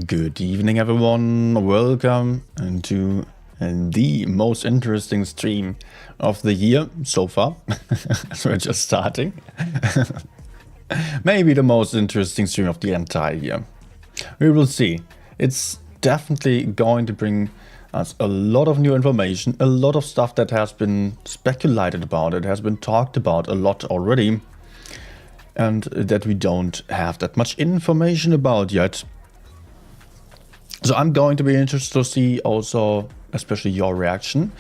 Good evening, everyone. Welcome to the most interesting stream of the year so far. So we're just starting. Maybe the most interesting stream of the entire year. We will see. It's definitely going to bring us a lot of new information, a lot of stuff that has been speculated about, it has been talked about a lot already, and that we don't have that much information about yet. So I'm going to be interested to see also, especially your reaction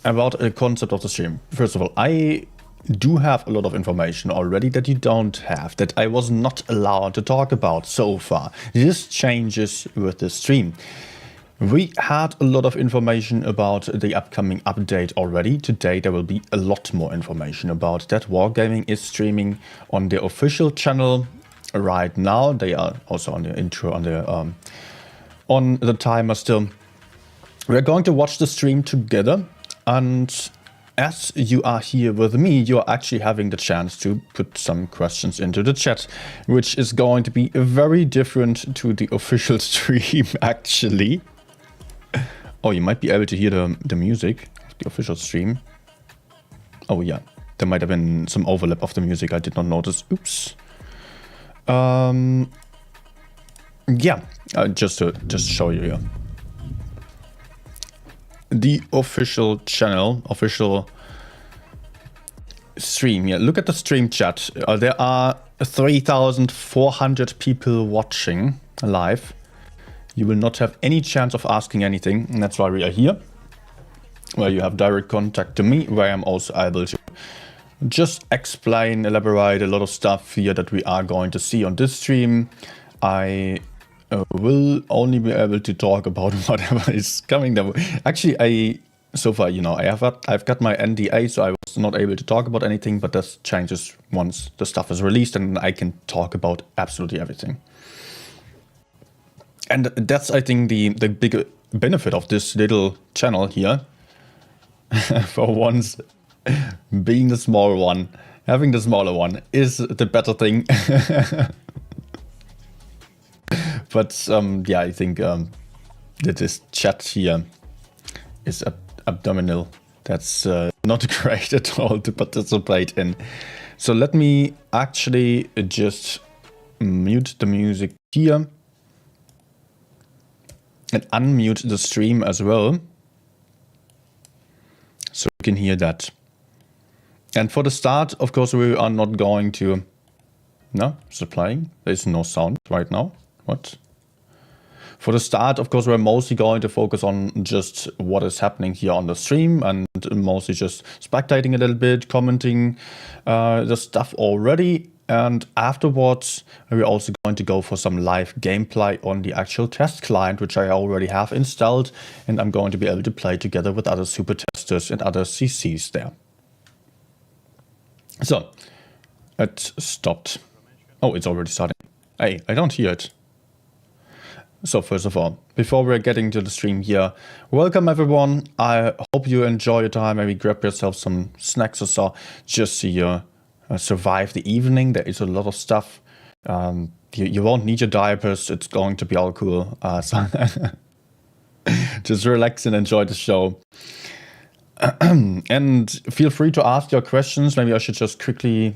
about the concept of the stream. First of all, I do have a lot of information already that you don't have, that I was not allowed to talk about so far. This changes with the stream. We had a lot of information about the upcoming update already. Today there will be a lot more information about that. Wargaming is streaming on the official channel right now. They are also on the intro, on the timer still. We're going to watch the stream together, and as you are here with me, you are actually having the chance to put some questions into the chat, which is going to be very different to the official stream actually. Oh, you might be able to hear the music of the official stream. Oh yeah, there might have been some overlap of the music I did not notice. Oops. Yeah, just to show you here. The official channel, official stream. Yeah, look at the stream chat. There are 3,400 people watching live. You will not have any chance of asking anything, and that's why we are here, where you have direct contact to me, where I'm also able to just explain, elaborate a lot of stuff here that we are going to see on this stream. I will only be able to talk about whatever is coming down. Actually, so far, you know, I've got my NDA, so I was not able to talk about anything, but that changes once the stuff is released, and I can talk about absolutely everything. And that's, I think, the big benefit of this little channel here. For once, being the small one, having the smaller one is the better thing. But yeah, I think that this chat here is abdominal. That's not great at all to participate in. So let me actually just mute the music here and unmute the stream as well, so you can hear that. And for the start, of course, we are not going to... No, is it playing? There's no sound right now. What? For the start, of course, we're mostly going to focus on just what is happening here on the stream, and mostly just spectating a little bit, commenting the stuff already. And afterwards, we're also going to go for some live gameplay on the actual test client, which I already have installed, and I'm going to be able to play together with other super testers and other CCs there. So, it stopped. Oh, it's already starting. Hey, I don't hear it. So first of all, before we're getting to the stream here, welcome everyone. I hope you enjoy your time. Maybe grab yourself some snacks or so, just so you survive the evening. There is a lot of stuff. You won't need your diapers. It's going to be all cool. So just relax and enjoy the show. And feel free to ask your questions. Maybe I should just quickly...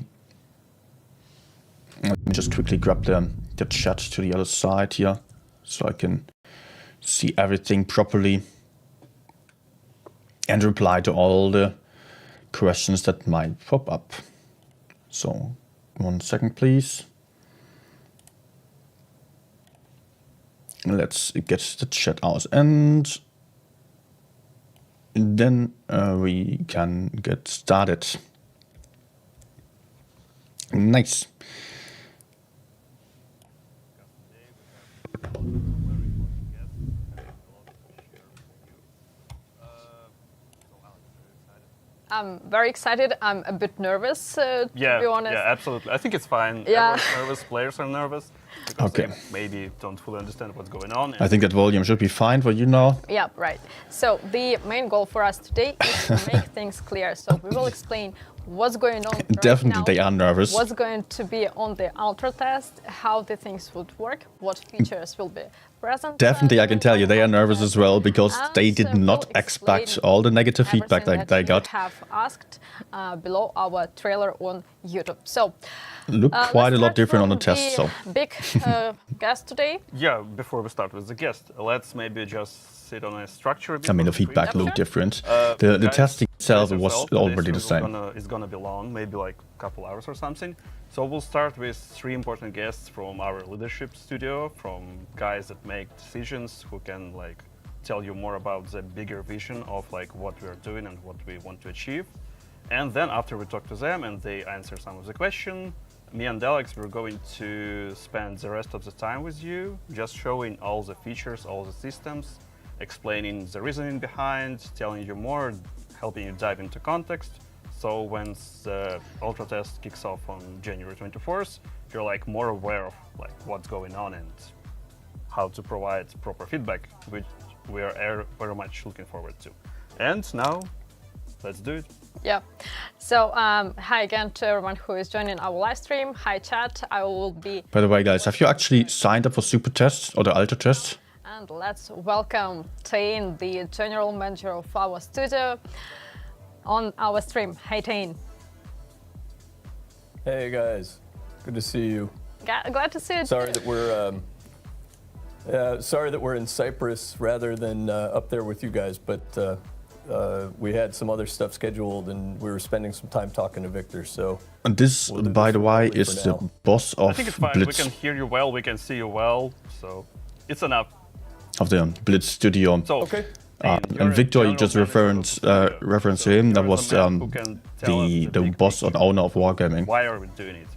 Let me just quickly grab the chat to the other side here, so I can see everything properly and reply to all the questions that might pop up. So, 1 second, please. Let's get the chat out, and then we can get started. Nice. I'm very excited. I'm a bit nervous, to be honest. Yeah, absolutely. I think it's fine. Yeah. Everyone's nervous. Players are nervous. Okay. They maybe don't fully understand what's going on. I think that volume should be fine for you now. Yeah, right. So the main goal for us today is to make things clear. So we will explain what's going on Definitely right now, they are nervous. what's going to be on the ultra test, how the things would work, what features will be present. Definitely, I can tell you, they are nervous as well, because they did not we'll expect all the negative feedback everything that they got. You have asked below our trailer on YouTube. So Look quite a lot different on the test. test. So big guest today. Yeah, before we start with the guest, let's maybe just sit on a structure. I mean, the feedback looked different. The testing itself was already the same. It's gonna be long, maybe like a couple hours or something. So we'll start with 3 important guests from our leadership studio, from guys that make decisions, who can like tell you more about the bigger vision of like what we are doing and what we want to achieve. And then after we talk to them and they answer some of the questions, me and Alex, we're going to spend the rest of the time with you, just showing all the features, all the systems, explaining the reasoning behind, telling you more, helping you dive into context. So when the ultra test kicks off on January 24th, you're like more aware of like what's going on and how to provide proper feedback, which we are very much looking forward to. And now, let's do it. Yeah. So hi again to everyone who is joining our live stream. Hi chat. I will be. By the way, guys, have you actually signed up for Super Test or the Ultra Test? And let's welcome Tain, the general manager of our studio, on our stream. Hi Tain. Hey guys, good to see you. Glad to see you. Sorry that we're in Cyprus rather than up there with you guys, but we had some other stuff scheduled and we were spending some time talking to Victor. So. And this, by the way, is the boss of I think it's fine. Blitz. We can hear you well. We can see you well. So it's enough. Of the Blitz studio. So, okay. And Victor, you just reference to him. That was the boss and owner of Wargaming. Why are we doing it?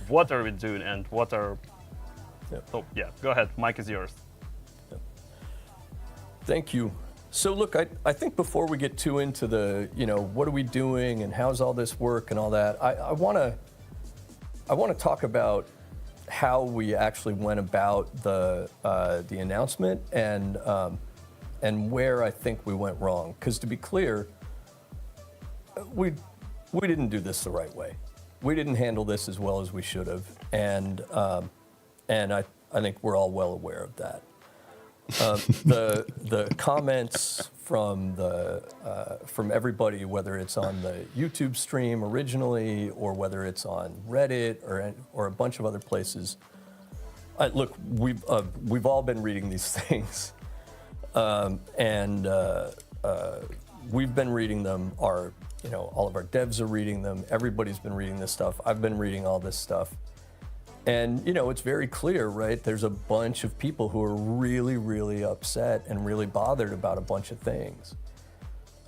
What are we doing? And what are... Yep. Oh, yeah, go ahead. Mic is yours. Yep. Thank you. So look, I think before we get too into the, what are we doing and how's all this work and all that, I want to talk about how we actually went about the announcement and where I think we went wrong. Because to be clear, we didn't do this the right way. We didn't handle this as well as we should have, and I think we're all well aware of that. The comments from everybody, whether it's on the YouTube stream originally or whether it's on Reddit or a bunch of other places. Look, we've all been reading these things, and we've been reading them. All of our devs are reading them. Everybody's been reading this stuff. I've been reading all this stuff. And, it's very clear, right? There's a bunch of people who are really, really upset and really bothered about a bunch of things.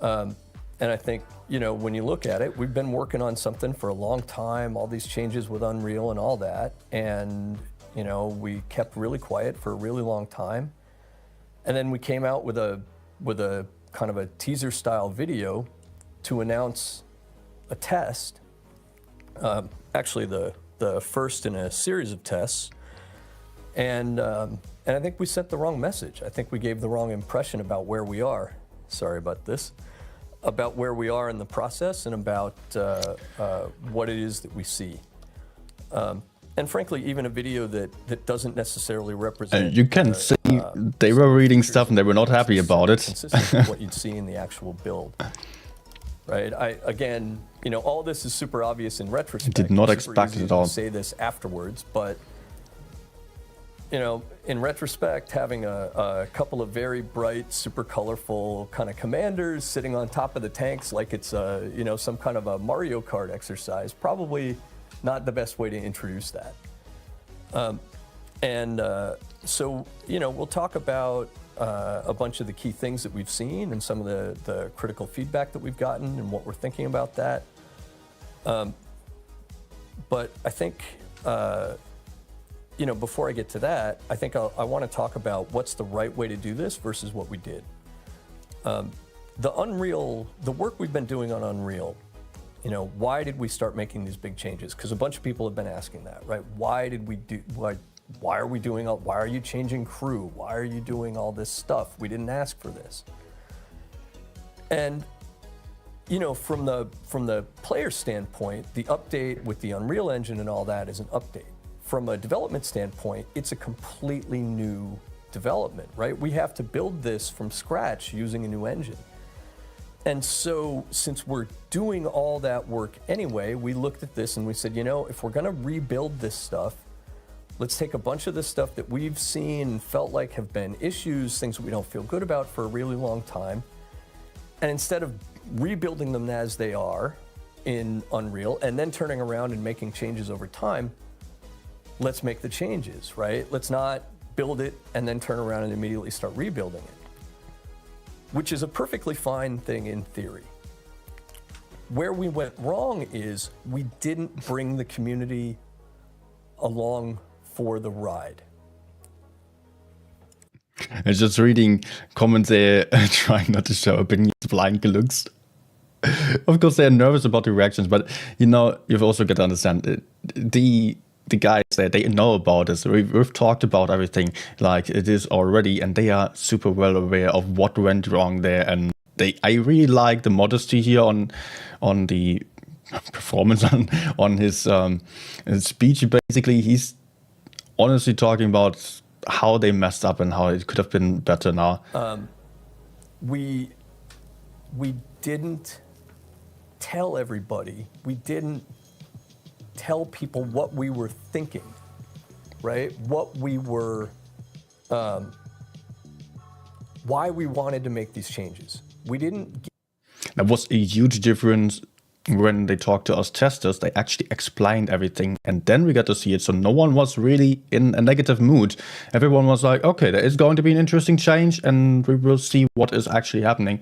And I think, when you look at it, we've been working on something for a long time, all these changes with Unreal and all that. And, we kept really quiet for a really long time. And then we came out with a kind of a teaser style video to announce a test. Actually, the first in a series of tests, and I think we sent the wrong message. I think we gave the wrong impression about where we are. Sorry about this. About where we are in the process and about what it is that we see. And frankly, even a video that doesn't necessarily represent. And you can see they were reading stuff and they were not happy about it. Consistent with what you'd see in the actual build. Right. Again, all this is super obvious in retrospect. Did not expect it at all. To say this afterwards, but in retrospect, having a couple of very bright, super colorful kind of commanders sitting on top of the tanks like it's some kind of a Mario Kart exercise, probably not the best way to introduce that. So we'll talk about a bunch of the key things that we've seen and some of the critical feedback that we've gotten and what we're thinking about that. But I think, before I get to that, I think I want to talk about what's the right way to do this versus what we did. The work we've been doing on Unreal, why did we start making these big changes? Because a bunch of people have been asking that, right? Why are we doing why are you changing crew? Why are you doing all this stuff? We didn't ask for this. And from the player standpoint, the update with the Unreal Engine and all that is an update. From a development standpoint, it's a completely new development, right? We have to build this from scratch using a new engine. And so since we're doing all that work anyway, we looked at this and we said, if we're going to rebuild this stuff, let's take a bunch of the stuff that we've seen and felt like have been issues, things that we don't feel good about for a really long time, and instead of rebuilding them as they are in Unreal and then turning around and making changes over time, let's make the changes, right? Let's not build it and then turn around and immediately start rebuilding it, which is a perfectly fine thing in theory. Where we went wrong is we didn't bring the community along for the ride. I was just reading comments there, trying not to show opinions blind looks. Of course, they're nervous about the reactions, but you've also got to understand the guys there, they know about this. We've talked about everything like it is already, and they are super well aware of what went wrong there. And I really like the modesty here on the performance on his speech. Basically, he's honestly talking about how they messed up and how it could have been better now. We didn't tell everybody. We didn't tell people what we were thinking, right? What we were, why we wanted to make these changes. We didn't. That was a huge difference when they talked to us testers. They actually explained everything, and then we got to see it. So no one was really in a negative mood. Everyone was like, okay, there is going to be an interesting change, and we will see what is actually happening.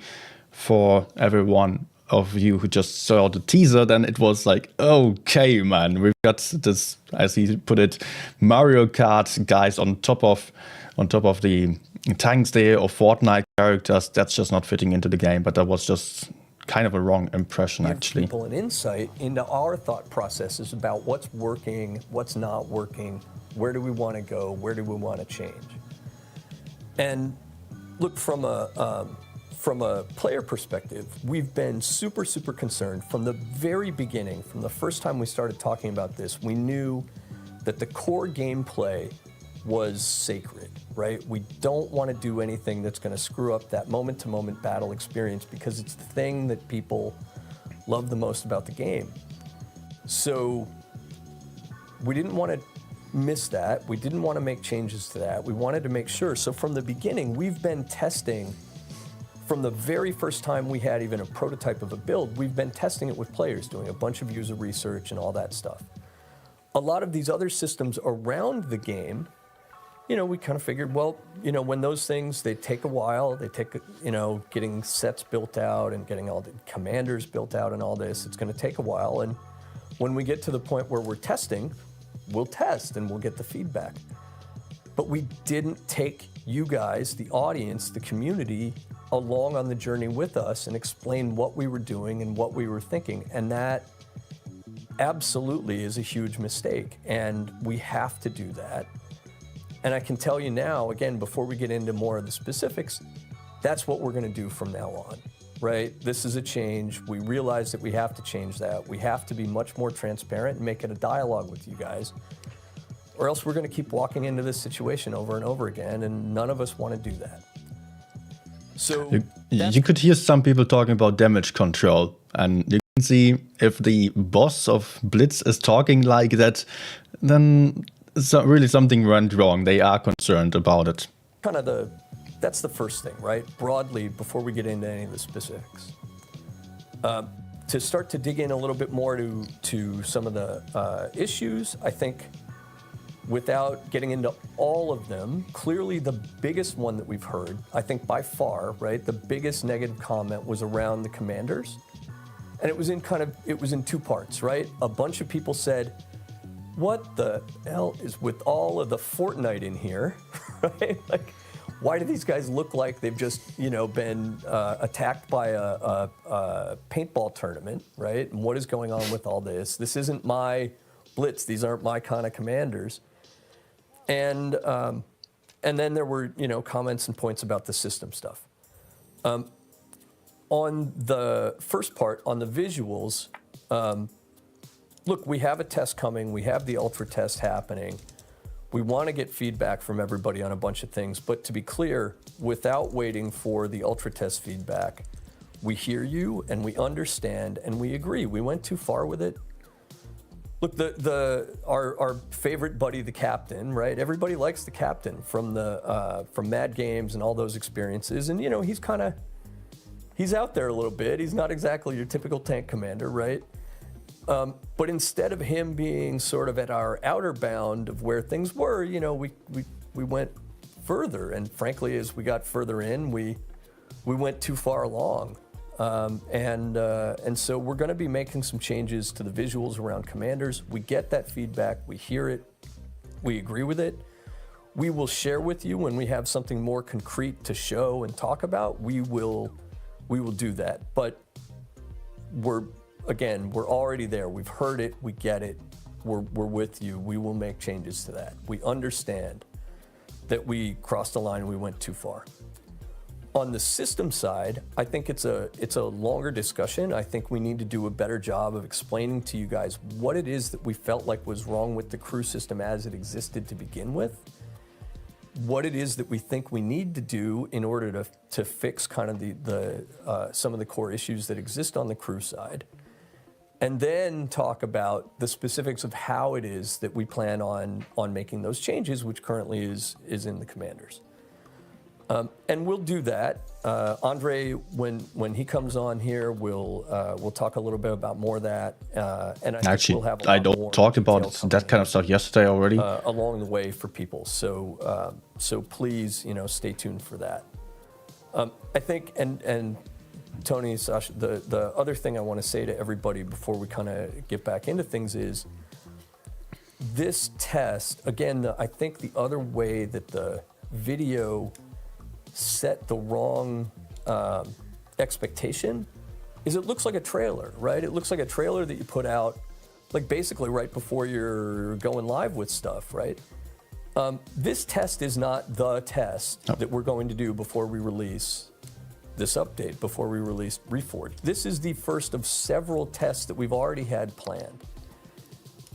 For everyone of you who just saw the teaser, then it was like, okay, man, we've got this, as he put it, Mario Kart guys on top of the tanks there, or Fortnite characters. That's just not fitting into the game. But that was just kind of a wrong impression, actually. Give people an insight into our thought processes about what's working, what's not working, where do we want to go, where do we want to change. And look, from a player perspective, we've been super, super concerned from the very beginning. From the first time we started talking about this, we knew that the core gameplay was sacred, right? We don't want to do anything that's going to screw up that moment-to-moment battle experience, because it's the thing that people love the most about the game. So we didn't want to miss that. We didn't want to make changes to that. We wanted to make sure. So from the beginning, we've been testing. From the very first time we had even a prototype of a build, we've been testing it with players, doing a bunch of user research and all that stuff. A lot of these other systems around the game, we kind of figured, well, when those things, they take a while, they take, getting sets built out and getting all the commanders built out and all this, it's going to take a while. And when we get to the point where we're testing, we'll test and we'll get the feedback. But we didn't take you guys, the audience, the community, along on the journey with us and explain what we were doing and what we were thinking. And that absolutely is a huge mistake. And we have to do that. And I can tell you now, again, before we get into more of the specifics, that's what we're going to do from now on, right? This is a change. We realize that we have to change that. We have to be much more transparent and make it a dialogue with you guys, or else we're going to keep walking into this situation over and over again, and none of us want to do that. So you could hear some people talking about damage control, and you can see if the boss of Blitz is talking like that, then really something went wrong. They are concerned about it. That's the first thing, right? Broadly, before we get into any of the specifics. To start to dig in a little bit more to some of the issues, I think, without getting into all of them, clearly the biggest one that we've heard, I think by far, right, the biggest negative comment was around the commanders. And it was in two parts, right? A bunch of people said, what the hell is with all of the Fortnite in here, right? Like, why do these guys look like they've just, been attacked by a paintball tournament, right? And what is going on with all this? This isn't my Blitz. These aren't my kind of commanders. And then there were, comments and points about the system stuff. On the first part, on the visuals, look, we have a test coming. We have the ultra test happening. We want to get feedback from everybody on a bunch of things. But to be clear, without waiting for the ultra test feedback, we hear you and we understand and we agree. We went too far with it. Look, our favorite buddy, the captain, right? Everybody likes the captain from Mad Games and all those experiences. And he's out there a little bit. He's not exactly your typical tank commander, right? But instead of him being sort of at our outer bound of where things were, we went further. And frankly, as we got further in, we went too far along. And so we're going to be making some changes to the visuals around commanders. We get that feedback, we hear it, we agree with it. We will share with you when we have something more concrete to show and talk about. We will do that. But we're already there. We've heard it, we get it, we're with you. We will make changes to that. We understand that we crossed the line and we went too far. On the system side, I think it's a longer discussion. I think we need to do a better job of explaining to you guys what it is that we felt like was wrong with the crew system as it existed to begin with, what it is that we think we need to do in order to fix kind of the some of the core issues that exist on the crew side, and then talk about the specifics of how it is that we plan on making those changes, which currently is in the commanders. And we'll do that. Andre, when he comes on here, we'll talk a little bit about more of that. And I think we'll have a lot more talked about that kind of stuff yesterday already. Along the way for people. So please, stay tuned for that. I think, and Tony, Sasha, the other thing I want to say to everybody before we kind of get back into things is this test, again, I think the other way that the video set the wrong expectation is it looks like a trailer, right? It looks like a trailer that you put out like basically right before you're going live with stuff, right? This test is not the test that we're going to do before we release this update, before we release Reforged. This is the first of several tests that we've already had planned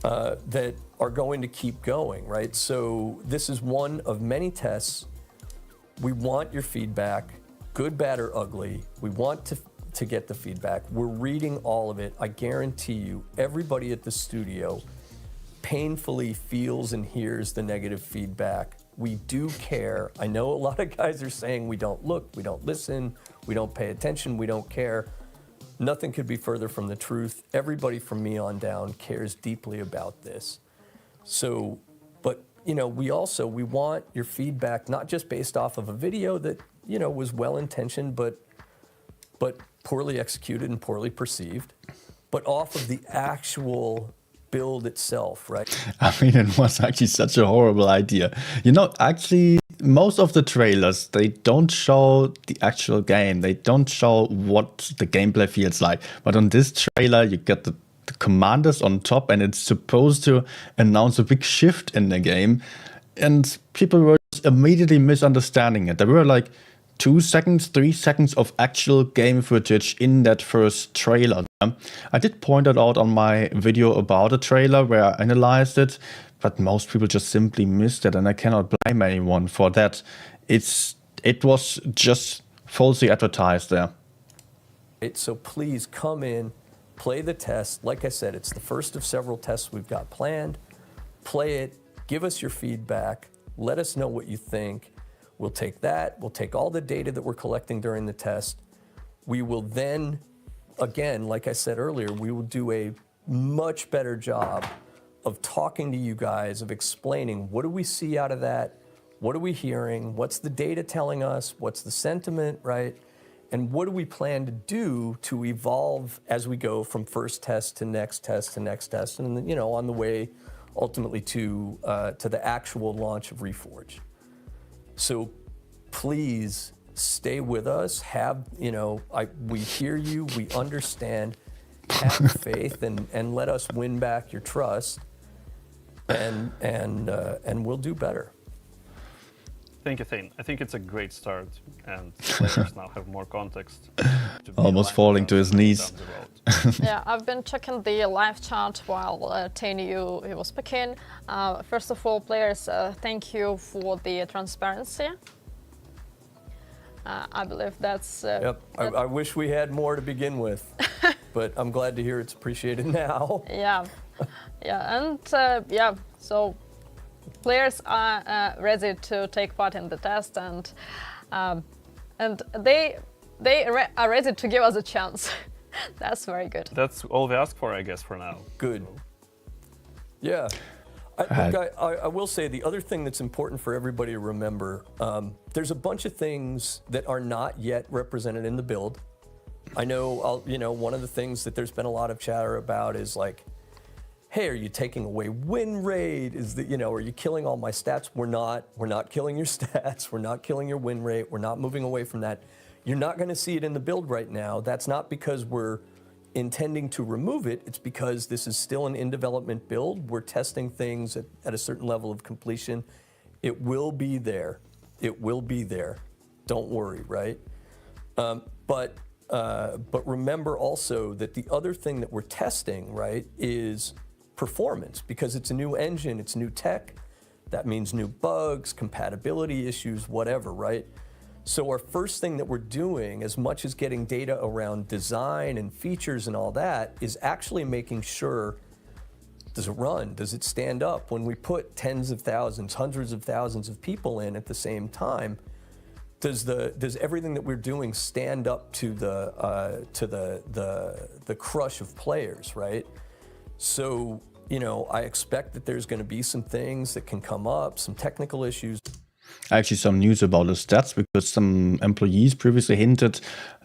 that are going to keep going, right? So this is one of many tests. We want your feedback, good, bad, or ugly. We want to get the feedback. We're reading all of it. I guarantee you, everybody at the studio painfully feels and hears the negative feedback. We do care. I know a lot of guys are saying we don't look, we don't listen, we don't pay attention, we don't care. Nothing could be further from the truth. Everybody from me on down cares deeply about this. So, but we want your feedback, not just based off of a video that, was well-intentioned, but poorly executed and poorly perceived, but off of the actual build itself, right? I mean, it was actually such a horrible idea. Actually, most of the trailers, they don't show the actual game. They don't show what the gameplay feels like. But on this trailer, you get the commanders on top, and it's supposed to announce a big shift in the game, and people were just immediately misunderstanding it. There were like 2 seconds, 3 seconds of actual game footage in that first trailer. I did point it out on my video about the trailer where I analyzed it, but most people just simply missed it, and I cannot blame anyone for that. It was just falsely advertised there. So please come in, play the test. Like I said, it's the first of several tests we've got planned. Play it, give us your feedback, let us know what you think. We'll take that, we'll take all the data that we're collecting during the test. We will then, again, like I said earlier, we will do a much better job of talking to you guys, of explaining what do we see out of that, what are we hearing, what's the data telling us, what's the sentiment, right? And what do we plan to do to evolve as we go from first test to next test to next test, and on the way ultimately to the actual launch of Reforged. So please stay with us. We hear you, we understand. Have faith and let us win back your trust, and we'll do better. Thank you, Thane. I think it's a great start, and players now have more context. To be Almost aligned falling with to us his knees. down the road. Yeah, I've been checking the live chat while Tane you was speaking. First of all, players, thank you for the transparency. I believe that's. Yep. I wish we had more to begin with, but I'm glad to hear it's appreciated now. Yeah, yeah, and yeah, so players are ready to take part in the test, and they are ready to give us a chance. That's very good. That's all we ask for, I guess, for now. Good. Yeah. I will say the other thing that's important for everybody to remember, there's a bunch of things that are not yet represented in the build. I know, one of the things that there's been a lot of chatter about is like, hey, are you taking away win rate? Are you killing all my stats? We're not killing your stats. We're not killing your win rate. We're not moving away from that. You're not going to see it in the build right now. That's not because we're intending to remove it. It's because this is still an in-development build. We're testing things at a certain level of completion. It will be there. It will be there. Don't worry, right? But remember also that the other thing that we're testing, right, is performance, because it's a new engine, it's new tech. That means new bugs, compatibility issues, whatever, right? So our first thing that we're doing, as much as getting data around design and features and all that, is actually making sure, does it run? Does it stand up? When we put tens of thousands, hundreds of thousands of people in at the same time, does everything that we're doing stand up to the crush of players, right? So, I expect that there's going to be some things that can come up, some technical issues. Actually, some news about the stats, because some employees previously hinted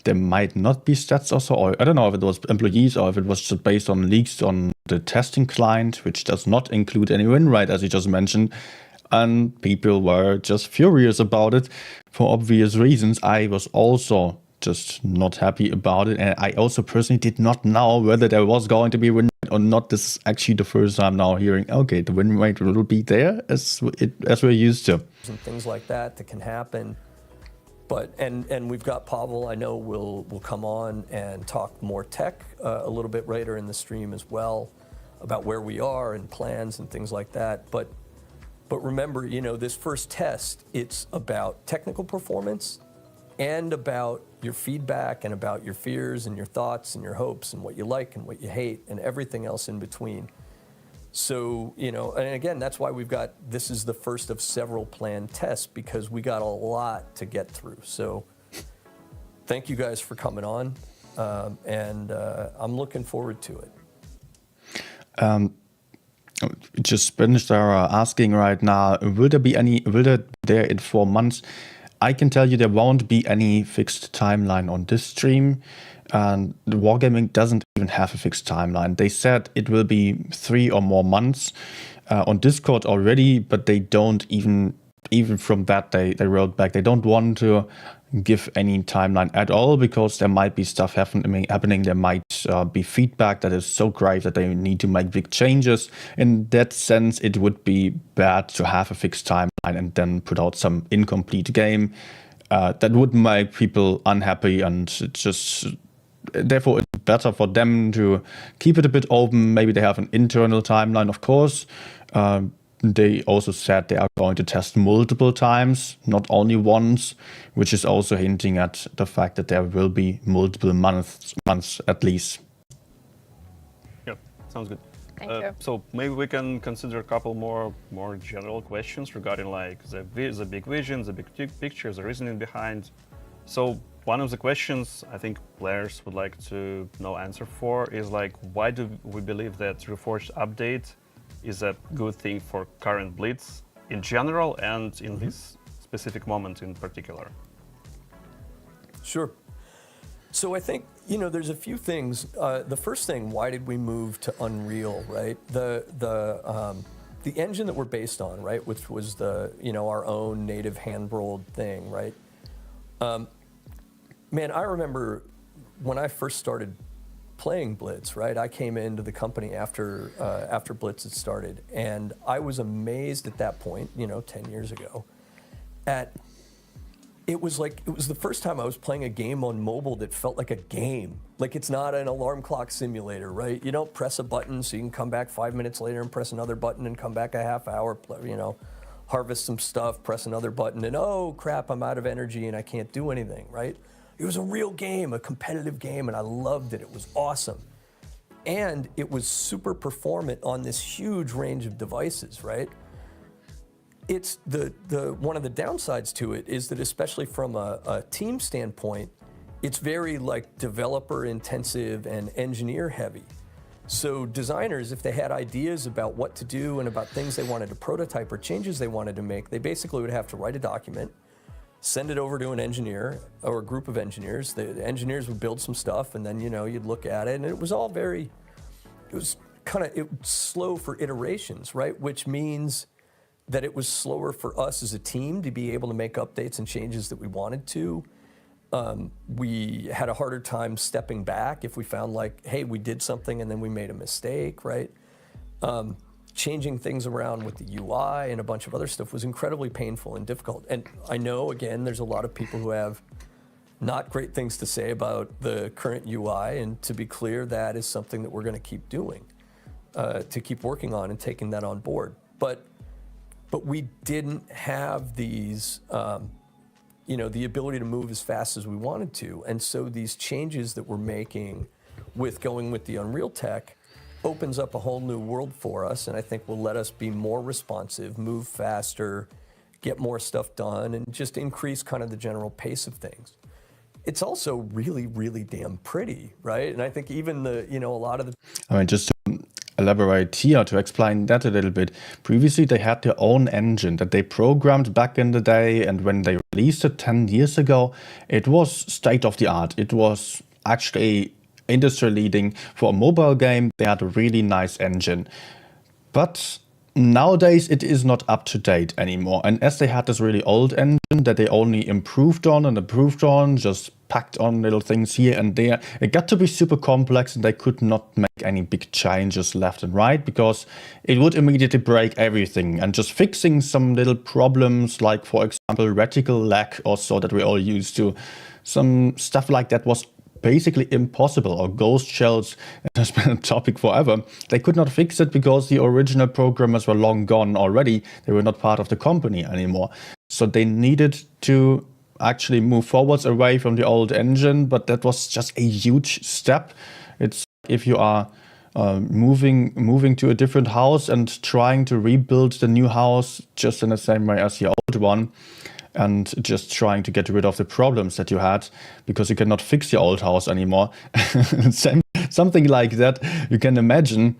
there might not be stats also, or I don't know if it was employees or if it was just based on leaks on the testing client, which does not include any win rate, as you just mentioned. And people were just furious about it for obvious reasons. I was also just not happy about it, and I also personally did not know whether there was going to be win rate or not. This is actually the first time now hearing, okay, the win rate will be there as we're used to. And things like that can happen. But and we've got Pavel, I know will come on and talk more tech a little bit later in the stream as well, about where we are and plans and things like that. But remember, this first test, it's about technical performance and about your feedback and about your fears and your thoughts and your hopes and what you like and what you hate and everything else in between. So, and again, that's why this is the first of several planned tests, because we got a lot to get through. So thank you guys for coming on, and I'm looking forward to it. Just Spanish are asking right now, will there be there in 4 months? I can tell you there won't be any fixed timeline on this stream. And the Wargaming doesn't even have a fixed timeline. They said it will be 3 or more months on Discord already, but they don't even from that they wrote back. They don't want to give any timeline at all, because there might be stuff happening. There might be feedback that is so grave that they need to make big changes. In that sense, it would be bad to have a fixed timeline and then put out some incomplete game. That would make people unhappy, and therefore it's better for them to keep it a bit open. Maybe they have an internal timeline, of course. They also said they are going to test multiple times, not only once, which is also hinting at the fact that there will be multiple months at least. Yep, sounds good. Thank you. So maybe we can consider a couple more general questions regarding like the big vision, the big picture, the reasoning behind. So one of the questions I think players would like to know answer for is like, why do we believe that Reforged update is a good thing for current Blitz in general and in this specific moment in particular? Sure. So I think, there's a few things. The first thing, why did we move to Unreal, right? The engine that we're based on, right, which was our own native hand-rolled thing, right? Man, I remember when I first started playing Blitz, right? I came into the company after Blitz had started, and I was amazed at that point, 10 years ago, it was the first time I was playing a game on mobile that felt like a game. Like, it's not an alarm clock simulator, right? You don't press a button so you can come back 5 minutes later and press another button and come back a half hour, harvest some stuff, press another button, and oh crap, I'm out of energy and I can't do anything, right? It was a real game, a competitive game, and I loved it. It was awesome. And it was super performant on this huge range of devices, right? It's one of the downsides to it is that, especially from a team standpoint, it's very like developer intensive and engineer heavy. So designers, if they had ideas about what to do and about things they wanted to prototype or changes they wanted to make, they basically would have to write a document, send it over to an engineer or a group of engineers. The engineers would build some stuff, and then you'd look at it, and it was all it was slow for iterations, right? Which means that it was slower for us as a team to be able to make updates and changes that we wanted to. We had a harder time stepping back if we found like, hey, we did something and then we made a mistake, right? Changing things around with the UI and a bunch of other stuff was incredibly painful and difficult. And I know, again, there's a lot of people who have not great things to say about the current UI, and to be clear, that is something that we're going to keep doing, to keep working on and taking that on board. But we didn't have these, the ability to move as fast as we wanted to. And so these changes that we're making with going with the Unreal tech opens up a whole new world for us, and I think will let us be more responsive, move faster, get more stuff done, and just increase kind of the general pace of things. It's also really, really damn pretty, right? And I think even a lot of the... I mean, just to elaborate here, to explain that a little bit. Previously, they had their own engine that they programmed back in the day, and when they released it 10 years ago, it was state of the art. It was actually industry leading for a mobile game. They had a really nice engine. But nowadays, it is not up to date anymore. And as they had this really old engine that they only improved on, just packed on little things here and there, it got to be super complex, and they could not make any big changes left and right because it would immediately break everything. And just fixing some little problems, like for example reticle lag or so that we all used to, some stuff like that was basically impossible. Or ghost shells, it has been a topic forever. They could not fix it because the original programmers were long gone already. They were not part of the company anymore. So they needed to actually move forwards away from the old engine, but that was just a huge step. It's if you are moving to a different house and trying to rebuild the new house just in the same way as the old one, and just trying to get rid of the problems that you had because you cannot fix your old house anymore. Something like that you can imagine.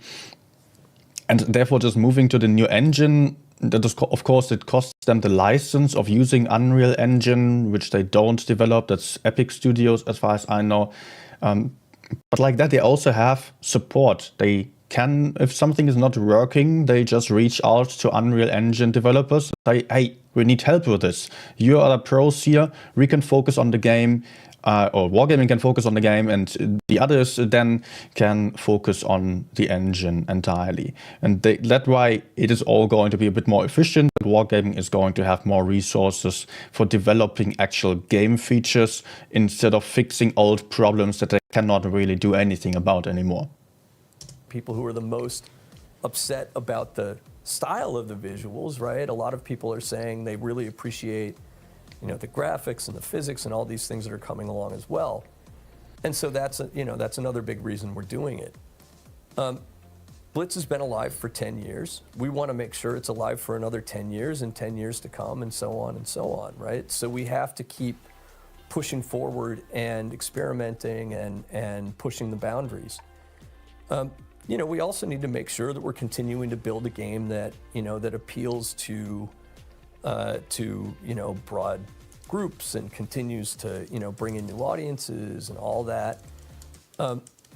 And therefore just moving to the new engine, that is, of course, it costs them the license of using Unreal Engine, which they don't develop. That's Epic Studios, as far as I know. But like that, they also have support. They can, if something is not working, they just reach out to Unreal Engine developers and say, hey, we need help with this. You are the pros here. We can focus on the game, or Wargaming can focus on the game, and the others then can focus on the engine entirely. And that's why it is all going to be a bit more efficient. Wargaming is going to have more resources for developing actual game features instead of fixing old problems that they cannot really do anything about anymore. People who are the most upset about the style of the visuals, right? A lot of people are saying they really appreciate, the graphics and the physics and all these things that are coming along as well. And so that's another big reason we're doing it. Blitz has been alive for 10 years. We want to make sure it's alive for another 10 years and 10 years to come, and so on, right? So we have to keep pushing forward and experimenting and pushing the boundaries. We also need to make sure that we're continuing to build a game that, that appeals to broad groups and continues to, bring in new audiences and all that.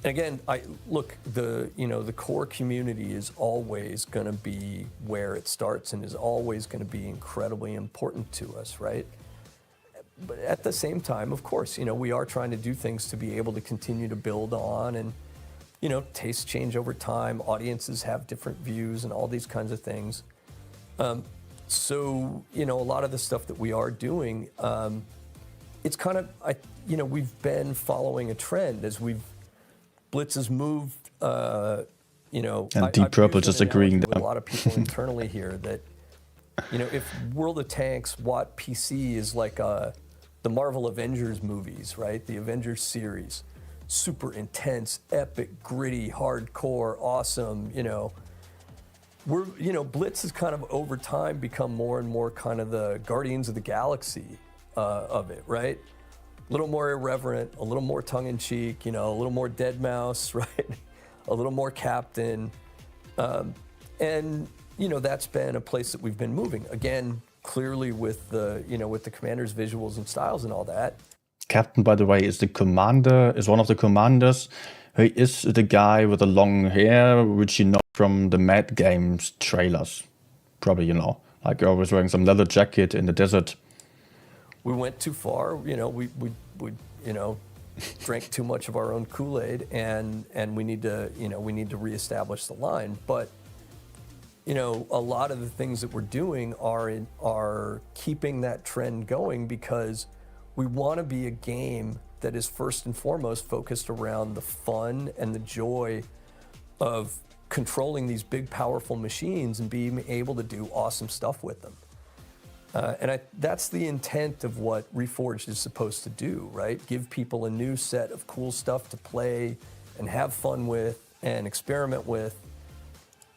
Again, the core community is always going to be where it starts and is always going to be incredibly important to us, right? But at the same time, of course, we are trying to do things to be able to continue to build on, and tastes change over time, audiences have different views and all these kinds of things. So, a lot of the stuff that we are doing, it's kind of, we've been following a trend as Blitz has moved, And Deep Purple just agreeing with there. a lot of people internally here that, if World of Tanks, Watt PC is like the Marvel Avengers movies, right? The Avengers series, super intense, epic, gritty, hardcore, awesome, Blitz has kind of over time become more and more kind of the Guardians of the Galaxy of it, right? A little more irreverent, a little more tongue-in-cheek, a little more dead mouse, right? A little more Captain. And, that's been a place that we've been moving. Again, clearly with the commander's visuals and styles and all that. Captain, by the way, is one of the commanders. He is the guy with the long hair, which you know from the Mad Games trailers. Probably, like always wearing some leather jacket in the desert. We went too far, we drank too much of our own Kool-Aid, and we need to reestablish the line. But a lot of the things that we're doing are keeping that trend going because we want to be a game that is first and foremost focused around the fun and the joy of controlling these big, powerful machines and being able to do awesome stuff with them. And that's the intent of what Reforged is supposed to do, right? Give people a new set of cool stuff to play and have fun with and experiment with.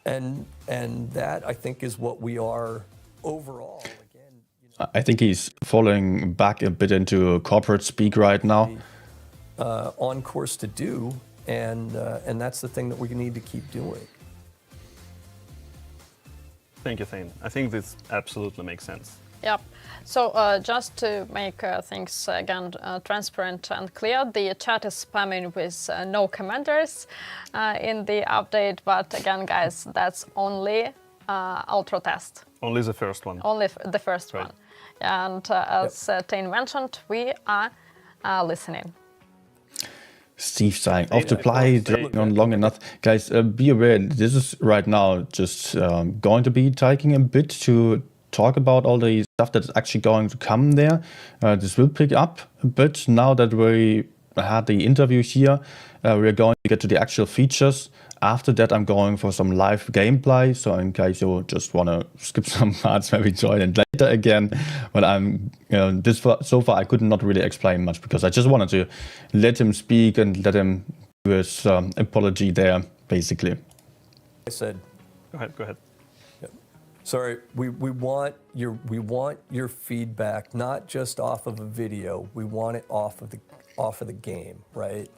And that, I think, is what we are overall. Again, I think he's falling back a bit into corporate speak right now. On course to do, and that's the thing that we need to keep doing. Thank you, Thane. I think this absolutely makes sense. Yep. So just to make things again transparent and clear, the chat is spamming with no commanders in the update. But again, guys, that's only ultra test. Only the first one. Only the first Right. one. And as Tane mentioned, we are listening. Steve saying, off the play, dragging on long enough. Guys, be aware, this is right now just going to be taking a bit to talk about all the stuff that's actually going to come there. This will pick up a bit now that we had the interview here. We're going to get to the actual features. After that, I'm going for some live gameplay. So in case you just want to skip some parts, maybe join it later again. But so far I could not really explain much because I just wanted to let him speak and let him do his apology there, basically. I said, Go ahead. sorry, we want your feedback, not just off of a video. We want it off of the game, right?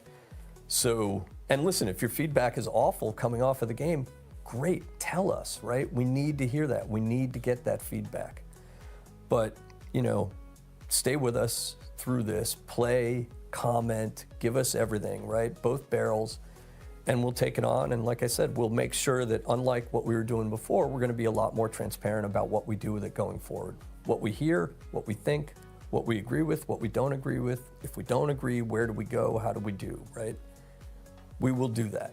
So, and listen, if your feedback is awful coming off of the game, great, tell us, right? We need to hear that. We need to get that feedback. But, stay with us through this, play, comment, give us everything, right? Both barrels, and we'll take it on. And like I said, we'll make sure that unlike what we were doing before, we're gonna be a lot more transparent about what we do with it going forward. What we hear, what we think, what we agree with, what we don't agree with. If we don't agree, where do we go? How do we do, right? We will do that.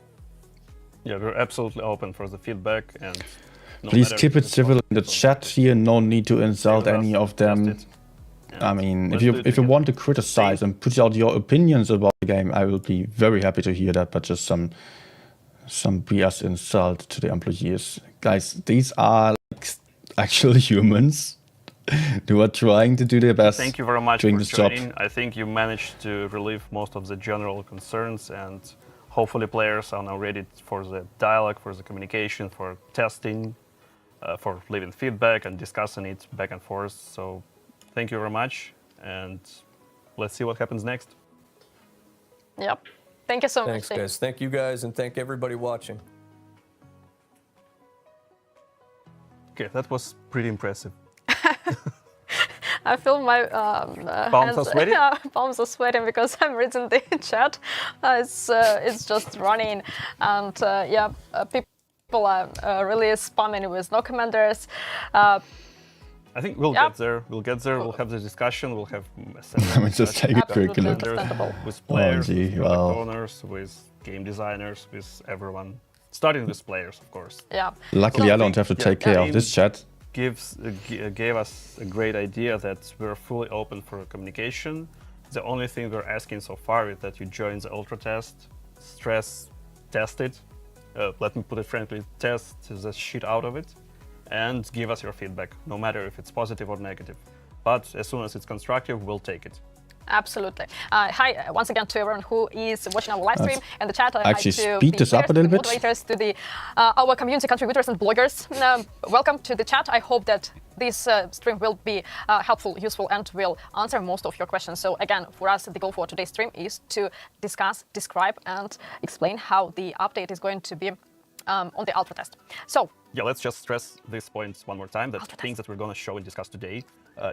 Yeah, we're absolutely open for the feedback, and Please keep it civil in the chat here. No need to insult any of them. I mean, if you want to criticize and put out your opinions about the game, I will be very happy to hear that. But just some BS insult to the employees, guys. These are like actual humans who are trying to do their best. Thank you very much doing for this joining. job. I think you managed to relieve most of the general concerns, and hopefully players are now ready for the dialogue, for the communication, for testing, for leaving feedback and discussing it back and forth. So thank you very much, and let's see what happens next. Yep. Thank you so much. Thanks, guys. Thank you guys, and thank everybody watching. Okay, that was pretty impressive. I feel my Palms are sweating? Yeah, palms are sweating because I'm reading the chat. It's just running, and people are really spamming with no commanders. I think we'll get there. We'll get there. We'll have the discussion. We'll have Let me just take a quick Absolutely look. understandable. with players, gee, with product wow. owners, with game designers, with everyone. Starting with players, of course. Yeah. Luckily, So I don't have to yeah, take care of game- this chat. gave us a great idea that we're fully open for communication. The only thing we're asking so far is that you join the ultra test, stress test it, let me put it frankly, test the shit out of it, and give us your feedback, no matter if it's positive or negative. But as soon as it's constructive, we'll take it. Absolutely. Hi once again to everyone who is watching our live stream and the chat. Actually, hi to speed the this up a players, little the bit. moderators, to the our community contributors and bloggers. Welcome to the chat. I hope that this stream will be helpful, useful, and will answer most of your questions. So again, for us, the goal for today's stream is to discuss, describe, and explain how the update is going to be on the Ultra test. So yeah, let's just stress this point one more time, that things that we're going to show and discuss today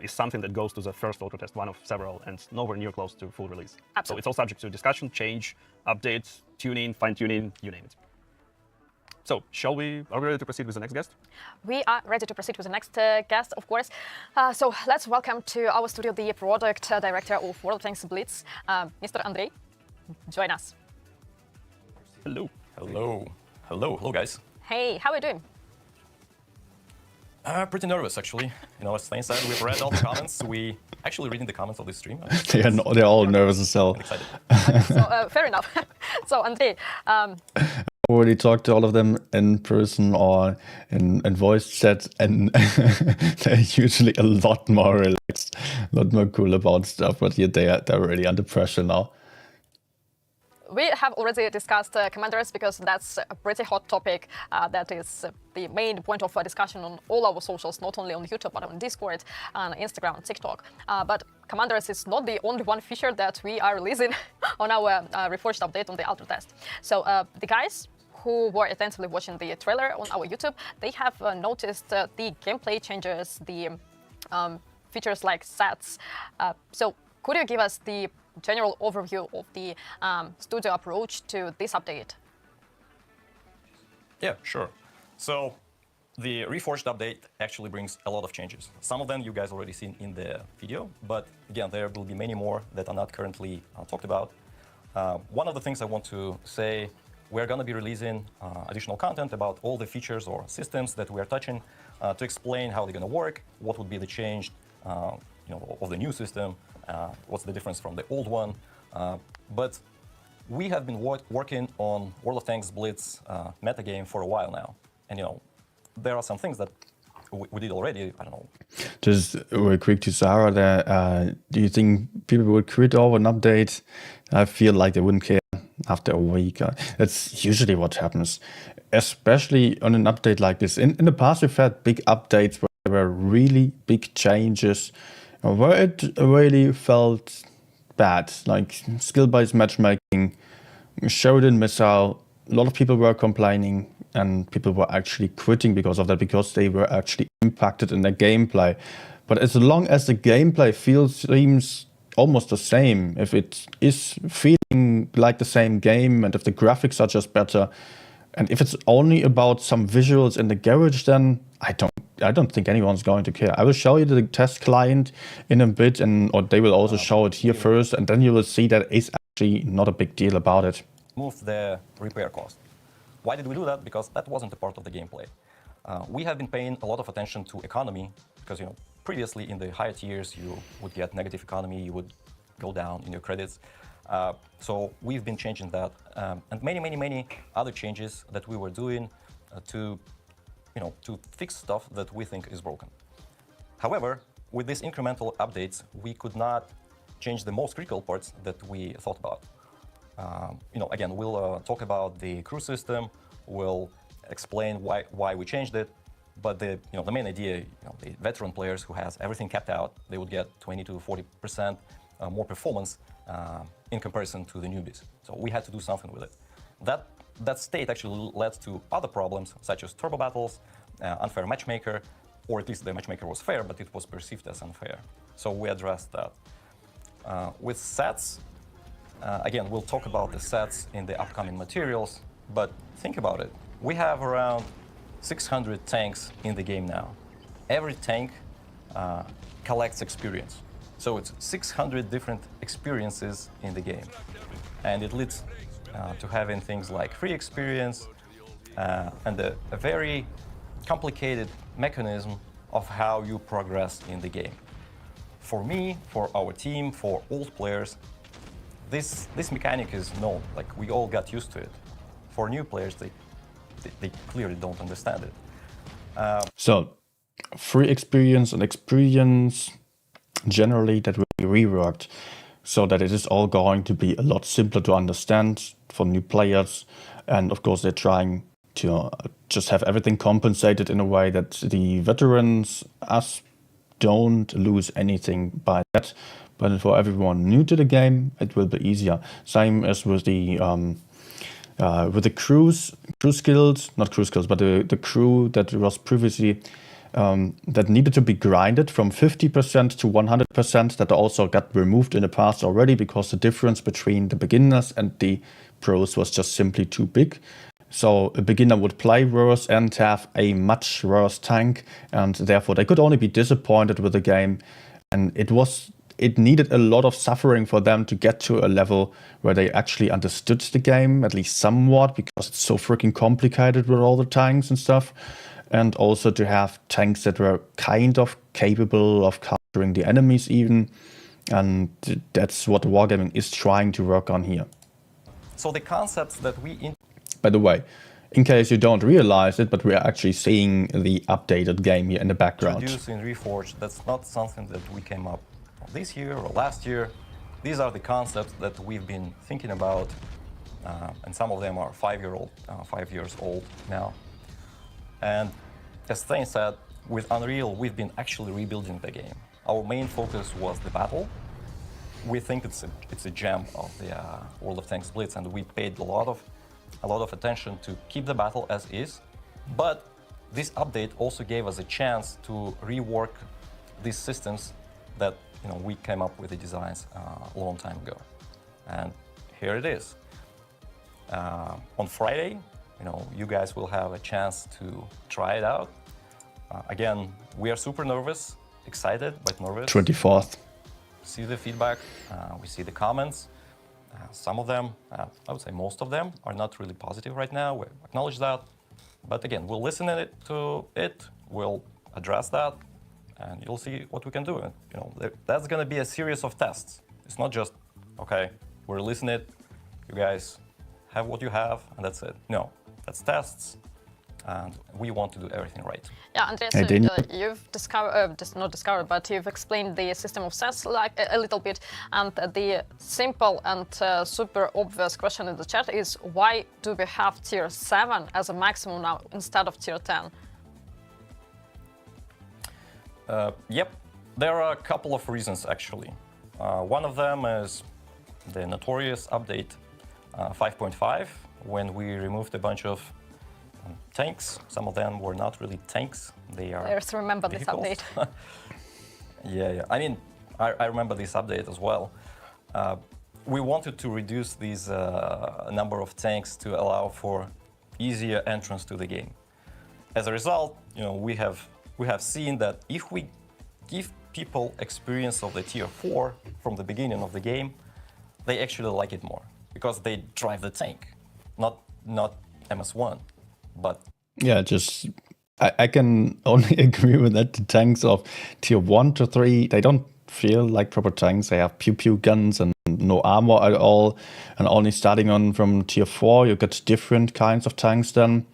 is something that goes to the first Ultra test, one of several, and nowhere near close to full release. Absolutely. So it's all subject to discussion, change, updates, tuning, fine-tuning, you name it. So, are we ready to proceed with the next guest? we are ready to proceed with the next guest, of course. So let's welcome to our studio the product director of World of Tanks Blitz, Mr. Andrei. Join us. Hello. Hello. Hello. Hello, guys. Hey, how are you doing? Pretty nervous, actually. You know, as Thane said, we've read all the comments. We actually reading the comments of this stream. They're all nervous as hell. I'm excited. So fair enough. So Andrei, Already talked to all of them in person or in voice chat, and they're usually a lot more relaxed, a lot more cool about stuff. But yeah, they're really under pressure now. we have already discussed commanders because that's a pretty hot topic. That is the main point of discussion on all our socials, not only on YouTube, but on Discord, on Instagram, and TikTok. But commanders is not the only one feature that we are releasing on our Reforged update on the Ultra test. So the guys who were attentively watching the trailer on our YouTube, they have noticed the gameplay changes, the features like sets. So could you give us the general overview of the studio approach to this update? Yeah, sure. So the Reforged update actually brings a lot of changes. Some of them you guys already seen in the video, but again, there will be many more that are not currently talked about. One of the things I want to say, we're going to be releasing additional content about all the features or systems that we are touching to explain how they're going to work, what would be the change of the new system, what's the difference from the old one. But we have been working on World of Tanks Blitz metagame for a while now. And there are some things that we did already, I don't know. Just real quick to Sarah there, do you think people would quit over an update? I feel like they wouldn't care after a week. That's usually what happens, especially on an update like this. In the past, we've had big updates where there were really big changes, where it really felt bad, like skill-based matchmaking, Sheridan missile. A lot of people were complaining, and people were actually quitting because of that, because they were actually impacted in their gameplay. But as long as the gameplay seems almost the same, if it is feeling like the same game, and if the graphics are just better, and if it's only about some visuals in the garage, then I don't think anyone's going to care. I will show you the test client in a bit, or they will also show it here first, and then you will see that it's actually not a big deal about it. Move the repair cost. Why did we do that? Because that wasn't a part of the gameplay. We have been paying a lot of attention to economy, because previously in the higher tiers you would get negative economy, you would go down in your credits. So we've been changing that, and many other changes that we were doing to fix stuff that we think is broken. However, with these incremental updates, we could not change the most critical parts that we thought about. Again, we'll talk about the crew system. We'll explain why we changed it. But the main idea, the veteran players who has everything capped out, they would get 20 to 40% more performance in comparison to the newbies. So we had to do something with it. That state actually led to other problems, such as turbo battles, unfair matchmaker, or at least the matchmaker was fair, but it was perceived as unfair. So we addressed that. With sets, again, we'll talk about the sets in the upcoming materials, but think about it. We have around 600 tanks in the game now. Every tank collects experience. So it's 600 different experiences in the game. And it leads to having things like free experience and a very complicated mechanism of how you progress in the game. For me, for our team, for old players, this mechanic is known. Like, we all got used to it. For new players, they clearly don't understand it. So, free experience and experience generally that will be reworked so that it is all going to be a lot simpler to understand for new players. And of course, they're trying to just have everything compensated in a way that the veterans, us, don't lose anything by that. But for everyone new to the game, it will be easier. Same as with the crew skills, not crew skills, but the crew that was previously that needed to be grinded from 50% to 100%, that also got removed in the past already because the difference between the beginners and the pros was just simply too big. So a beginner would play worse and have a much worse tank, and therefore they could only be disappointed with the game. And it needed a lot of suffering for them to get to a level where they actually understood the game, at least somewhat, because it's so freaking complicated with all the tanks and stuff. And also to have tanks that were kind of capable of countering the enemies even. And that's what Wargaming is trying to work on here. So the concepts that we... By the way, in case you don't realize it, but we are actually seeing the updated game here in the background. Introduced in Reforged, that's not something that we came up this year or last year. These are the concepts that we've been thinking about, and some of them are 5 years old now. And as Thane said, with Unreal, we've been actually rebuilding the game. Our main focus was the battle. We think it's a gem of the World of Tanks Blitz, and we paid a lot of attention to keep the battle as is. But this update also gave us a chance to rework these systems that we came up with the designs a long time ago. And here it is. On Friday, you guys will have a chance to try it out. Again, we are super nervous, excited, but nervous. 24th. See the feedback, we see the comments. Some of them, I would say most of them, are not really positive right now. We acknowledge that. But again, we'll listen to it, we'll address that, and you'll see what we can do. That's going to be a series of tests. It's not just, okay, we're listening, you guys have what you have, and that's it. No, that's tests, and we want to do everything right. Yeah, Andreas, you've not discovered, but you've explained the system of sets like a little bit, and the simple and super obvious question in the chat is, why do we have tier 7 as a maximum now instead of tier 10? Yep, there are a couple of reasons actually. One of them is the notorious update 5.5, when we removed a bunch of tanks. Some of them were not really tanks. They are Players remember vehicles. this update. Yeah. I mean, I remember this update as well. We wanted to reduce these number of tanks to allow for easier entrance to the game. As a result, we have seen that if we give people experience of the tier 4 from the beginning of the game, they actually like it more because they drive the tank, not MS1, but yeah, I can only agree with that. The tanks of tier 1 to 3, they don't feel like proper tanks. They have pew-pew guns and no armor at all. And only starting on from tier 4, you get different kinds of tanks then.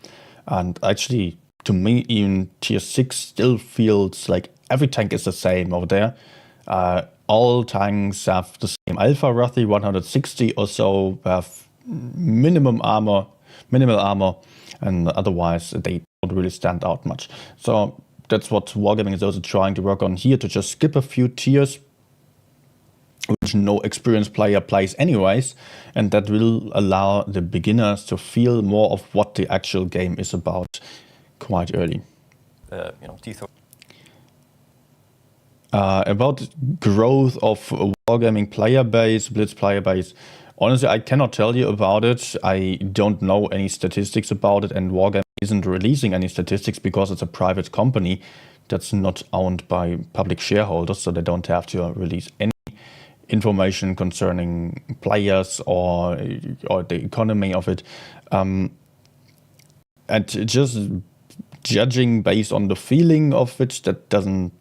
And actually, to me, even tier 6 still feels like every tank is the same over there. All tanks have the same alpha, roughly 160 or so, have minimal armor, and otherwise they don't really stand out much. So that's what Wargaming is also trying to work on here, to just skip a few tiers, which no experienced player plays anyways, and that will allow the beginners to feel more of what the actual game is about quite early. T3. About growth of Wargaming player base, Blitz player base, honestly, I cannot tell you about it. I don't know any statistics about it, and Wargaming isn't releasing any statistics because it's a private company that's not owned by public shareholders, so they don't have to release any information concerning players or the economy of it. And just judging based on the feeling of which, that doesn't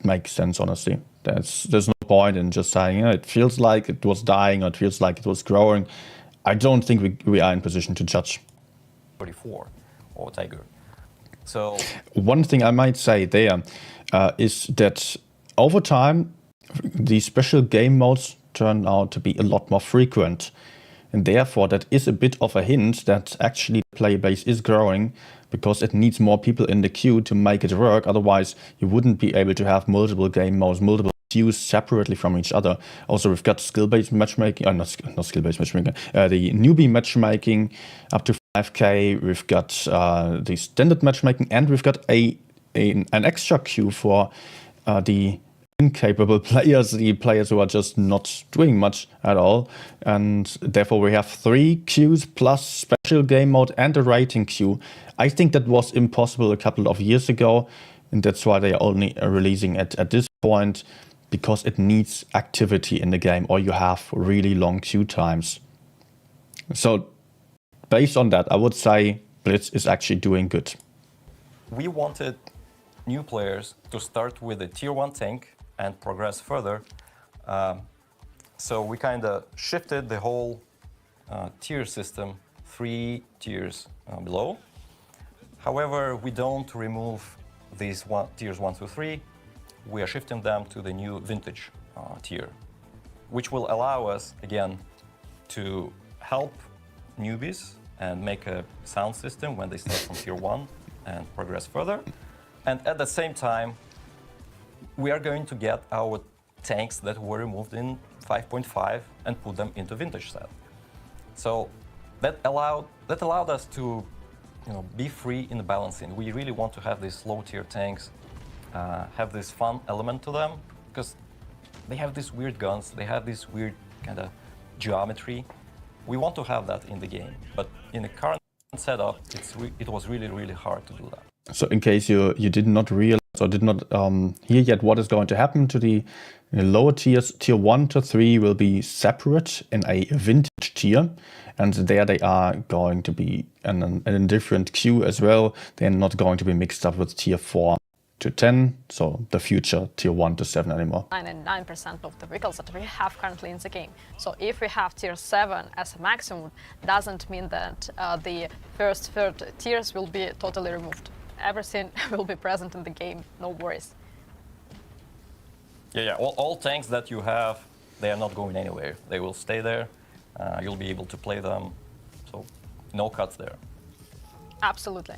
make sense, honestly. There's no point in just saying, it feels like it was dying or it feels like it was growing. I don't think we are in position to judge. 34 or Tiger. So one thing I might say there is that over time, the special game modes turn out to be a lot more frequent. And therefore, that is a bit of a hint that actually the player base is growing because it needs more people in the queue to make it work. Otherwise, you wouldn't be able to have multiple game modes, multiple queues separately from each other. Also, we've got skill-based matchmaking, not skill-based matchmaking, the newbie matchmaking up to 5k. We've got the standard matchmaking, and we've got an extra queue for the incapable players, the players who are just not doing much at all. And therefore we have 3 queues plus special game mode and a rating queue. I think that was impossible a couple of years ago, and that's why they are only releasing it at this point, because it needs activity in the game, or you have really long queue times. So based on that, I would say Blitz is actually doing good. we wanted new players to start with a tier 1 tank and progress further. So we kind of shifted the whole tier system 3 tiers below. However, we don't remove these tiers 1 to 3. We are shifting them to the new vintage tier, which will allow us, again, to help newbies and make a sound system when they start from tier 1 and progress further. And at the same time, we are going to get our tanks that were removed in 5.5 and put them into vintage set. So that allowed us to be free in the balancing. We really want to have these low tier tanks, have this fun element to them, because they have these weird guns, they have this weird kind of geometry. We want to have that in the game, but in the current setup, it was really, really hard to do that. So in case you did not realize or did not hear yet what is going to happen to the lower tiers, tier 1 to 3 will be separate in a vintage tier. And there they are going to be in a different queue as well. They're not going to be mixed up with tier 4 to 10, so the future tier 1 to 7 anymore. 99% of the vehicles that we have currently in the game. So if we have tier 7 as a maximum, doesn't mean that the first third tiers will be totally removed. Everything will be present in the game, no worries. Yeah. All tanks that you have, they are not going anywhere. They will stay there. You'll be able to play them. So no cuts there. Absolutely.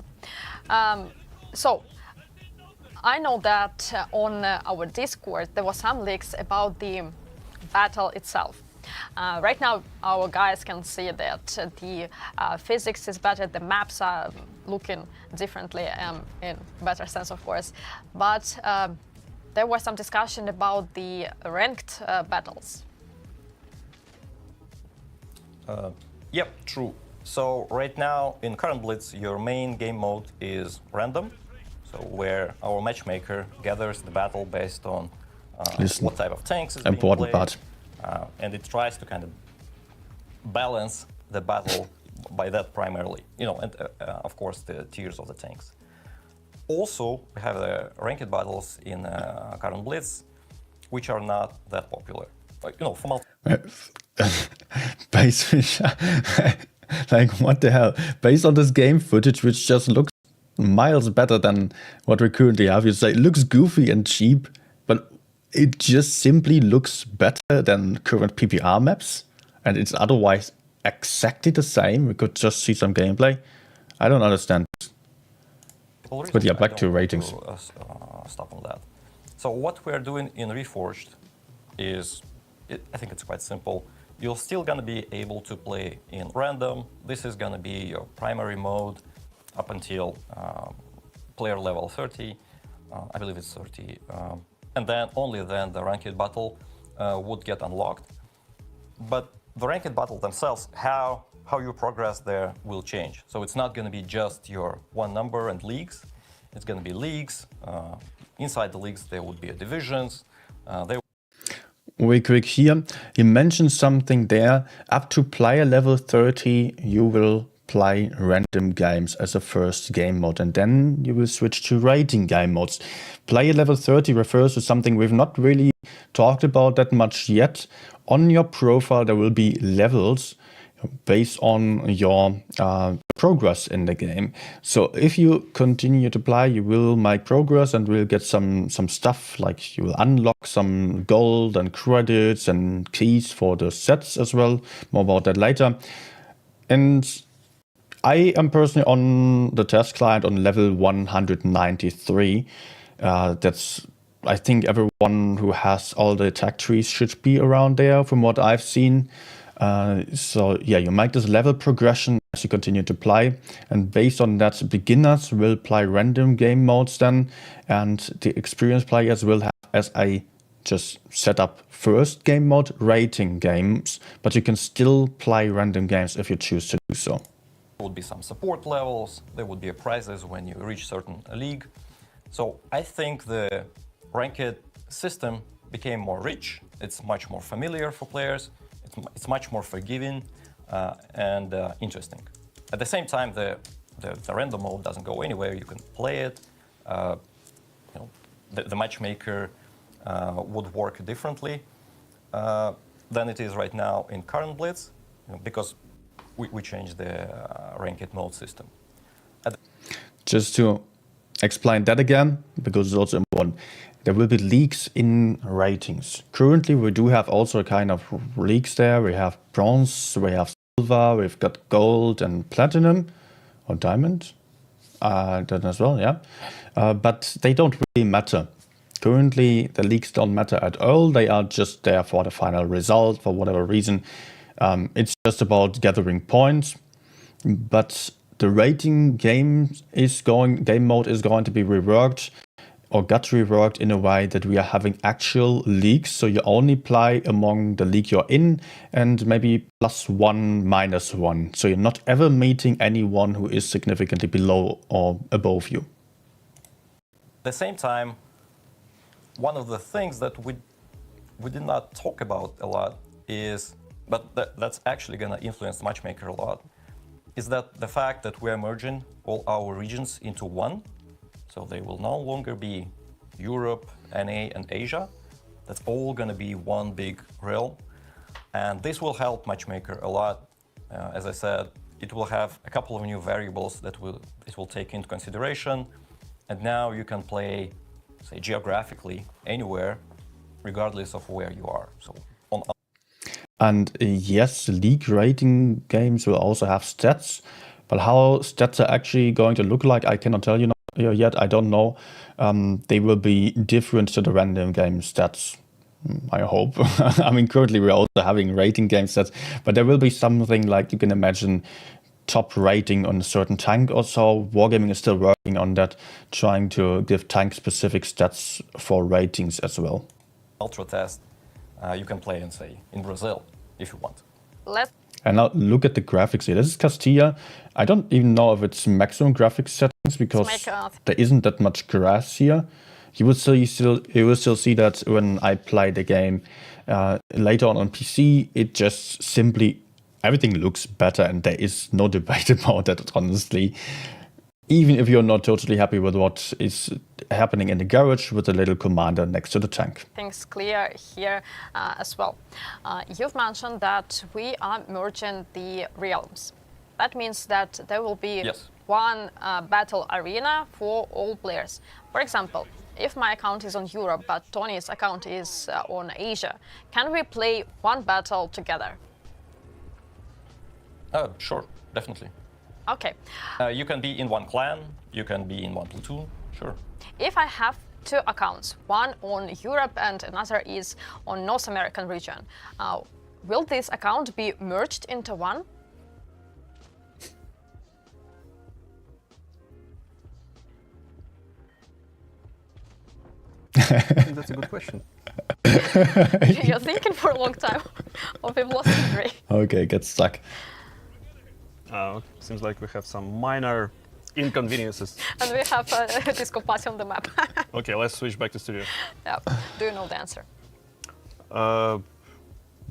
So I know that on our Discord there was some leaks about the battle itself. Right now our guys can see that the physics is better, the maps are looking differently in better sense, of course, but there was some discussion about the ranked battles. Yep, true. So right now in current Blitz, your main game mode is random, so where our matchmaker gathers the battle based on what type of tanks is being played. Part. And it tries to kind of balance the battle by that primarily, and of course the tiers of the tanks. Also, we have the ranked battles in current Blitz, which are not that popular. For like what the hell? Based on this game footage, which just looks miles better than what we currently have, you say it looks goofy and cheap, but it just simply looks better than current PPR maps, and it's otherwise exactly the same. We could just see some gameplay. I don't understand. But yeah, back to ratings. Stop on that. So what we're doing in Reforged is, I think it's quite simple. You're still going to be able to play in random. This is going to be your primary mode up until player level 30. I believe it's 30. And then only then the ranked battle would get unlocked. But the ranked battle themselves, how you progress there will change. So it's not going to be just your one number and leagues. It's going to be leagues. Inside the leagues, there would be divisions. Real quick here, you mentioned something there. Up to player level 30, you will play random games as a first game mode, and then you will switch to rating game modes. Player level 30 refers to something we've not really talked about that much yet. On your profile, there will be levels based on your progress in the game. So if you continue to play, you will make progress and will get some stuff, like you will unlock some gold and credits and keys for the sets as well. More about that later. And I am personally on the test client on level 193. That's, I think everyone who has all the attack trees should be around there from what I've seen. So yeah, you make this level progression as you continue to play, and based on that, beginners will play random game modes then, and the experienced players will have, as I just set up first game mode, rating games, but you can still play random games if you choose to do so. There would be some support levels, there would be prizes when you reach certain league. So I think the ranked system became more rich, it's much more familiar for players, it's much more forgiving and interesting. At the same time, the random mode doesn't go anywhere. You can play it. The matchmaker would work differently than it is right now in current Blitz, because we changed the ranked mode system. Just to explain that again, because it's also important. There will be leagues in ratings. Currently, we do have also a kind of leagues there. We have bronze, we have silver, we've got gold and platinum, or diamond, that as well, yeah. But they don't really matter. Currently, the leagues don't matter at all. They are just there for the final result, for whatever reason. It's just about gathering points. But the rating game mode is going to be reworked, or got reworked in a way that we are having actual leagues. So you only play among the league you're in and maybe +1, -1. So you're not ever meeting anyone who is significantly below or above you. At the same time, one of the things that we did not talk about a lot is, but that's actually going to influence Matchmaker a lot, is that the fact that we're merging all our regions into one. So they will no longer be Europe, NA, and Asia. That's all going to be one big realm. And this will help Matchmaker a lot. As I said, it will have a couple of new variables that it will take into consideration. And now you can play, say, geographically anywhere, regardless of where you are. So And yes, league rating games will also have stats. But how stats are actually going to look like, I cannot tell you yet. I don't know. They will be different to the random game stats, I hope. I mean, currently we're also having rating game stats, but there will be something like, you can imagine, top rating on a certain tank or so. Wargaming is still working on that, trying to give tank-specific stats for ratings as well. Ultra test, you can play in, say, in Brazil, if you want. And now look at the graphics here. This is Castilla. I don't even know if it's maximum graphics settings, because there isn't that much grass here. You will still see that when I play the game later on PC. It just simply, everything looks better, and there is no debate about that, honestly. Even if you're not totally happy with what is happening in the garage with the little commander next to the tank. Things clear here as well. You've mentioned that we are merging the realms. That means that there will be one battle arena for all players. For example, if my account is on Europe, but Tony's account is on Asia, can we play one battle together? Sure, definitely. Okay. You can be in one clan, you can be in one platoon, sure. If I have two accounts, one on Europe and another is on North American region, will this account be merged into one? I think that's a good question. You're thinking for a long time, or we've lost three. Okay, get stuck. Seems like we have some minor inconveniences. And we have a disco party on the map. Okay, let's switch back to studio. Yeah. Do you know the answer?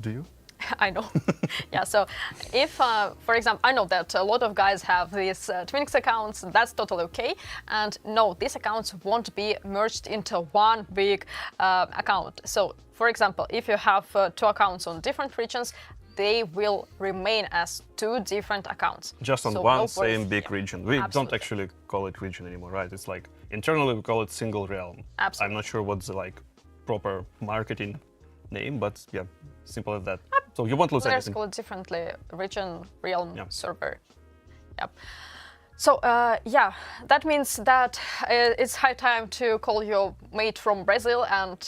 Do you? I know. Yeah, so if, for example, I know that a lot of guys have these Twinix accounts, that's totally okay. And no, these accounts won't be merged into one big account. So, for example, if you have two accounts on different regions, they will remain as two different accounts. Just on So one no same worries. big Yeah, region. We don't absolutely. actually call it region anymore, right? It's like internally we call it single realm. Absolutely. I'm not sure what's the like proper marketing name, but yeah, simple as that. So you won't lose Players anything. call it differently, region, realm, Yeah. server. Yep. So yeah, that means that it's high time to call your mate from Brazil and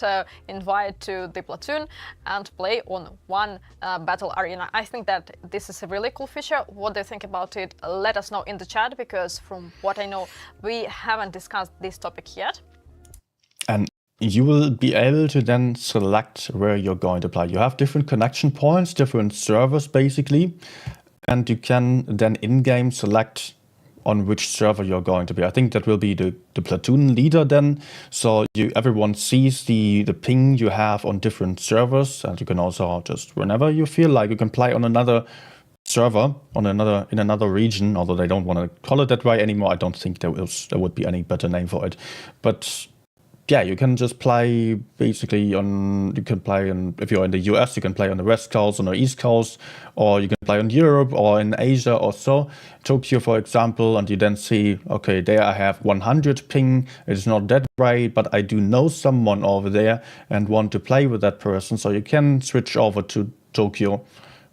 invite to the platoon and play on one battle arena. I think that this is a really cool feature. What do you think about it? Let us know in the chat, because from what I know, we haven't discussed this topic yet. And you will be able to then select where you're going to play. You have different connection points, different servers basically, and you can then in-game select on which server you're going to be. I think that will be the platoon leader then. So everyone sees the ping you have on different servers, and you can also just, whenever you feel like, you can play on another server in another region, although they don't want to call it that way anymore. I don't think there would be any better name for it. But yeah, you can just play basically if you're in the US, you can play on the West Coast, on the East Coast, or you can play on Europe or in Asia or so. Tokyo, for example, and you then see, okay, there I have 100 ping. It's not that great, but I do know someone over there and want to play with that person. So you can switch over to Tokyo,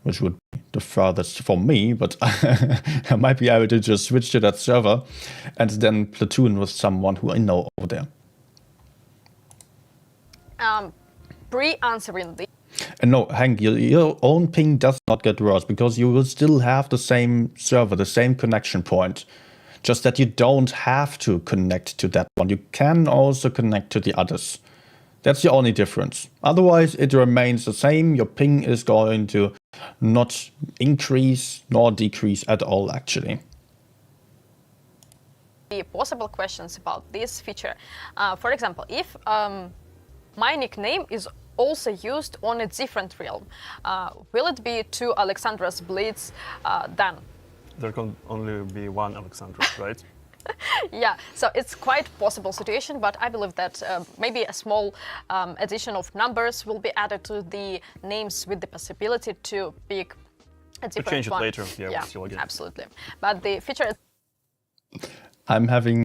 which would be the furthest for me, but I might be able to just switch to that server and then platoon with someone who I know over there. Pre-answering the And no, Hank, your own ping does not get worse, because you will still have the same server, the same connection point. Just that you don't have to connect to that one. You can also connect to the others. That's the only difference. Otherwise, it remains the same. Your ping is going to not increase nor decrease at all, actually. possible questions about this feature. For example, if my nickname is also used on a different realm, will it be two Alexandra's Blitz then? There can only be one Alexandra, right? Yeah, so it's quite possible situation, but I believe that maybe a small addition of numbers will be added to the names with the possibility to pick a different change it one. later, yeah, Yeah, still again. absolutely. But the feature... I'm having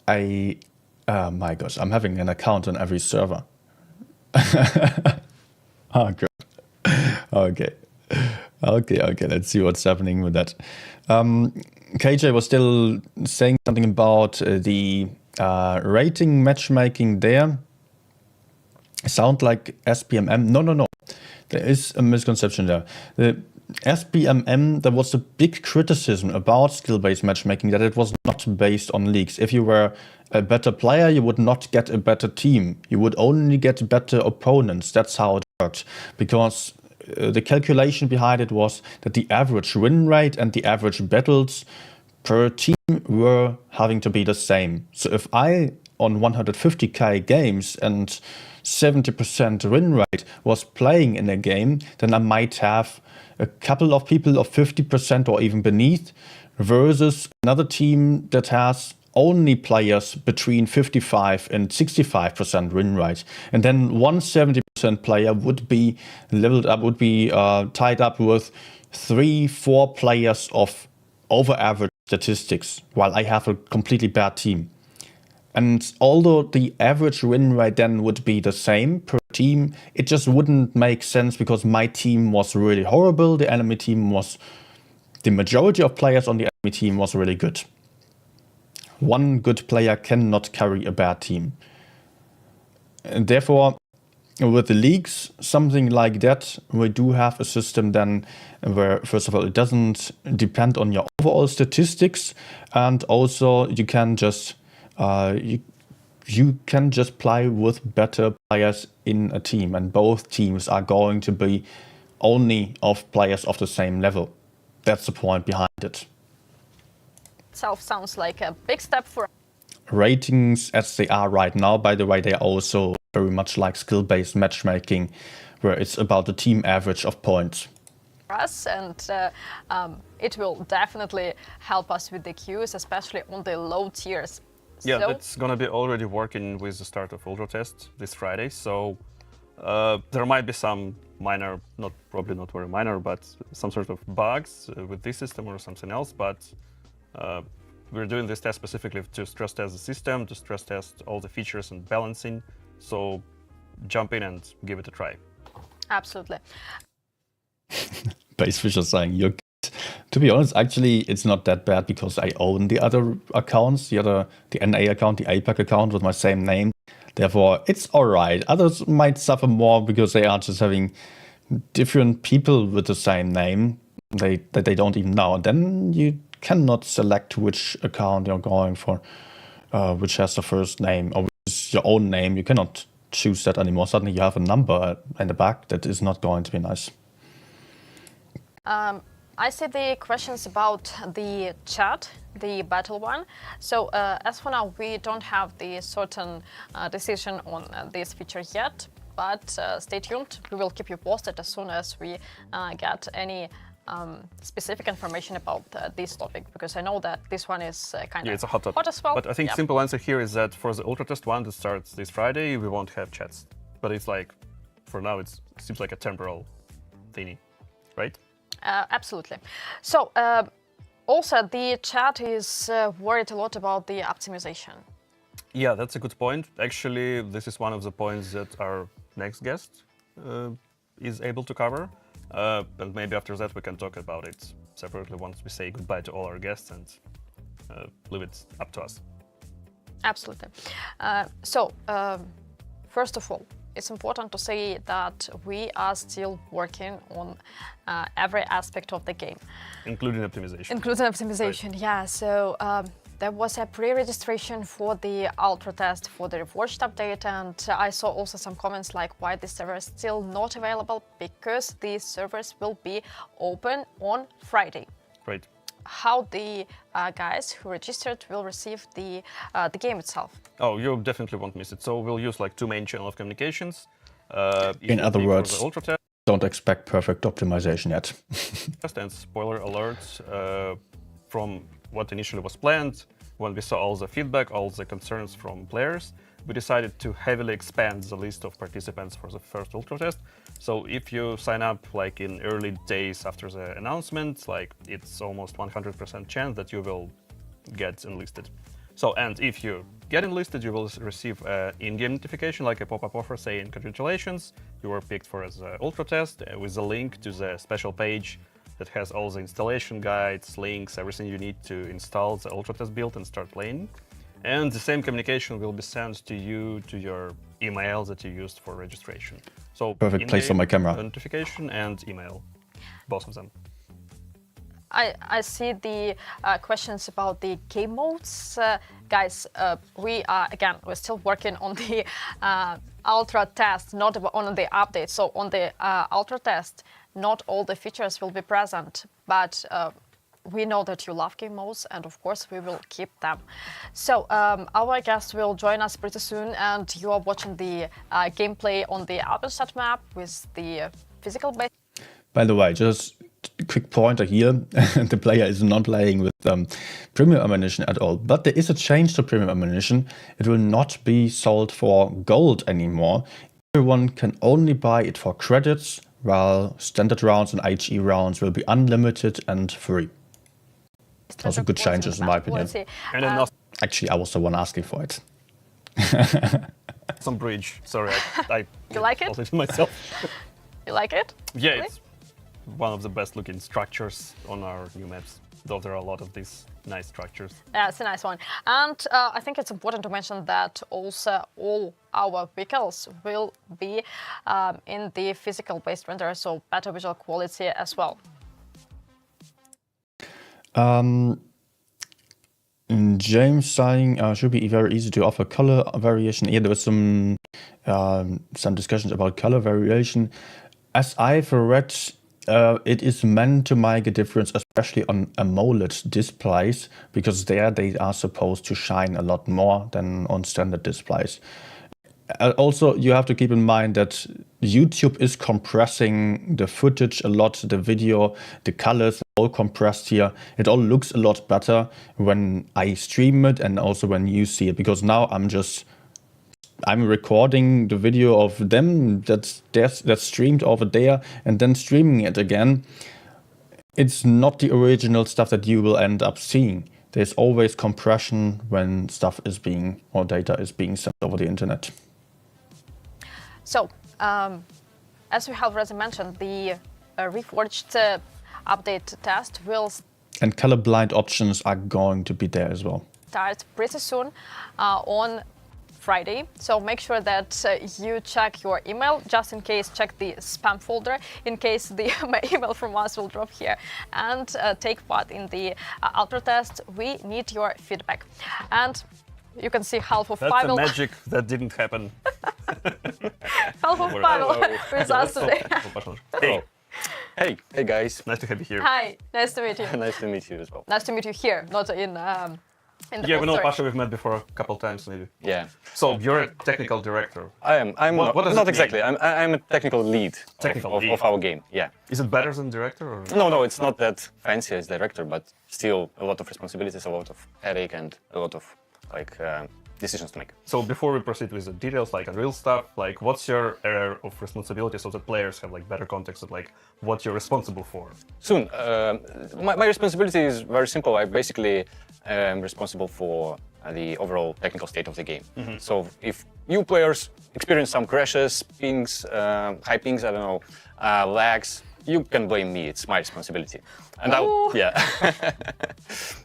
my gosh, I'm having an account on every server. Oh, good. Okay, let's see what's happening with that. KJ was still saying something about the rating matchmaking there. Sound like SPMM? No. There is a misconception there. The SPMM, there was a big criticism about skill-based matchmaking, that it was not based on leagues. If you were a better player, you would not get a better team. You would only get better opponents. That's how it worked. Because the calculation behind it was that the average win rate and the average battles per team were having to be the same. So if I, on 150k games and 70% win rate, was playing in a game, then I might have a couple of people of 50% or even beneath, versus another team that has only players between 55 and 65% win rate. And then one 70% player would be leveled up, would be tied up with 3-4 players of over average statistics, while I have a completely bad team. And although the average win rate then would be the same per team, it just wouldn't make sense, because my team was really horrible, the enemy team was, the majority of players on the enemy team was really good. One good player cannot carry a bad team. And therefore, with the leagues, something like that, we do have a system then where, first of all, it doesn't depend on your overall statistics, and also you can just you can just play with better players in a team, and both teams are going to be only of players of the same level. That's the point behind it. Itself sounds like a big step for... Ratings as they are right now, by the way, they are also very much like skill-based matchmaking, where it's about the team average of points. Us, and it will definitely help us with the queues, especially on the low tiers. Yeah, So, that's gonna be already working with the start of Ultra Test this Friday. So there might be some minor, probably not very minor, but some sort of bugs with this system or something else. But we're doing this test specifically to stress test the system, to stress test all the features and balancing. So jump in and give it a try. absolutely. Basefisher saying you're good. To be honest, actually, it's not that bad because I own the other accounts, the NA account, the APAC account with my same name. Therefore, it's all right. Others might suffer more because they are just having different people with the same name that they don't even know. And then you cannot select which account you're going for, which has the first name or which is your own name. You cannot choose that anymore. Suddenly you have a number in the back that is not going to be nice. I see the questions about the chat, the battle one. So as for now, we don't have the certain decision on this feature yet, but stay tuned. We will keep you posted as soon as we get any specific information about this topic, because I know that this one is kind of It's a hot topic. as well. But I think simple answer here is that for the Ultra Test 1 that starts this Friday, we won't have chats. But it's like, for now, it seems like a temporal thingy, right? Absolutely. So also the chat is worried a lot about the optimization. Yeah, that's a good point. Actually, this is one of the points that our next guest is able to cover. And maybe after that we can talk about it separately once we say goodbye to all our guests and leave it up to us. Absolutely. First of all, it's important to say that we are still working on every aspect of the game. Including optimization. Including optimization, right. Yeah. So there was a pre-registration for the Ultra Test for the Reforged update, and I saw also some comments like why the server is still not available, because these servers will be open on Friday. Right. How the guys who registered will receive the game itself? Oh, you definitely won't miss it. So we'll use like two main channel of communications. In other words, don't expect perfect optimization yet. And spoiler alert, from what initially was planned, when we saw all the feedback, all the concerns from players, we decided to heavily expand the list of participants for the first Ultra Test. So if you sign up like in early days after the announcement, like it's almost 100% chance that you will get enlisted. So, and if you get enlisted, you will receive an in-game notification, like a pop-up offer saying congratulations, you were picked for the Ultra Test, with a link to the special page that has all the installation guides, links, everything you need to install the Ultra Test build and start playing. And the same communication will be sent to you to your email that you used for registration. So perfect place for my camera. Notification and email, both of them. I see the questions about the game modes. Guys, we're still working on the Ultra Test, not on the update. So on the Ultra Test, not all the features will be present, but we know that you love game modes, and of course we will keep them. So our guest will join us pretty soon, and you are watching the gameplay on the Alpenstadt map with the physical base. By the way, just a quick pointer here, the player is not playing with premium ammunition at all, but there is a change to premium ammunition. It will not be sold for gold anymore. Everyone can only buy it for credits, while standard rounds and HE rounds will be unlimited and free. Those are good changes in my opinion. And actually, I was the one asking for it. Some bridge, sorry, I you like it? Myself. You like it? Yeah, really? It's one of the best looking structures on our new maps, though there are a lot of these nice structures. Yeah, it's a nice one. And I think it's important to mention that also all our vehicles will be in the physical based render, so better visual quality as well. James saying should be very easy to offer color variation. Yeah, there was some discussions about color variation. As I've read, it is meant to make a difference, especially on AMOLED displays, because there they are supposed to shine a lot more than on standard displays. Also, you have to keep in mind that YouTube is compressing the footage a lot, the video, the colors, all compressed here. It all looks a lot better when I stream it and also when you see it, because now I'm recording the video of them that's streamed over there and then streaming it again. It's not the original stuff that you will end up seeing. There's always compression when stuff is being, or data is being sent over the internet. So, as we have already mentioned, the Reforged update test will And colorblind options are going to be there as well. start pretty soon on Friday. So make sure that you check your email, just in case, check the spam folder, in case the email from us will drop here, and take part in the alpha test. We need your feedback. And you can see half of That's Pavel. a magic that didn't happen. Half of Pavel with us today. Hey. Hey guys. Nice to have you here. Hi, nice to meet you. Nice to meet you as well. Nice to meet you here, not in the Yeah, we know story. Pasha, we've met before a couple times maybe. Yeah. So you're a technical director. I am. I'm What does not it exactly. I'm a technical lead Technical of, lead. of our game. Yeah. Is it better than director or? No, it's not that fancy as director, but still a lot of responsibilities, a lot of headache, and a lot of decisions to make. So before we proceed with the details, like Unreal stuff, like what's your area of responsibility so that players have like better context of like what you're responsible for? Soon. My responsibility is very simple. I basically am responsible for the overall technical state of the game. So if you players experience some crashes, pings, high pings, I don't know, lags, you can blame me. It's my responsibility. And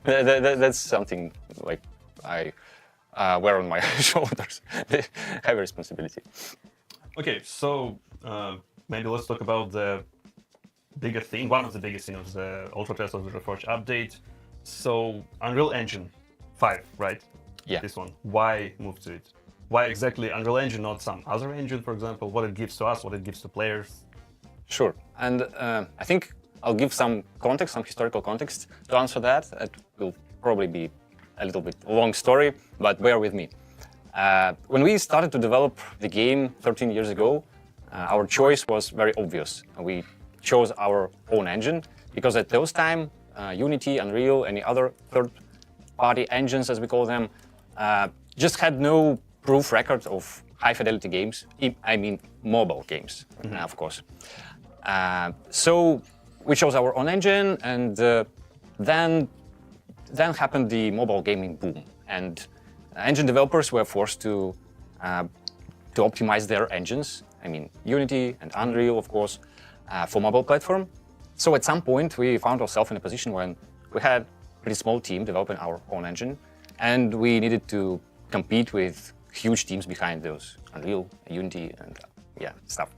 that's something like I wear on my shoulders. Heavy responsibility. Okay, so maybe let's talk about the biggest thing, one of the biggest things of the Ultra Test of the Reforged update. So Unreal Engine 5, right? Yeah. This one. Why move to it? Why exactly Unreal Engine, not some other engine, for example? What it gives to us, what it gives to players? Sure. And I think I'll give some context, some historical context to answer that. It will probably be a little bit long story, but bear with me. When we started to develop the game 13 years ago, our choice was very obvious. We chose our own engine because at those time, Unity, Unreal, any other third-party engines, as we call them, just had no proof record of high-fidelity games. I mean, mobile games, of course. So we chose our own engine, and then happened the mobile gaming boom, and engine developers were forced to optimize their engines. I mean, Unity and Unreal, of course, for mobile platform. So at some point, we found ourselves in a position when we had a pretty small team developing our own engine, and we needed to compete with huge teams behind those, Unreal, Unity, and stuff.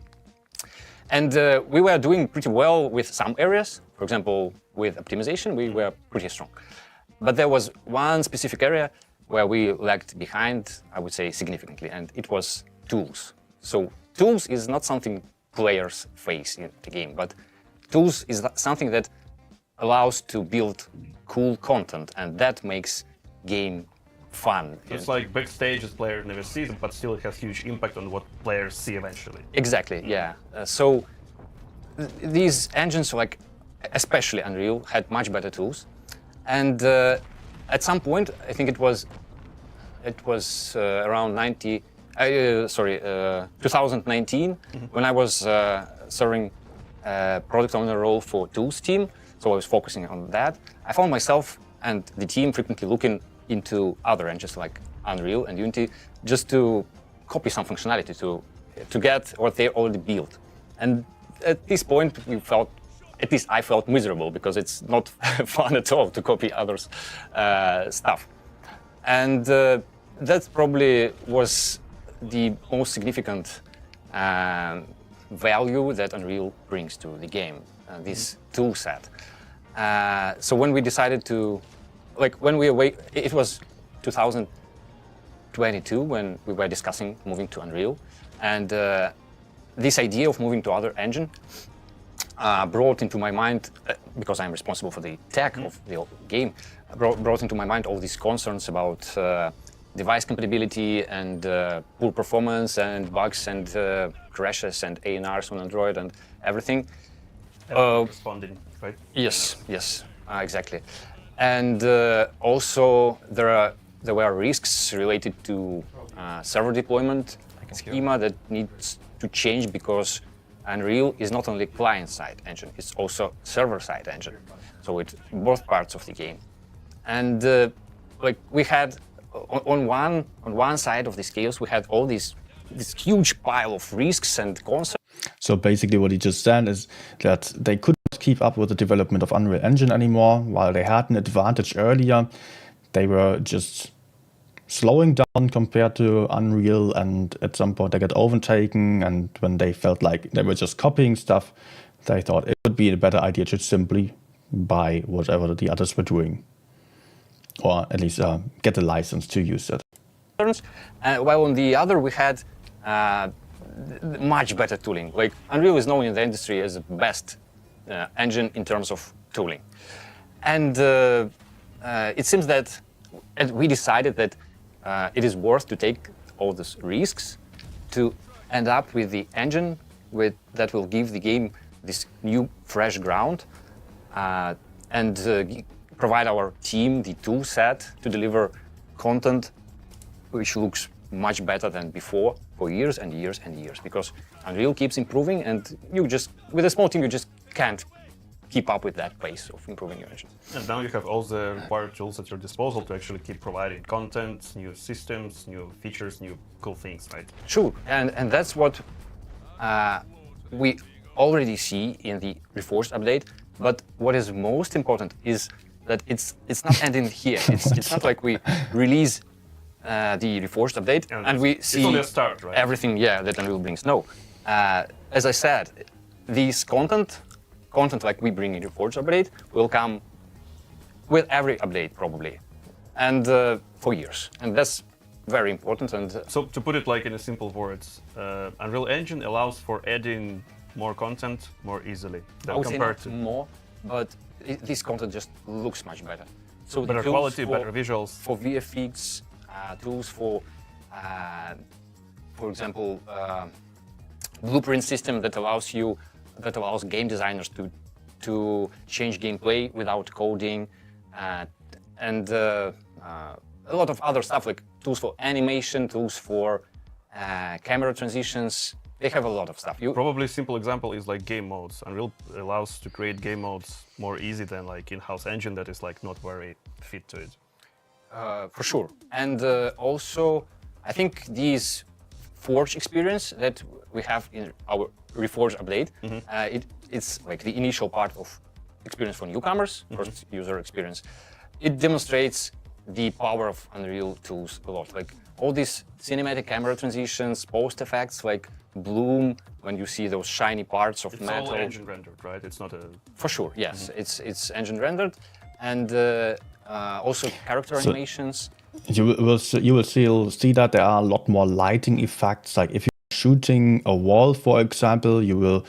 And we were doing pretty well with some areas. For example, with optimization, we were pretty strong. But there was one specific area where we lagged behind, I would say, significantly, and it was tools. So tools is not something players face in the game, but tools is something that allows to build cool content, and that makes game fun. It's like backstage as players never see them, but still it has huge impact on what players see eventually. Exactly, yeah. So these engines, like especially Unreal, had much better tools. And at some point, I think it was around 2019, when I was serving product owner role for tools team. So I was focusing on that. I found myself and the team frequently looking into other engines like Unreal and Unity, just to copy some functionality to get what they already built. And at this point, at least I felt miserable, because it's not fun at all to copy others' stuff. And that probably was the most significant value that Unreal brings to the game, this tool set. So when we decided to, it was 2022 when we were discussing moving to Unreal, and this idea of moving to other engine brought into my mind, because I'm responsible for the tech of the game, brought into my mind all these concerns about device compatibility and poor performance and bugs and crashes and ANRs on Android and everything. Responding, right? Yes, yes, exactly. And also there were risks related to server deployment schema that needs to change because Unreal is not only client-side engine, it's also server-side engine. So it's both parts of the game. And like we had on one side of the scales, we had all this huge pile of risks and concerns. So basically what he just said is that they couldn't keep up with the development of Unreal Engine anymore. While they had an advantage earlier, they were just slowing down compared to Unreal, and at some point they got overtaken, and when they felt like they were just copying stuff, they thought it would be a better idea to simply buy whatever the others were doing. Or at least get a license to use it. While on the other we had much better tooling. Like Unreal is known in the industry as the best engine in terms of tooling. And it seems that we decided that it is worth to take all these risks to end up with the engine that will give the game this new fresh ground and provide our team the tool set to deliver content which looks much better than before for years and years and years, because Unreal keeps improving and you just, with a small team, you just can't keep up with that pace of improving your engine. And now you have all the required tools at your disposal to actually keep providing content, new systems, new features, new cool things, right? True, and that's what we already see in the Reforged update, but what is most important is that it's not ending here. It's not like we release the Reforged update and we see only a start, right? everything that Unreal brings. No, as I said, this content like we bring in Reforged update will come with every update probably, and for years, and that's very important. And so to put it like in a simple words, Unreal Engine allows for adding more content more easily than compared to more, but this content just looks much better. So better quality, better visuals. For VFX, tools for example, blueprint system that allows game designers to change gameplay without coding, and a lot of other stuff like tools for animation, tools for camera transitions. They have a lot of stuff. Probably a simple example is like game modes. Unreal allows to create game modes more easy than like in-house engine that is like not very fit to it. For sure. And also, I think this Forge experience that we have in our Reforged update, it's like the initial part of experience for newcomers, first user experience. It demonstrates the power of Unreal tools a lot. Like all these cinematic camera transitions, post effects, like bloom when you see those shiny parts of metal. It's all engine rendered, right? It's not a... For sure, yes. It's engine rendered, and also character animations. You will see that there are a lot more lighting effects. Like if you're shooting a wall, for example, you will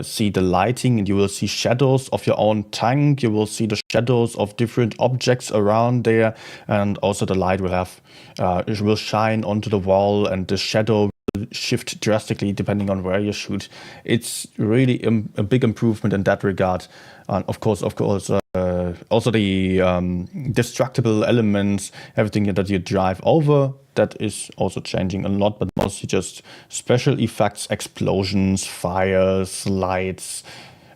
see the lighting, and you will see shadows of your own tank. You will see the shadows of different objects around there, and also the light will have it will shine onto the wall, and the shadow will shift drastically depending on where you shoot. It's really a big improvement in that regard. And of course, also the destructible elements, everything that you drive over, that is also changing a lot, but mostly just special effects, explosions, fires, lights,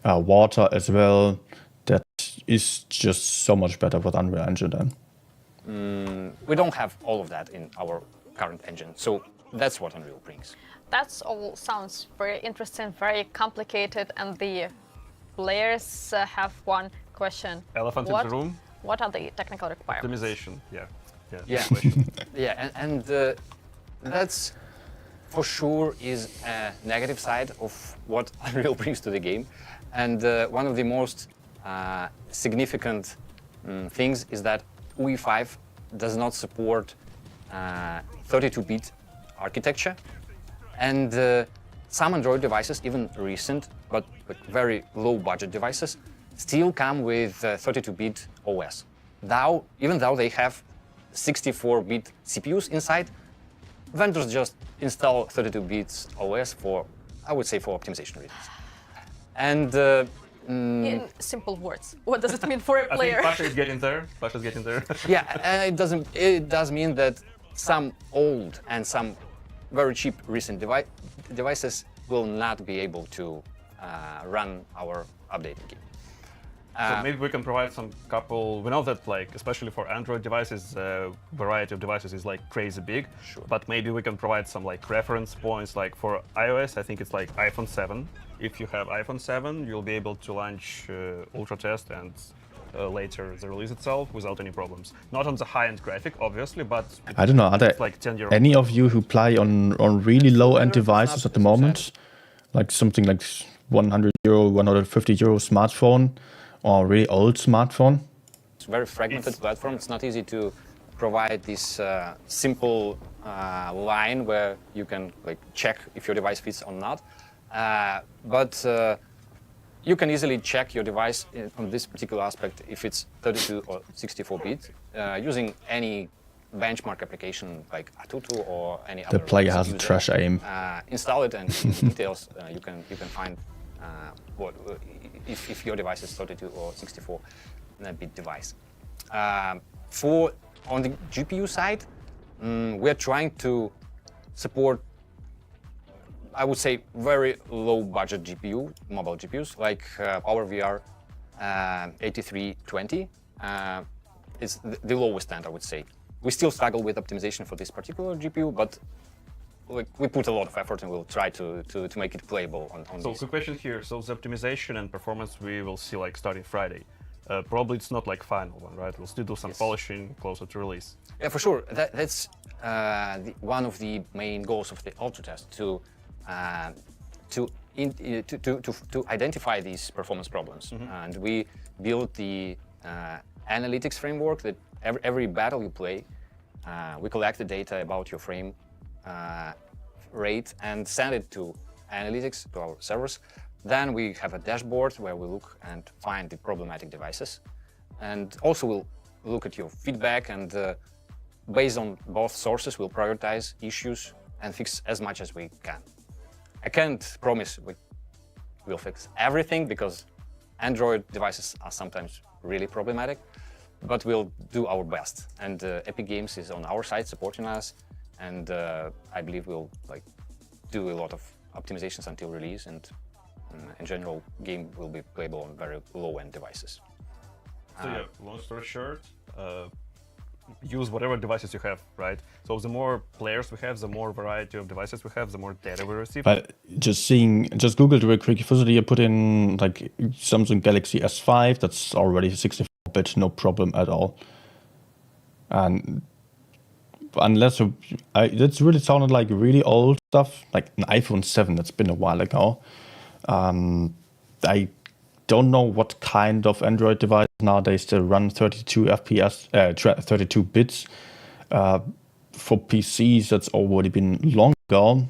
water as well. That is just so much better with Unreal Engine then. We don't have all of that in our current engine, so that's what Unreal brings. That all sounds very interesting, very complicated, and the players have one question. Elephant in the room? What are the technical requirements? Optimization, yeah. Yeah, and that's for sure is a negative side of what Unreal brings to the game. And one of the most significant things is that UE5 does not support 32-bit architecture. And some Android devices, even recent, but very low budget devices, still come with 32-bit OS. Even though they have 64-bit CPUs inside, vendors just install 32-bit OS for, I would say, for optimization reasons. And In simple words, what does it mean for a I think player? Pasha is getting there. Pasha's getting there. yeah, it does mean that some old and some very cheap recent devices will not be able to run our updated game. So maybe we can provide some couple. We know that, like, especially for Android devices, variety of devices is like crazy big. Sure. But maybe we can provide some like reference points. Like for iOS, I think it's like iPhone 7. If you have iPhone 7, you'll be able to launch Ultra Test and later the release itself without any problems. Not on the high-end graphic, obviously, but I don't know, are there it's like 10-year-old. any of you who play on really low-end devices at the moment? Like something like 100 euro, 150 euro smartphone or really old smartphone? It's a very fragmented platform. It's not easy to provide this simple line where you can like check if your device fits or not. But you can easily check your device on this particular aspect if it's 32 or 64-bit using any benchmark application like Atutu or any other. The player has a user. trash aim. Install it, and in the details you can find what if your device is 32 or 64-bit device. For on the GPU side, we're trying to support, I would say, very low budget GPU, mobile GPUs, like PowerVR 8320 is the lowest end, I would say. We still struggle with optimization for this particular GPU, but like, we put a lot of effort and we'll try to make it playable on So this. quick question here. So the optimization and performance we will see like starting Friday. Probably it's not like final one, right? We'll still do some Yes. polishing closer to release. Yeah, for sure. That's one of the main goals of the Ultra Test to identify these performance problems. And we built the analytics framework that every battle you play, we collect the data about your frame rate and send it to analytics, to our servers. Then we have a dashboard where we look and find the problematic devices. And also we'll look at your feedback, and based on both sources, we'll prioritize issues and fix as much as we can. I can't promise we'll fix everything because Android devices are sometimes really problematic, but we'll do our best. And Epic Games is on our side supporting us, and I believe we'll do a lot of optimizations until release, and in general, game will be playable on very low-end devices. So yeah, long story short, use whatever devices you have, right? So the more players we have, the more variety of devices we have, the more data we receive. But just Googled real quick. First, you put in like Samsung Galaxy S5. That's already 64-bit, no problem at all. And unless that's really sounded like really old stuff, like an iPhone 7. That's been a while ago. I don't know what kind of Android device nowadays still run 32 FPS, 32 bits. For PCs, that's already been long ago.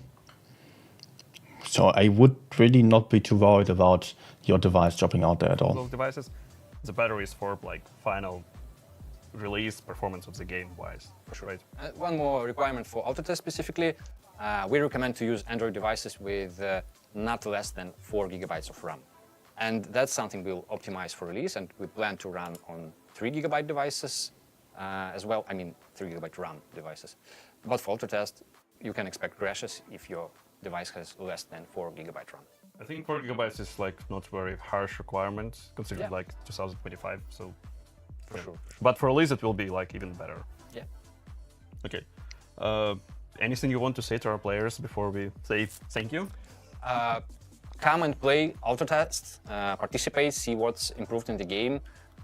So I would really not be too worried about your device dropping out there at all. Those devices, the batteries for like final release performance of the game wise, for sure. Right? One more requirement for Autotest specifically, we recommend to use Android devices with not less than 4 GB of RAM. And that's something we'll optimize for release, and we plan to run on 3 GB devices as well. I mean, 3 GB RAM devices. But for Autotest, you can expect crashes if your device has less than 4 GB RAM. I think 4 GB is like not very harsh requirement considering Yeah. like 2025. So For sure. But for release, it will be like even better. Yeah. Okay. Anything you want to say to our players before we say thank you? Come and play Autotest, participate, see what's improved in the game.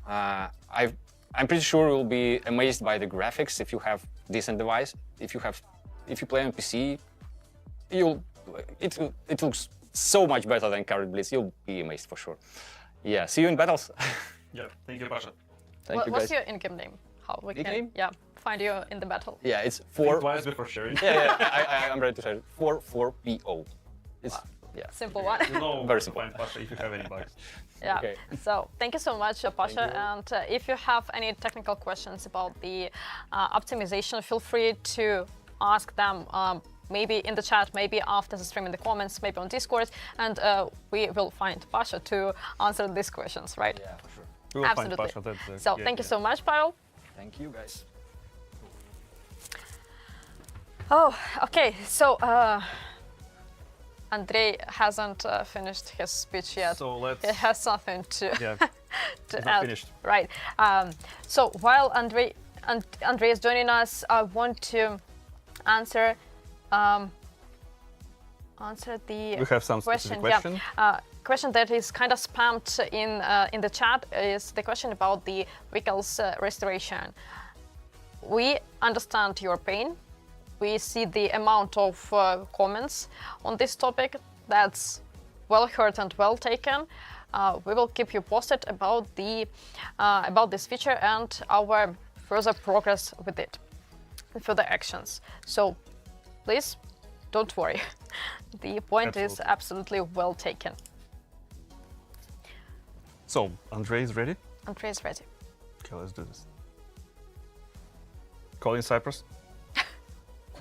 I'm pretty sure you'll be amazed by the graphics if you have decent device. If you play on PC, it looks so much better than current Blitz. You'll be amazed for sure. Yeah, see you in battles. Yeah. Thank you, Pasha. Thank you, What's guys. your in-game name? How we Nickname? can find you in the battle? Yeah, it's Think 4. twice before sharing. Yeah, I'm ready to share it. 4-4-PO. It's Yeah. Simple one. You know, Very simple. find Pasha if you have any bugs. Yeah. Okay. So thank you so much, Pasha. you. And if you have any technical questions about the optimization, feel free to ask them. Maybe in the chat, maybe after the stream in the comments, maybe on Discord, and we will find Pasha to answer these questions, right? Yeah, for sure. We will Absolutely. find Pasha. That's So thank you so much, Pavel. Thank you, guys. Oh, okay. So Andrei hasn't finished his speech yet. So let's. He has something to, Yeah, to it's not add. finished. Right. So while Andrei is joining us, I want to answer the We have some specific question. Yeah. Question that is kind of spammed in the chat is the question about the vehicles restoration. We understand your pain. We see the amount of comments on this topic. That's well heard and well taken. We will keep you posted about this feature and our further progress with it, and further actions. So please don't worry. The point is absolutely well taken. So Andrei is ready. Andrei is ready. Okay, let's do this. Calling Cyprus.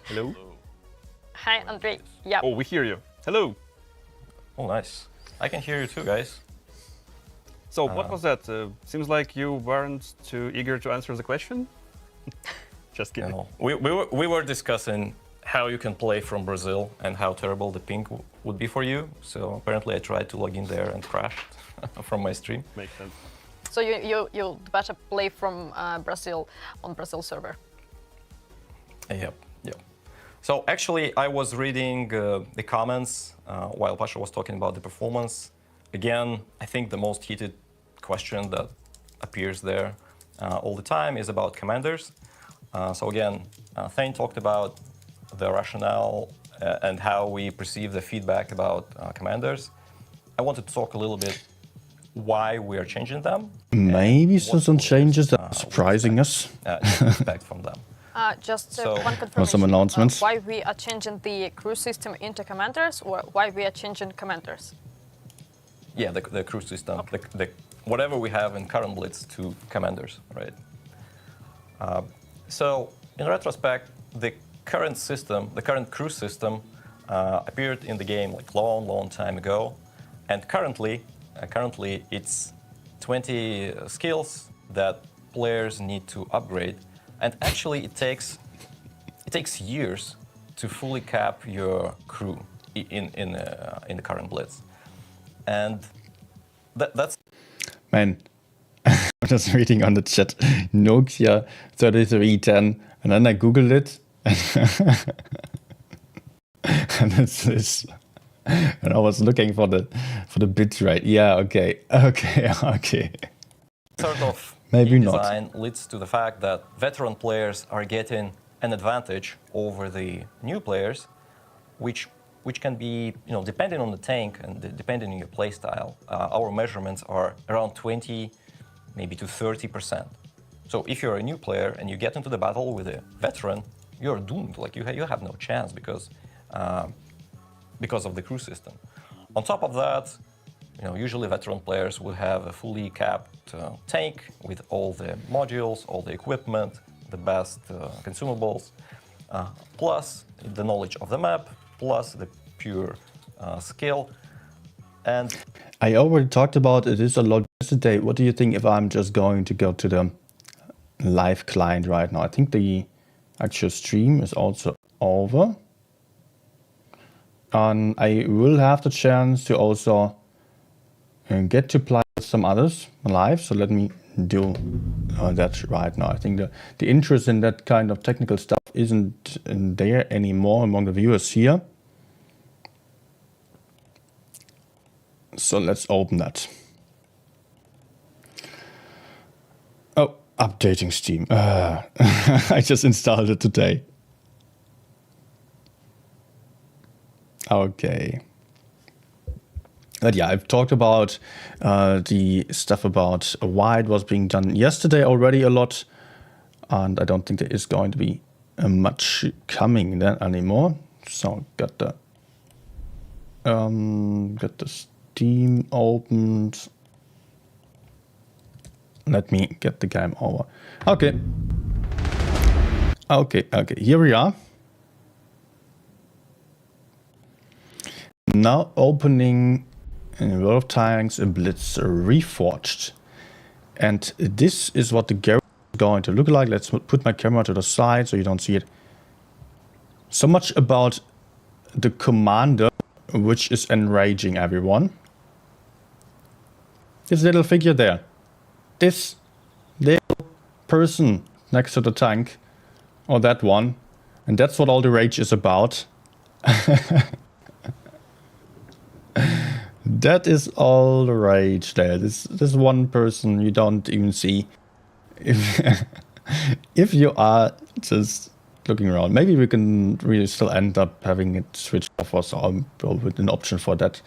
Hello. Hi, Andrei. Yeah. Oh, we hear you. Hello. Oh, nice. I can hear you too, guys. So what was that? Seems like you weren't too eager to answer the question. Just kidding. No. We were discussing how you can play from Brazil and how terrible the ping would be for you. So apparently I tried to log in there and crashed from my stream. Makes sense. So you better play from Brazil on Brazil server. Yep. So actually, I was reading the comments while Pasha was talking about the performance. Again, I think the most heated question that appears there all the time is about commanders. So again, Thane talked about the rationale and how we perceive the feedback about commanders. I wanted to talk a little bit why we are changing them. Maybe what some we changes that are we surprising us. expect from them. Just So- one confirmation. some announcements. Why we are changing the crew system into commanders, or why we are changing commanders? Yeah, the crew system, the whatever we have in current Blitz to commanders, right? So in retrospect, the current system, the current crew system, appeared in the game like long time ago, and currently it's 20 skills that players need to upgrade, and actually it takes years to fully cap your crew in the current Blitz, and that's. Man, I'm just reading on the chat, Nokia 3310, and then I googled it, and it's this. And I was looking for the bit rate. Yeah, okay. Sort of Maybe game not. design leads to the fact that veteran players are getting an advantage over the new players, which can be, depending on the tank and depending on your play style, our measurements are around 20, maybe to 30%. So if you're a new player and you get into the battle with a veteran, you're doomed. Like you have no chance because of the crew system. On top of that, usually veteran players will have a fully capped tank with all the modules, all the equipment, the best consumables, plus the knowledge of the map, plus the pure skill. And I already talked about it is a lot yesterday. What do you think if I'm just going to go to the live client right now? I think the actual stream is also over. And I will have the chance to also get to play with some others live. So let me do that right now. I think the interest in that kind of technical stuff isn't there anymore among the viewers here. So let's open that. Oh, updating Steam. I just installed it today. Okay. But yeah, I've talked about the stuff about why it was being done yesterday already a lot. And I don't think there is going to be much coming then anymore. So got the Get the Steam opened. Let me get the game over. Okay. Okay, here we are. Now opening in World of Tanks Blitz Reforged. And this is what the garage is going to look like. Let's put my camera to the side so you don't see it. So much about the commander, which is enraging everyone. This little figure there. This little person next to the tank. Or that one. And that's what all the rage is about. That is all the rage there. This one person you don't even see. If you are just looking around. Maybe we can really still end up having it switched off or so, with an option for that.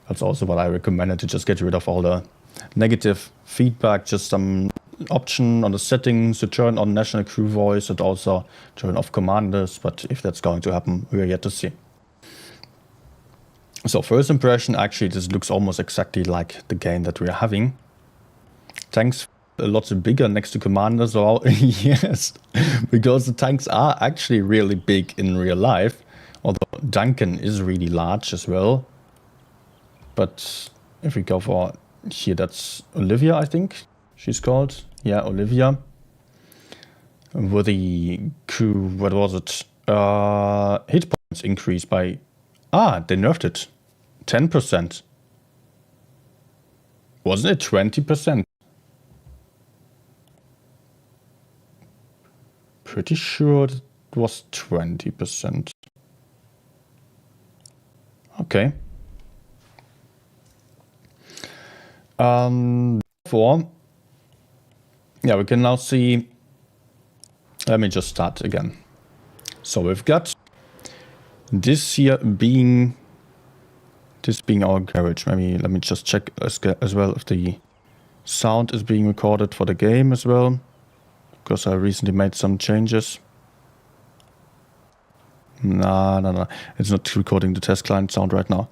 That's also what I recommended, to just get rid of all the negative feedback. Just some option on the settings to turn on national crew voice and also turn off commanders. But if that's going to happen, we are yet to see. So first impression, actually this looks almost exactly like the game that we are having. Tanks a lot bigger next to commanders. So yes, because the tanks are actually really big in real life. Although Duncan is really large as well. But if we go for here, that's Olivia, I think she's called. Yeah, Olivia. With the crew, what was it? Hit points increased by... they nerfed it. 10%. Wasn't it 20%? Pretty sure it was 20%. Okay. Therefore, yeah, we can now see... Let me just start again. So we've got this here being... This being our garage. Maybe let me just check as well if the sound is being recorded for the game as well. Because I recently made some changes. No. It's not recording the test client sound right now.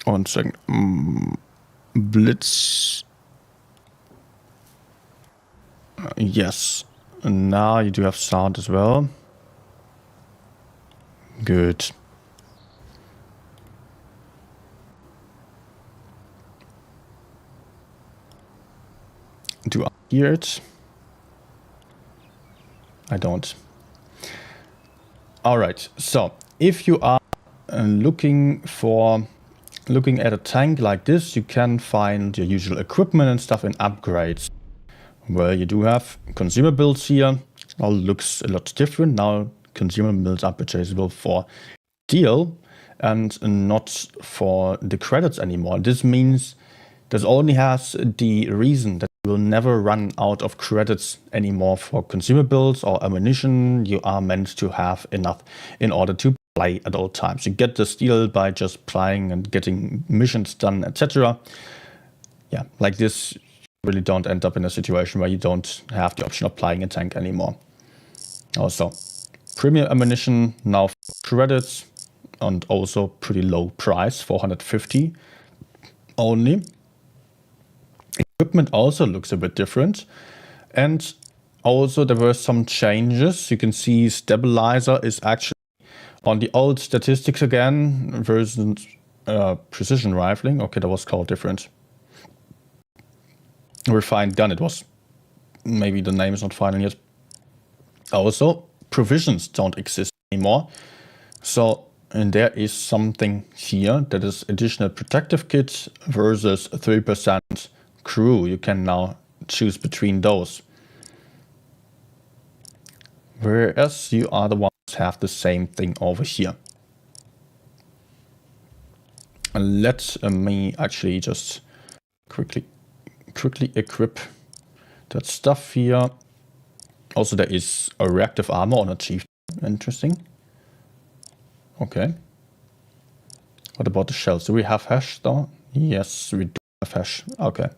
One second. Blitz. Yes. Now you do have sound as well. Good. Do I hear it? I don't. Alright, so if you are looking at a tank like this, you can find your usual equipment and stuff in upgrades. Well, you do have consumables here. All looks a lot different. Now consumables are purchasable for deal and not for the credits anymore. This means this only has the reason that you will never run out of credits anymore for consumables or ammunition. You are meant to have enough in order to play at all times. You get this deal by just playing and getting missions done, etc. Yeah, like this, you really don't end up in a situation where you don't have the option of playing a tank anymore. Also, premium ammunition now for credits and also pretty low price, 450 only. Equipment also looks a bit different, and also there were some changes. You can see stabilizer is actually on the old statistics again versus precision rifling. Okay, that was called different. Refined gun, it was. Maybe the name is not final yet. Also, provisions don't exist anymore. So, and there is something here that is additional protective kit versus 3% crew. You can now choose between those. Whereas you are the ones who have the same thing over here. And let me actually just quickly equip that stuff here. Also, there is a reactive armor on achievement. Interesting. Okay. What about the shells? Do we have hash though? Yes, we do have hash. Okay.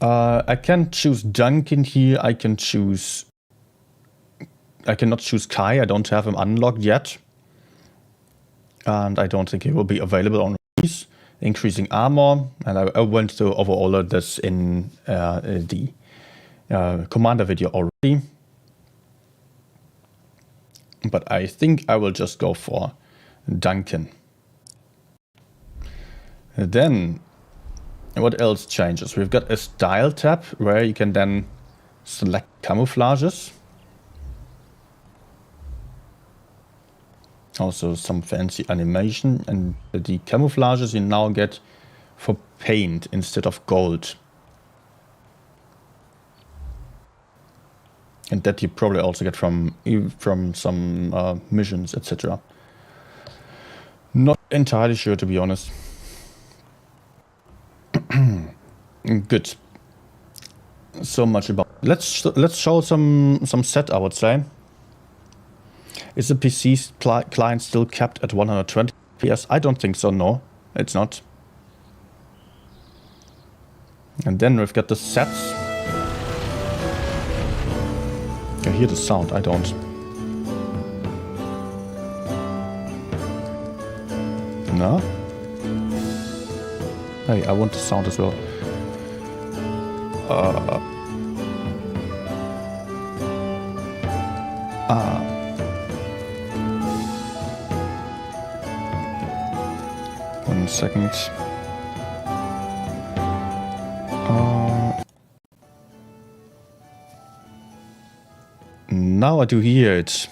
I can choose Duncan here. I can choose cannot choose Kai. I don't have him unlocked yet. And I don't think he will be available on release. Increasing armor, and I went to overall this in the commander video already. But I think I will just go for Duncan. Then, what else changes? We've got a style tab where you can then select camouflages. Also some fancy animation, and the camouflages you now get for paint instead of gold. And that you probably also get from some missions, etc. Not entirely sure, to be honest. Good. So much about. Let's show some set, I would say. Is the PC client still capped at 120 FPS? I don't think so, no. It's not. And then we've got the sets. You hear the sound, I don't. No? Hey, I want the sound as well. One second. Now I do hear it.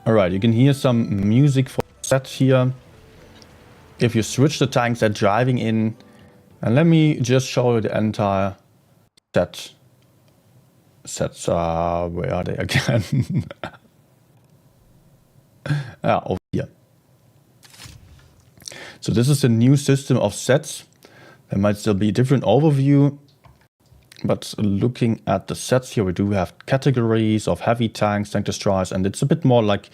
Alright, you can hear some music for set here. If you switch the tanks they're driving in, and let me just show you the entire set. Sets, where are they again? Over here. So this is a new system of sets. There might still be a different overview, but looking at the sets here, we do have categories of heavy tanks, tank destroyers, and it's a bit more like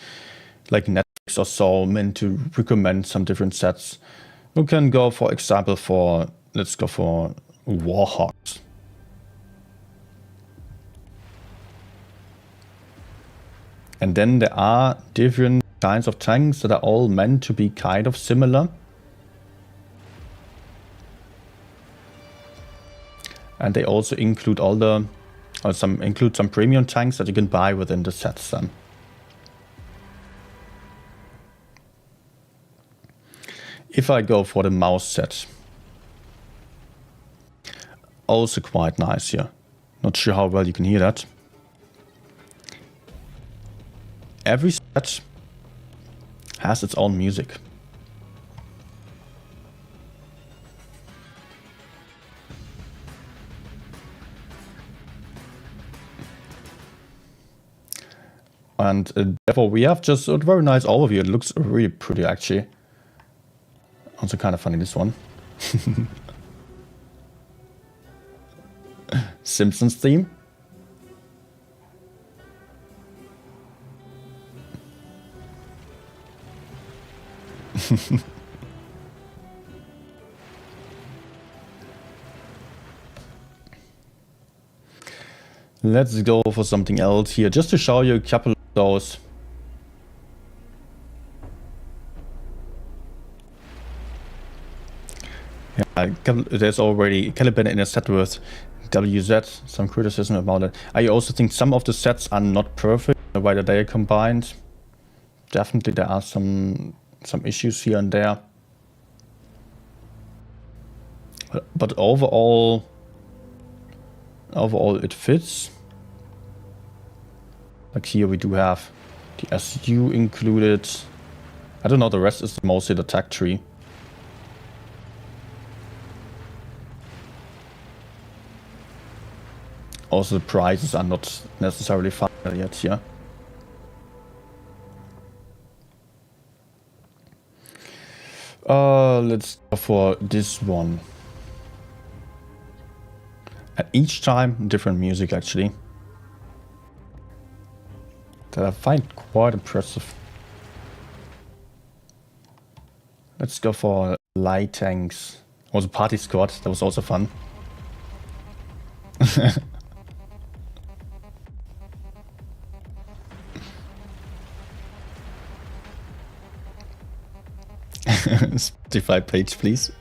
Netflix or so, meant to recommend some different sets. We can go, for example, let's go for Warhogs. And then there are different kinds of tanks that are all meant to be kind of similar. And they also include some premium tanks that you can buy within the sets then. If I go for the mouse set, also quite nice here. Not sure how well you can hear that. Every set has its own music. And therefore we have just a very nice overview. It looks really pretty actually. Also kind of funny, this one. Simpsons theme. Let's go for something else here, just to show you a couple of those. Yeah, there's already Caliban in a set with WZ, some criticism about it. I also think some of the sets are not perfect, the way that they are combined. Definitely there are some issues here and there. But overall it fits. Like here we do have the SU included. I don't know, the rest is mostly the tech tree. Also the prices are not necessarily final yet here. Let's go for this one. And each time different music actually. That I find quite impressive. Let's go for light tanks Was a party squad. That was also fun. Spotify page, please.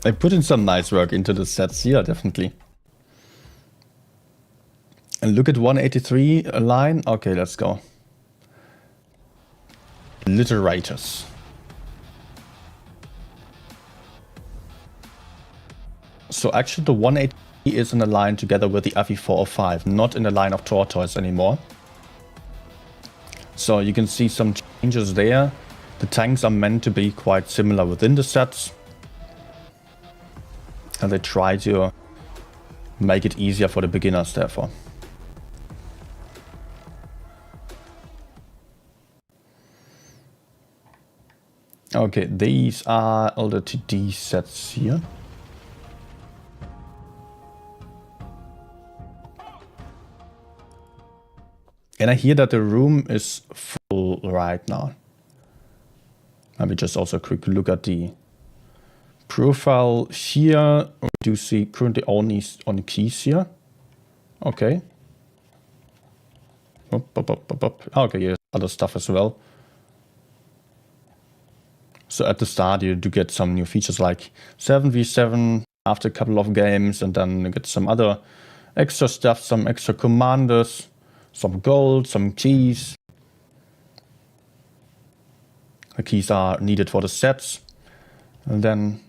I put in some nice work into the sets here, definitely. And look at 183 line. Okay, let's go. Literators. So actually the 180 is in a line together with the FE405, not in the line of Tortoise anymore. So you can see some changes there. The tanks are meant to be quite similar within the sets. And they try to make it easier for the beginners, therefore. Okay, these are all the TD sets here. And I hear that the room is full right now. Let me just also quick look at the profile here. We do see currently only on the keys here. Okay. Okay, here's other stuff as well. So at the start you do get some new features like 7v7 after a couple of games, and then you get some other extra stuff, some extra commanders, some gold, some keys. The keys are needed for the sets. And then,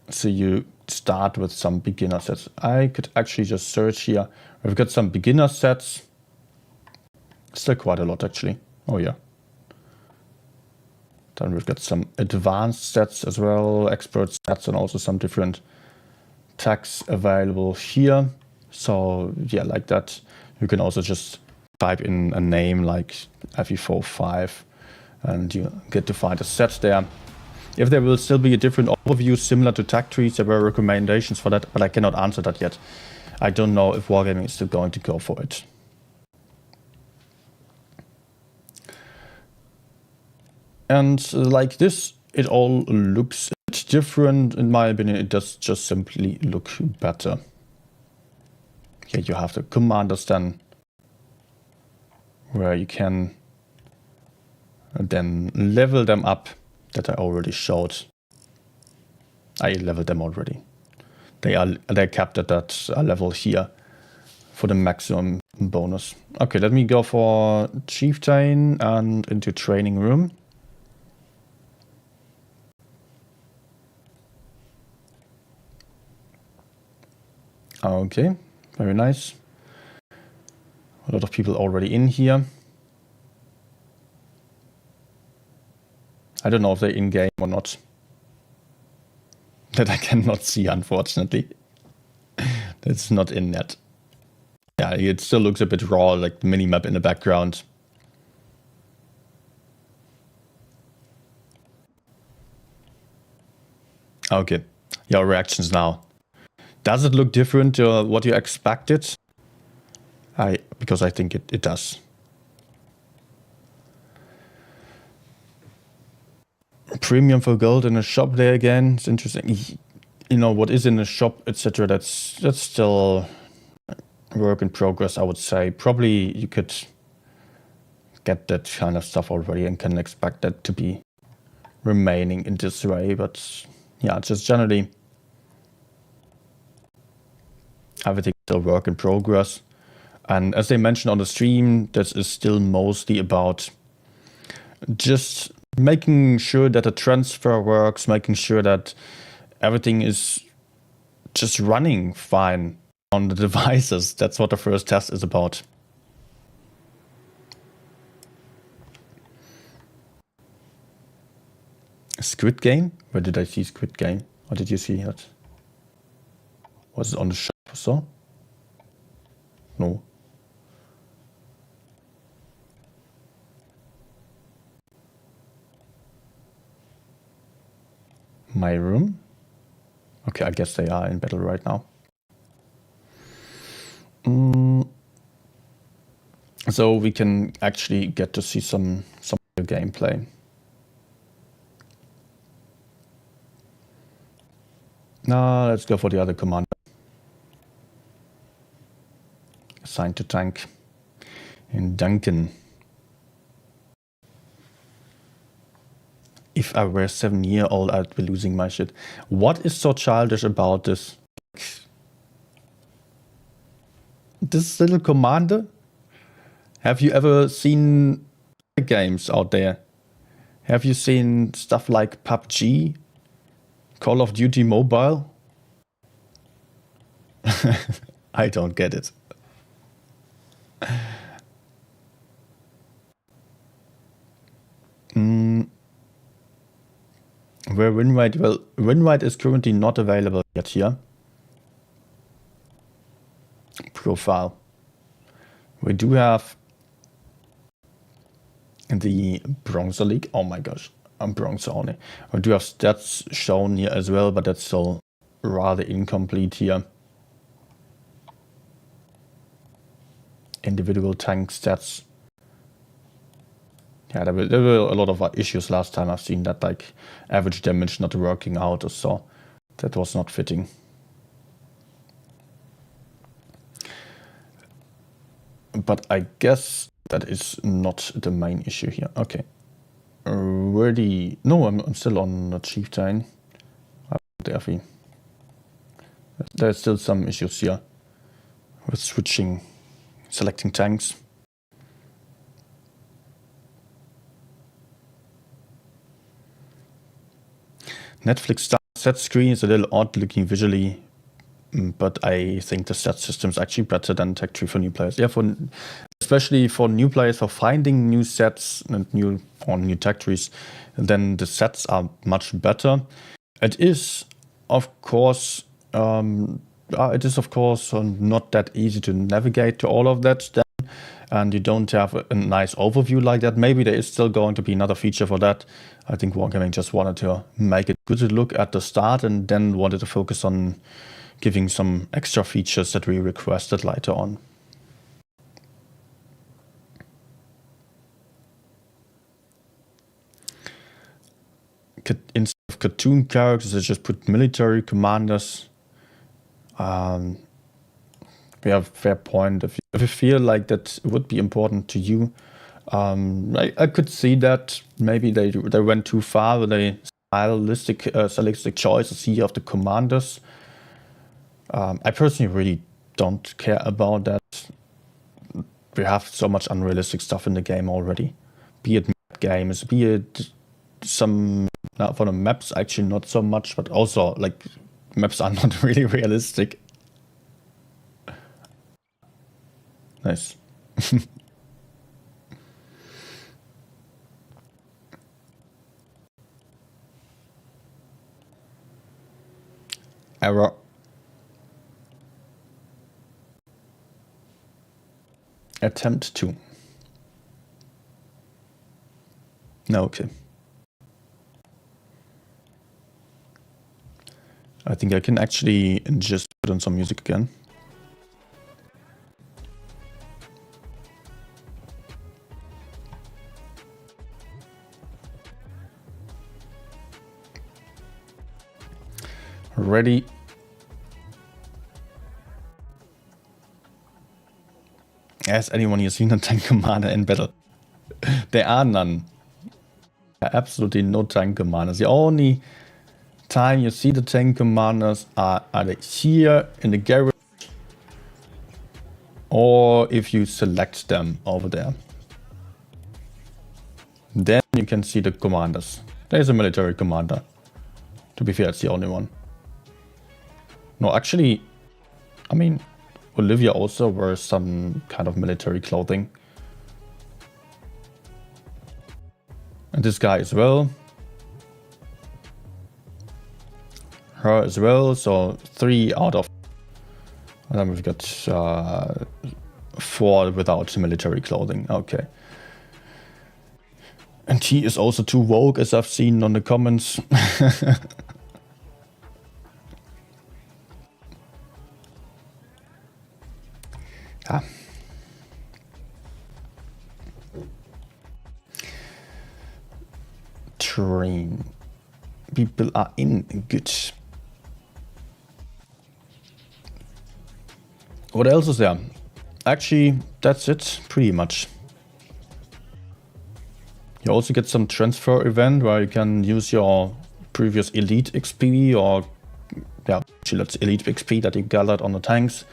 so you start with some beginner sets. I could actually just search here. We've got some beginner sets. Still quite a lot actually. Oh yeah. Then we've got some advanced sets as well, expert sets, and also some different tags available here. So yeah, like that. You can also just type in a name like FE45 and you get to find a set there. If there will still be a different overview similar to tag trees, there were recommendations for that, but I cannot answer that yet. I don't know if Wargaming is still going to go for it. And like this, it all looks a bit different. In my opinion, it does just simply look better. Here you have the commanders then, where you can then level them up, that I already showed. I leveled them already. They're capped at that level here for the maximum bonus. Okay, let me go for Chieftain and into training room. Okay, very nice. A lot of people already in here. I don't know if they're in-game or not. That I cannot see, unfortunately. That's not in yet. Yeah, it still looks a bit raw, like the minimap in the background. Okay, your reactions now. Does it look different to what you expected? Because I think it does. Premium for gold in a shop there again. It's interesting. You know what is in the shop, etc. That's still work in progress, I would say. Probably you could get that kind of stuff already and can expect that to be remaining in this way. But yeah, just generally everything still work in progress. And as they mentioned on the stream, this is still mostly about just making sure that the transfer works, making sure that everything is just running fine on the devices. That's what the first test is about. Squid Game? Where did I see Squid Game? Or did you see it? Was it on the shop or so? No. My room? Okay, I guess they are in battle right now. So we can actually get to see some gameplay. Now let's go for the other commander. Assigned to tank. In Duncan. If I were 7-year-old, I'd be losing my shit. What is so childish about this? This little commander? Have you ever seen games out there? Have you seen stuff like PUBG? Call of Duty Mobile? I don't get it. Where win rate? Well, win rate is currently not available yet here. Profile. We do have the Bronze League. Oh my gosh, I'm Bronze only. We do have stats shown here as well, but that's still rather incomplete here. Individual tank stats. Yeah, there were a lot of issues last time. I've seen that, like average damage not working out or so. That was not fitting. But I guess that is not the main issue here. Okay. Ready? No, I'm still on the chieftain. There's still some issues here with switching, selecting tanks. Netflix star set screen is a little odd looking visually, but I think the set system is actually better than Tech Tree for new players. Yeah, especially for new players, for finding new sets and new tech trees, then the sets are much better. It is, of course, not that easy to navigate to all of that. And you don't have a nice overview like that. Maybe there is still going to be another feature for that. I think Wargaming just wanted to make it good to look at the start and then wanted to focus on giving some extra features that we requested later on. Instead of cartoon characters, I just put military commanders. We have a fair point. If you feel like that would be important to you, I could see that maybe they went too far with a stylistic choices here of the commanders. I personally really don't care about that. We have so much unrealistic stuff in the game already. Be it map games, be it some for the maps actually not so much, but also like maps are not really realistic. Nice. Error. Attempt to. No, okay. I think I can actually just put on some music again. Ready. Has anyone here seen a tank commander in battle? There are none. There are absolutely no tank commanders. The only time you see the tank commanders are either here in the garage or if you select them over there. Then you can see the commanders. There's a military commander. To be fair, it's the only one. No, actually, I mean, Olivia also wears some kind of military clothing. And this guy as well. Her as well, so 3 out of... And then we've got 4 without military clothing, okay. And he is also too woke, as I've seen on the comments. Yeah. Train. People are in. Good. What else is there? Actually, that's it, pretty much. You also get some transfer event where you can use your previous elite XP or yeah, actually that's elite XP that you gathered on the tanks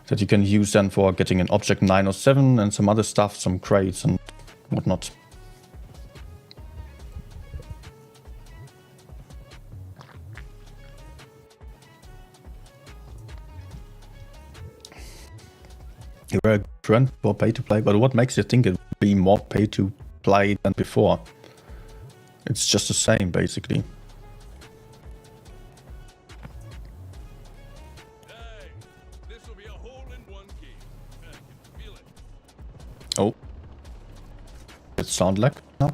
that you can use then for getting an object 9 or 7 and some other stuff, some crates and whatnot. You're a good friend for pay to play, but what makes you think it would be more pay to play than before? It's just the same, basically. Hey, this will be a hole-in-one game. I can feel it. Oh. It sound like now?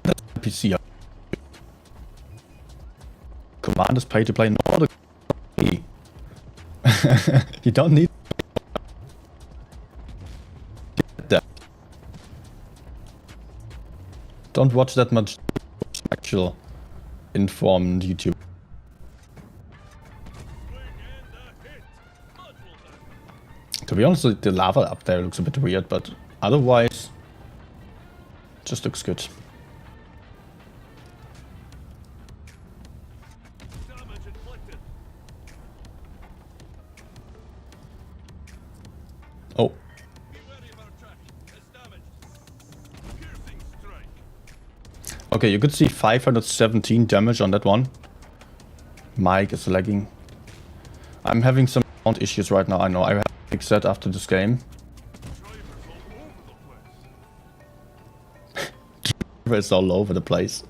That's PC. Command is pay to play, not a key. You don't need that. Don't watch that much actual informed YouTube. To be honest, the lava up there looks a bit weird, but otherwise, just looks good. Oh. Okay, you could see 517 damage on that one. Mic is lagging. I'm having some sound issues right now, I know. I have to fix that after this game. It's all over the place.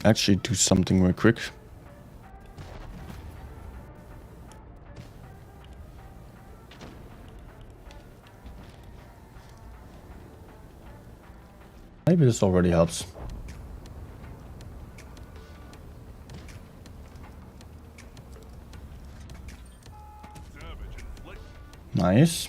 Actually do something real quick. Maybe this already helps. Nice.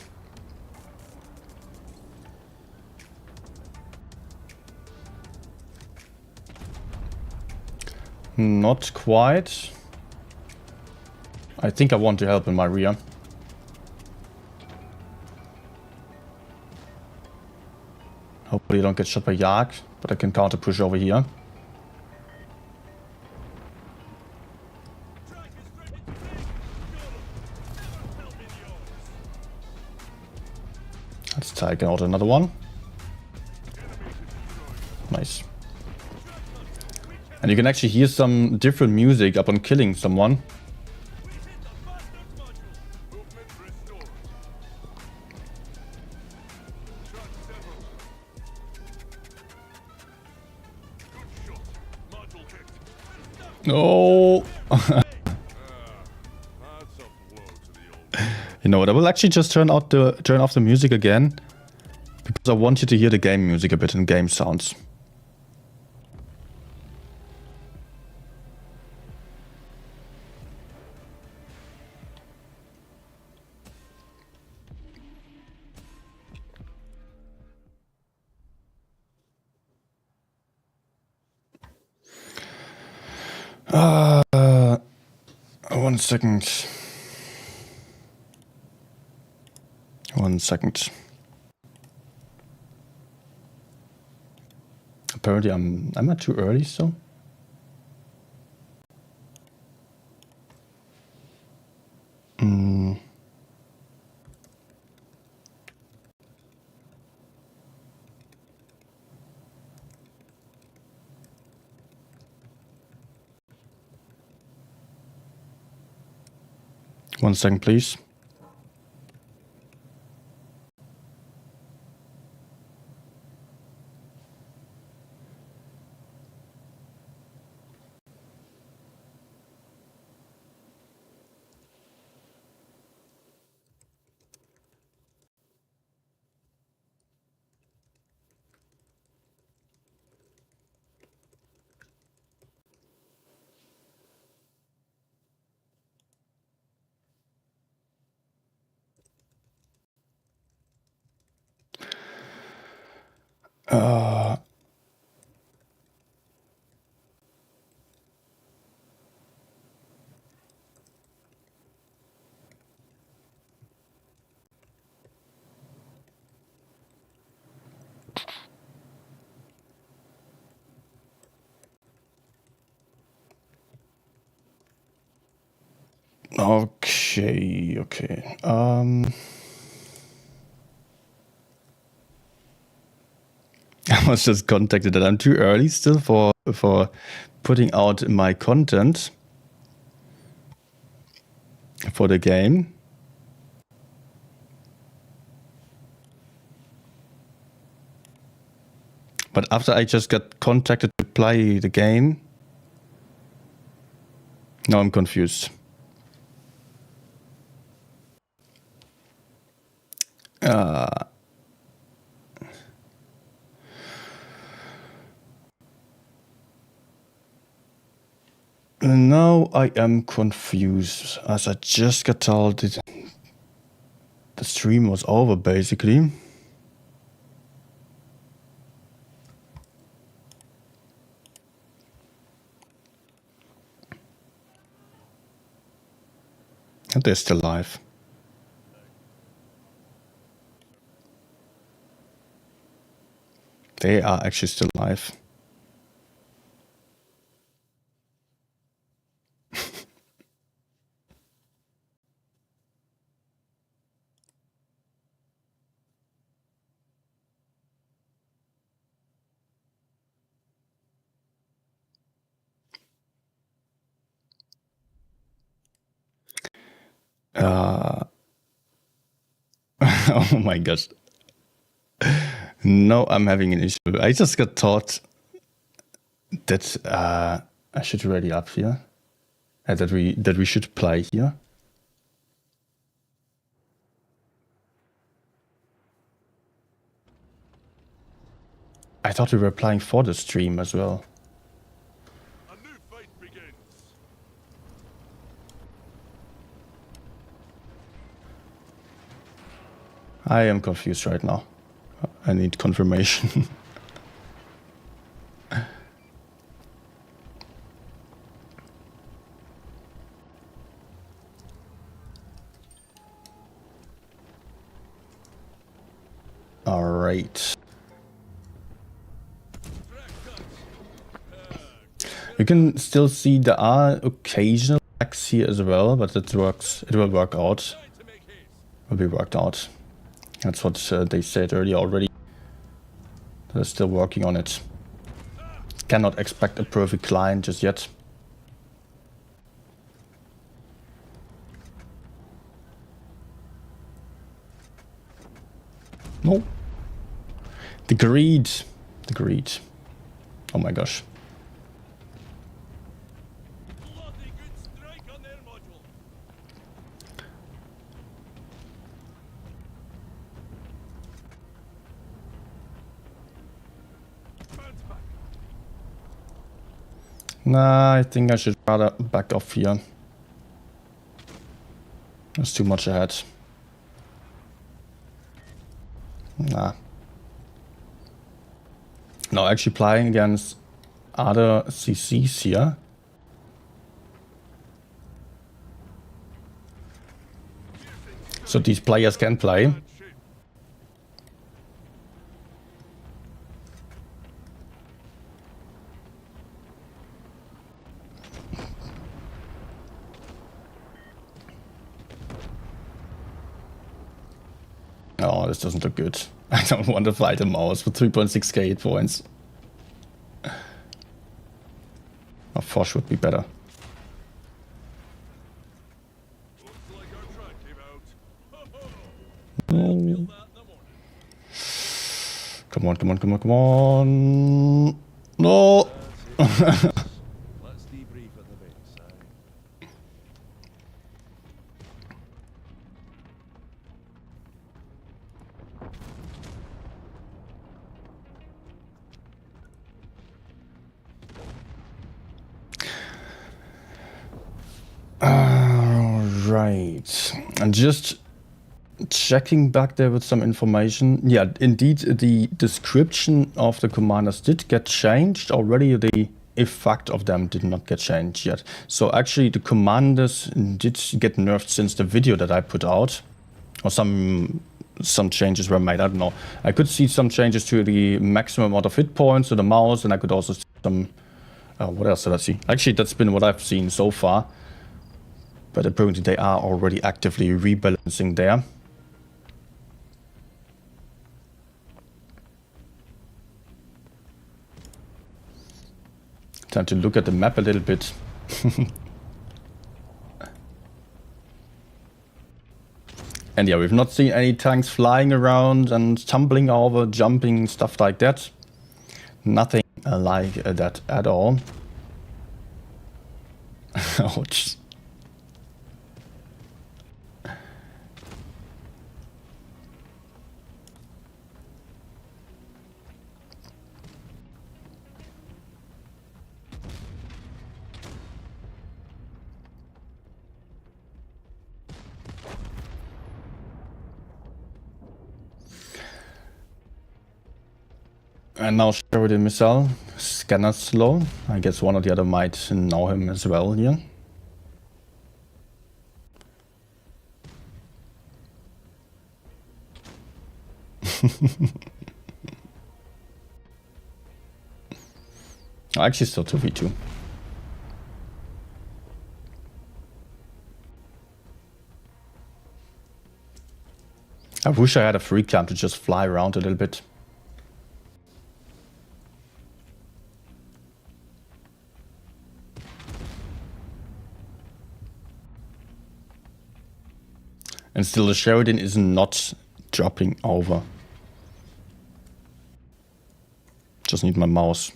Not quite. I think I want to help in my rear. Hopefully I don't get shot by Yak, but I can counter push over here. Let's take out another one. Nice. And you can actually hear some different music upon killing someone. No. You know what? I will actually just turn off the music again because I want you to hear the game music a bit and game sounds. One second. 1 second. Apparently I'm not too early, so. 1 second, please. Okay. I was just contacted that I'm too early still for putting out my content for the game. But after I just got contacted to play the game, now I'm confused. Now I am confused, as I just got told that the stream was over, basically. And they're still live. They are actually still live. Oh my gosh. No, I'm having an issue. I just got taught that I should ready up here. That we should play here. I thought we were playing for the stream as well. A new fight begins. I am confused right now. I need confirmation. All right. You can still see there are occasional lags here as well, but it works. It will work out. Time to make haste. Will be worked out. That's what they said earlier already. They're still working on it. Cannot expect a perfect client just yet. No. The greed. The greed. Oh my gosh. Bloody good strike on their module. Bounce back. Nah, I think I should rather back off here. There's too much ahead. Nah. No, actually playing against other CCs here. So these players can play. Bad shape. Oh, this doesn't look good. I don't want to fight a mouse with 3.6k hit points. A Fosh would be better. Looks like No. Come on, come on, come on, come on. No. Let's debrief at the base, aye. Right. And just checking back there with some information. Yeah, indeed, the description of the commanders did get changed already. The effect of them did not get changed yet. So actually, the commanders did get nerfed since the video that I put out, or some changes were made. I don't know. I could see some changes to the maximum amount of hit points to the mouse, and I could also see some. What else did I see? Actually, that's been what I've seen so far. But apparently, they are already actively rebalancing there. Time to look at the map a little bit. And yeah, we've not seen any tanks flying around and tumbling over, jumping, stuff like that. Nothing like that at all. Ouch. And now Sheridan missile, scanner slow. I guess one or the other might know him as well here. Actually, still 2v2. I wish I had a free cam to just fly around a little bit. And still the Sheridan is not dropping over. Just need my mouse.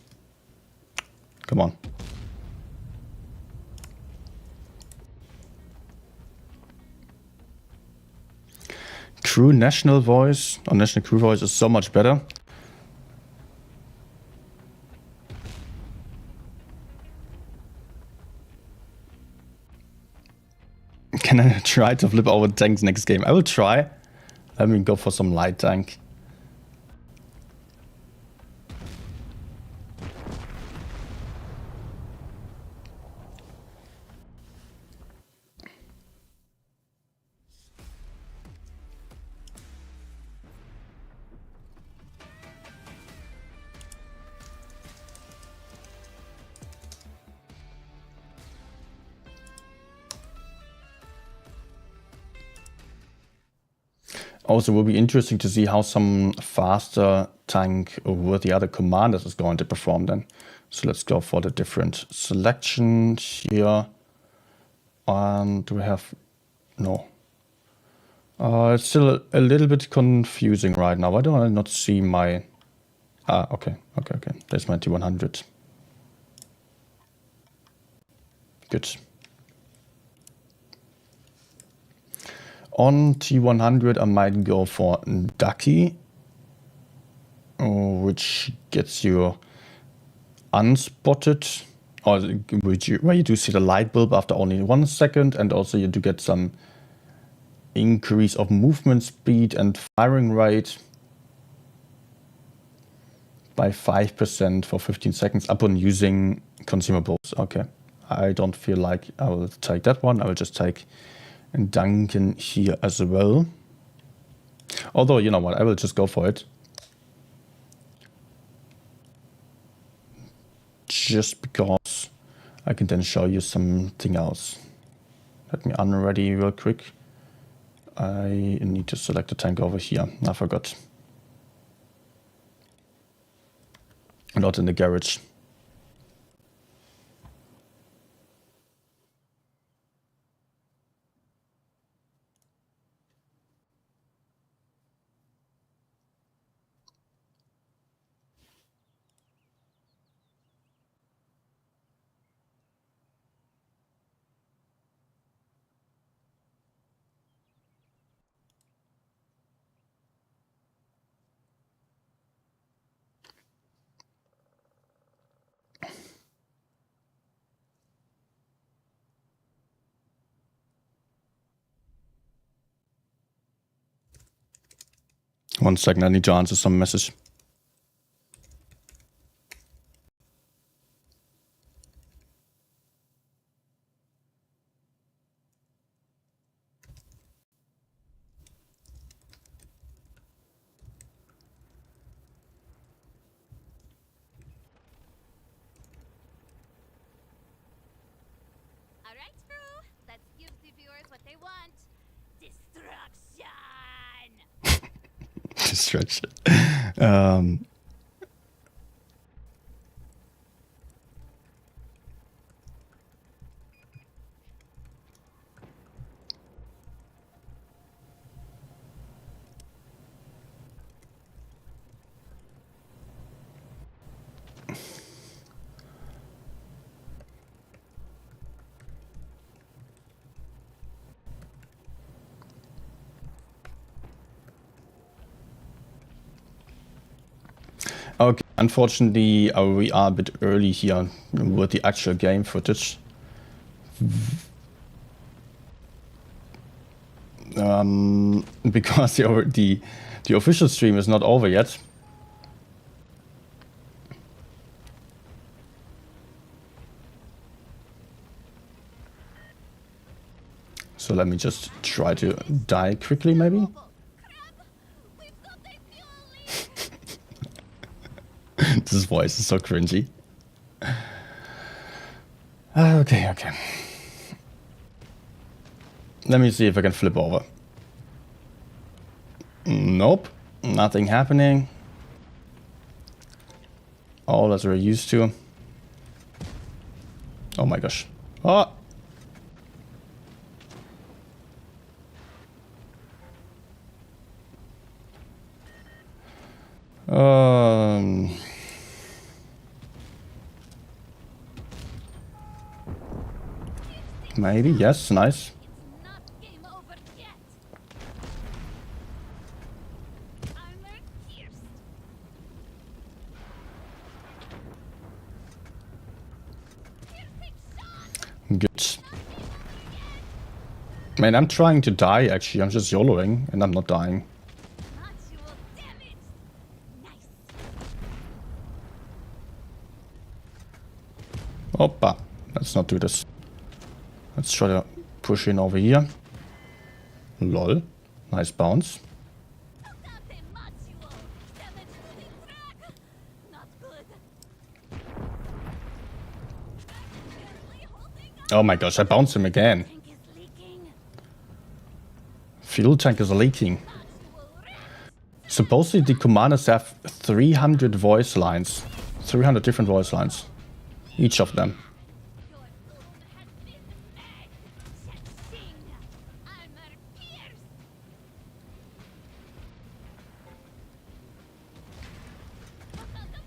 Come on. Crew National Voice, or National Crew Voice is so much better. Can I try to flip over tanks next game? I will try. Let me go for some light tank. Also, it will be interesting to see how some faster tank with the other commanders is going to perform then. So let's go for the different selection here. And do we have... No. It's still a little bit confusing right now. Why do I not see my... okay. There's my T100. Good. On T100, I might go for Ducky, which gets you unspotted, or where you do see the light bulb after only 1 second, and also you do get some increase of movement speed and firing rate by 5% for 15 seconds upon using consumables. Okay, I don't feel like I will take that one. I will just take Duncan here as well. Although, you know what, I will just go for it. Just because I can then show you something else. Let me unready real quick. I need to select the tank over here. I forgot. Not in the garage. 1 second, I need to answer some message. All right, crew. Let's give the viewers what they want. Destruction! Distraction. Okay, unfortunately, we are a bit early here with the actual game footage. Because the official stream is not over yet. So let me just try to die quickly, maybe? Crab, we've got the fuel leak. This voice is so cringy. Okay, okay. Let me see if I can flip over. Nope, nothing happening. All as we're used to. Oh my gosh. Oh! Maybe, yes, nice. It's not game over yet. Armor pierced. Piercing shot. Good. Man, I'm trying to die actually, I'm just YOLOing and I'm not dying. Module damaged. Nice. Oppa, let's not do this. Let's try to push in over here. Lol, nice bounce. Stop him, module. Damage to the track. Not good. Gently holding on. Oh my gosh, I bounced him again. Tank is leaking. Fuel tank is leaking. Module ripped. Supposedly the commanders have 300 voice lines. 300 different voice lines. Each of them. Your doom has been met. Cha-ching. Armor pierced. Look at the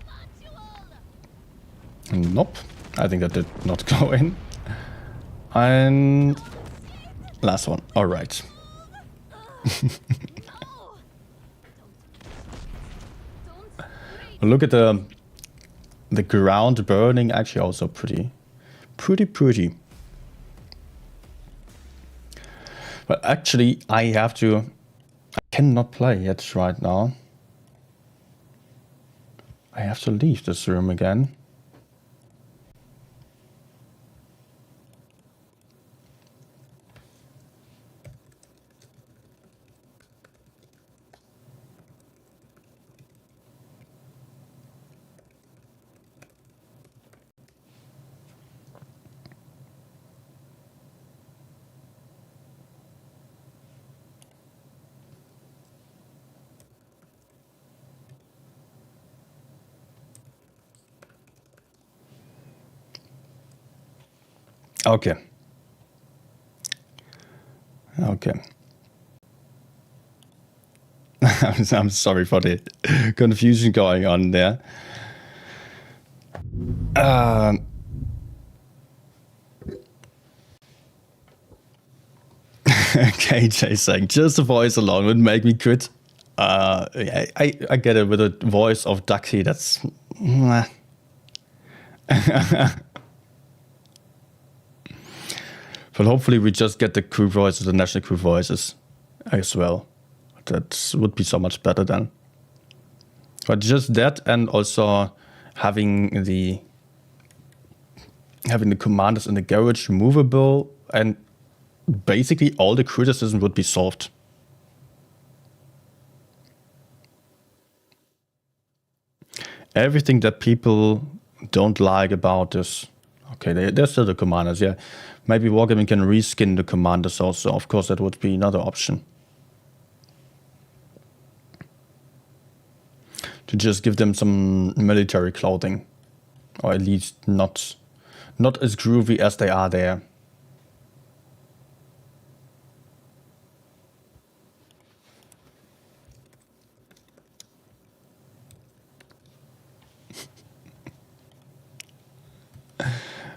module. Nope. I think that did not go in. And last one. All right. No. Don't Look at the ground burning. Actually, also pretty. But actually, I cannot play it right now. I have to leave this room again. Okay. Okay. I'm sorry for the confusion going on there. KJ saying just the voice alone would make me quit. I get it with the voice of Ducky. That's. But hopefully we just get the crew voices, the national crew voices as well. that would be so much better then. But just that, and also having the commanders in the garage movable, and basically all the criticism would be solved. Everything that people don't like about this. Okay, they're still the commanders, yeah. Maybe Wargaming can reskin the commanders also. Of course, that would be another option. To just give them some military clothing. Or at least not as groovy as they are there.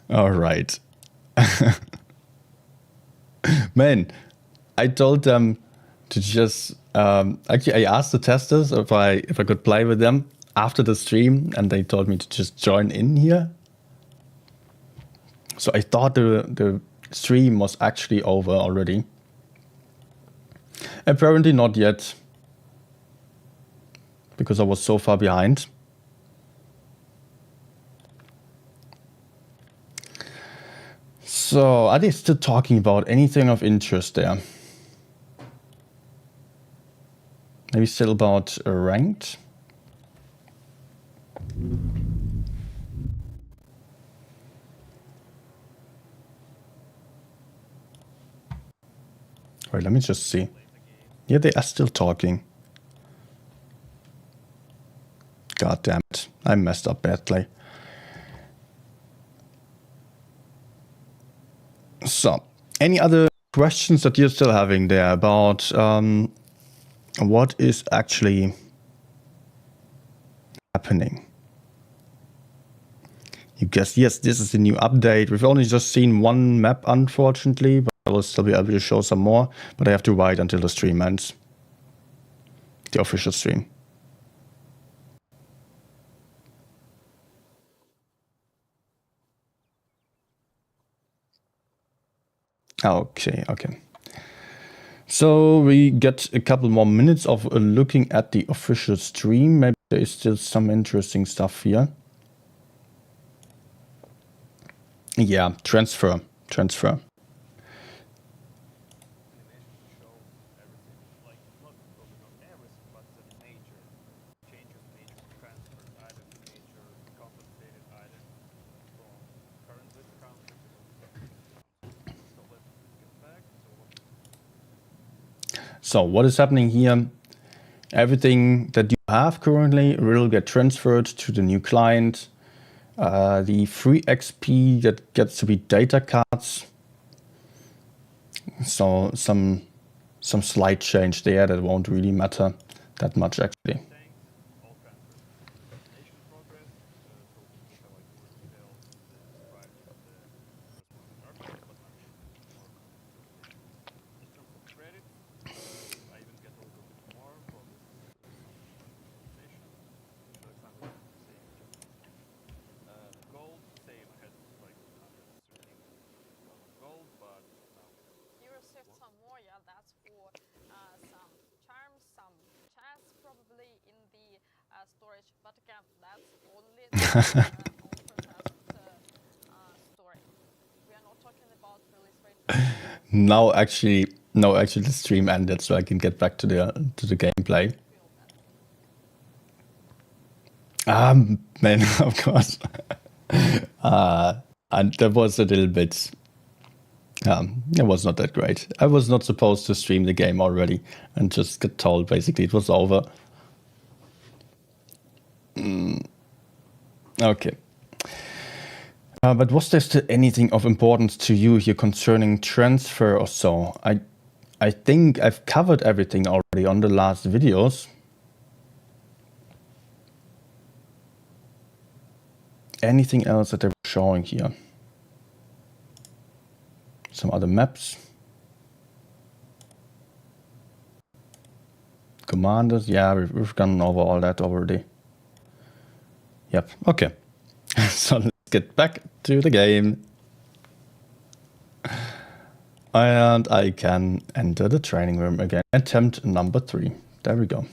All right. Man, I told them to just actually I asked the testers if I could play with them after the stream, and they told me to just join in here. So I thought the stream was actually over already. Apparently not yet, because I was so far behind. So, are they still talking about anything of interest there? Maybe still about ranked? Wait, let me just see. Yeah, they are still talking. God damn it, I messed up badly. So, any other questions that you're still having there about what is actually happening? You guess, yes, this is the new update. We've only just seen one map, unfortunately, but I will still be able to show some more, but I have to wait until the stream ends. The official stream. Okay. So we get a couple more minutes of looking at the official stream. Maybe there is still some interesting stuff here. Yeah, transfer. So what is happening here? Everything that you have currently will get transferred to the new client. The free XP that gets to be data cards. So some slight change there that won't really matter that much actually. No, actually, the stream ended, so I can get back to the gameplay. Man, of course. And that was a little bit. It was not that great. I was not supposed to stream the game already, and just got told basically it was over. Okay. But was there still anything of importance to you here concerning transfer or so? I think I've covered everything already on the last videos. Anything else that they were showing here? Some other maps. Commanders, yeah, we've gone over all that already. Yep, okay. So let's get back to the game. And I can enter the training room again. Attempt number 3. There we go.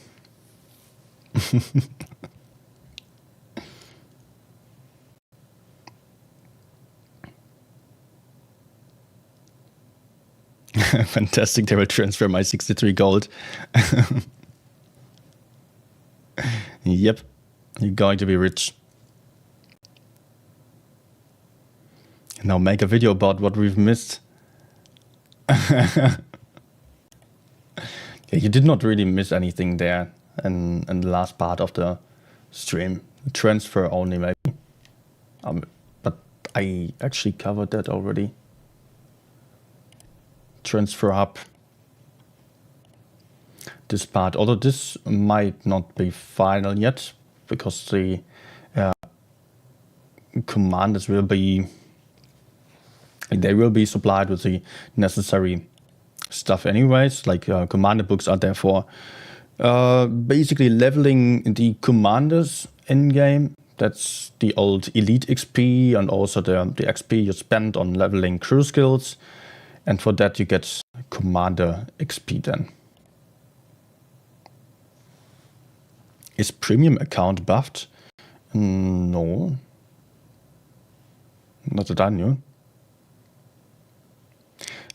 Fantastic, they will transfer my 63 gold. Yep, you're going to be rich. Now make a video about what we've missed. Yeah, you did not really miss anything there in the last part of the stream. Transfer only, maybe. But I actually covered that already. Transfer hub. This part, although this might not be final yet, because the commanders will be, they will be supplied with the necessary stuff anyways, like commander books are there for basically leveling the commanders in game. That's the old elite XP and also the XP you spend on leveling crew skills, and for that you get commander XP then. Is premium account buffed? No. Not that I knew.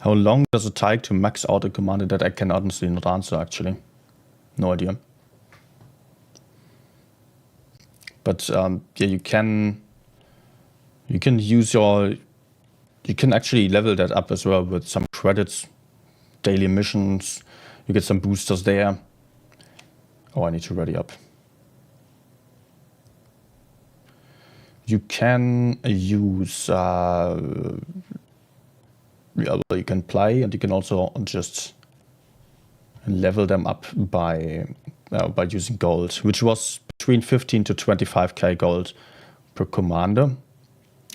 How long does it take to max out a commander? That I can honestly not answer actually. No idea. But yeah, you can use your, you can actually level that up as well with some credits, daily missions. You get some boosters there. Oh, I need to ready up. You can use yeah, well, you can play, and you can also just level them up by using gold, which was between 15 to 25k gold per commander.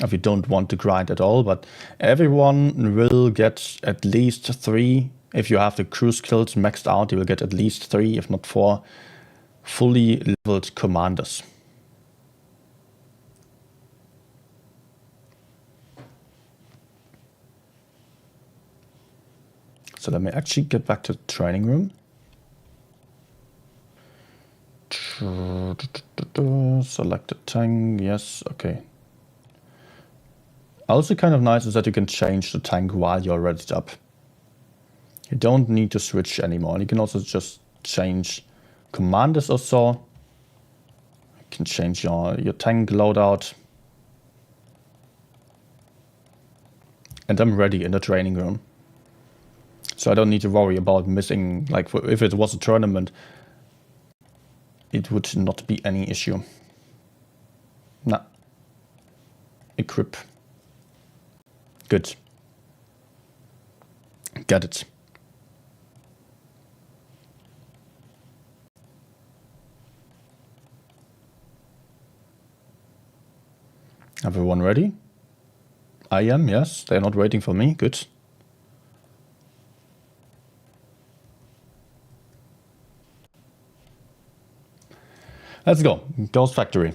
If you don't want to grind at all, but everyone will get at least 3. If you have the crew skills maxed out, you will get at least 3, if not 4, fully leveled commanders. So let me actually get back to the training room. Select the tank, yes, okay. Also kind of nice is that you can change the tank while you're readied up. You don't need to switch anymore. You can also just change commanders or so. You can change your tank loadout. And I'm ready in the training room. So I don't need to worry about missing, like if it was a tournament, it would not be any issue. Nah. Equip. Good. Got it. Everyone ready? I am, yes. They're not waiting for me. Good. Let's go. Ghost Factory.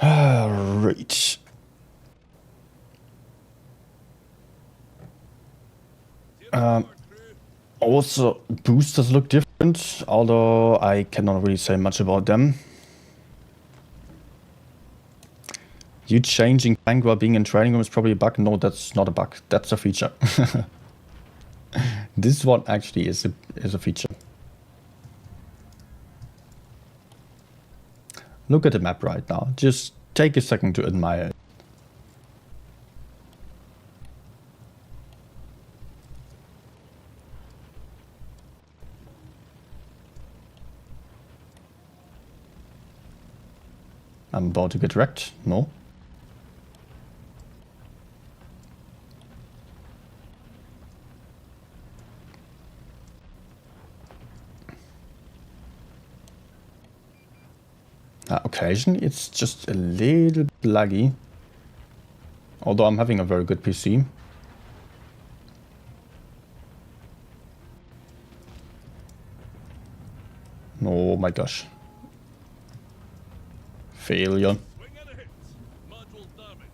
Right. Also, boosters look different, although I cannot really say much about them. You changing tank while being in training room is probably a bug. No, that's not a bug. That's a feature. This one actually is a feature. Look at the map right now. Just take a second to admire it. I'm about to get wrecked. No. Occasionally it's just a little laggy. Although I'm having a very good PC. Oh my gosh. Failure. Swing and a hit. Module damaged.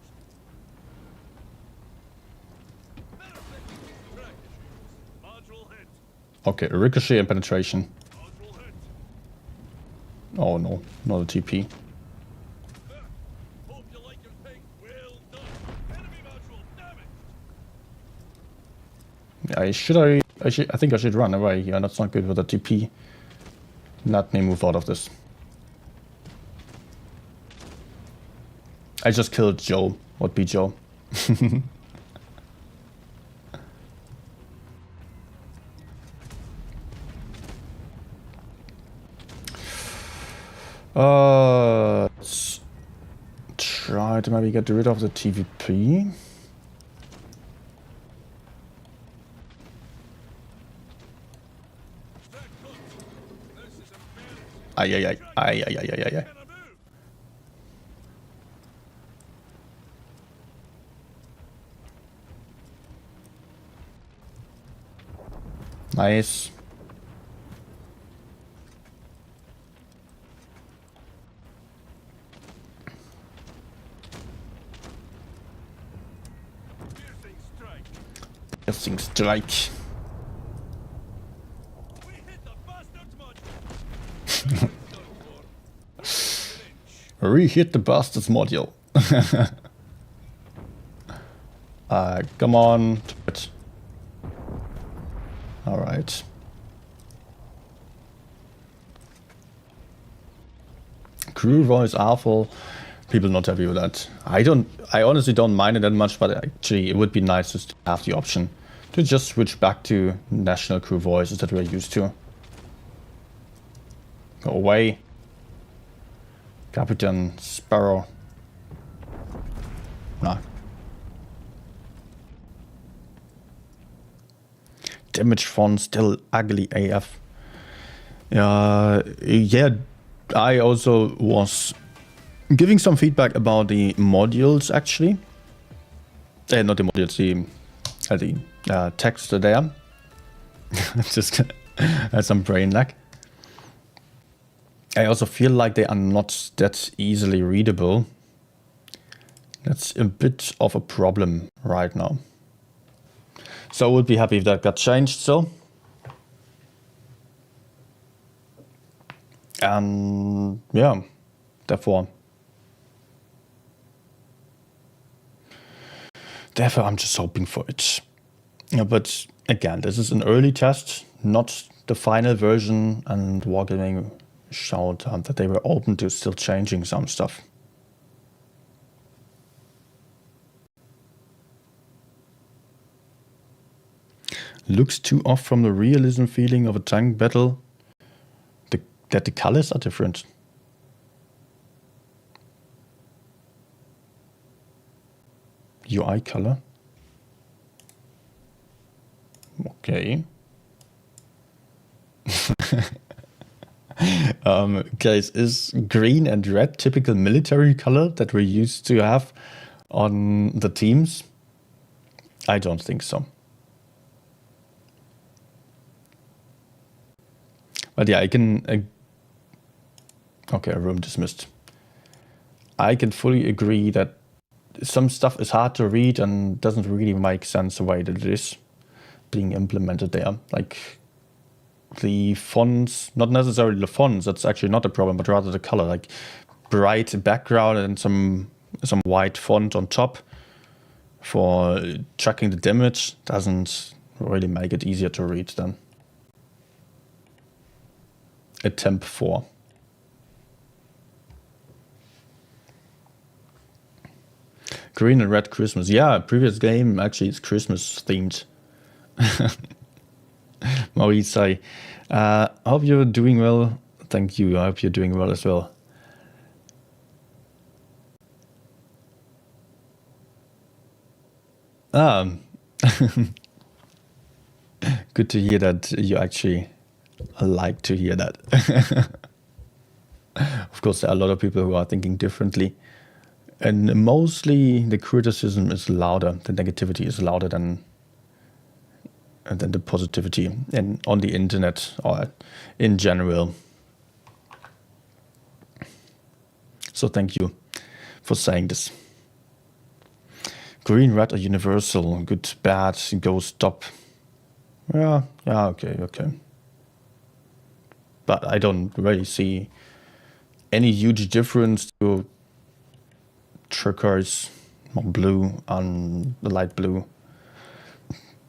Track issues. Module hit. Okay, ricochet and penetration. Module hit. Oh no, not a TP. Hope you like your thing. Well done. Enemy module damaged. I think I should run away here. That's not good with a TP. Let me move out of this. I just killed Joe. Would be Joe. Let's try to maybe get rid of the TVP. Ay, ay, ay, ay, ay, ay, ay, ay, ay. Nice. Piercing strike. Piercing strike. We hit the bastard's module. Re-hit the bastards module. Come on. Alright. Crew voice awful. People not happy with that. I honestly don't mind it that much, but actually it would be nice just to have the option to just switch back to national crew voices that we're used to. Go away. Captain Sparrow. Nah. Damage font still ugly AF. Yeah, I also was giving some feedback about the modules actually. Not the modules, the text there. Just had some brain lag. I also feel like they are not that easily readable. That's a bit of a problem right now. So I would be happy if that got changed still. And yeah, therefore I'm just hoping for it. Yeah, but again, this is an early test, not the final version, and Wargaming showed that they were open to still changing some stuff. Looks too off from the realism feeling of a tank battle. That the colors are different. UI color. Okay. Guys, is green and red typical military color that we're used to have on the teams? I don't think so. But yeah, I can... okay, room dismissed. I can fully agree that some stuff is hard to read and doesn't really make sense the way that it is being implemented there. Like the fonts, not necessarily the fonts, that's actually not a problem, but rather the color. Like bright background and some white font on top for tracking the damage doesn't really make it easier to read then. A temp 4. Green and red Christmas. Yeah, previous game actually is Christmas themed. Maurice, I hope you're doing well. Thank you. I hope you're doing well as well. Good to hear that you actually like to hear that. Of course, there are a lot of people who are thinking differently. And mostly the criticism is louder, the negativity is louder than the positivity and on the internet or in general. So thank you for saying this. Green, red are universal. Good, bad, go, stop. Yeah, okay. But I don't really see any huge difference to turquoise or blue and the light blue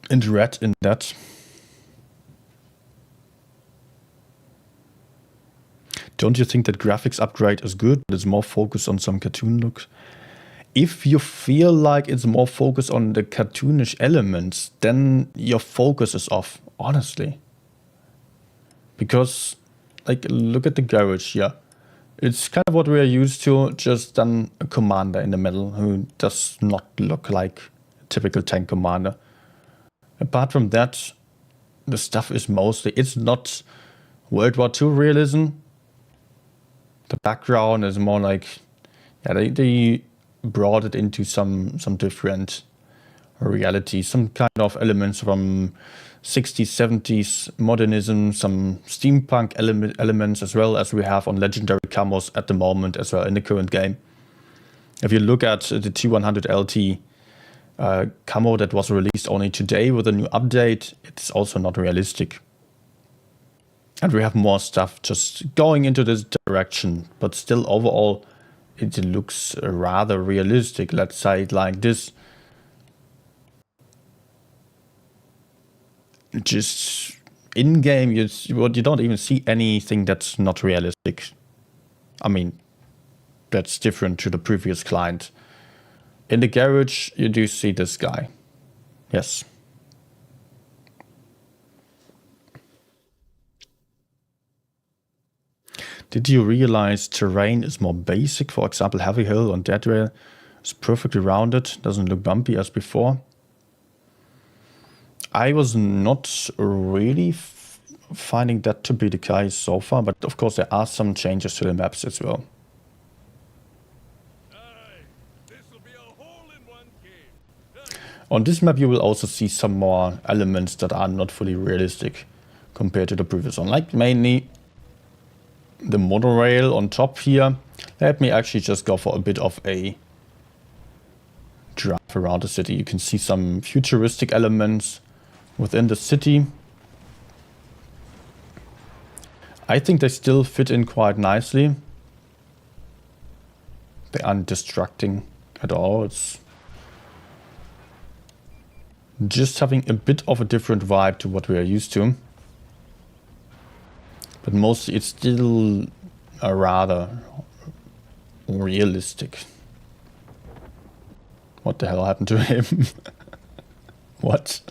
and red in that. Don't you think that graphics upgrade is good, but it's more focused on some cartoon look? If you feel like it's more focused on the cartoonish elements, then your focus is off, honestly. Because, like, look at the garage here. It's kind of what we are used to, just then a commander in the middle who does not look like a typical tank commander. Apart from that, the stuff is mostly, it's not World War II realism. The background is more like, yeah, they brought it into some different reality, some kind of elements from 60s, 70s modernism, some steampunk elements as well as we have on legendary camos at the moment as well in the current game. If you look at the T100LT camo that was released only today with a new update, it's also not realistic. And we have more stuff just going into this direction, but still overall it looks rather realistic, let's say it like this. Just in-game, you don't even see anything that's not realistic. I mean, that's different to the previous client. In the garage, you do see this guy. Yes. Did you realize terrain is more basic? For example, Heavy Hill on Dead Rail is perfectly rounded, doesn't look bumpy as before. I was not really finding that to be the case so far, but of course there are some changes to the maps as well. On this map you will also see some more elements that are not fully realistic compared to the previous one, like mainly the monorail on top here. Let me actually just go for a bit of a drive around the city. You can see some futuristic elements within the city. I think they still fit in quite nicely. They aren't distracting at all. It's just having a bit of a different vibe to what we are used to. But mostly it's still a rather realistic. What the hell happened to him? What?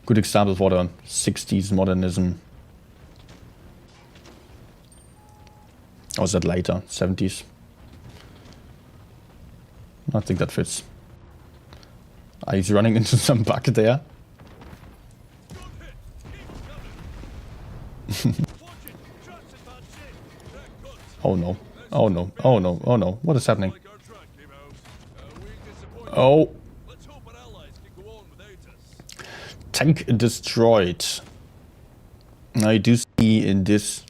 Good example for the 60s modernism. Or was that later? 70s? I think that fits. He's running into some bug there. Oh no. Oh no. Oh no. Oh no. What is happening? Oh. Tank destroyed. Now you do see in this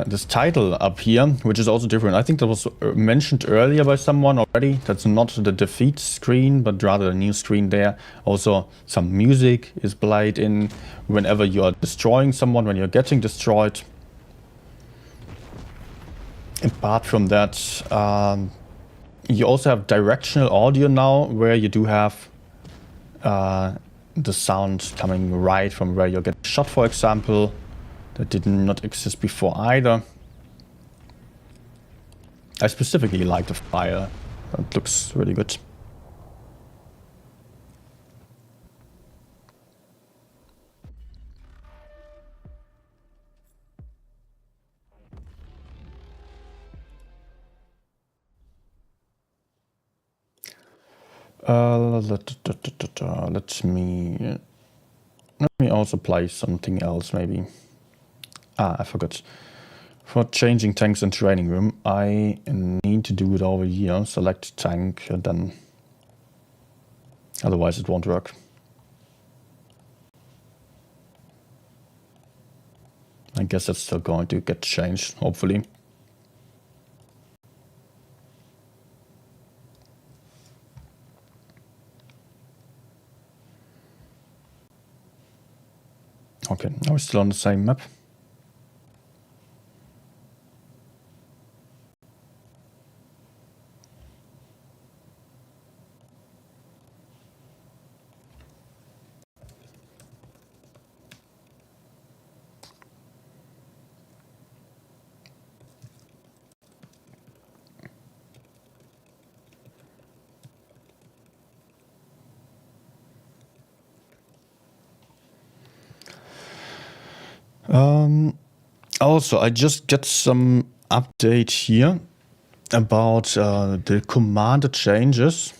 this title up here, which is also different. I think that was mentioned earlier by someone already. That's not the defeat screen, but rather a new screen there. Also, some music is played in whenever you are destroying someone, when you're getting destroyed. Apart from that, you also have directional audio now, where you do have the sound coming right from where you're getting shot, for example. That did not exist before either. I specifically like the fire. It looks really good. Let me also play something else maybe. I forgot. For changing tanks in training room, I need to do it over here. Select tank, and then otherwise it won't work. I guess that's still going to get changed, hopefully. Okay, now we're still on the same map. Also, I just get some update here about the command changes.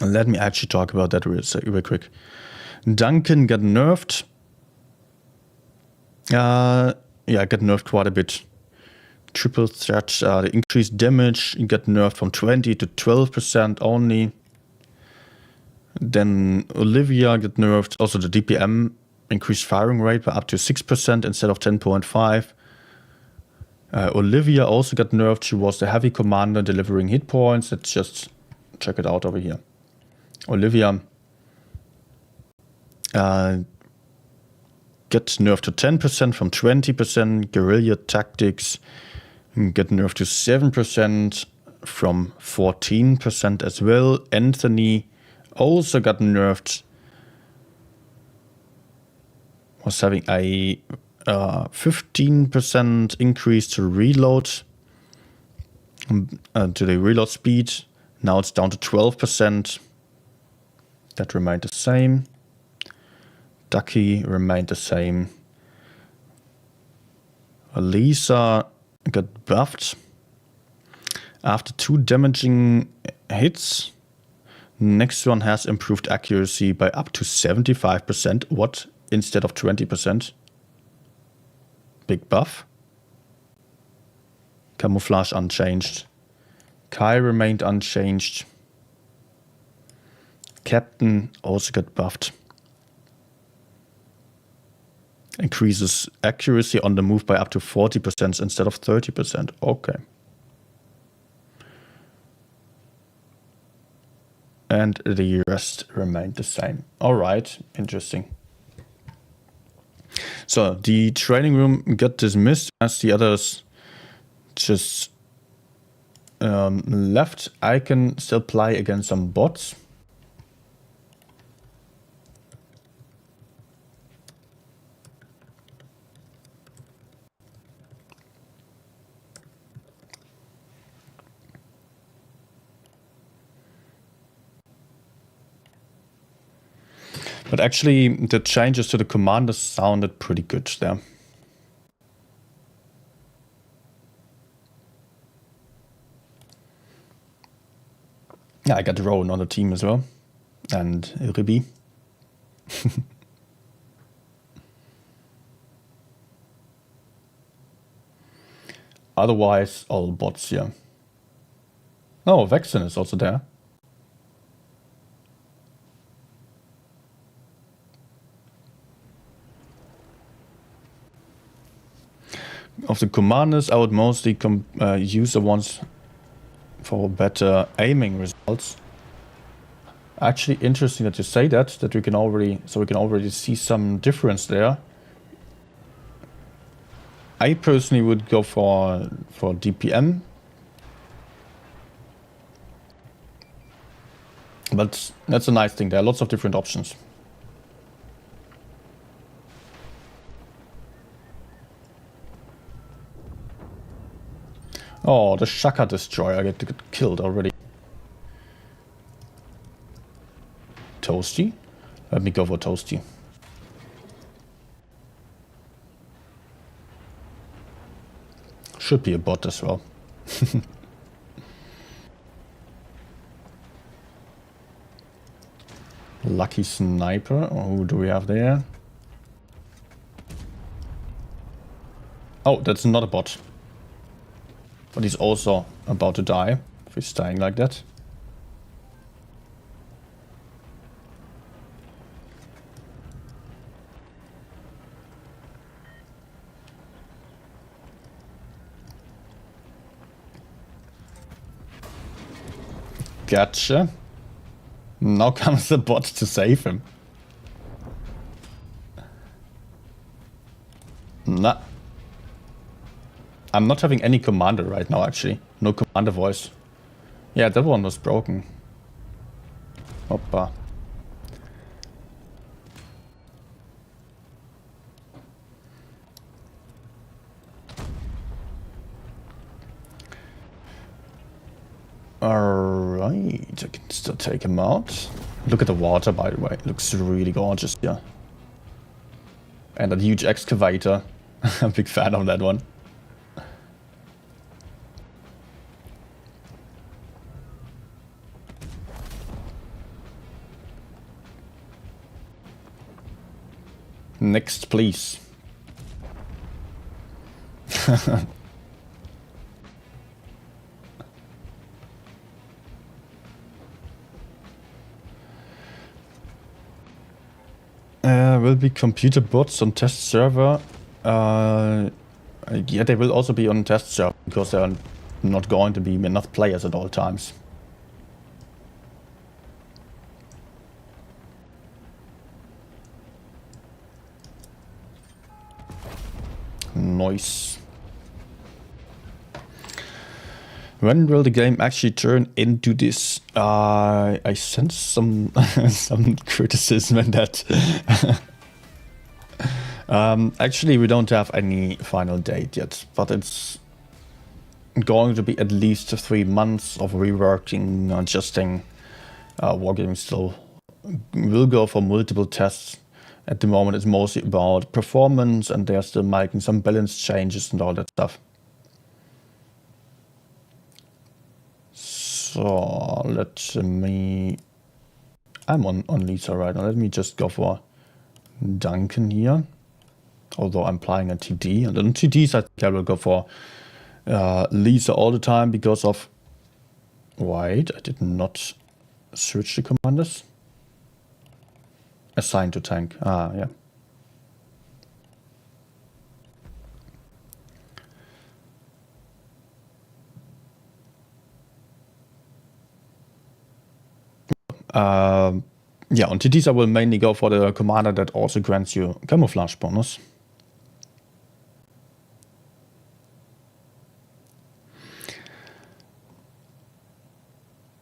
Let me actually talk about that real quick. Duncan got nerfed. Yeah, got nerfed quite a bit. Triple threat, the increased damage got nerfed from 20 to 12% only. Then Olivia got nerfed. Also the DPM increased firing rate by up to 6% instead of 10.5. Olivia also got nerfed. She was the heavy commander delivering hit points. Let's just check it out over here. Olivia get nerfed to 10% from 20%. Guerrilla tactics get nerfed to 7% from 14% as well. Anthony also got nerfed. Was having a 15% increase to reload, to the reload speed. Now it's down to 12%. That remained the same. Ducky remained the same. Lisa got buffed. After 2 damaging hits, next one has improved accuracy by up to 75%. What? Instead of 20%. Big buff. Camouflage unchanged. Kai remained unchanged. Captain also got buffed. Increases accuracy on the move by up to 40% instead of 30%. Okay. And the rest remained the same. All right, interesting. So the training room got dismissed as the others just left. I can still play against some bots. But actually, the changes to the commanders sounded pretty good there. Yeah, I got Rowan on the team as well. And Ribi. Otherwise, all bots here. Oh, Vexen is also there. Of the commanders, I would mostly use the ones for better aiming results. Actually, interesting that you say that we can already see some difference there. I personally would go for DPM, but that's a nice thing. There are lots of different options. Oh, the Shaka Destroyer get killed already. Toasty? Let me go for Toasty. Should be a bot as well. Lucky Sniper. Who do we have there? Oh, that's not a bot. But he's also about to die if he's staying like that. Gotcha. Now comes the bot to save him. Nah. I'm not having any commander right now, actually. No commander voice. Yeah, that one was broken. Hoppa. Alright, I can still take him out. Look at the water, by the way. It looks really gorgeous here. And that huge excavator. I'm a big fan of that one. Next, please. Will be computer bots on test server. Yeah, they will also be on test server because there are not going to be enough players at all times. Nice. When will the game actually turn into this? I sense some some criticism in that. Actually, we don't have any final date yet, but it's going to be at least 3 months of reworking, adjusting. Wargaming still will go for multiple tests. At the moment, it's mostly about performance, and they're still making some balance changes and all that stuff. So let me. I'm on Lisa right now. Let me just go for Duncan here. Although I'm playing a TD, and on TDs I think I will go for Lisa all the time because of. Wait, I did not switch the commanders. Assign to tank. Ah, yeah. Yeah, on TDs I will mainly go for the commander that also grants you camouflage bonus.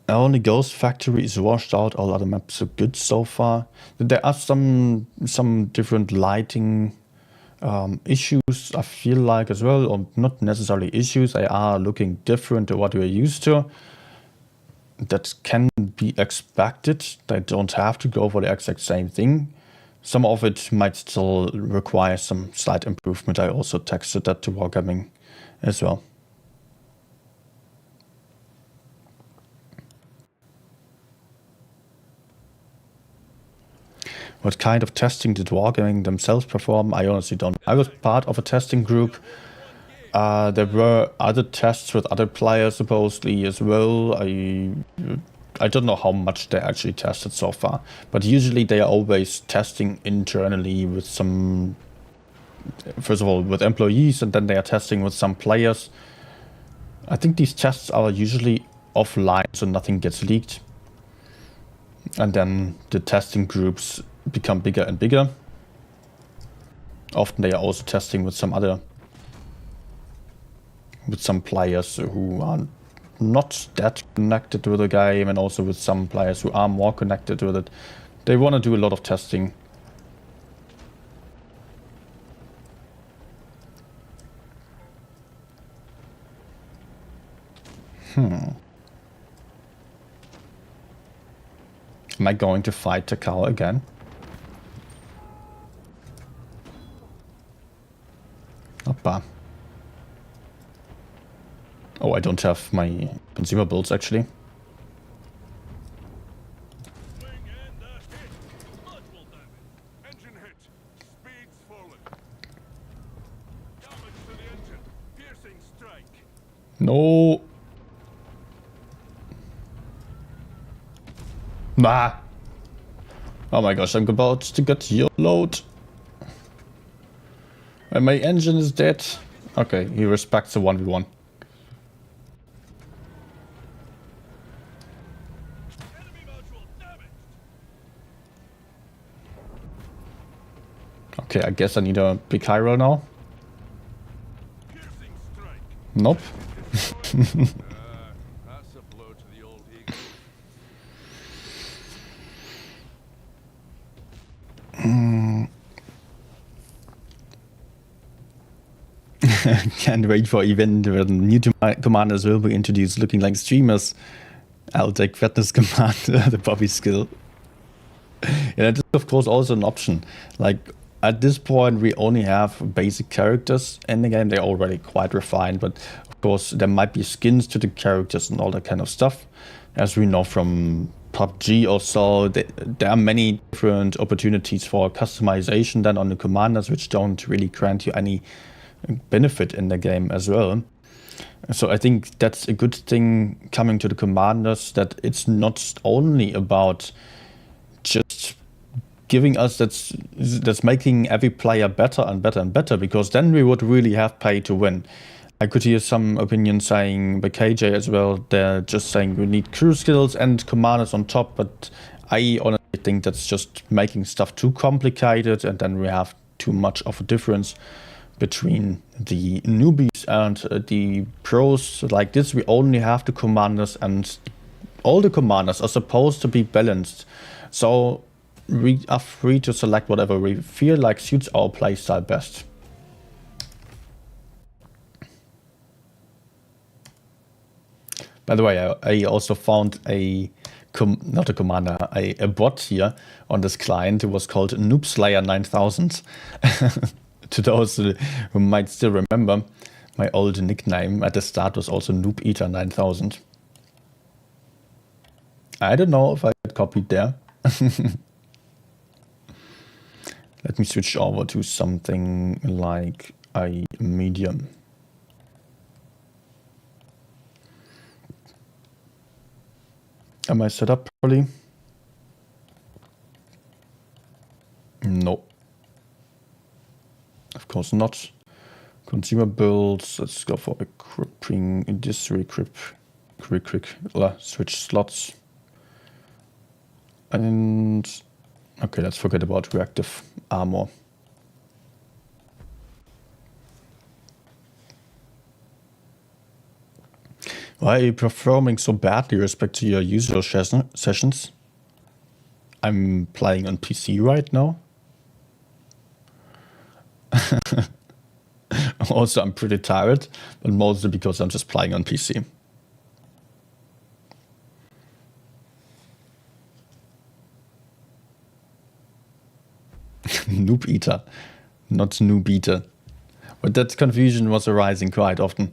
Only Ghost Factory is washed out. All other maps are good so far. There are some different lighting issues, I feel like, as well, or not necessarily issues. They are looking different to what we're used to. That can be expected. They don't have to go for the exact same thing. Some of it might still require some slight improvement. I also texted that to Wargaming as well. What kind of testing did Wargaming themselves perform? I honestly don't. I was part of a testing group. There were other tests with other players supposedly as well. I don't know how much they actually tested so far, but usually they are always testing internally with some. First of all, with employees, and then they are testing with some players. I think these tests are usually offline, so nothing gets leaked. And then the testing groups become bigger and bigger. Often they are also testing with some players who are not that connected with the game, and also with some players who are more connected with it. They want to do a lot of testing. Am I going to fight Takao again? Hoppa. Oh, I don't have my consumables actually. Swing and a hit. Multiple damage. Engine hit. Speed's fallen. Damage to the engine. Piercing strike. No. Nah. Oh my gosh, I'm about to get your load. And my engine is dead. Okay, he respects the 1v1. Enemy module damaged. Okay, I guess I need a big high roll now. Piercing strike. Nope. That's a blow to the old eagle. Can't wait for event where the new commanders will be introduced looking like streamers. I'll take Fatness Commander, the Bobby skill. Yeah, that is of course also an option. Like at this point we only have basic characters in the game. They're already quite refined, but of course there might be skins to the characters and all that kind of stuff. As we know from PUBG or so, there are many different opportunities for customization than on the commanders, which don't really grant you any benefit in the game as well. So I think that's a good thing coming to the commanders, that it's not only about just giving us that's making every player better and better and better, because then we would really have pay to win. I could hear some opinions saying by KJ as well, they're just saying we need crew skills and commanders on top, but I honestly think that's just making stuff too complicated, and then we have too much of a difference between the newbies and the pros. Like this, we only have the commanders, and all the commanders are supposed to be balanced. So we are free to select whatever we feel like suits our playstyle best. By the way, I also found not a commander, a bot here on this client who was called Noob Slayer 9000. To those who might still remember, my old nickname at the start was also Noob Eater 9000. I don't know if I got copied there. Let me switch over to something like a medium. Am I set up properly? No. Of course not. Consumer builds. Let's go for equipping this quick. Switch slots. And okay, let's forget about reactive armor. Why are you performing so badly with respect to your usual sessions? I'm playing on PC right now. Also, I'm pretty tired, but mostly because I'm just playing on PC. Noob Eater, not Noob Eater. But that confusion was arising quite often.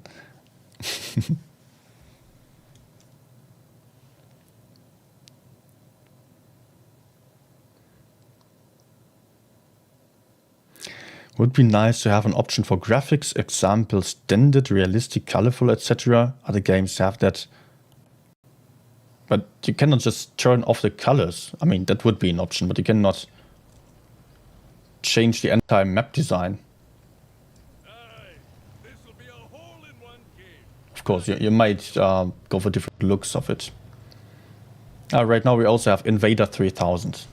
Would be nice to have an option for graphics, example, standard, realistic, colorful, etc. Other games have that. But you cannot just turn off the colors. I mean, that would be an option, but you cannot change the entire map design. This'll be a hole-in-one game. Of course, you might go for different looks of it. Right now we also have Invader 3000.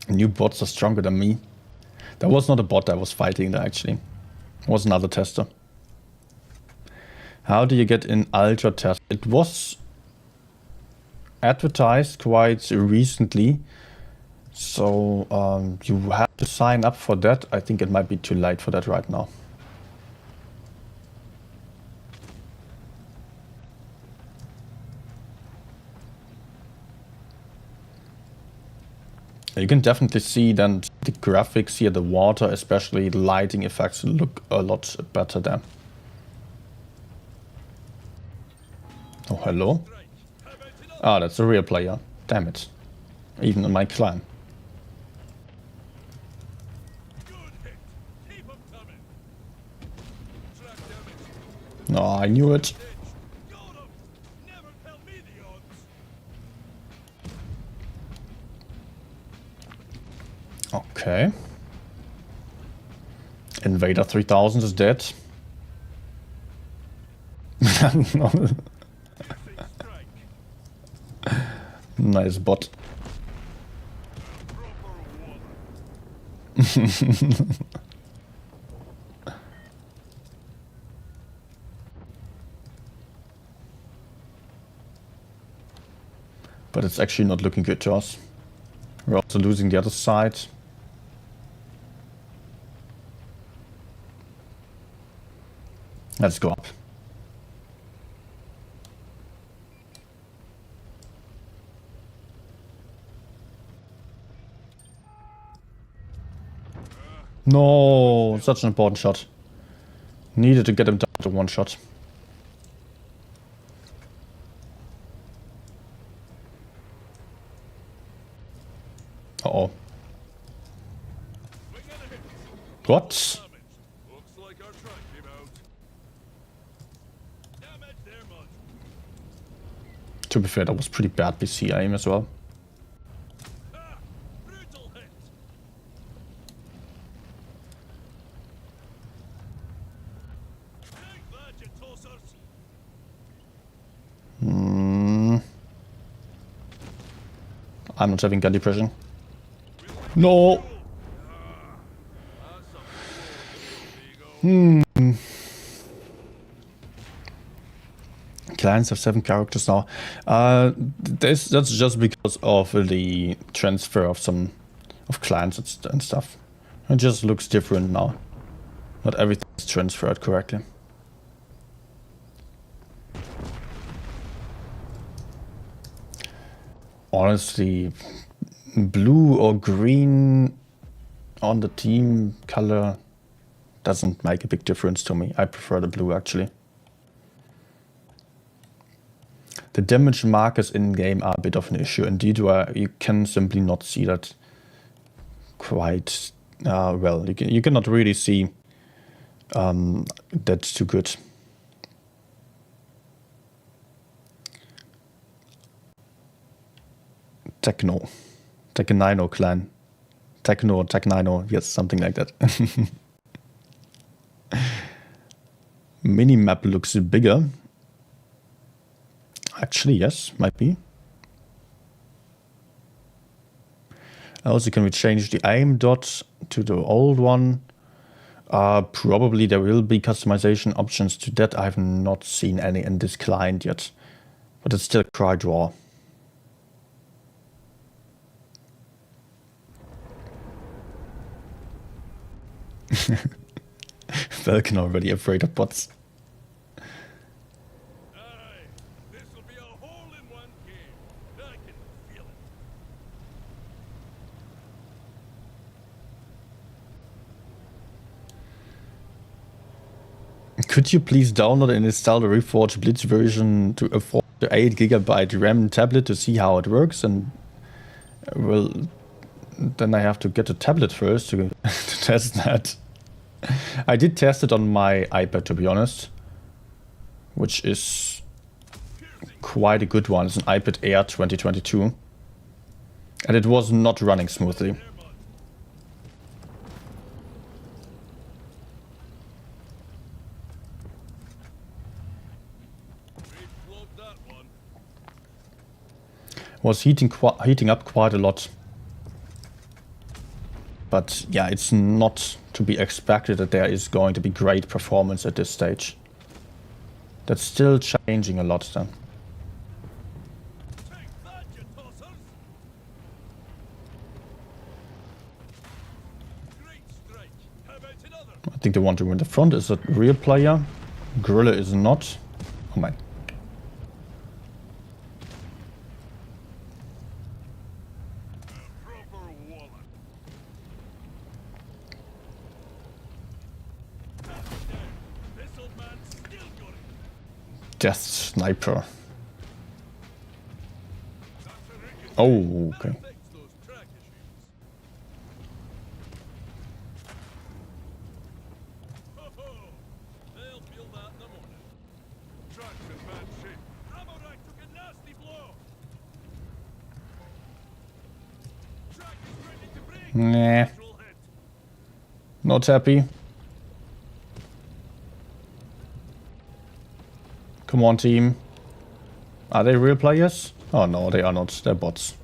New bots are stronger than me. That was not a bot I was fighting there, actually. It was another tester. How do you get in Ultra Test? It was advertised quite recently. So you have to sign up for that. I think it might be too late for that right now. You can definitely see then the graphics here, the water, especially the lighting effects look a lot better there. Oh, hello? Ah, that's a real player. Damn it. Even in my clan. No, I knew it. Got 'em! Never tell me the odds. Okay. Invader 3000 is dead. No. Strike. Nice bot. Proper war. But it's actually not looking good to us. We're also losing the other side. Let's go up. No, such an important shot. Needed to get him down to one shot. Uh-oh. Swing and a hit. What? Damage. Looks like our track came out. Damage their mud. To be fair, that was pretty bad BC aim as well. Ha! Brutal hit. Take that, you tossers. I'm not having gun depression. No! Clans have 7 characters now. That's just because of the transfer of some clans and stuff. It just looks different now. Not everything is transferred correctly. Honestly, blue or green on the team color doesn't make a big difference to me. I prefer the blue actually. The damage markers in game are a bit of an issue indeed, where you can simply not see that quite well. You cannot really see that too good. Teknino clan. Teknino, yes, something like that. Minimap looks bigger. Actually, yes, might be. Also, can we change the aim dot to the old one? Probably there will be customization options to that. I have not seen any in this client yet, but it's still cry draw. Falcon already afraid of bots. Aye, this'll be a hole-in-one game. I can feel it. Could you please download and install the Reforged Blitz version to afford the 8GB RAM tablet to see how it works? And well, then I have to get a tablet first to test that. I did test it on my iPad, to be honest, which is quite a good one. It's an iPad Air 2022, and it was not running smoothly. Was heating up quite a lot. But yeah, it's not to be expected that there is going to be great performance at this stage. That's still changing a lot then. Take that, you tossers! Great strike. How about another? I think the one to win the front is a real player. Gorilla is not. Oh my. Proper wallet. This old man's still got it. Death Sniper. That's a rigged. Oh, okay. Fix those track issues. Ho ho! They'll feel that in the morning. Nah. Not happy. Come on, team. Are they real players? Oh no, they are not. They're bots.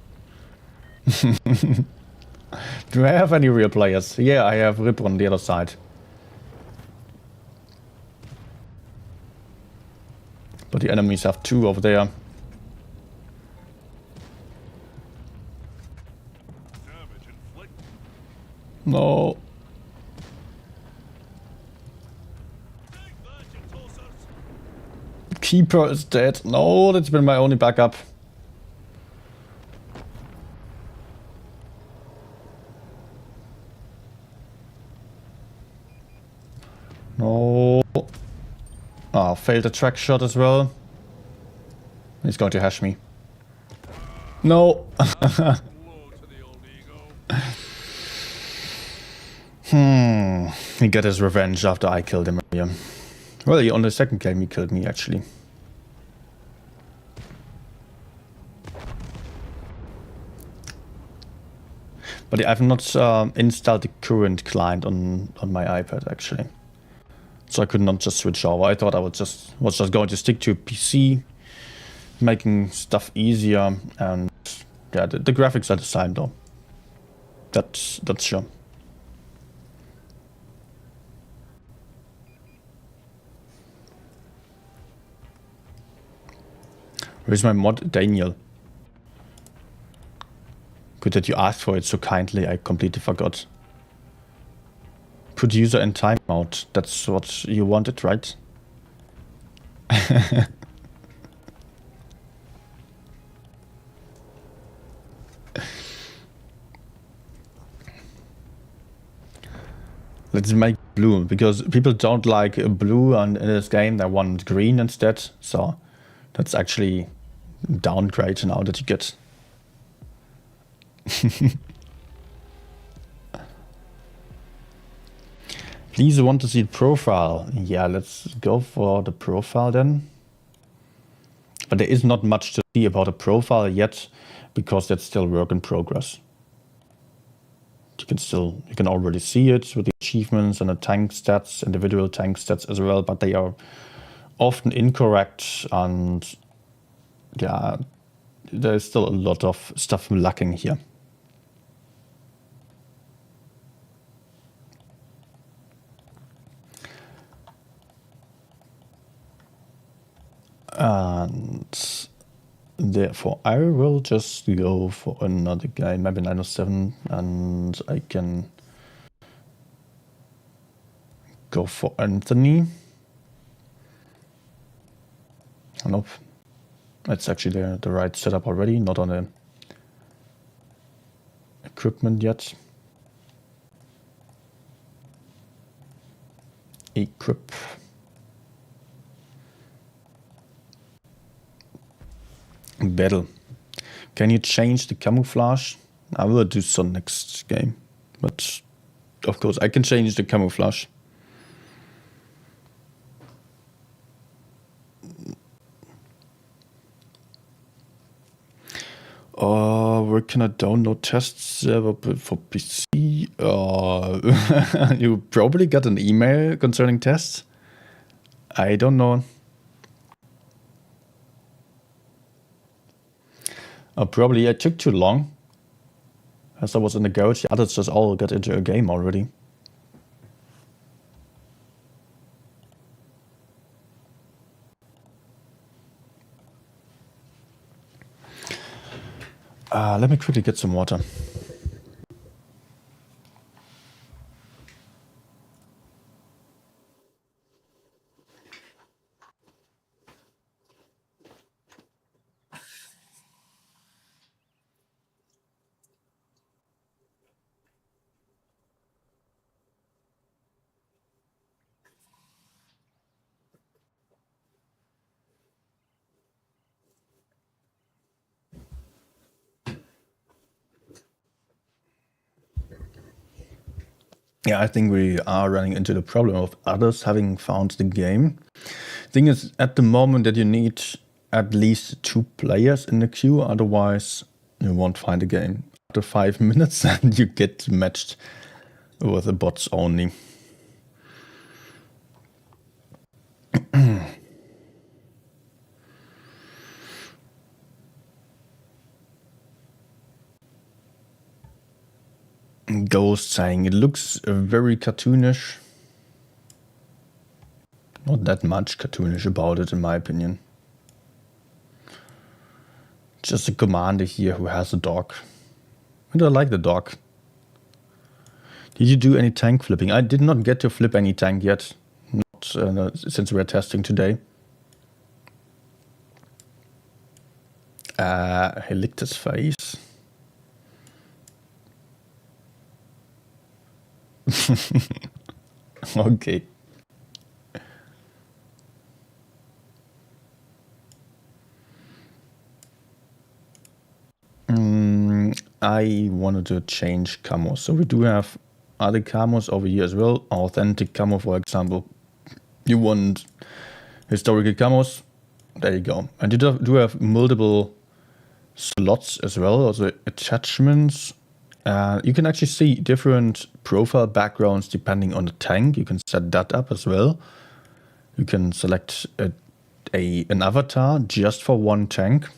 Do I have any real players? Yeah, I have Rip on the other side. But the enemies have 2 over there. Damage inflicted. No. Take that, you tossers. Keeper is dead. No, that's been my only backup. No. Ah, failed the track shot as well. He's going to hash me. No. Blow to the old ego. He got his revenge after I killed him earlier. Well, on the second game he killed me actually. But I've not installed the current client on my iPad actually. So I could not just switch over. I thought I was just going to stick to PC, making stuff easier, and yeah, the graphics are the same though. That's sure. Where's my mod, Daniel? Good that you asked for it so kindly, I completely forgot. Put user in timeout. That's what you wanted, right? Let's make blue, because people don't like blue in this game, they want green instead. So that's actually downgrade now that you get. Please want to see the profile. Yeah, let's go for the profile then. But there is not much to see about the profile yet, because that's still work in progress. You can already see it with the achievements and the tank stats, individual tank stats as well, but they are often incorrect, and yeah, there's still a lot of stuff lacking here. And therefore I will just go for another guy, maybe 907, and I can go for Anthony. Oh, nope. It's actually the right setup already, not on the equipment yet. Equip. Battle. Can you change the camouflage? I will do so next game, but of course I can change the camouflage. Where can I download test server for PC? You probably got an email concerning tests. I don't know. Probably I took too long, as I was in the garage. The others just all got into a game already. Let me quickly get some water. Yeah, I think we are running into the problem of others having found the game. Thing is, at the moment that you need at least 2 players in the queue, otherwise you won't find the game. after 5 minutes and you get matched with the bots only. Ghost saying it looks very cartoonish. Not that much cartoonish about it, in my opinion. Just a commander here who has a dog. And I like the dog. Did you do any tank flipping? I did not get to flip any tank yet. Not since we are testing today. He licked his face. Okay. I wanted to change camos. So we do have other camos over here as well. Authentic camo, for example. You want historical camos. There you go. And you do have multiple slots as well, also attachments. You can actually see different profile backgrounds depending on the tank. You can set that up as well. You can select an avatar just for one tank.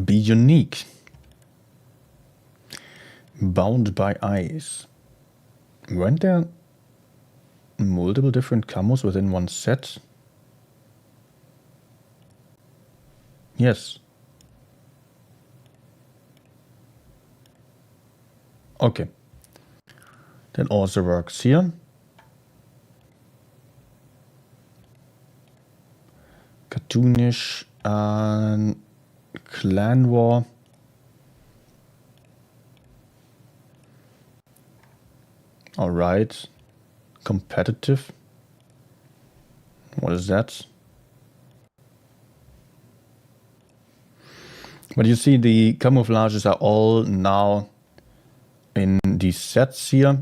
Be unique. Bound by ice. Weren't there multiple different camos within one set? Yes. Okay. That also works here. Cartoonish and Clan War. All right. Competitive. What is that? But you see the camouflages are all now in these sets here.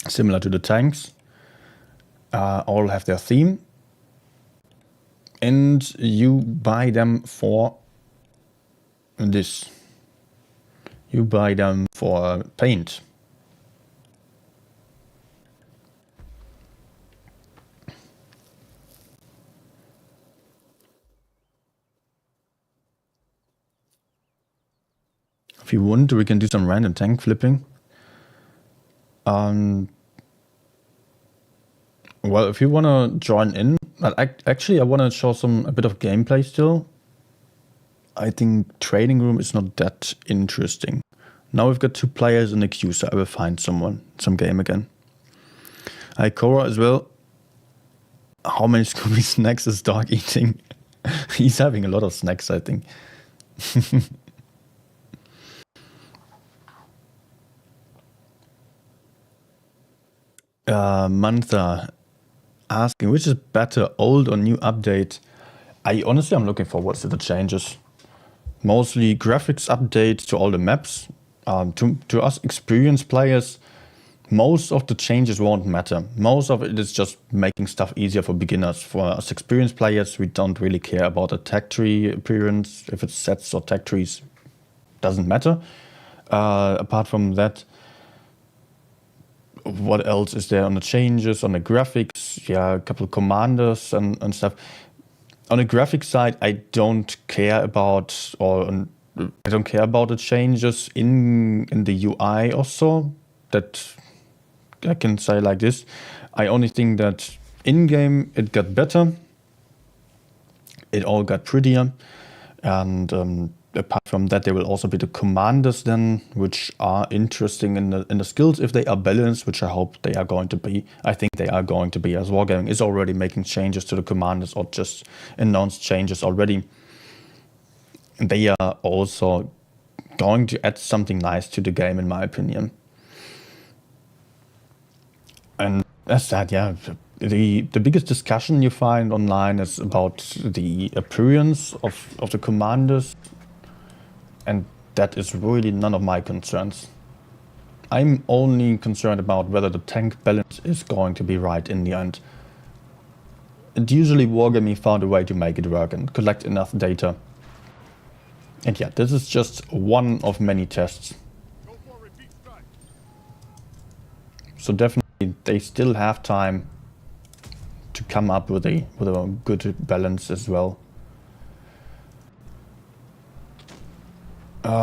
Similar to the tanks. All have their theme. And you buy them for this. You buy them for paint. If you want, we can do some random tank flipping. Well, if you want to join in, but actually I want to show a bit of gameplay still. I think trading room is not that interesting. Now we've got 2 players in the queue, so I will find some game again. Hi Cora as well. How many Scooby snacks is dog eating? He's having a lot of snacks, I think. Mantha asking, which is better, old or new update? I'm looking forward to the changes. Mostly graphics update to all the maps. To us experienced players, most of the changes won't matter. Most of it is just making stuff easier for beginners. For us experienced players, we don't really care about the tech tree appearance. If it's sets or tech trees, doesn't matter. Apart from that, what else is there on the changes, on the graphics? Yeah, a couple of commanders and stuff. On the graphics side, I don't care about the changes in the UI also. That I can say like this. I only think that in-game it got better. It all got prettier. And apart from that, there will also be the commanders then, which are interesting in the skills if they are balanced, which I hope they are going to be. I think they are going to be, as Wargaming is already making changes to the commanders or just announced changes already. They are also going to add something nice to the game, in my opinion. And as that, yeah, the biggest discussion you find online is about the appearance of the commanders. And that is really none of my concerns. I'm only concerned about whether the tank balance is going to be right in the end. And usually Wargaming found a way to make it work and collect enough data And yeah, this is just one of many tests. Go for a repeat strike. So definitely they still have time to come up with a good balance as well.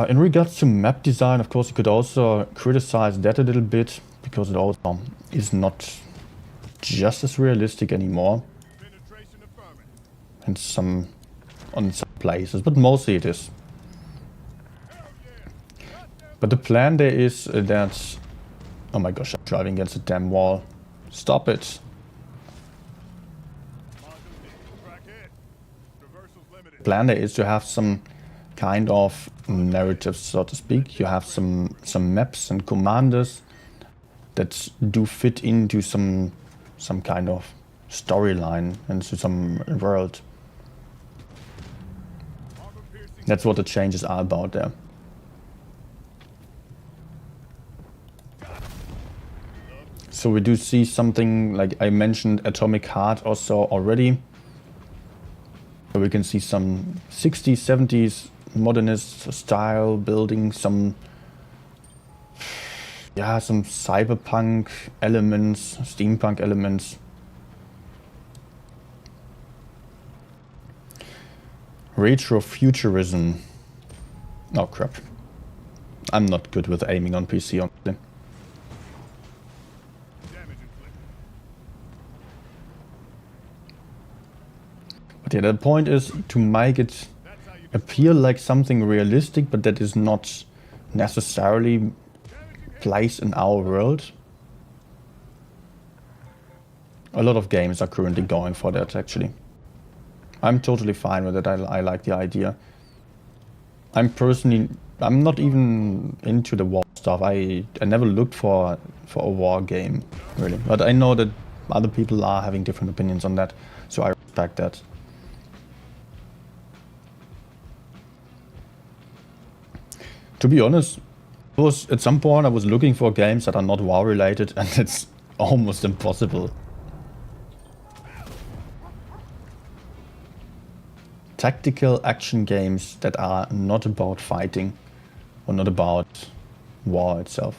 In regards to map design, of course, you could also criticize that a little bit, because it also is not just as realistic anymore Penetration affirmative. in on some places, but mostly it is. But the plan there is that... Oh my gosh, I'm driving against a damn wall. Stop it. Track hit. Reversals limited. Plan there is to have some kind of narrative, so to speak. You have some maps and commanders that do fit into some kind of storyline, into some world. Armor piercing. That's what the changes are about there. So we do see something like I mentioned, Atomic Heart also already. So we can see some 60s, 70s modernist style building, some cyberpunk elements, steampunk elements. Retrofuturism. Oh crap. I'm not good with aiming on PC, honestly. Damage inflicted. But yeah, the point is to make it That's how you appear like something realistic, but that is not necessarily placed in our world. A lot of games are currently going for that, actually. I'm totally fine with it. I like the idea. I'm not even into the war stuff. I never looked for a war game, really. But I know that other people are having different opinions on that, so I respect that. To be honest, at some point I was looking for games that are not war related, and it's almost impossible. Tactical action games that are not about fighting or not about war itself.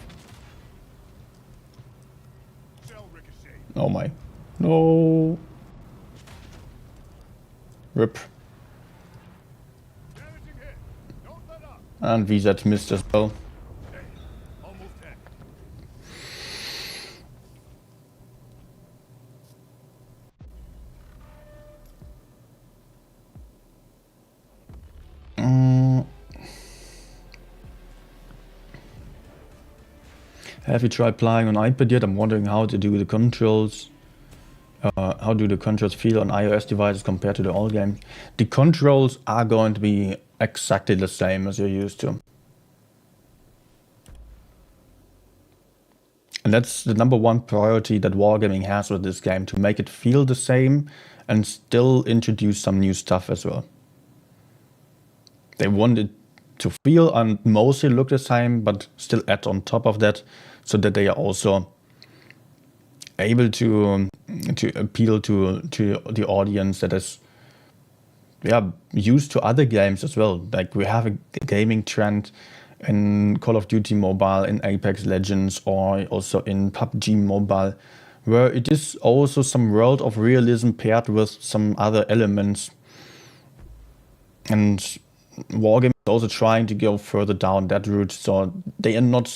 shell ricochet. Oh my. No. Rip. Damaging hit. Don't let up. And VZ missed as well. Almost hit. Have you tried playing on iPad yet? I'm wondering how to do the controls. How do the controls feel on iOS devices compared to the old games? The controls are going to be exactly the same as you're used to. And that's the number one priority that Wargaming has with this game, to make it feel the same and still introduce some new stuff as well. They want it to feel and mostly look the same, but still add on top of that, so that they are also able to appeal to the audience that is used to other games as well. Like we have a gaming trend in Call of Duty Mobile, in Apex Legends, or also in PUBG Mobile, where it is also some world of realism paired with some other elements. And Wargaming is also trying to go further down that route, so they are not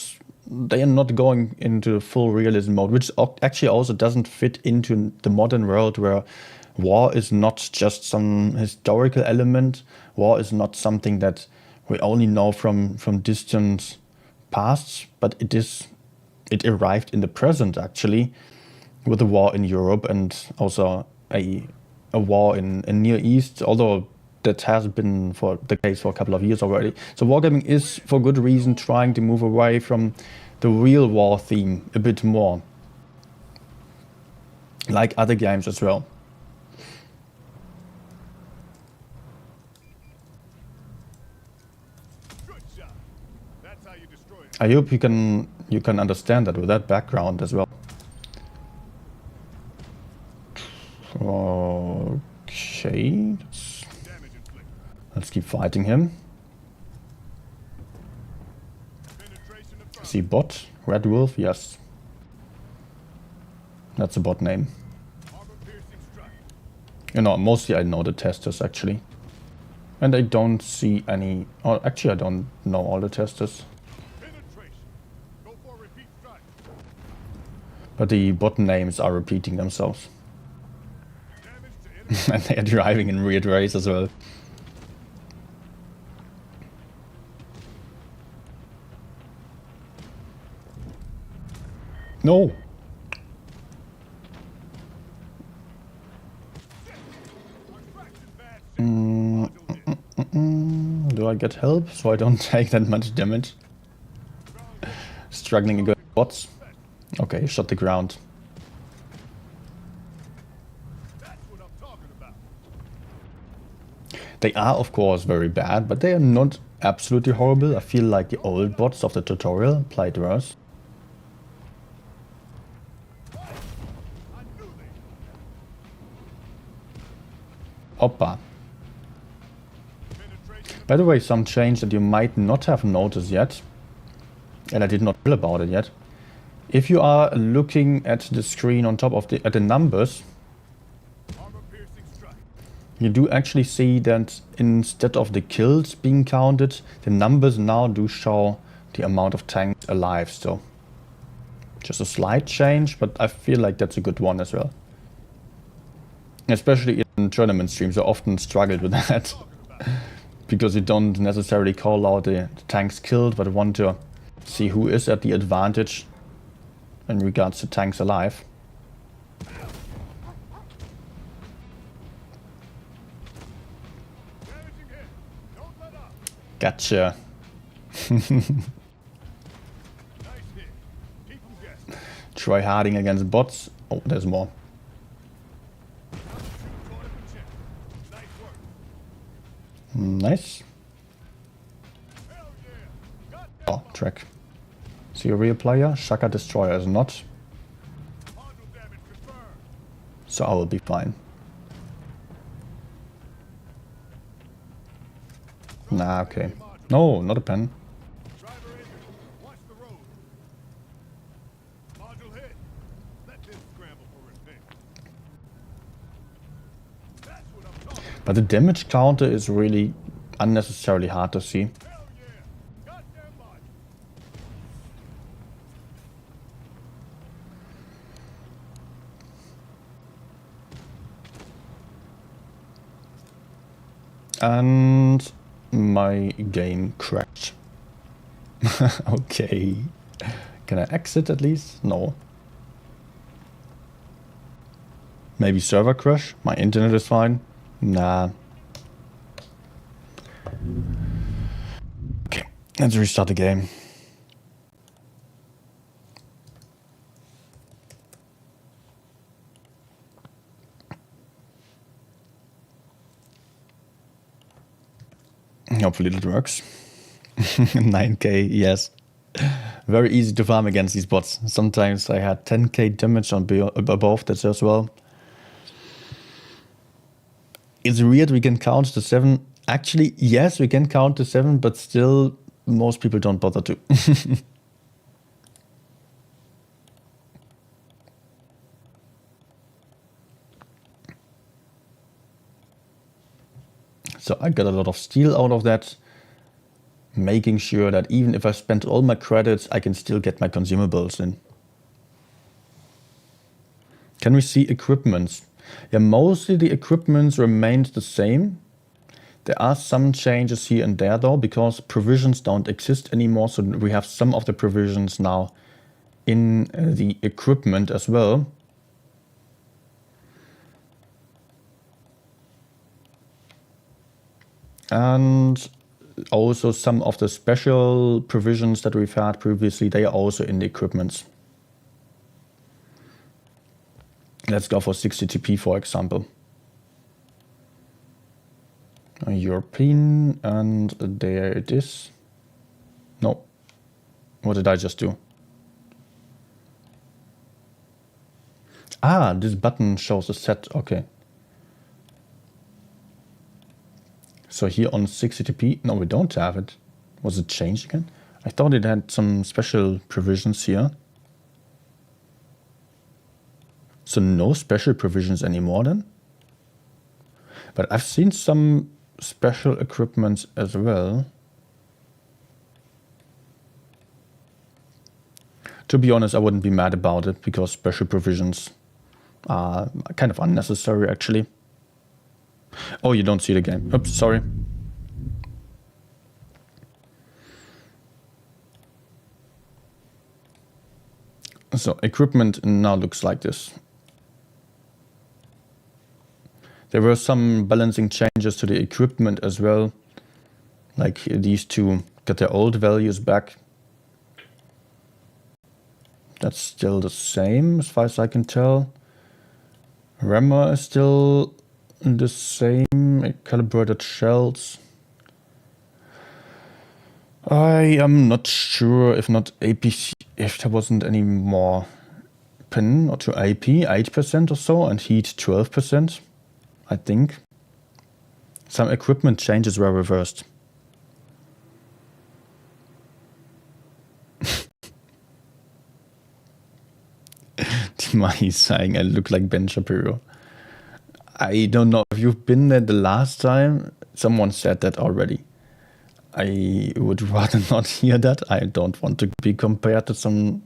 going into full realism mode, which actually also doesn't fit into the modern world, where war is not just some historical element. War is not something that we only know from distant past, but it arrived in the present, actually, with the war in Europe and also a war in Near East, although that has been for the case for a couple of years already. So Wargaming is, for good reason, trying to move away from the real war theme a bit more, like other games as well. Good shot. That's how you destroy it. I hope you can understand that with that background as well. Okay, Damage inflicted. let's keep fighting him. see bot. Red Wolf, yes. That's a bot name. You know, mostly I know the testers actually. And I don't see any... Oh, actually I don't know all the testers. But the bot names are repeating themselves. And they are driving in weird ways as well. No! Do I get help so I don't take that much damage? Struggling against bots. Okay, shot the ground. They are of course very bad, but they are not absolutely horrible. I feel like the old bots of the tutorial played worse. Oppa. By the way, some change that you might not have noticed yet, and I did not tell about it yet. If you are looking at the screen on top of the numbers, you do actually see that instead of the kills being counted, the numbers now do show the amount of tanks alive. So just a slight change, but I feel like that's a good one as well. Especially in tournament streams, I often struggled with that. Because you don't necessarily call out the tanks killed, but want to see who is at the advantage in regards to tanks alive. Gotcha. Try harding against bots. Oh, there's more. Nice. Oh, track. See a real player? Shaka Destroyer is not. So I will be fine. Nah, okay. No, not a pen. But the damage counter is really unnecessarily hard to see. And my game crashed. Okay. Can I exit at least? No. Maybe server crash? My internet is fine. Nah. Okay, let's restart the game. Hopefully that works. 9k, yes. Very easy to farm against these bots. Sometimes I had 10k damage on above that as well. It's weird we can count to 7. Actually, yes, we can count to 7, but still most people don't bother to. So I got a lot of steel out of that, making sure that even if I spent all my credits, I can still get my consumables in. Can we see equipments? Yeah, mostly the equipments remained the same. There are some changes here and there though, because provisions don't exist anymore, so we have some of the provisions now in the equipment as well. And also some of the special provisions that we've had previously, they are also in the equipments. Let's go for 60 TP, for example. A European, and there it is. No. What did I just do? Ah, this button shows a set. Okay. So here on 60 TP, no, we don't have it. Was it changed again? I thought it had some special provisions here. So no special provisions anymore then? But I've seen some special equipment as well. To be honest, I wouldn't be mad about it because special provisions are kind of unnecessary actually. Oh, you don't see the game. Oops, sorry. So equipment now looks like this. There were some balancing changes to the equipment as well. Like these two got their old values back. That's still the same as far as I can tell. Rammer is still the same. Calibrated shells. I am not sure if not APC, if there wasn't any more pin or to AP 8% or so and heat 12%. I think. Some equipment changes were reversed. Timai is saying I look like Ben Shapiro. I don't know if you've been there the last time. Someone said that already. I would rather not hear that. I don't want to be compared to some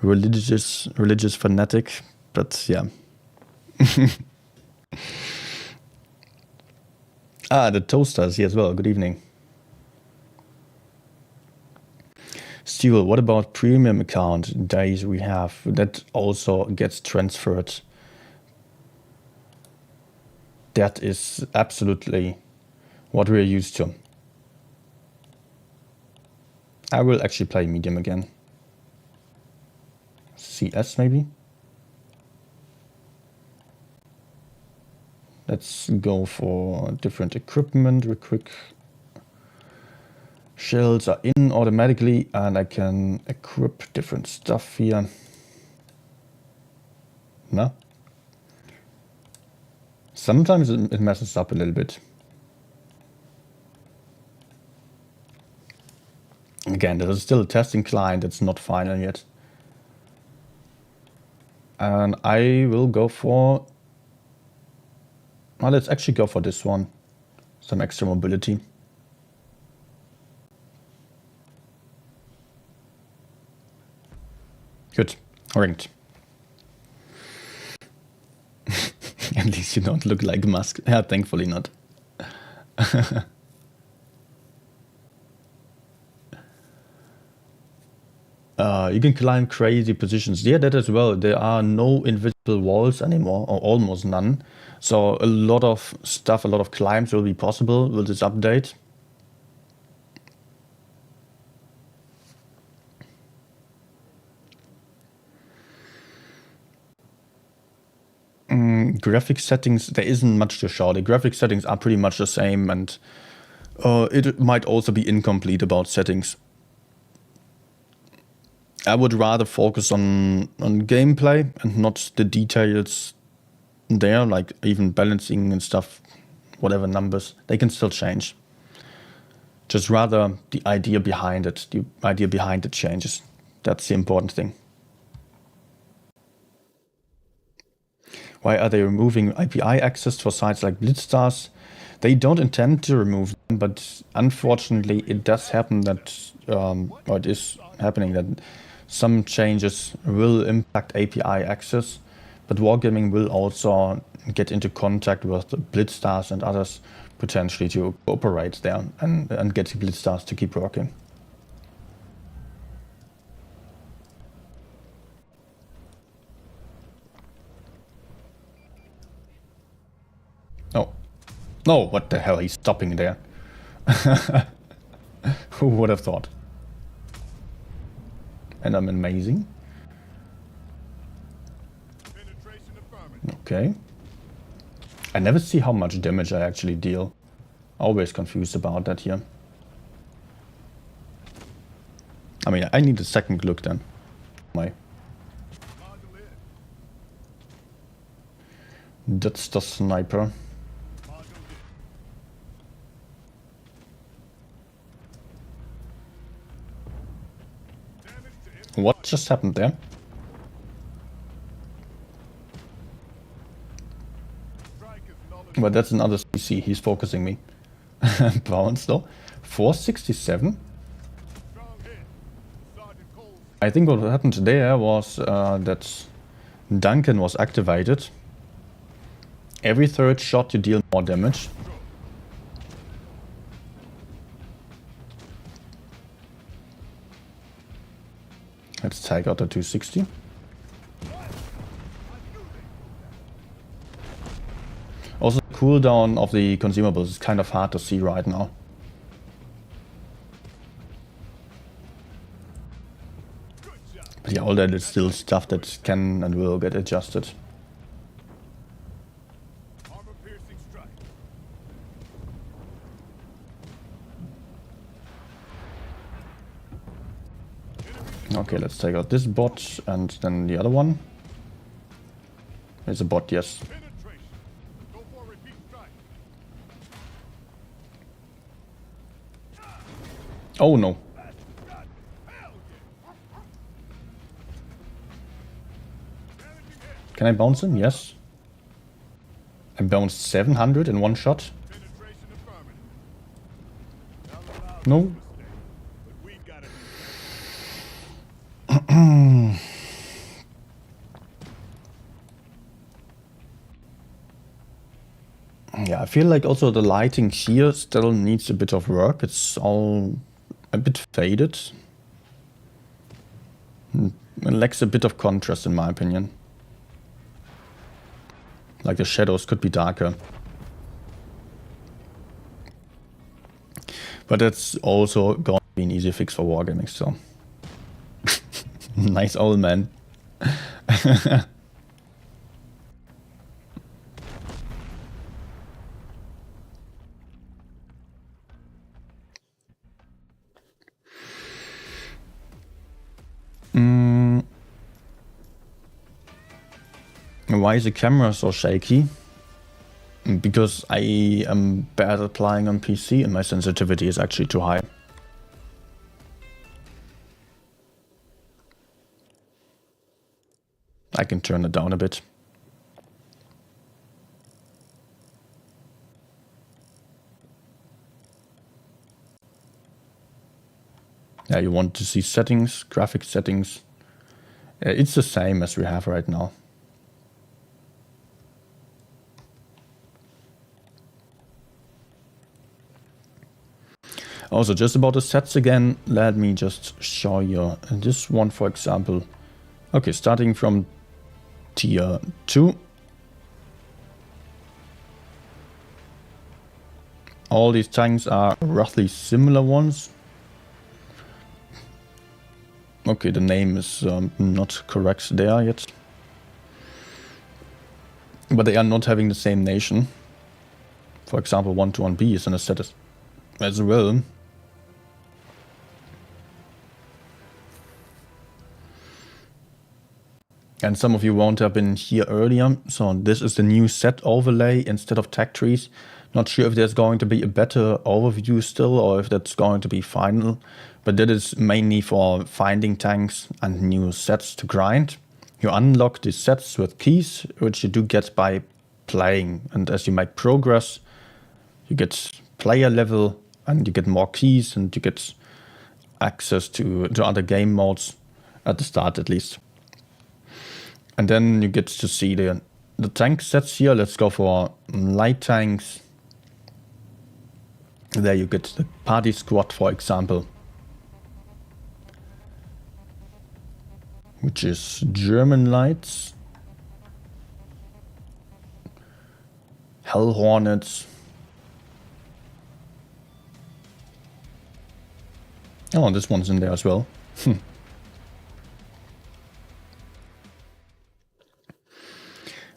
religious fanatic. But yeah. The toasters here as well. Good evening. Steel, what about premium account days we have? That also gets transferred. That is absolutely what we're used to. I will actually play medium again. CS maybe? Let's go for different equipment real quick. Shells are in automatically and I can equip different stuff here. No? Sometimes it messes up a little bit. Again, there's still a testing client, it's not final yet. And I will go for... Well, let's actually go for this one. Some extra mobility. Good. Ranked. At least you don't look like Musk. Yeah, thankfully not. You can climb crazy positions. Yeah, that as well. There are no invisible walls anymore, or almost none. So a lot of stuff, a lot of climbs will be possible with this update. Graphic settings, there isn't much to show. The graphic settings are pretty much the same, and it might also be incomplete about settings. I would rather focus on gameplay and not the details there, like even balancing and stuff, whatever numbers, they can still change. Just rather the idea behind it, the idea behind the changes. That's the important thing. Why are they removing API access for sites like BlitzStars? They don't intend to remove them, but unfortunately it does happen that, or it is happening that some changes will impact API access, but Wargaming will also get into contact with BlitzStars and others potentially to cooperate there and get BlitzStars to keep working. Oh. No, what the hell, he's stopping there. Who would have thought? And I'm amazing. Okay. I never see how much damage I actually deal. Always confused about that here. I mean, I need a second look then. That's the sniper. What just happened there? But that's another CC. He's focusing me. Bounce though. 467. I think what happened there was that Duncan was activated. Every third shot you deal more damage. Let's take out the 260. Also, the cooldown of the consumables is kind of hard to see right now. But yeah, all that is still stuff that can and will get adjusted. Okay, let's take out this bot and then the other one. There's a bot, yes. Oh no. Can I bounce him? Yes. I bounced 700 in one shot. No. Yeah, I feel like also the lighting here still needs a bit of work. It's all a bit faded. It lacks a bit of contrast in my opinion. Like the shadows could be darker. But that's also going to be an easy fix for wargaming, so. Nice old man. Why is the camera so shaky? Because I am bad at playing on PC and my sensitivity is actually too high. I can turn it down a bit. Yeah, you want to see settings, graphic settings. It's the same as we have right now. Also, just about the sets again, let me just show you this one, for example. Okay, starting from tier 2. All these tanks are roughly similar ones. Okay, the name is not correct there yet. But they are not having the same nation. For example, 121B is in a set as well. And some of you won't have been here earlier. So this is the new set overlay instead of tag trees. Not sure if there's going to be a better overview still or if that's going to be final. But that is mainly for finding tanks and new sets to grind. You unlock these sets with keys, which you do get by playing. And as you make progress, you get player level and you get more keys and you get access to other game modes at the start at least. And then you get to see the tank sets here. Let's go for light tanks. There you get the party squad, for example. Which is German lights. Hell Hornets. Oh, this one's in there as well.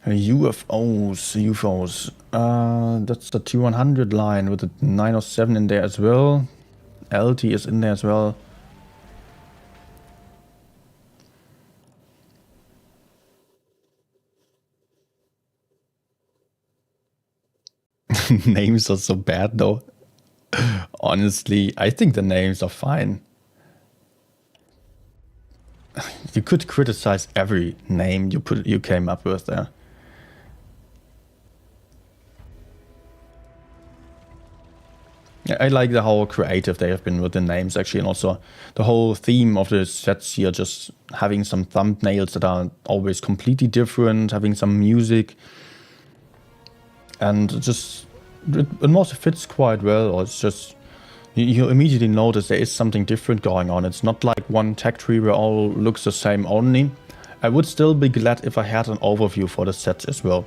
UFOs. That's the T100 line with the 907 in there as well. LT is in there as well. Names are so bad though. Honestly, I think the names are fine. you could criticize every name you came up with there. I like how creative they have been with the names, actually, and also the whole theme of the sets here, just having some thumbnails that are always completely different, having some music, and just it also fits quite well. Or it's just you immediately notice there is something different going on. It's not like one tech tree where all looks the same only. I would still be glad if I had an overview for the sets as well,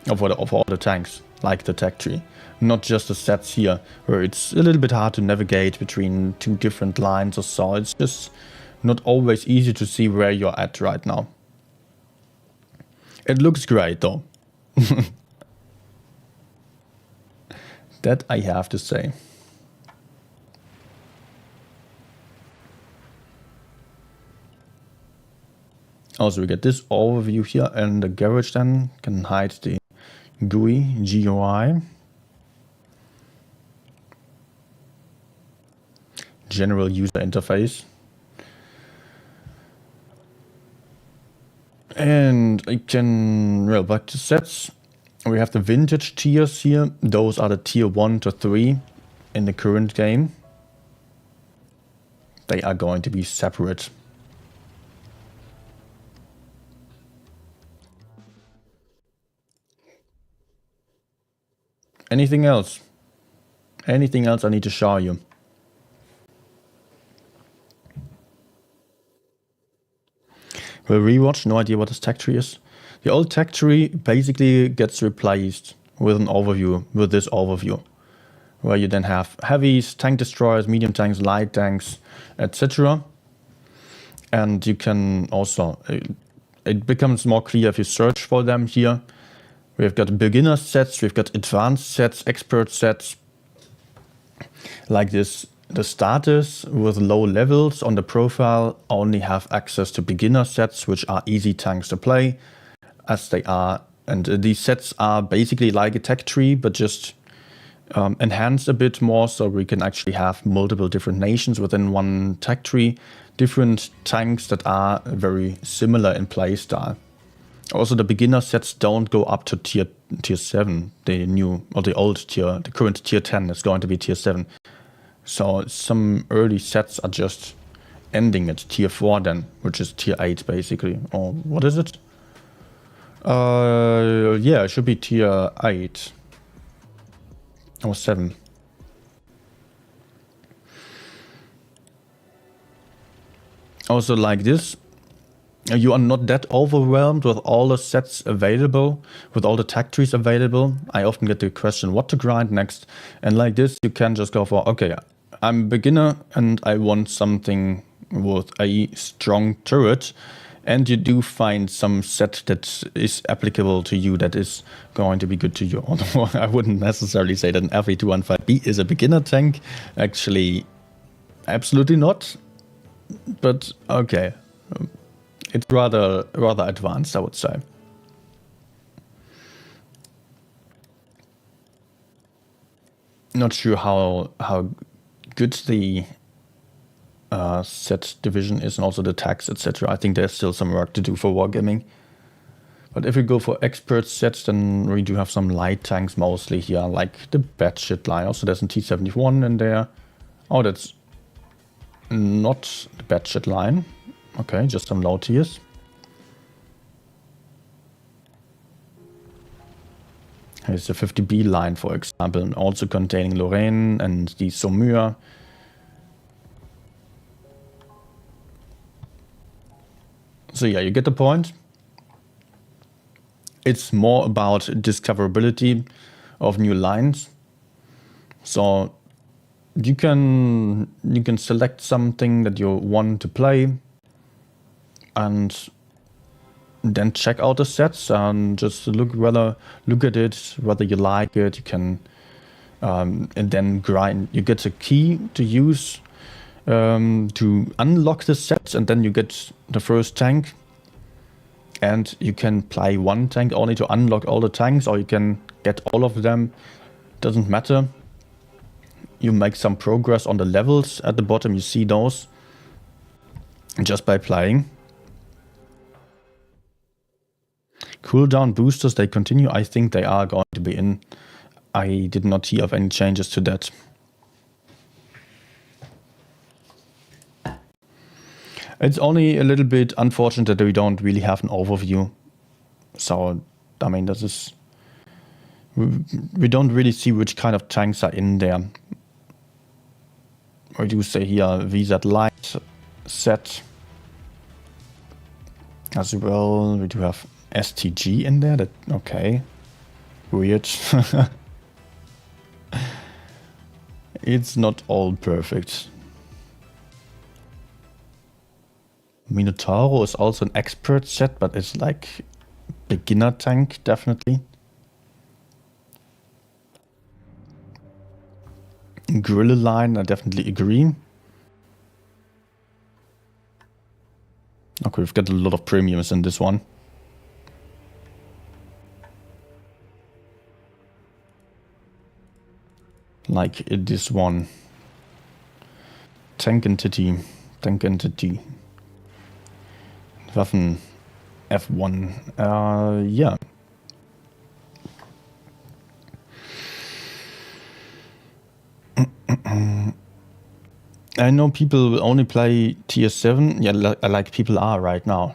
of all the tanks, like the tech tree. Not just the sets here, where it's a little bit hard to navigate between two different lines or so. It's just not always easy to see where you're at right now. It looks great though. That I have to say. Also, we get this overview here, and the garage then can hide the GUI. General user interface. And I can, well, back to sets. We have the vintage tiers here. Those are the tier 1 to 3 in the current game. They are going to be separate. Anything else? Anything else I need to show you? Well, rewatch, no idea what this tech tree is. The old tech tree basically gets replaced with an overview, with this overview, where you then have heavies, tank destroyers, medium tanks, light tanks, etc. And you can also, it becomes more clear if you search for them here. We've got beginner sets, we've got advanced sets, expert sets, like this. The starters with low levels on the profile only have access to beginner sets, which are easy tanks to play, as they are. And these sets are basically like a tech tree, but just enhanced a bit more, so we can actually have multiple different nations within one tech tree, different tanks that are very similar in playstyle. Also, the beginner sets don't go up to tier 7. The new, or the old tier, the current tier 10 is going to be tier 7. So some early sets are just ending at tier 4 then, which is tier 8 basically. Or what is it? Yeah, it should be tier 8. Or 7. Also like this, you are not that overwhelmed with all the sets available, with all the tech trees available. I often get the question what to grind next. And like this, you can just go for, okay, I'm a beginner and I want something with a strong turret. And you do find some set that is applicable to you, that is going to be good to you. Although I wouldn't necessarily say that an FE215B is a beginner tank. Actually, absolutely not. But okay. It's rather advanced, I would say. Not sure how good the set division is, and also the tax, etc. I think there's still some work to do for wargaming. But if we go for expert sets, then we do have some light tanks mostly here, like the batshit line. Also, there's a T-71 in there. Oh, that's not the batshit line. Okay, just some low tiers. Here's the 50B line, for example, also containing Lorraine and the Saumur. So yeah, you get the point. It's more about discoverability of new lines. So you can select something that you want to play, and then check out the sets and just look at it, whether you like it. You can and then grind. You get a key to use to unlock the sets, and then you get the first tank. And you can play one tank only to unlock all the tanks, or you can get all of them. Doesn't matter. You make some progress on the levels at the bottom. You see those just by playing. Cooldown boosters, they continue. I think they are going to be in. I did not hear of any changes to that. It's only a little bit unfortunate that we don't really have an overview. So, I mean, this is... We don't really see which kind of tanks are in there. We do say here VZ Light set as well. We do have STG in there. That okay, weird. It's not all perfect. Minotauro is also an expert set, but it's like beginner tank, definitely. Gorilla line, I definitely agree. Okay, we've got a lot of premiums in this one. Like this one. Tank entity. Waffen F1. Yeah. I know people will only play tier 7. Yeah, like people are right now.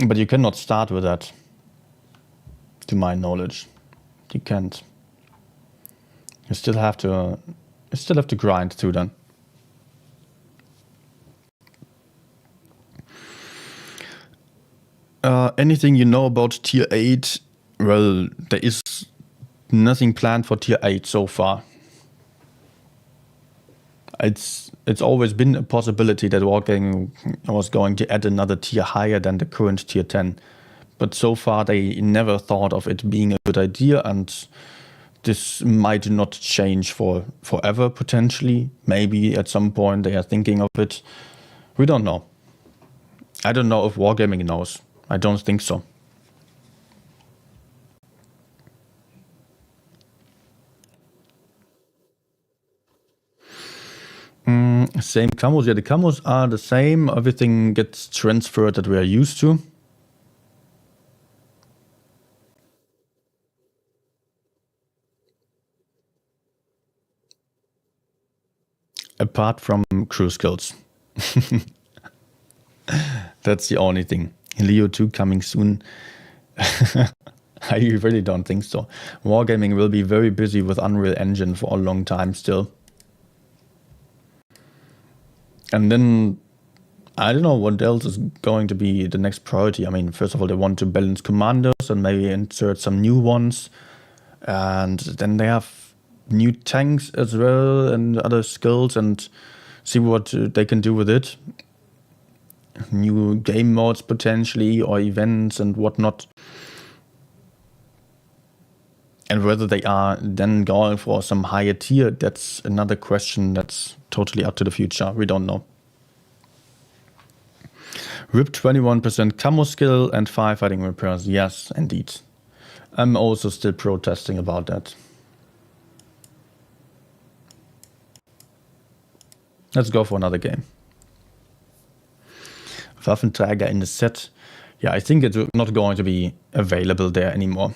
But you cannot start with that. To my knowledge. You can't. You still have to grind too then. Anything you know about tier 8? Well, there is nothing planned for tier 8 so far. It's always been a possibility that Wargaming was going to add another tier higher than the current tier 10. But so far they never thought of it being a good idea, and this might not change forever potentially. Maybe at some point they are thinking of it. We don't know. I don't know if Wargaming knows. I don't think so. Same camos. Yeah, the camos are the same. Everything gets transferred that we are used to. Apart from crew skills. That's the only thing. Leo 2 coming soon. I really don't think so. Wargaming will be very busy with Unreal Engine for a long time still. And then, I don't know what else is going to be the next priority. I mean, first of all, they want to balance commanders and maybe insert some new ones. And then they have new tanks as well and other skills and see what they can do with it. New game modes potentially or events and whatnot. And whether they are then going for some higher tier, that's another question that's totally up to the future. We don't know. RIP 21% camo skill and firefighting repairs. Yes, indeed. I'm also still protesting about that. Let's go for another game. Waffenträger in the set. Yeah, I think it's not going to be available there anymore.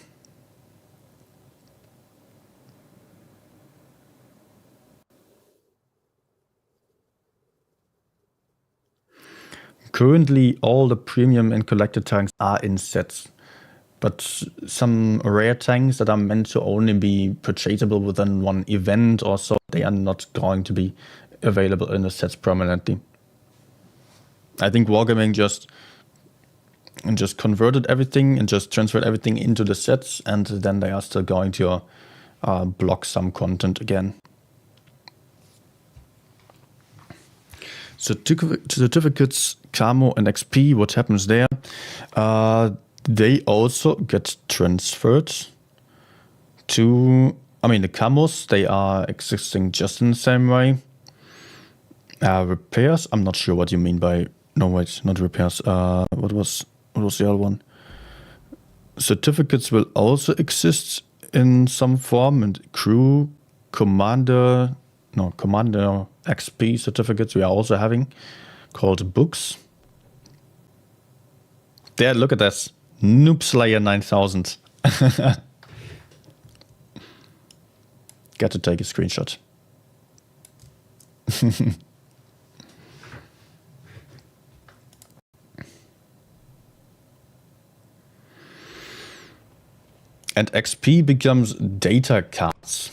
Currently, all the premium and collector tanks are in sets. But some rare tanks that are meant to only be purchasable within one event or so, they are not going to be available in the sets permanently. I think Wargaming just converted everything and just transferred everything into the sets, and then they are still going to block some content again. Certificates, camo and XP, what happens there? They also get transferred to, I mean, the camos, they are existing just in the same way. Repairs, I'm not sure what you mean by, no wait, not repairs, what was the other one? Certificates will also exist in some form, and crew, commander XP certificates we are also having. called Books. There, look at this. Noob Slayer 9000. Got to take a screenshot. And XP becomes data cards.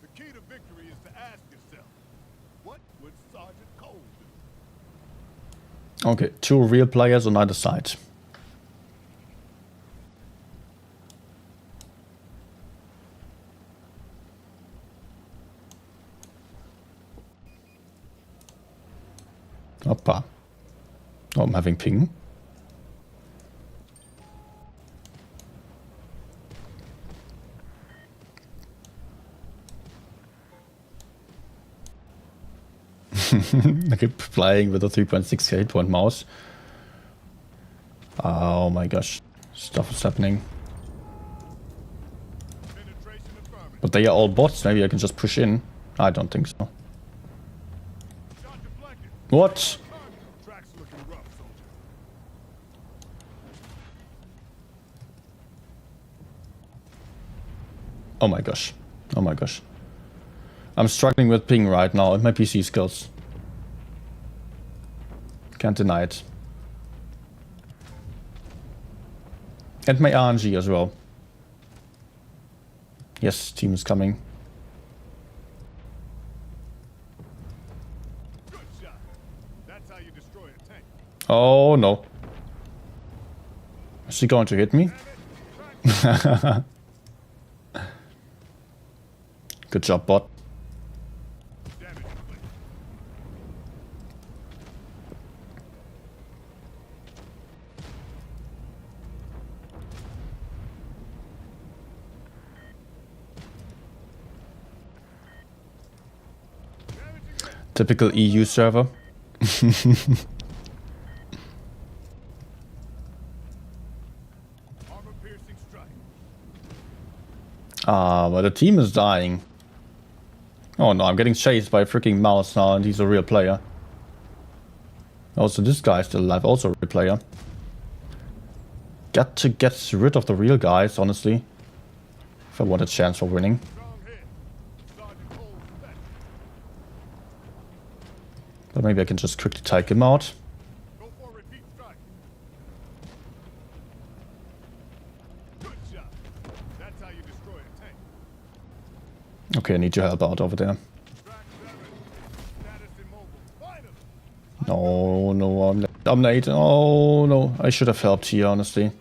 The key to victory is to ask yourself, what would Sergeant Cole do? Okay, 2 real players on either side. Hoppa. Oh, I'm having ping. I keep playing with a 3.68 point mouse. Oh my gosh. Stuff is happening. Penetration affirmative. But they are all bots. Maybe I can just push in. I don't think so. Shot deflected. What? Track's looking rough, soldier. Oh my gosh. Oh my gosh. I'm struggling with ping right now and my PC skills. Can't deny it. And my RNG as well. Yes, team is coming. Good shot. That's how you destroy a tank. Oh no. Is he going to hit me? Good job, bot. Damage inflicted. Typical EU server. Armor piercing strike. Ah, but the team is dying. Oh no, I'm getting chased by a freaking mouse now and he's a real player. Also, this guy is still alive, also a real player. Got to get rid of the real guys, honestly. If I want a chance for winning. Strong hit. Sergeant Cole's back. But maybe I can just quickly take him out. Go for a repeat strike. Good shot. That's how you destroy a tank. Okay, I need your help out over there. Track 7. Status immobile. Finally. No, no, I'm late. Oh no, I should have helped here, honestly.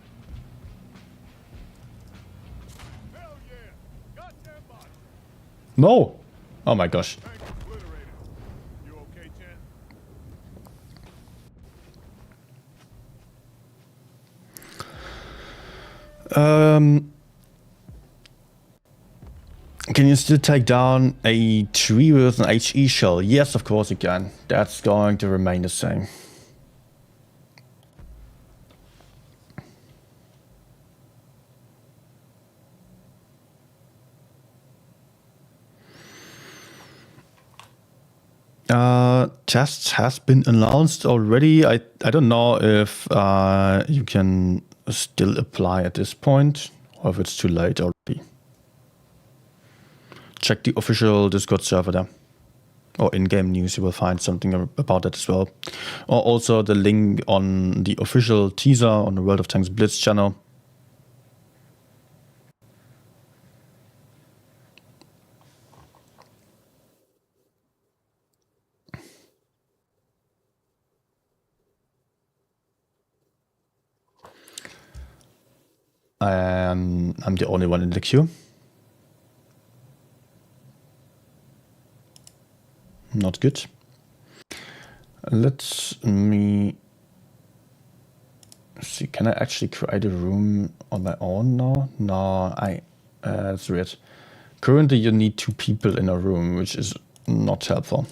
Hell yeah. Goddamn body. No! Oh my gosh. Tank obliterated. You okay, Chen? Can you still take down a tree with an HE shell? Yes, of course you can. That's going to remain the same. Tests has been announced already. I don't know if you can still apply at this point or if it's too late already. Check the official Discord server there. Or in-game news, you will find something about that as well. Or also the link on the official teaser on the World of Tanks Blitz channel. I'm the only one in the queue. Not good. Let me see. Can I actually create a room on my own now? No, that's weird. Currently, you need 2 people in a room, which is not helpful.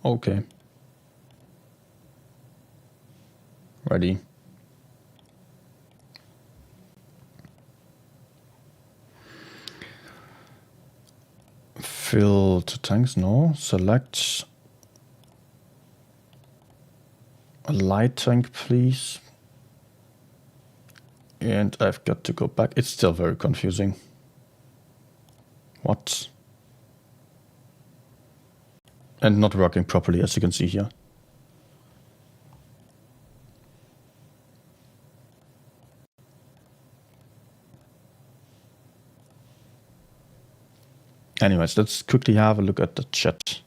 Okay. Ready. Fill to tanks, no. Select a light tank, please. And I've got to go back. It's still very confusing. What? And not working properly, as you can see here. Anyways, let's quickly have a look at the chat.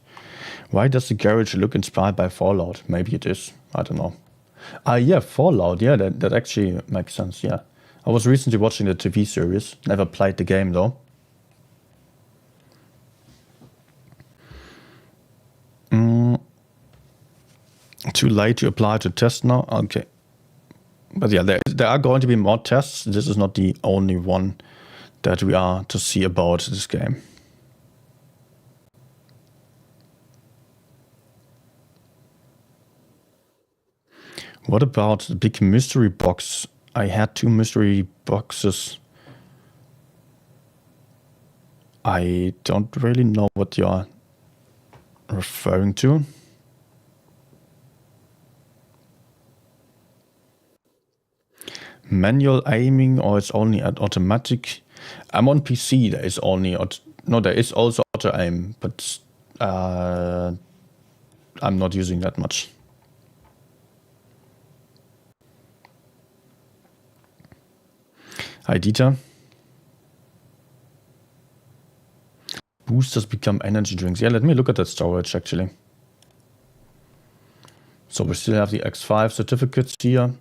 Why does the garage look inspired by Fallout? Maybe it is. I don't know. Yeah, Fallout. Yeah, that actually makes sense. Yeah. I was recently watching the TV series. Never played the game though. Too late to apply to test now? Okay. But yeah, there are going to be more tests. This is not the only one that we are to see about this game. What about the big mystery box? I had 2 mystery boxes. I don't really know what you're referring to. Manual aiming, or it's only at automatic? I'm on PC. There is only there is also auto aim, but I'm not using that much. Hi, Dieter. Boosters become energy drinks. Yeah, let me look at that storage actually. So we still have the X5 certificates here.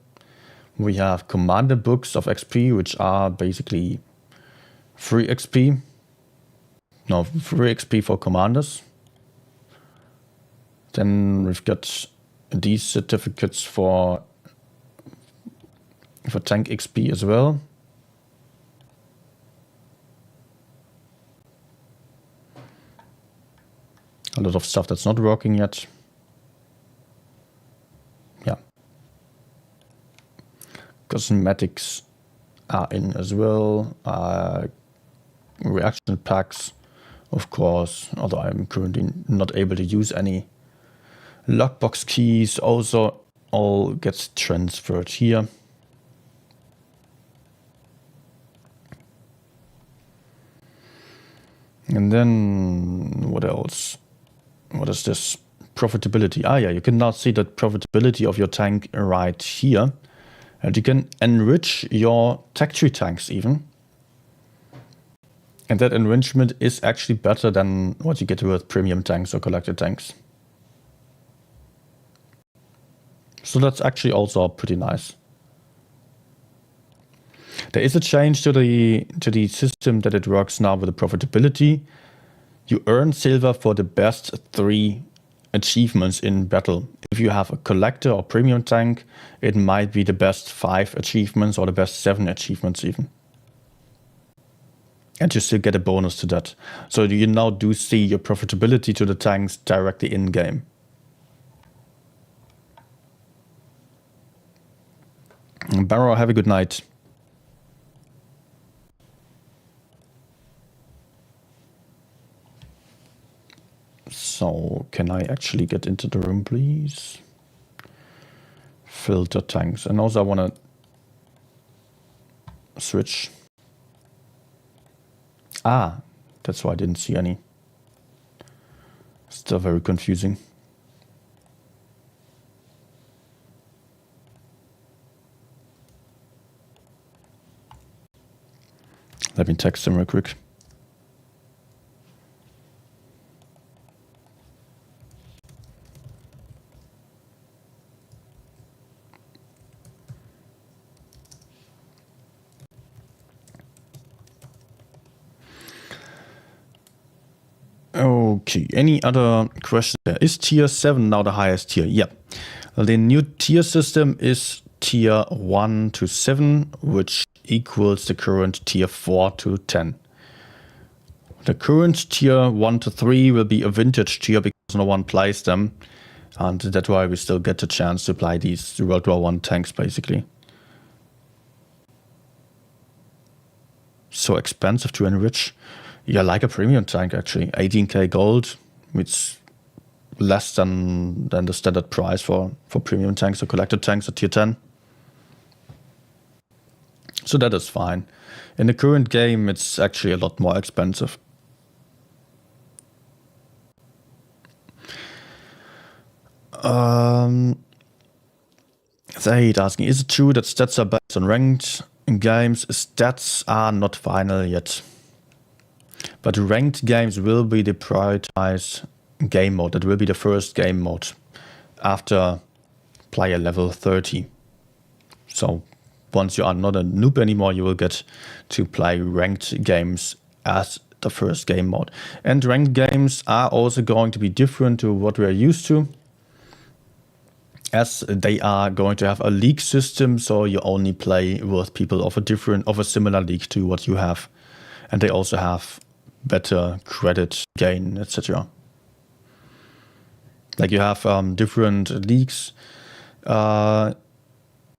We have commander books of XP, which are basically free XP. No, free XP for commanders. Then we've got these certificates for tank XP as well. A lot of stuff that's not working yet. Yeah. Cosmetics are in as well. Reaction packs, of course, although I'm currently not able to use any. Lockbox keys also all gets transferred here. And then what else? What is this? Profitability. Ah, yeah, you can now see the profitability of your tank right here. And you can enrich your tech tree tanks even. And that enrichment is actually better than what you get with premium tanks or collector tanks. So that's actually also pretty nice. There is a change to the system that it works now with the profitability. You earn silver for the best 3 achievements in battle. If you have a collector or premium tank, it might be the best 5 achievements or the best 7 achievements even. And you still get a bonus to that. So you now do see your profitability to the tanks directly in game. Barrow, have a good night. So can I actually get into the room, please? Filter tanks. And also I want to switch. Ah, that's why I didn't see any. Still very confusing. Let me text him real quick. Okay, any other question there? Is tier 7 now the highest tier? Yeah. The new tier system is tier 1 to 7, which equals the current tier 4 to 10. The current tier 1 to 3 will be a vintage tier because no one plays them. And that's why we still get the chance to play these World War I tanks, basically. So expensive to enrich. Yeah, like a premium tank actually. 18k gold, which less than the standard price for premium tanks or collector tanks at tier 10. So that is fine. In the current game, it's actually a lot more expensive. Zaid asking, is it true that stats are based on ranked games? Stats are not final yet. But ranked games will be the prioritized game mode. That will be the first game mode after player level 30. So once you are not a noob anymore, you will get to play ranked games as the first game mode. And ranked games are also going to be different to what we are used to, as they are going to have a league system, so you only play with people of a similar league to what you have. And they also have better credit gain, etc. Like you have different leagues. How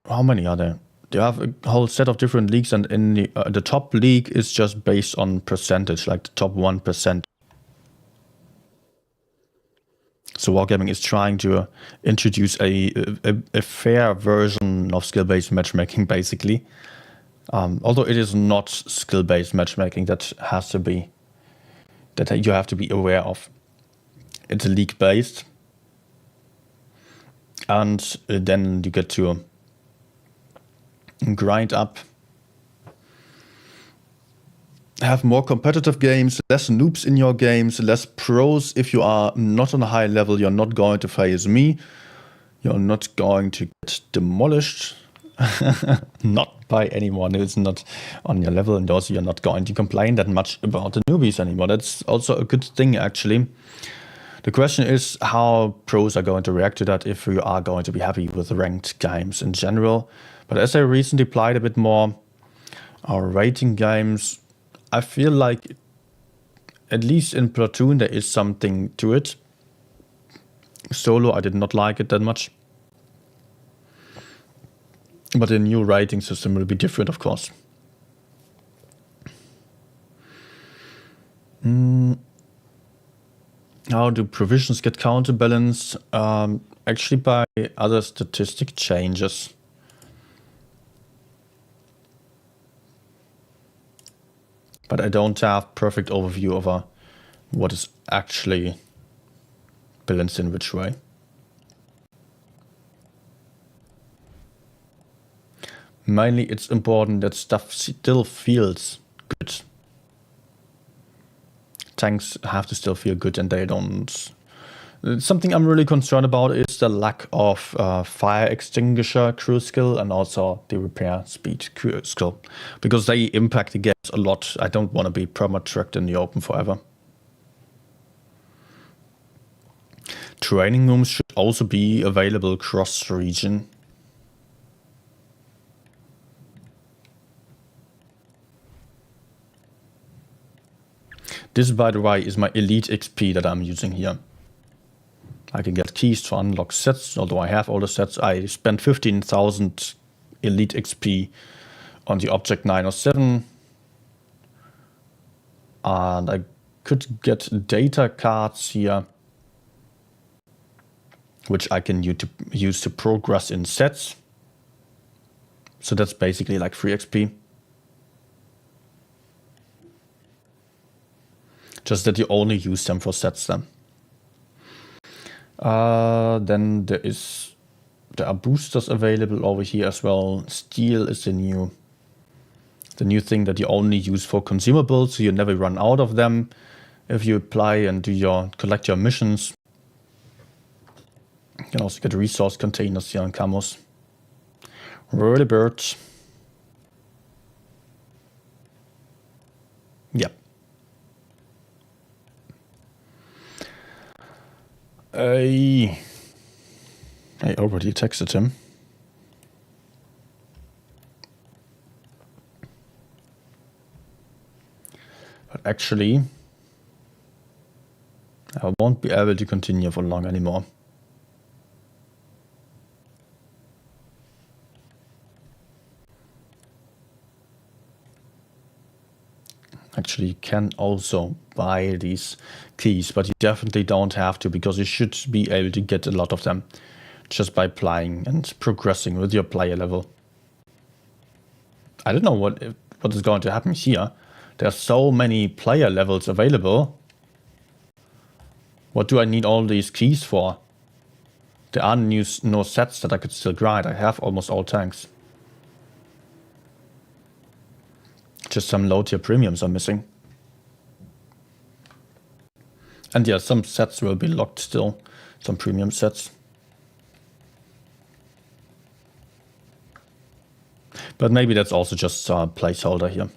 many are there? You have a whole set of different leagues, and in the top league is just based on percentage, like the top 1%. So Wargaming is trying to introduce a fair version of skill-based matchmaking, basically. Although it is not skill-based matchmaking, that you have to be aware of. It's league-based, and then you get to grind up, have more competitive games, less noobs in your games, less pros. If you are not on a high level, you're not going to face me. You're not going to get demolished. Not by anyone who's not on your level, and also you're not going to complain that much about the newbies anymore. That's also a good thing, actually. The question is how pros are going to react to that, if you are going to be happy with ranked games in general. But as I recently played a bit more rating games, I feel like, at least in Platoon, there is something to it. Solo, I did not like it that much. But the new rating system will be different, of course. How do provisions get counterbalanced? Actually by other statistic changes. But I don't have perfect overview over what is actually balanced in which way. Mainly it's important that stuff still feels good. Tanks have to still feel good, and they don't. Something I'm really concerned about is the lack of fire extinguisher crew skill and also the repair speed crew skill, because they impact the games a lot. I don't want to be perma-trucked in the open forever. Training rooms should also be available cross-region. This, by the way, is my elite XP that I'm using here. I can get keys to unlock sets, although I have all the sets. I spent 15,000 elite XP on the Object 907. And I could get data cards here, which I can use to progress in sets. So that's basically like free XP. Just that you only use them for sets then. Then there are boosters available over here as well. Steel is the new thing that you only use for consumables, so you never run out of them if you apply and collect your missions. You can also get resource containers here on Camos. Early birds. Yep. I already texted him. But actually, I won't be able to continue for long anymore. Actually, you can also buy these keys, but you definitely don't have to, because you should be able to get a lot of them just by playing and progressing with your player level. I don't know what is going to happen here. There are so many player levels available. What do I need all these keys for? There are no sets that I could still grind. I have almost all tanks. Just some low tier premiums are missing. And yeah, some sets will be locked still. Some premium sets. But maybe that's also just a placeholder here.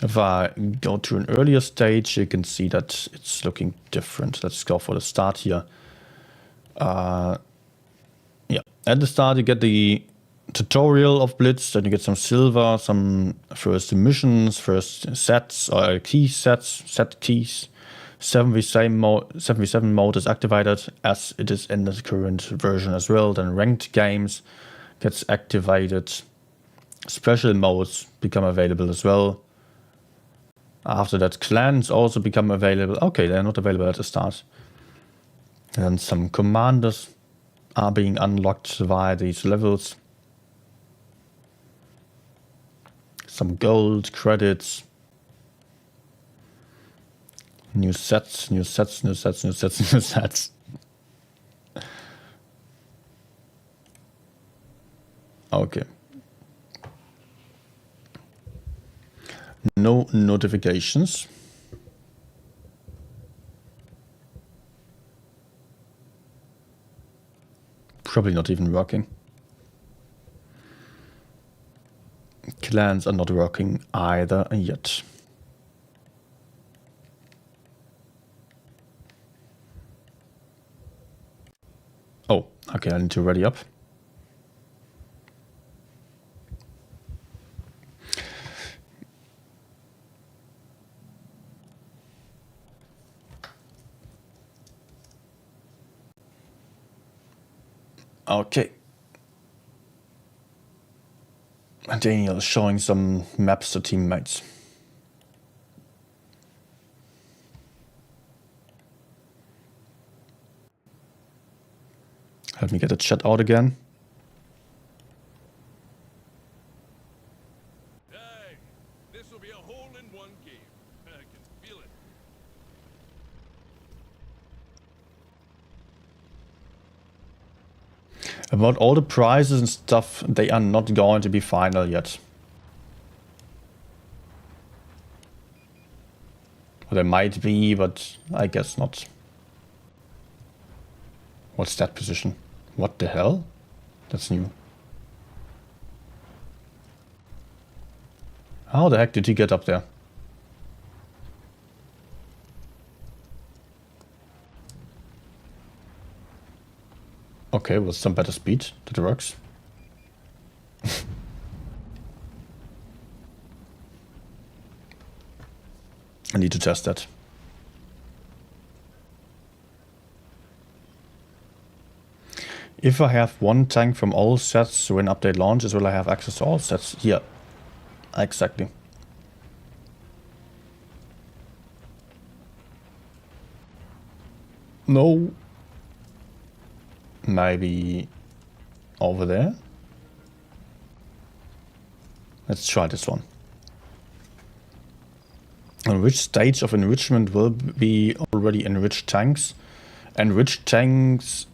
If I go to an earlier stage, you can see that it's looking different. Let's go for the start here. Yeah, at the start you get the tutorial of Blitz, then you get some silver, some first missions, first sets, or key sets, set keys. 7v7 mode is activated as it is in the current version as well. Then ranked games gets activated. Special modes become available as well. After that, clans also become available. Okay, they're not available at the start. And some commanders are being unlocked via these levels. Some gold, credits. New sets, new sets, new sets, new sets, new sets. Okay. No notifications. Probably not even working. Clans are not working either yet. Oh, okay, I need to ready up. Okay. Daniel is showing some maps to teammates. Let me get the chat out again. Hey, this will be a hole-in-one game. I can feel it. About all the prizes and stuff, they are not going to be final yet. Or they might be, but I guess not. What's that position? What the hell? That's new. How the heck did he get up there? Okay, with some better speed, that works. I need to test that. If I have one tank from all sets when update launches, will I have access to all sets? Yeah, exactly. No. Maybe over there. Let's try this one. On which stage of enrichment will be already enriched tanks? Enriched tanks...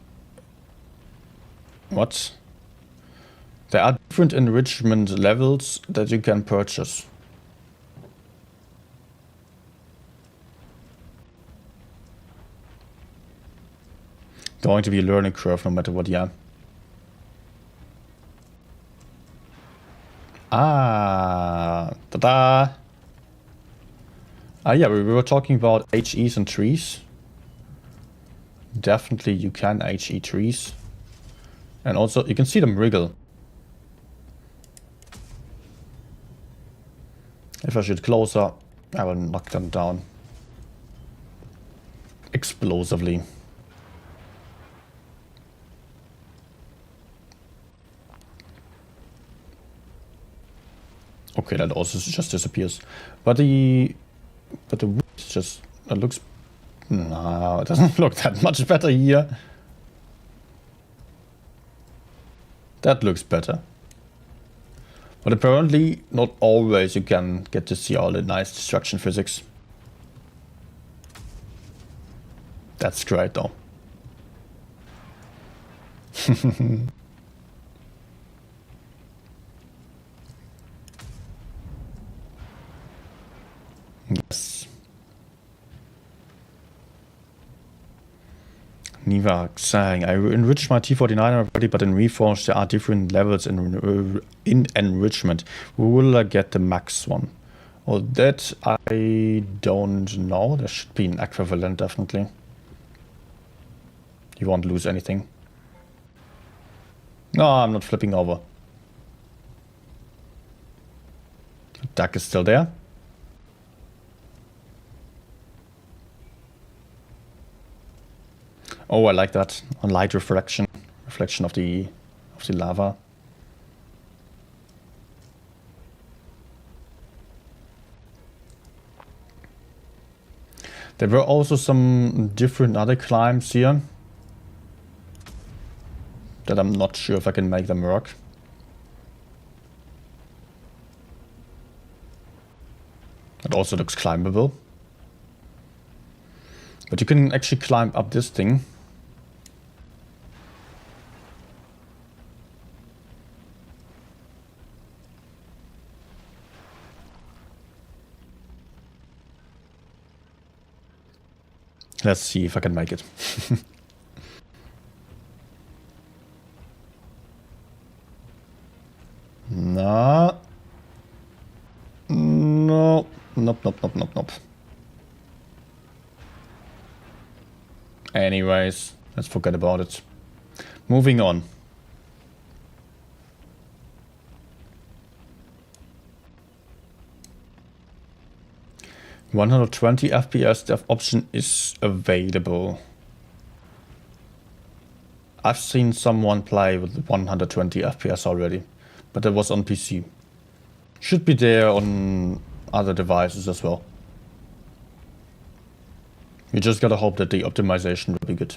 What? There are different enrichment levels that you can purchase. Going to be a learning curve no matter what, yeah. Ah, ta-da! Ah, yeah, we were talking about HEs and trees. Definitely you can HE trees. And also, you can see them wriggle. If I shoot closer, I will knock them down. Explosively. Okay, that also just disappears. But the wood just, it looks, no, it doesn't look that much better here. That looks better. But apparently not always you can get to see all the nice destruction physics. That's great though. Yes. Niva saying, I enriched my T49 already, but in Reforged there are different levels in enrichment. Will I get the max one? Well, that I don't know. There should be an equivalent, definitely. You won't lose anything. No, I'm not flipping over. The duck is still there. Oh, I like that. On light reflection of the lava. There were also some different other climbs here that I'm not sure if I can make them work. It also looks climbable. But you can actually climb up this thing. Let's see if I can make it. No. No. Nope, nope, nope, nope, nope. Anyways, let's forget about it. Moving on. (120 FPS dev option is available. I've seen someone play with 120 FPS already, but that was on PC. Should be there on other devices as well. You just gotta hope that the optimization will be good.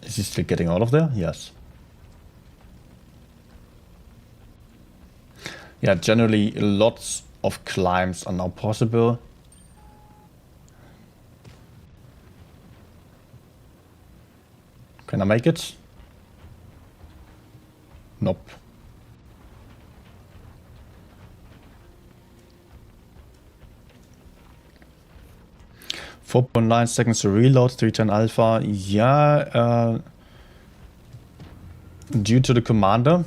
Is he still getting out of there? Yes. Yeah, generally lots of climbs are now possible. Can I make it? Nope. (4.9 seconds to reload, 310 alpha. Yeah, due to the commander.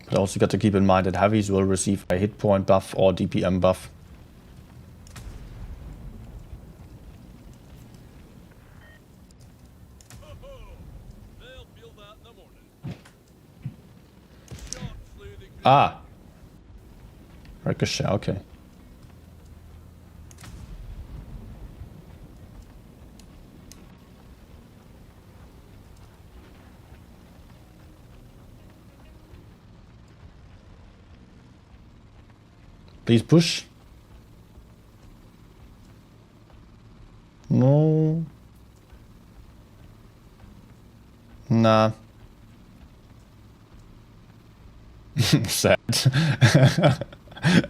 But also got to keep in mind that heavies will receive a hit point buff or DPM buff. They'll feel that in the morning. Shot flew the Ah! Ricochet, okay. Please push. No. Nah. Sad.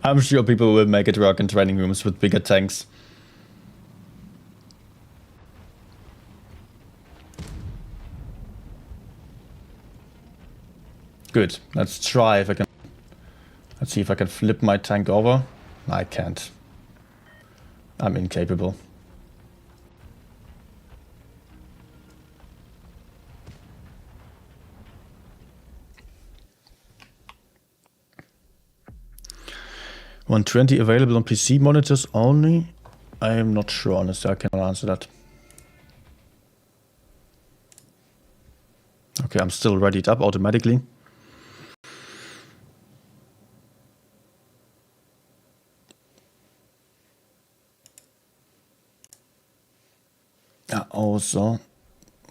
I'm sure people will make it work in training rooms with bigger tanks. Good. Let's try if I can. Let's see if I can flip my tank over. I can't. I'm incapable. (120 available on PC monitors only? I am not sure, honestly. I cannot answer that. Okay, I'm still readied up automatically. Also,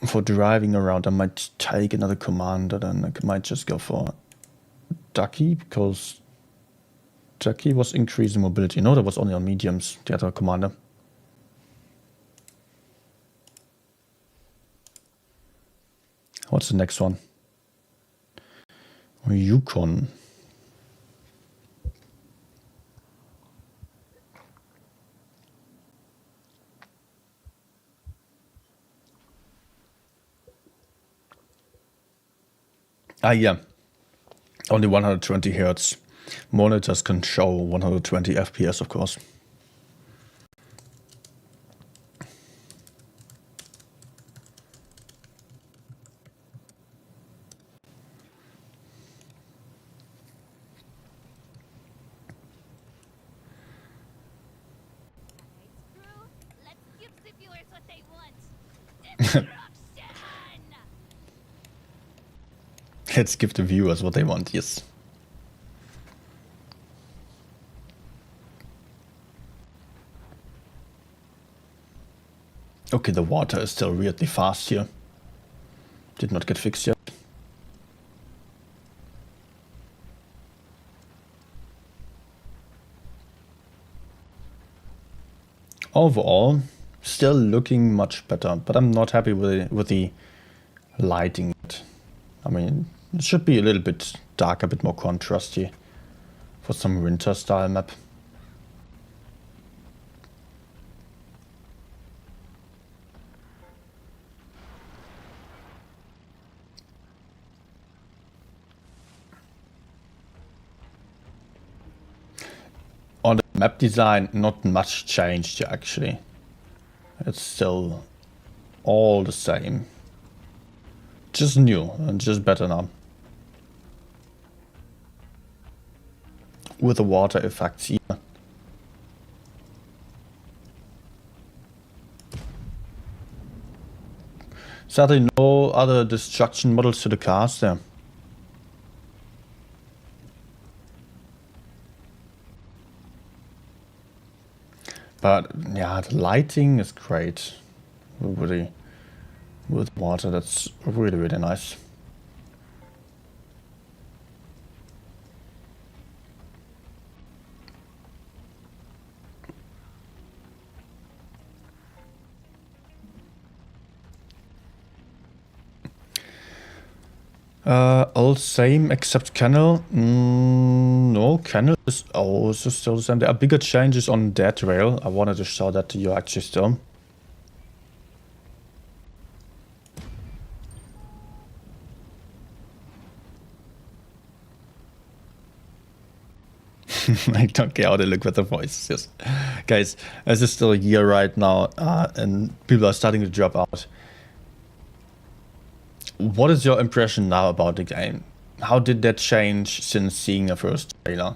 for driving around, I might take another commander, then I might just go for Ducky, because Ducky was increasing mobility. No, that was only on mediums, the other commander. What's the next one? Yukon. Ah, yeah. Only 120 hertz. Monitors can show 120 FPS, of course. Crew, let's give the viewers what they want. Destruction! Let's give the viewers what they want, yes. Okay, the water is still weirdly fast here. Did not get fixed yet. Overall, still looking much better, but I'm not happy with the lighting. I mean, it should be a little bit darker, a bit more contrasty for some winter style map. On the map design, not much changed actually. It's still all the same. Just new and just better now. With the water effects here. Sadly, no other destruction models to the cast there. But yeah, the lighting is great. Really, with water, that's really, really nice. All same except Kennel. No, Kennel is also still the same. There are bigger changes on that rail. I wanted to show that to you actually still. I don't care how they look with the voices. Yes. Guys, this is still a year right now, and people are starting to drop out. What is your impression now about the game? How did that change since seeing the first trailer?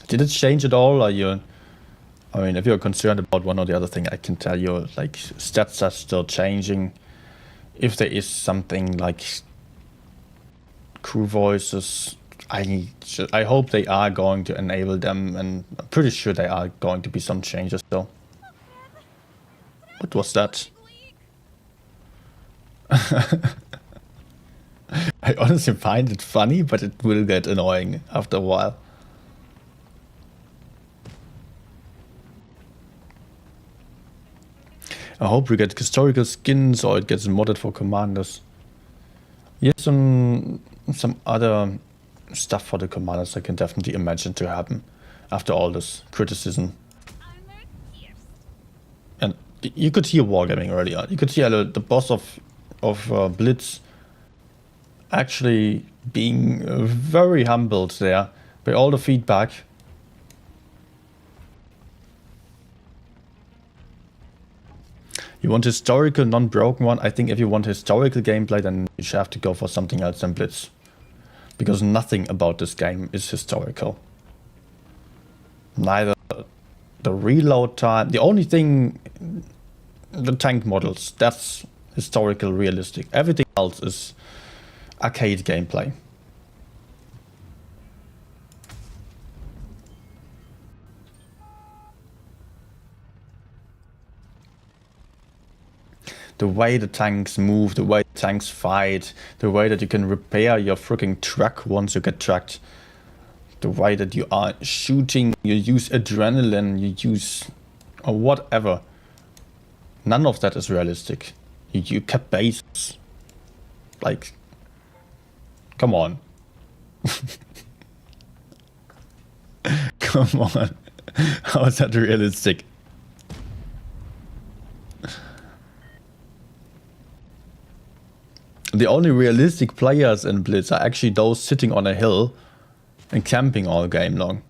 Did it change at all? Are you, I mean, if you're concerned about one or the other thing, I can tell you, like, stats are still changing. If there is something like crew voices, I hope they are going to enable them, and I'm pretty sure there are going to be some changes though. What was that? I honestly find it funny, but it will get annoying after a while. I hope we get historical skins or it gets modded for commanders. Yes, some other stuff for the commanders I can definitely imagine to happen after all this criticism. And you could hear Wargaming earlier. You could hear the boss of Blitz actually being very humbled there by all the feedback. You want historical, non-broken one? I think if you want historical gameplay, then you should have to go for something else than Blitz. Because nothing about this game is historical. Neither the reload time, the only thing, the tank models, that's historical realistic. Everything else is arcade gameplay. The way the tanks move, the way the tanks fight, the way that you can repair your freaking truck once you get tracked, the way that you are shooting, you use adrenaline, you use or whatever. None of that is realistic. You kept bases. Like, come on. Come on. How is that realistic? The only realistic players in Blitz are actually those sitting on a hill and camping all game long.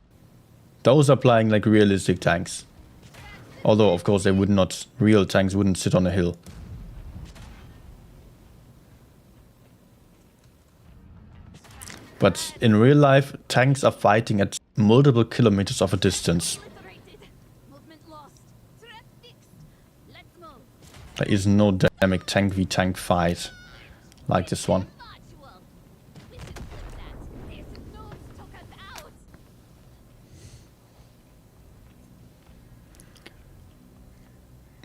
Those are playing like realistic tanks. Although, of course, real tanks wouldn't sit on a hill. But in real life, tanks are fighting at multiple kilometers of a distance. Obliterated. Movement lost. Threat fixed. Let's move. There is no dynamic tank v tank fight like this one. Module. We should flip that. These noobs took us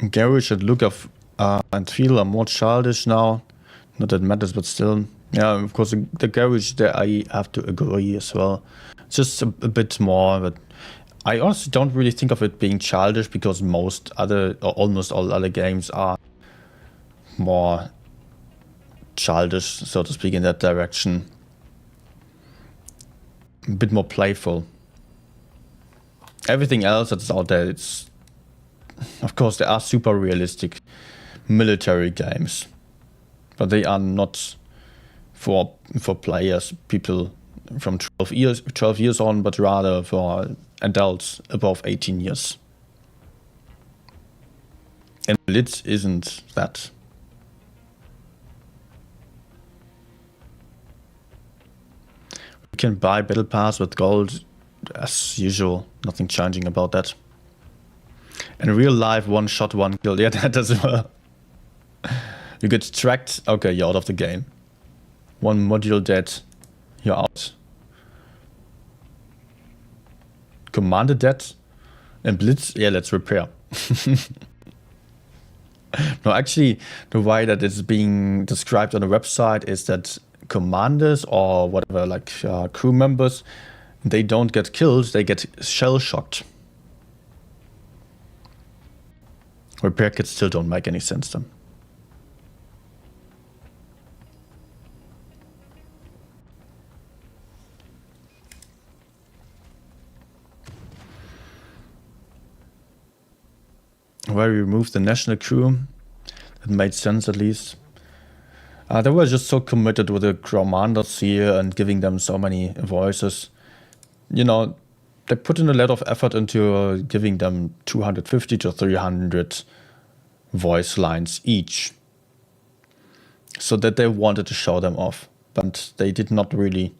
out. Garage and look of and feel are more childish now. Not that matters, but still. Yeah, of course, the garage there I have to agree as well. Just a bit more, but I also don't really think of it being childish because most other, or almost all other games are more childish, so to speak, in that direction. A bit more playful. Everything else that's out there, it's... Of course, there are super realistic military games, but they are not for players, people from 12 years on, but rather for adults above 18 years. And Blitz isn't that. We can buy Battle Pass with gold as usual, nothing changing about that. In real life, one shot, one kill, yeah, that as well. You get tracked, okay, you're out of the game. One module dead, you're out. Commander dead, and Blitz, yeah, let's repair. No, actually, the way that it's being described on the website is that commanders or whatever, like crew members, they don't get killed, they get shell-shocked. Repair kits still don't make any sense then. Where we removed the national crew, it made sense at least. They were just so committed with the commanders here and giving them so many voices. You know, they put in a lot of effort into giving them 250 to 300 voice lines each, so that they wanted to show them off, but they did not really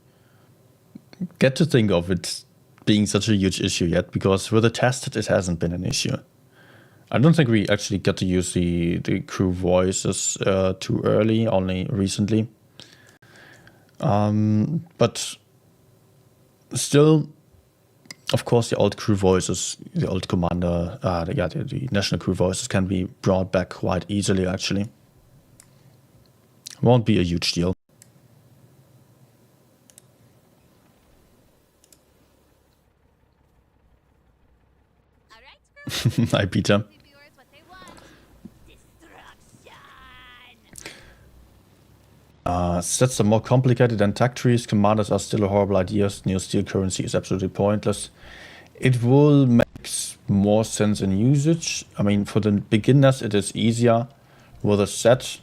get to think of it being such a huge issue yet, because with the tested it hasn't been an issue. I don't think we actually got to use the crew voices too early, only recently. But still, of course, the old crew voices, the old commander, the national crew voices can be brought back quite easily, actually. Won't be a huge deal. All right. Hi, Peter. Give viewers what they want. Destruction. Sets are more complicated than tech trees. Commanders are still a horrible idea. Neo steel currency is absolutely pointless. It will make more sense in usage. I mean, for the beginners, it is easier with a set,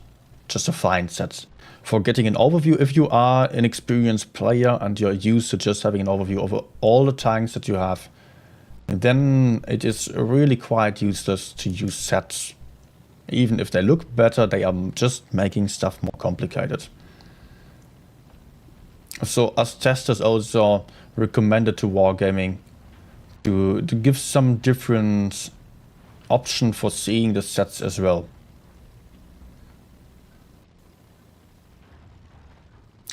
just a fine set. For getting an overview, if you are an experienced player and you're used to just having an overview over all the tanks that you have, then it is really quite useless to use sets. Even if they look better, they are just making stuff more complicated. So us testers also recommended to Wargaming to give some different option for seeing the sets as well.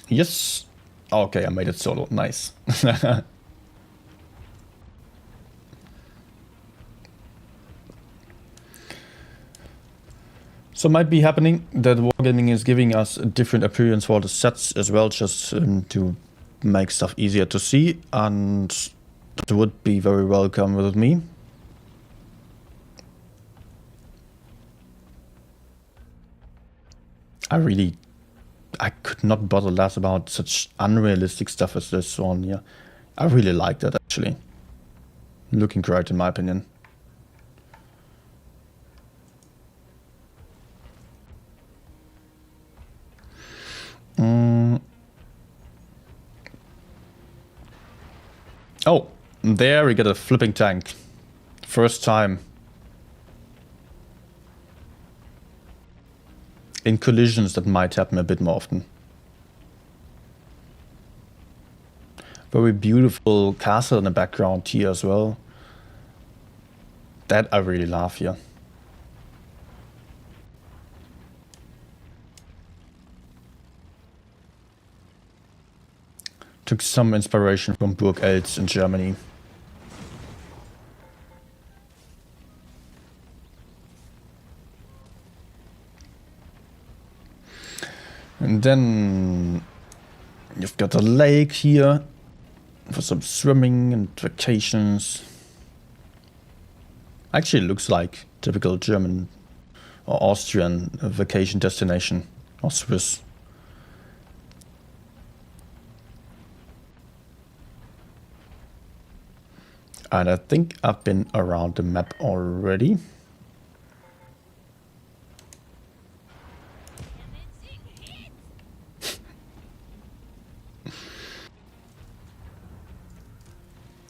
Yes. Okay, I made it solo. Nice. So might be happening that Wargaming is giving us a different appearance for the sets as well, just to make stuff easier to see, and that would be very welcome with me. I could not bother less about such unrealistic stuff as this one here. I really like that actually. Looking great in my opinion. Oh, there we get a flipping tank. First time. In collisions that might happen a bit more often. Very beautiful castle in the background here as well. That I really love here. Took some inspiration from Burg Eltz in Germany. And then you've got a lake here for some swimming and vacations. Actually looks like typical German or Austrian vacation destination, or Swiss. And I think I've been around the map already.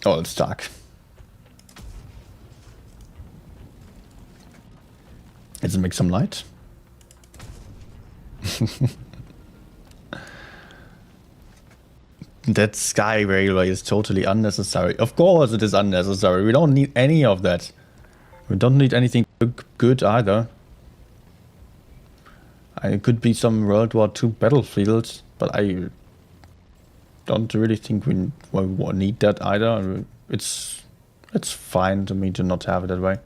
Oh, it's dark. Let's make some light. That sky railway is totally unnecessary. Of course it is unnecessary. We don't need any of that. We don't need anything good either. It could be some World War II battlefields, but I don't really think we need that either. It's fine to me to not have it that way.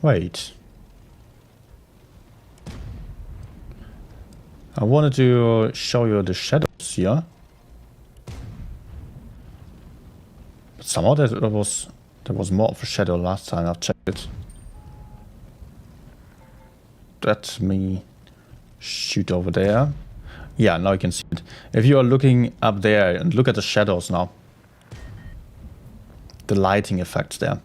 Wait. I wanted to show you the shadows here. But somehow there was more of a shadow last time I've checked it. Let me shoot over there. Yeah, now you can see it. If you are looking up there and look at the shadows now. The lighting effect there.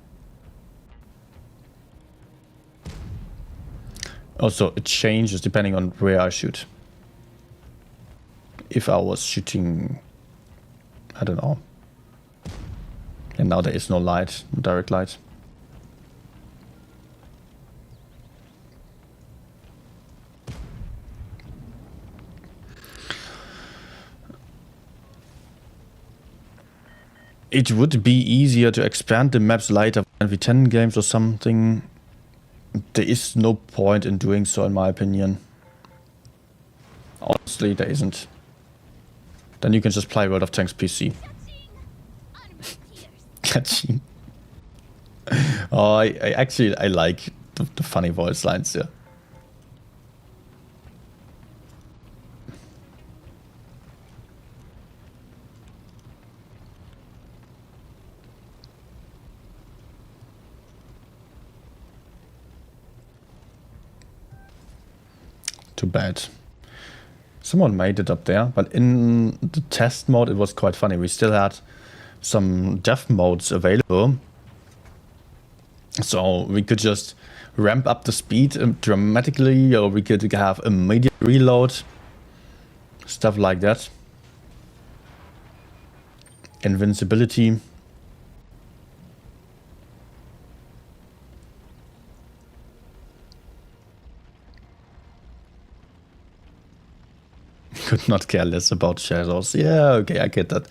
Also, it changes depending on where I shoot. If I was shooting, I don't know. And now there is no light, no direct light. It would be easier to expand the maps later in V10 games or something. There is no point in doing so, in my opinion. Honestly, there isn't. Then you can just play World of Tanks PC. Catching. Oh, I like the funny voice lines here. Too bad. Someone made it up there, but in the test mode it was quite funny. We still had some dev modes available. So we could just ramp up the speed dramatically, or we could have immediate reload. Stuff like that. Invincibility. Could not care less about shadows. Yeah, okay, I get that.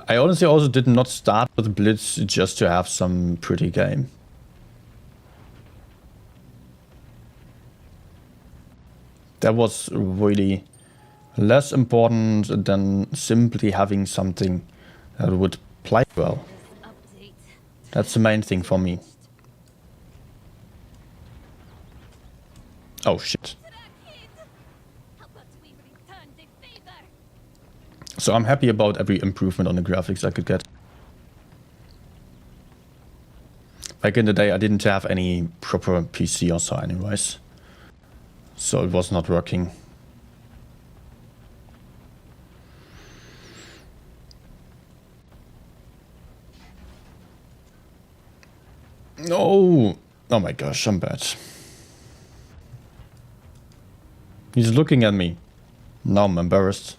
I honestly also did not start with Blitz just to have some pretty game. That was really less important than simply having something that would play well. Update. That's the main thing for me. Oh shit. How about we return the favor? So I'm happy about every improvement on the graphics I could get. Back in the day I didn't have any proper PC or so anyways. So it was not working. No! Oh my gosh, I'm bad. He's looking at me. Now I'm embarrassed.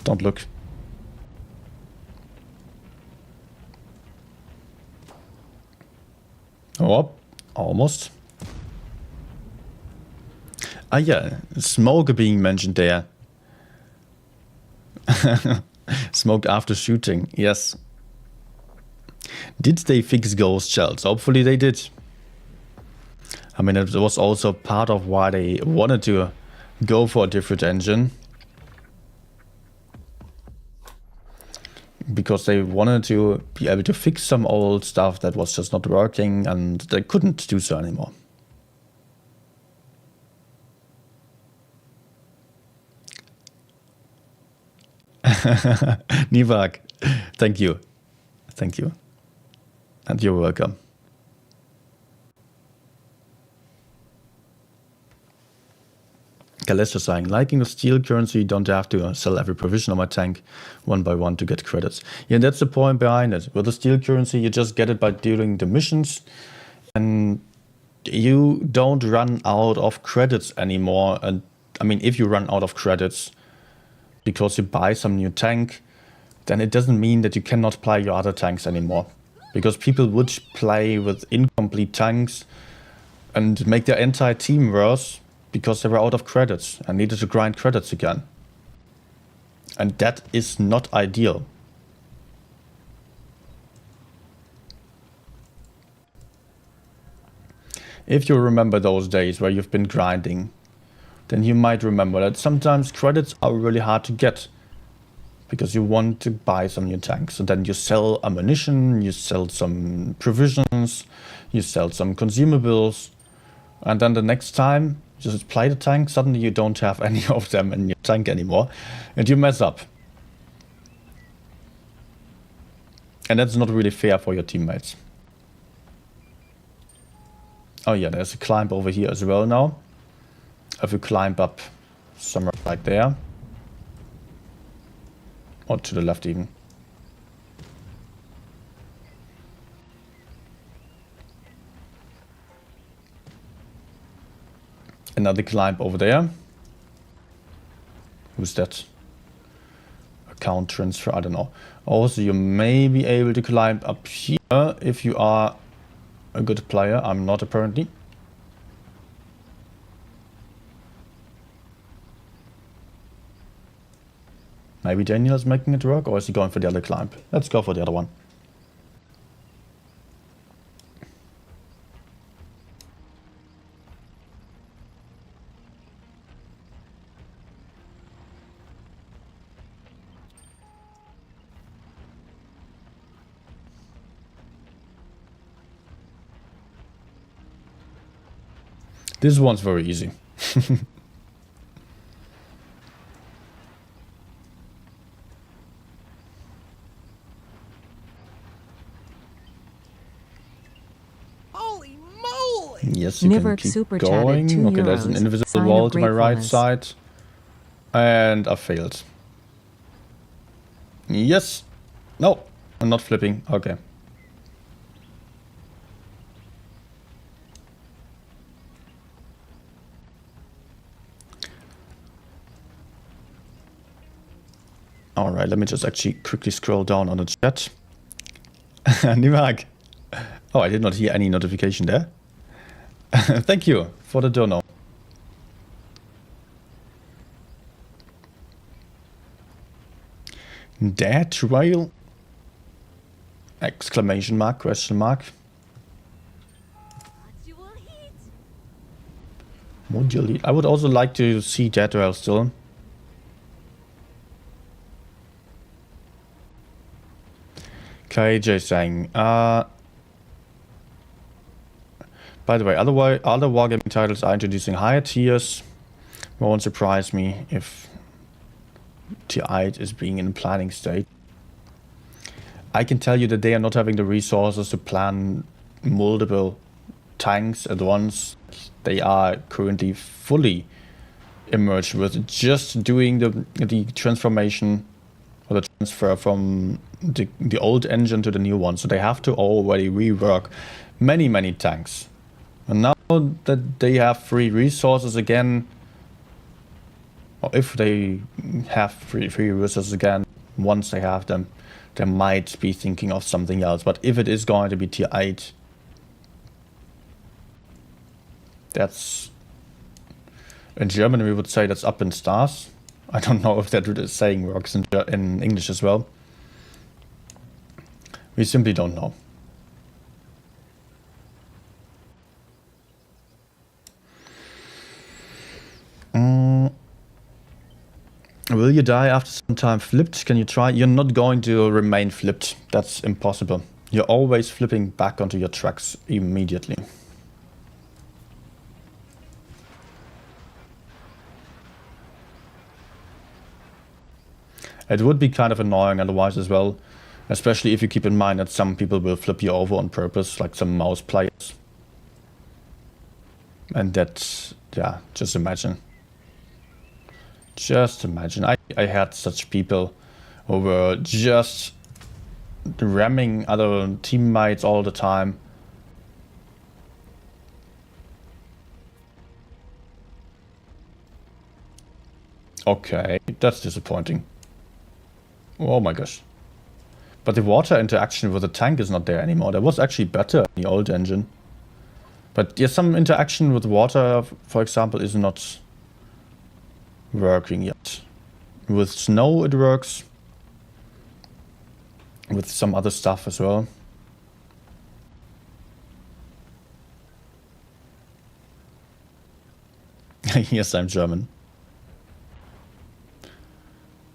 Don't look. Oh, almost. Ah yeah, smoke being mentioned there. Smoke after shooting, yes. Did they fix ghost shells? Hopefully they did. I mean, it was also part of why they wanted to go for a different engine. Because they wanted to be able to fix some old stuff that was just not working and they couldn't do so anymore. Nivak, thank you. Thank you. And you're welcome. Kalester saying, liking the steel currency, you don't have to sell every provision on my tank one by one to get credits. Yeah, that's the point behind it. With the steel currency, you just get it by doing the missions. And you don't run out of credits anymore. And I mean, if you run out of credits because you buy some new tank, then it doesn't mean that you cannot play your other tanks anymore. Because people would play with incomplete tanks and make their entire team worse because they were out of credits and needed to grind credits again. And that is not ideal. If you remember those days where you've been grinding, then you might remember that sometimes credits are really hard to get because you want to buy some new tanks. And then you sell ammunition, you sell some provisions, you sell some consumables. And then the next time you just play the tank, suddenly you don't have any of them in your tank anymore. And you mess up. And that's not really fair for your teammates. Oh yeah, there's a climb over here as well now. If you climb up somewhere like there. Or to the left even. Another climb over there. Who's that? Account transfer, I don't know. Also, you may be able to climb up here if you are a good player. I'm not apparently. Maybe Daniel is making it work, or is he going for the other climb? Let's go for the other one. This one's very easy. Holy moly! Yes, you can Nivert keep super going. chatted Okay, there's an €2. invisible Sign of wall to my right gratefulness. side. And I failed. Yes. No, I'm not flipping. Okay. All right, let me just actually quickly scroll down on the chat. Nimag. Oh, I did not hear any notification there. Thank you for the dono. Dead trail? Exclamation mark, question mark. Module heat. Modularly. I would also like to see that rail still. KJ saying, by the way, other wargaming titles are introducing higher tiers. Won't surprise me if tier 8 is being in planning state. I can tell you that they are not having the resources to plan multiple tanks at once. They are currently fully immersed with just doing the transformation or the transfer from the old engine to the new one. So they have to already rework many tanks. And now that they have free resources again, or if they have free resources again, once they have them, they might be thinking of something else. But if it is going to be tier 8, that's, in German we would say that's up in stars. I don't know if that saying works in English as well. We simply don't know. Will you die after some time flipped? Can you try? You're not going to remain flipped. That's impossible. You're always flipping back onto your tracks immediately. It would be kind of annoying otherwise as well, especially if you keep in mind that some people will flip you over on purpose, like some mouse players. And that's, yeah, just imagine. Just imagine. I had such people who were just ramming other teammates all the time. Okay, that's disappointing. Oh my gosh. But the water interaction with the tank is not there anymore. That was actually better in the old engine. But yeah, some interaction with water, for example, is not working yet. With snow it works. With some other stuff as well. Yes, I'm German.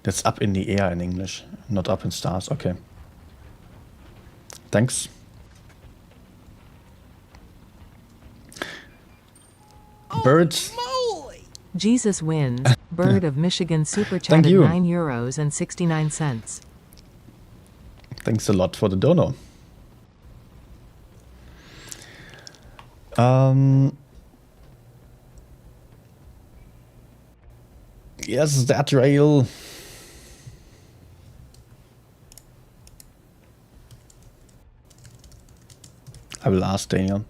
That's up in the air in English, not up in stars. Okay. Thanks. Birds. Jesus wins. Bird of Michigan super Thank chatted you. €9.69. Thanks a lot for the dono. Yes, that rail. I will ask Daniel.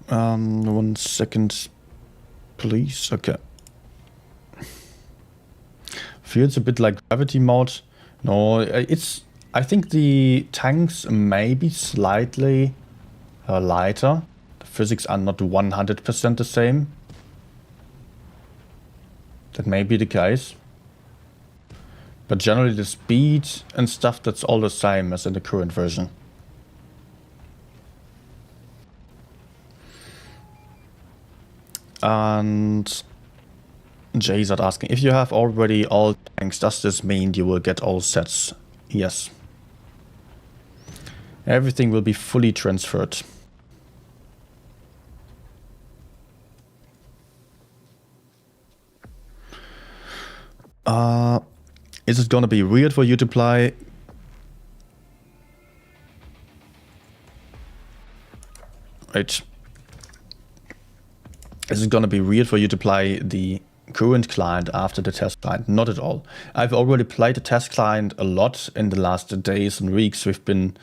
One second, please. Okay. Feels a bit like gravity mode. No, it's. I think the tanks may be slightly lighter. The physics are not 100% the same. That may be the case. But generally the speed and stuff, that's all the same as in the current version. And Jay's asking, if you have already all tanks, does this mean you will get all sets? Yes. Everything will be fully transferred. Is it gonna be weird for you to play? Wait. Is it gonna be weird for you to play the current client after the test client? Not at all. I've already played the test client a lot in the last days and weeks. We've been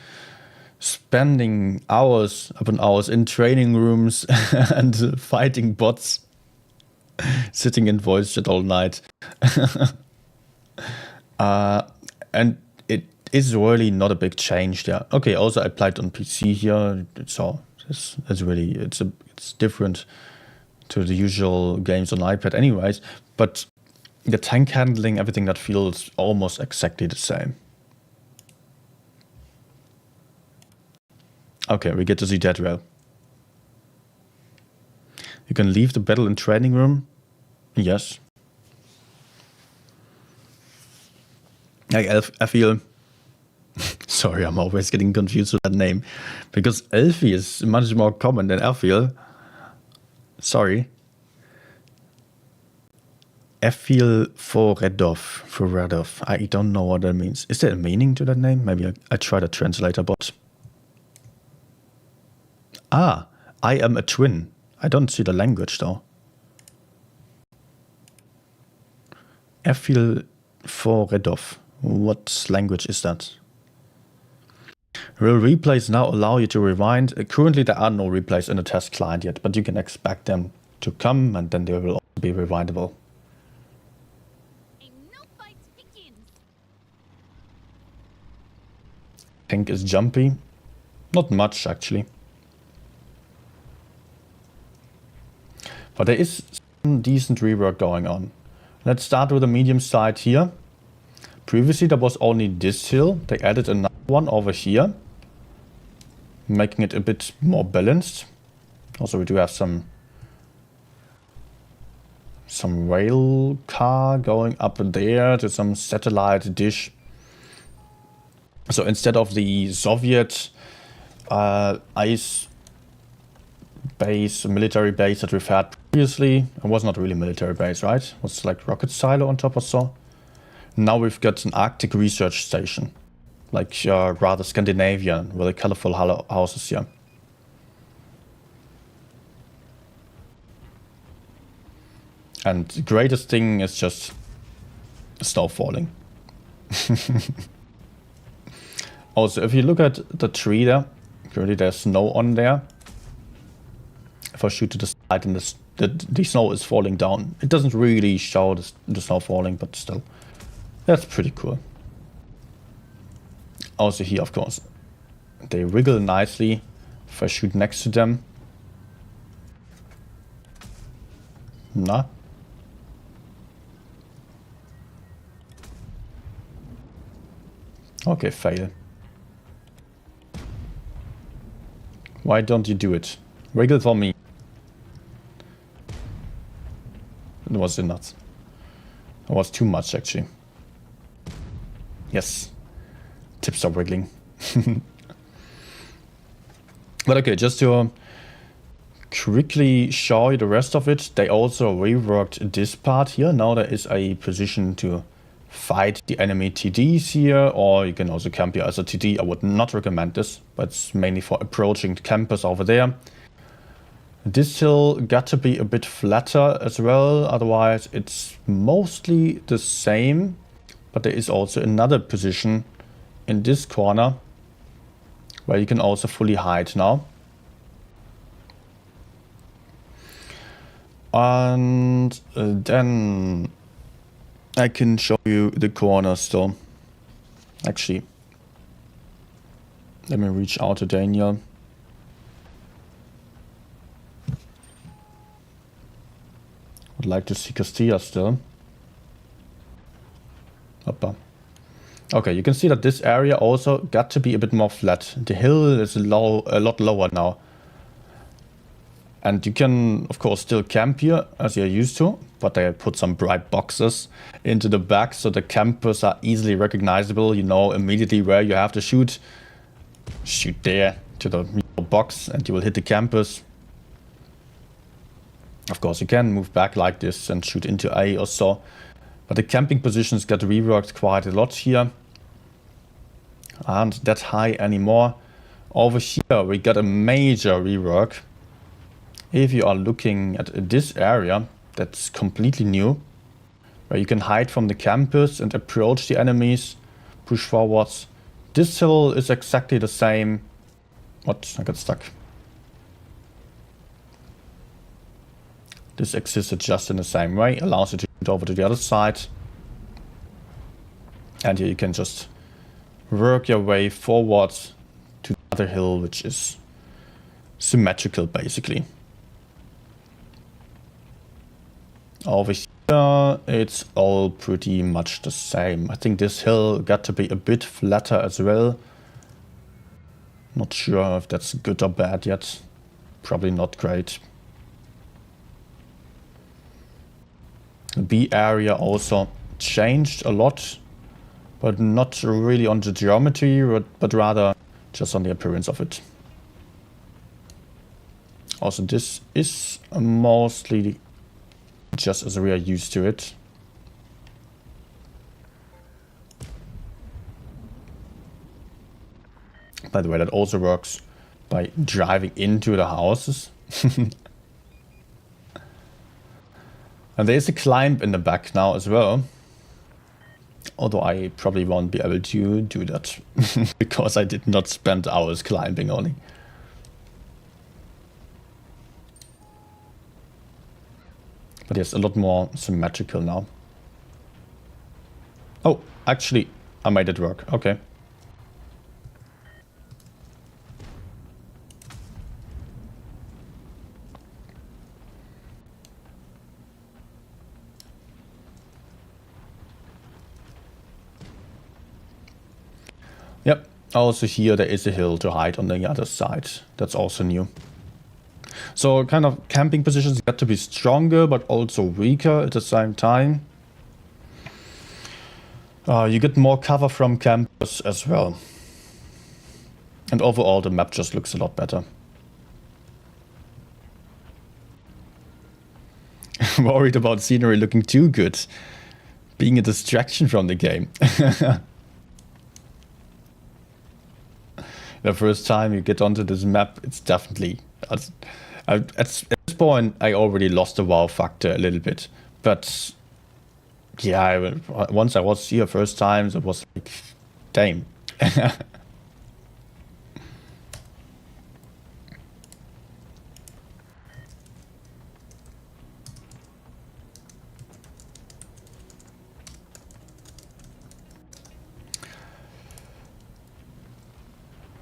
spending hours upon hours in training rooms and fighting bots, sitting in voice chat all night. And it is really not a big change there. Okay, also I played on PC here, so it's really it's different to the usual games on iPad anyways, but the tank handling, everything that feels almost exactly the same. Okay, we get to see that rail. You can leave the battle in training room. Yes. I feel... Sorry, I'm always getting confused with that name. Because Elfie is much more common than Elfiel. Sorry. Reforged. I don't know what that means. Is there a meaning to that name? Maybe I try the translator bot. Ah, I am a twin. I don't see the language though. Reforged. What language is that? Will replays now allow you to rewind? Currently there are no replays in the test client yet, but you can expect them to come and then they will also be rewindable. Tank is jumpy. Not much actually. But there is some decent rework going on. Let's start with the medium side here. Previously there was only this hill. They added another one over here, making it a bit more balanced. Also we do have some rail car going up there to some satellite dish. So instead of the Soviet ice base, military base that we've had previously, it was not really military base, right? It was like rocket silo on top or so. Now we've got an Arctic research station, like rather Scandinavian, with the colorful houses here. And the greatest thing is just snow falling. Also, if you look at the tree there, currently there's snow on there. If I shoot to the side and the snow is falling down, it doesn't really show the snow falling, but still, that's pretty cool. Also here, of course, they wiggle nicely if I shoot next to them. Nah. Okay, fail. Why don't you do it? Wiggle for me. It was enough. It was too much actually. Yes. Tips are wiggling. But okay, just to quickly show you the rest of it, they also reworked this part here. Now there is a position to fight the enemy TDs here, or you can also camp here as a TD. I would not recommend this, but it's mainly for approaching the campers over there. This hill got to be a bit flatter as well, otherwise it's mostly the same, but there is also another position in this corner where you can also fully hide now. And then I can show you the corner still. Actually, let me reach out to Daniel. Would like to see Castilla still. Hoppa. Okay, you can see that this area also got to be a bit more flat. The hill is a lot lower now. And you can, of course, still camp here as you're used to, but they put some bright boxes into the back so the campers are easily recognizable. You know immediately where you have to shoot. Shoot there to the box and you will hit the campers. Of course, you can move back like this and shoot into A or so. But the camping positions got reworked quite a lot here. Aren't that high anymore. Over here we got a major rework. If you are looking at this area, that's completely new. Where you can hide from the campus and approach the enemies, push forwards. This hill is exactly the same. What? I got stuck. This existed just in the same way, allows you to shoot over to the other side. And here you can just work your way forward to the other hill, which is symmetrical basically. Over here it's all pretty much the same. I think this hill got to be a bit flatter as well. Not sure if that's good or bad yet. Probably not great. The B area also changed a lot, but not really on the geometry, but rather just on the appearance of it. Also, this is mostly just as we are used to it. By the way, that also works by driving into the houses. And there's a climb in the back now as well. Although I probably won't be able to do that because I did not spend hours climbing only. But yes, a lot more symmetrical now. Oh, actually, I made it work. Okay. Yep, also here there is a hill to hide on the other side. That's also new. So kind of camping positions got to be stronger but also weaker at the same time. You get more cover from campers as well. And overall the map just looks a lot better. Worried about scenery looking too good. Being a distraction from the game. The first time you get onto this map, it's definitely... At this point, I already lost the wow factor a little bit. But yeah, once I was here first time, it was like, damn.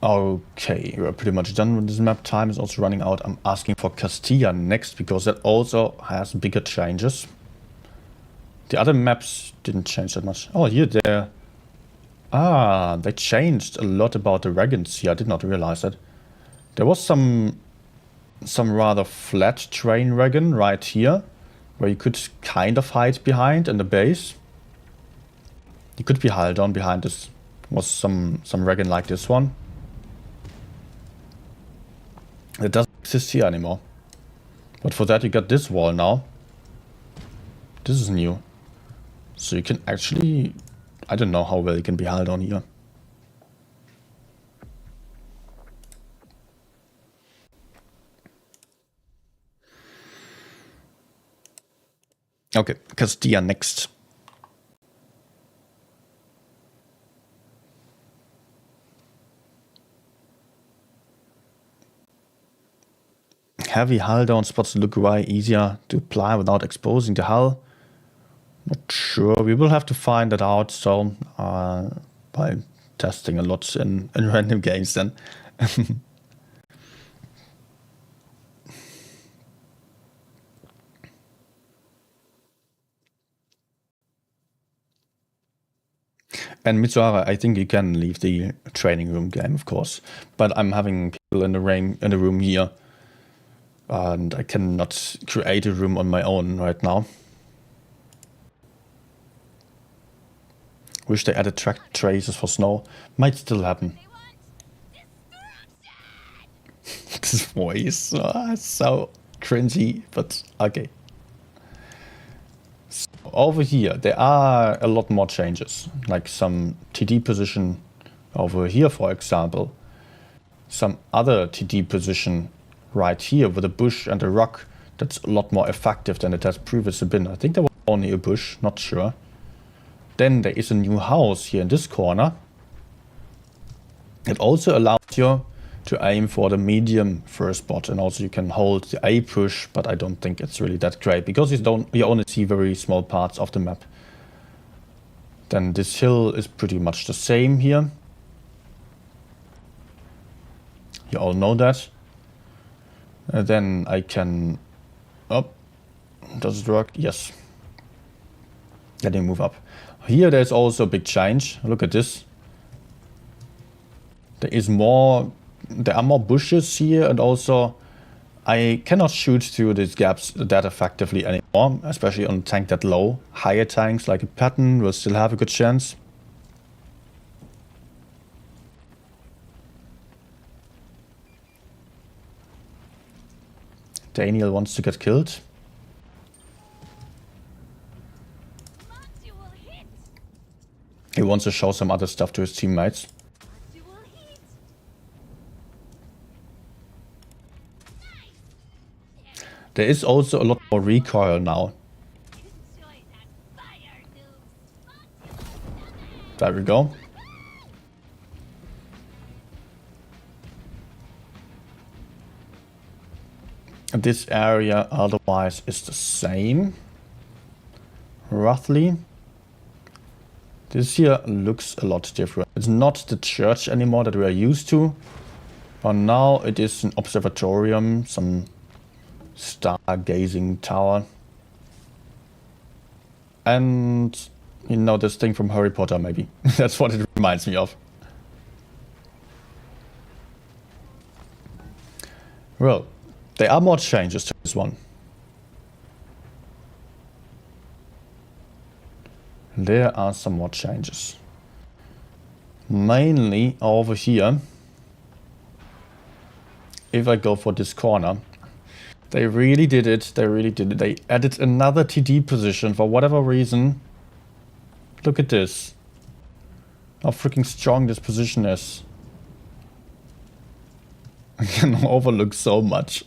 Okay, we're pretty much done with this map. Time is also running out. I'm asking for Castilla next because that also has bigger changes. The other maps didn't change that much. Oh, here there. Ah, they changed a lot about the wagons here. I did not realize that. There was some rather flat train wagon right here where you could kind of hide behind in the base. You could be held on behind this. Was some wagon like this one. It doesn't exist here anymore. But for that you got this wall now. This is new. So you can actually... I don't know how well you can be held on here. Okay, Castilla next. Heavy hull down spots look way easier to apply without exposing the hull. Not sure. We will have to find that out. So by testing a lot in random games then. And Mitsuhara, I think you can leave the training room game, of course. But I'm having people in the room here. And I cannot create a room on my own right now. Wish they added track traces for snow. Might still happen. This voice, so cringy, but okay. So over here, there are a lot more changes. Like some TD position over here, for example. Some other TD position right here with a bush and a rock that's a lot more effective than it has previously been. I think there was only a bush, not sure. Then there is a new house here in this corner. It also allows you to aim for the medium first spot, and also you can hold the A push, but I don't think it's really that great because you only see very small parts of the map. Then this hill is pretty much the same here. You all know that. Then I can... Oh, does it work? Yes. Letting move up. Here there's also a big change. Look at this. There are more bushes here, and also I cannot shoot through these gaps that effectively anymore, especially on a tank that low. Higher tanks like a Patton will still have a good chance. Daniel wants to get killed. Module hit. He wants to show some other stuff to his teammates. Module hit. There is also a lot more recoil now. Enjoy that fire, noobs. There we go. And this area otherwise is the same, roughly. This here looks a lot different. It's not the church anymore that we are used to, but now it is an observatorium, some stargazing tower. And you know this thing from Harry Potter, maybe. That's what it reminds me of. Well, there are more changes to this one. There are some more changes. Mainly over here. If I go for this corner, they really did it. They really did it. They added another TD position for whatever reason. Look at this. How freaking strong this position is. I can overlook so much.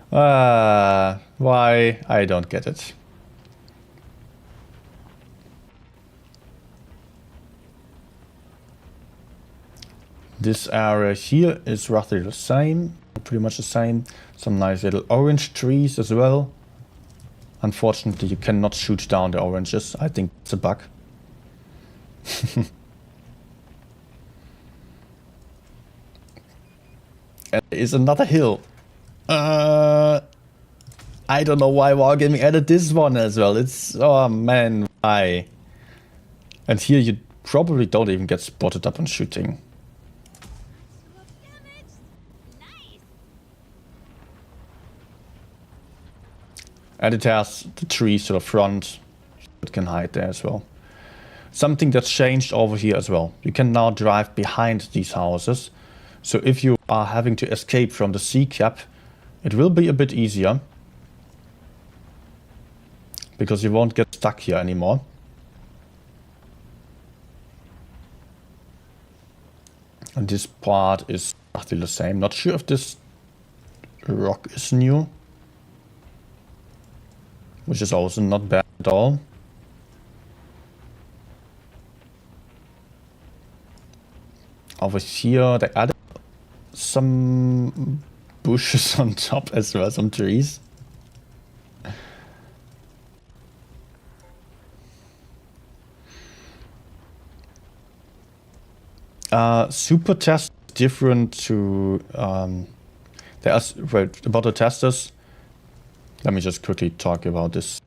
Why? I don't get it. This area here is roughly the same, pretty much the same. Some nice little orange trees as well. Unfortunately, you cannot shoot down the oranges. I think it's a bug. And there is another hill. I don't know why Wargaming added this one as well. It's, oh man, why? And here you probably don't even get spotted up on shooting. Nice. And it has the trees to the front. It can hide there as well. Something that's changed over here as well. You can now drive behind these houses. So if you are having to escape from the sea cap, it will be a bit easier. Because you won't get stuck here anymore. And this part is roughly the same. Not sure if this rock is new. Which is also not bad at all. Over here they added some bushes on top as well, some trees. Super test different to about the testers. Let me just quickly talk about this.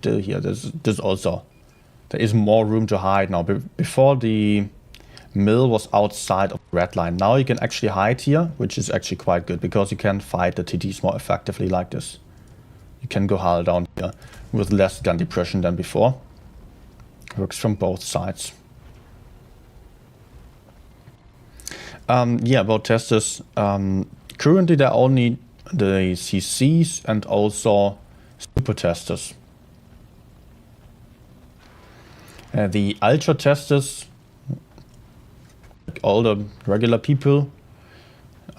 Still here, there's also there is more room to hide now. Before the mill was outside of the red line. Now you can actually hide here, which is actually quite good because you can fight the TDs more effectively like this. You can go hull down here with less gun depression than before. Works from both sides. Yeah, about testers. Currently there are only the CCs and also super testers. The ultra testers, like all the regular people,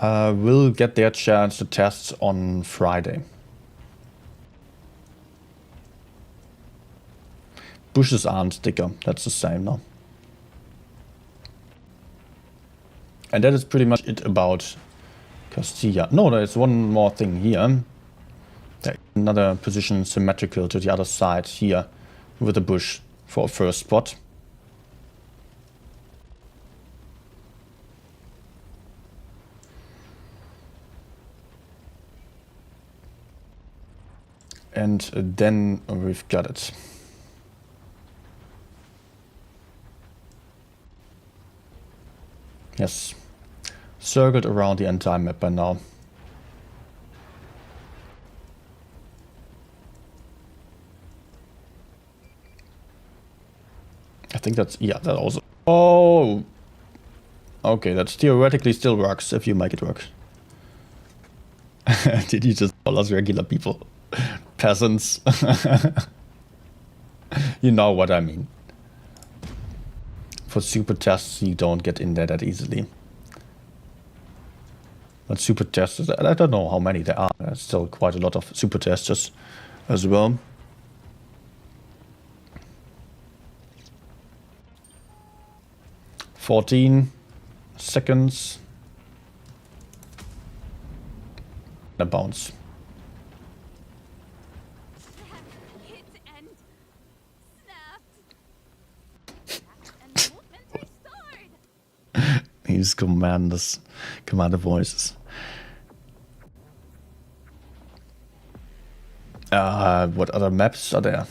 will get their chance to test on Friday. Bushes aren't thicker, that's the same now. And that is pretty much it about Castilla. No, there's one more thing here. There's another position symmetrical to the other side here with a bush for a first spot. and then we've got it. Yes, circled around the entire map by now. I think that's, yeah, that also. Oh! Okay, that theoretically still works if you make it work. Did you just call us regular people? Peasants. You know what I mean. For super tests, you don't get in there that easily. But super testers, I don't know how many there are. There's still quite a lot of super testers as well. "14 seconds. A bounce. Hit and snapped. And movements restored. These commander voices. What other maps are there?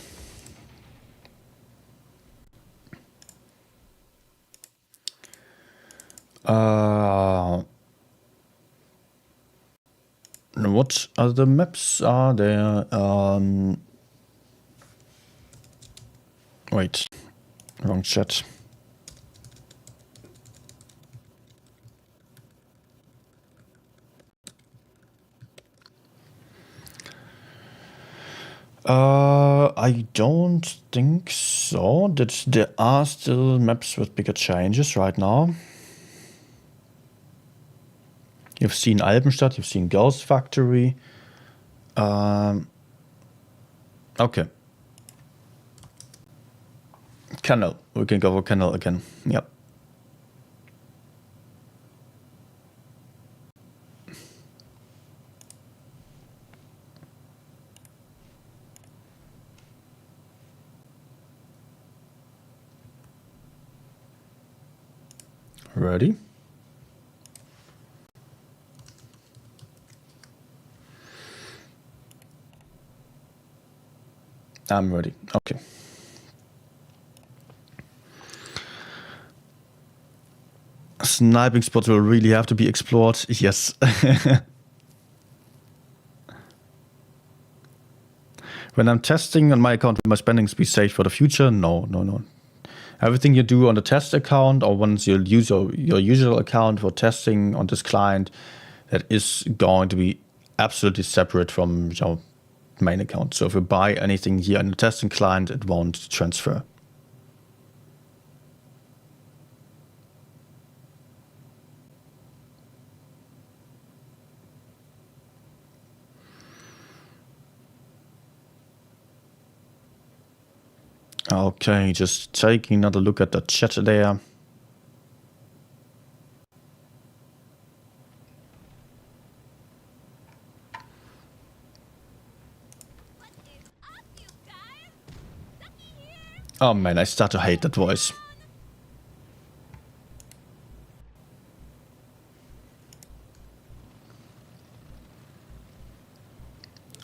What other maps are there? Wait, wrong chat. I don't think so. That there are still maps with bigger changes right now. You've seen Alpenstadt, you've seen Ghost Factory. Okay. Canal. We can go for Canal again. Yep. Ready? I'm ready. Okay. Sniping spots will really have to be explored. Yes. When I'm testing on my account, will my spendings be saved for the future? No. Everything you do on the test account, or once you use your usual account for testing on this client, that is going to be absolutely separate from your main account. So if you buy anything here in the testing client, it won't transfer. Okay, just taking another look at the chat there. Oh man, I start to hate that voice.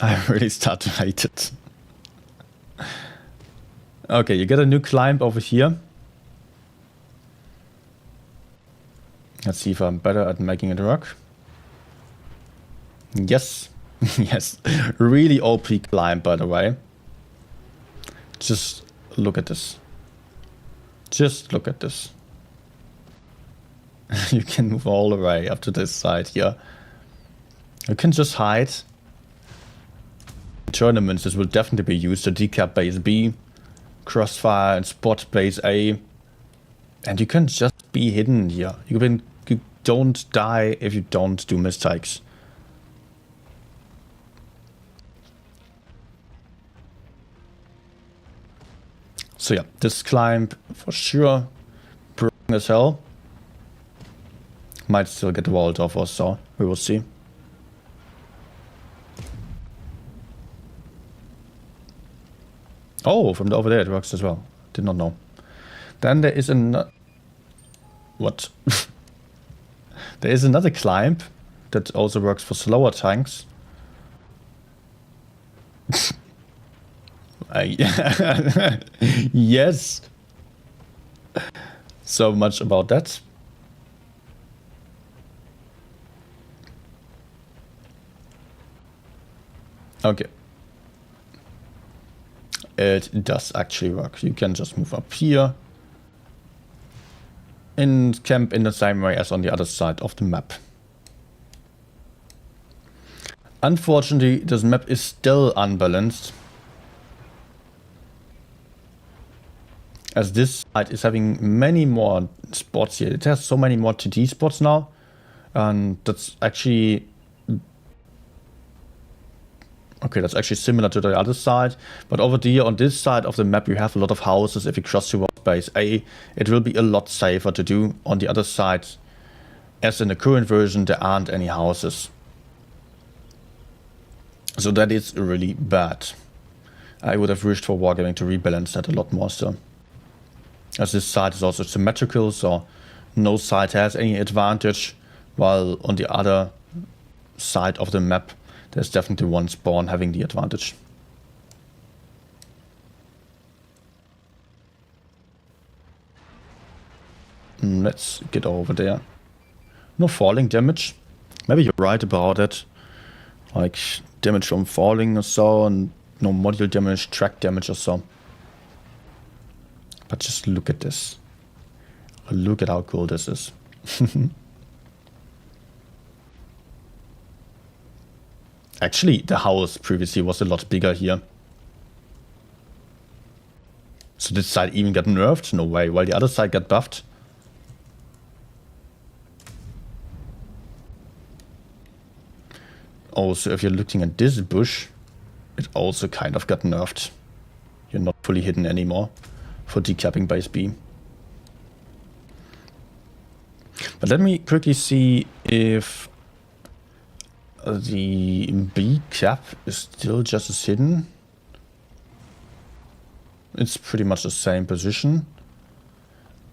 I really start to hate it. Okay, you get a new climb over here. Let's see if I'm better at making it work. Yes. Yes. Really OP climb, by the way. Just look at this. Just look at this. You can move all the way up to this side here. You can just hide. In tournaments, this will definitely be used. The decap base B, crossfire and spot base A. And you can just be hidden here. You don't die if you don't do mistakes. So yeah, this climb for sure, boring as hell. Might still get walled off or so, we will see. Oh, from over there it works as well. Did not know. Then there is what? There is another climb that also works for slower tanks. Yes. So much about that. Okay. It does actually work. You can just move up here and camp in the same way as on the other side of the map. Unfortunately, this map is still unbalanced, as this side is having many more spots here. It has so many more TD spots now, and that's actually okay. That's actually similar to the other side, but over here on this side of the map, you have a lot of houses. If you cross towards base A, it will be a lot safer to do. On the other side, as in the current version, there aren't any houses. So that is really bad. I would have wished for Wargaming to rebalance that a lot more so. As this side is also symmetrical, so no side has any advantage, while on the other side of the map, there's definitely one spawn having the advantage. Let's get over there. No falling damage. Maybe you're right about it. Like damage from falling or so, and no module damage, track damage or so. But just look at this. Look at how cool this is. Actually, the house previously was a lot bigger here. So this side even got nerfed? No way, while the other side got buffed. Also, if you're looking at this bush, it also kind of got nerfed. You're not fully hidden anymore for decapping base B. But let me quickly see if the B cap is still just as hidden. It's pretty much the same position.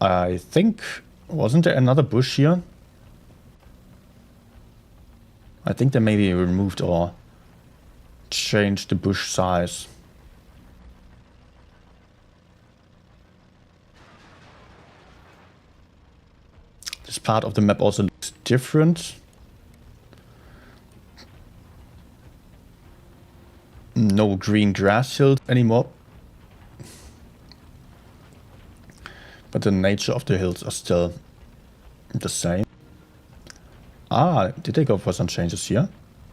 I think, wasn't there another bush here? I think they maybe removed or changed the bush size. This part of the map also looks different. No green grass hills anymore. But the nature of the hills are still the same. Ah, did they go for some changes here?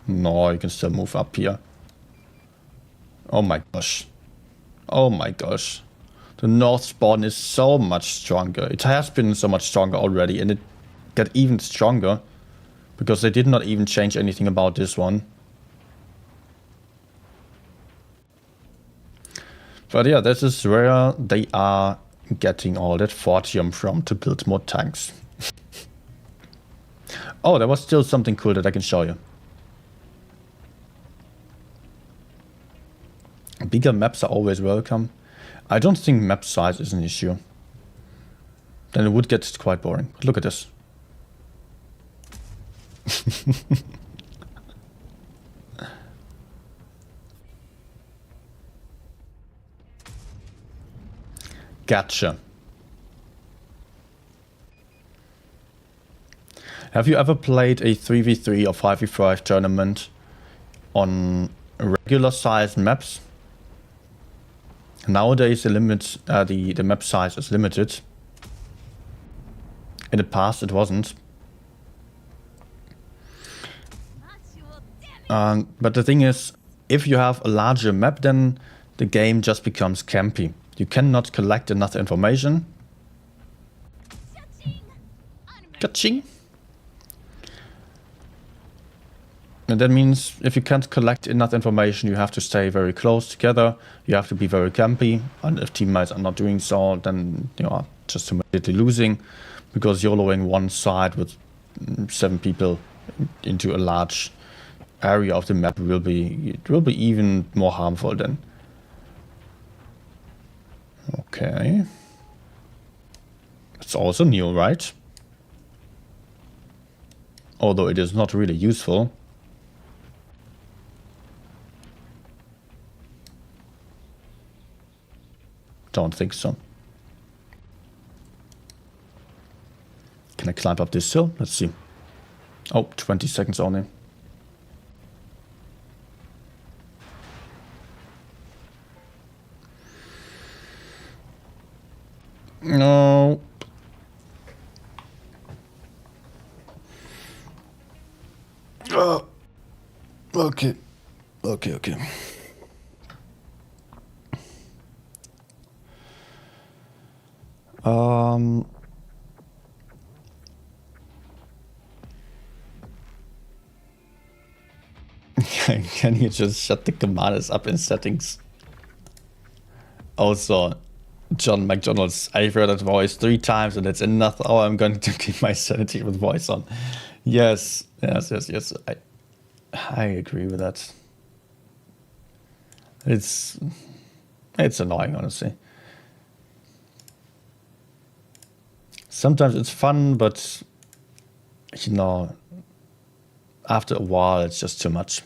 No, you can still move up here. Oh my gosh. Oh my gosh. The north spawn is so much stronger. It has been so much stronger already, and it got even stronger because they did not even change anything about this one. But yeah, this is where they are getting all that fortium from to build more tanks. Oh, there was still something cool that I can show you. Bigger maps are always welcome. I don't think map size is an issue. Then it would get quite boring. But look at this. Gotcha. Have you ever played a 3v3 or 5v5 tournament on regular sized maps? Nowadays the map size is limited. In the past it wasn't. But the thing is, if you have a larger map, then the game just becomes campy. You cannot collect enough information. Ka-ching! And that means if you can't collect enough information, you have to stay very close together. You have to be very campy. And if teammates are not doing so, then you are just immediately losing, because YOLOing one side with 7 people into a large area of the map will be even more harmful then. Okay. It's also new, right? Although it is not really useful. Don't think so. Can I climb up this hill? Let's see. Oh, 20 seconds only. No. Okay. Okay. Can you just shut the commanders up in settings? Also, John McDonald's, I've heard that voice 3 times and that's enough. Oh, I'm going to keep my sanity with voice on. Yes. I agree with that. It's annoying, honestly. Sometimes it's fun, but you know, after a while, it's just too much.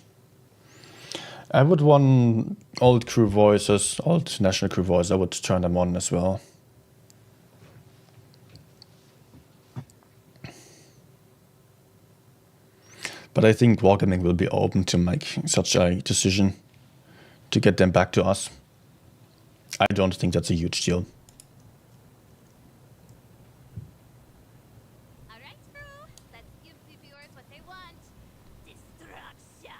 I would want old crew voices, old national crew voices. I would turn them on as well. But I think Wargaming will be open to make such a decision to get them back to us. I don't think that's a huge deal. Alright, crew. Let's give the viewers what they want. Destruction!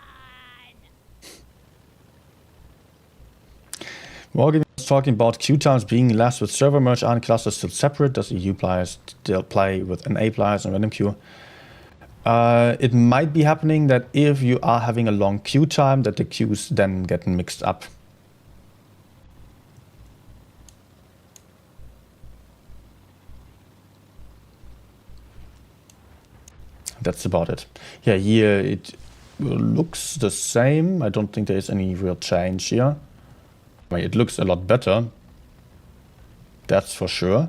Wargaming is talking about queue times being less with server merge and clusters still separate. Does EU players still play with NA players and random queue? It might be happening that if you are having a long queue time, that the queues then get mixed up. That's about it. Yeah, here it looks the same. I don't think there is any real change here. I mean, it looks a lot better. That's for sure.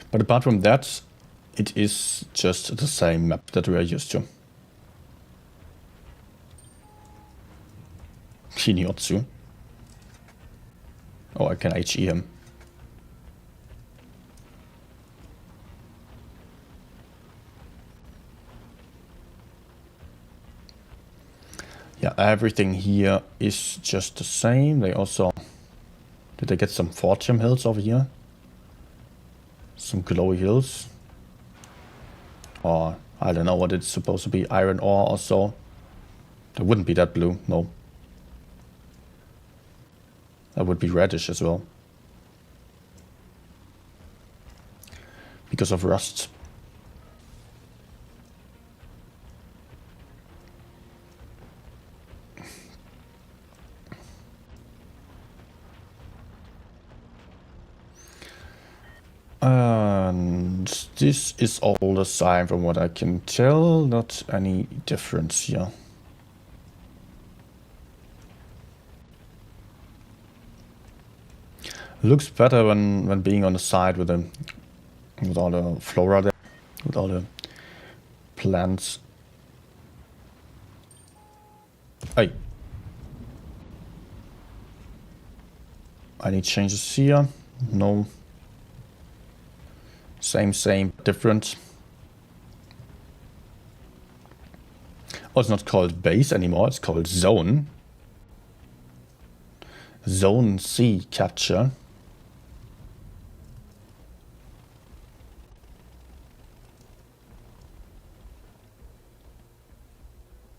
But apart from that, it is just the same map that we are used to. Kinyotsu. Oh, I can HE him. Yeah, everything here is just the same. They also... Did they get some Fortium hills over here? Some glowy hills? Or, I don't know what it's supposed to be, iron ore or so. That wouldn't be that blue, no. That would be reddish as well. Because of rust. And this is all the same from what I can tell. Not any difference here. Looks better when being on the side with all the flora there, with all the plants. Hey. Any changes here? No. Same, different. Oh, it's not called base anymore, it's called zone. Zone C capture.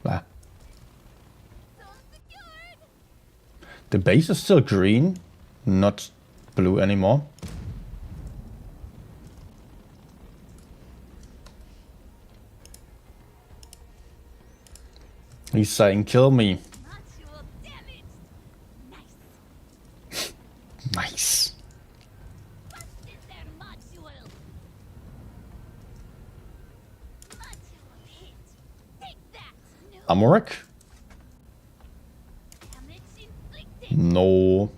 Ah. The base is still green, not blue anymore. He's saying, kill me. Module damage! Nice. Nice. Busted their module! Module hit! Take that! No Amorek? damage inflicted! No.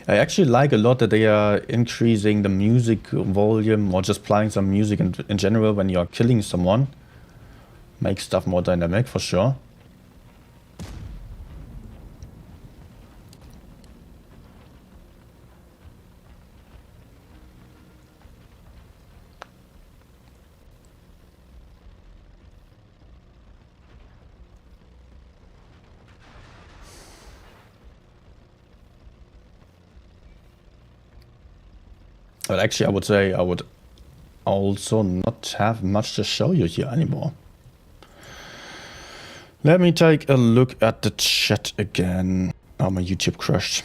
I actually like a lot that they are increasing the music volume or just playing some music in general when you're killing someone. Makes stuff more dynamic for sure. But actually, I would say I would also not have much to show you here anymore. Let me take a look at the chat again. Oh, my YouTube crashed.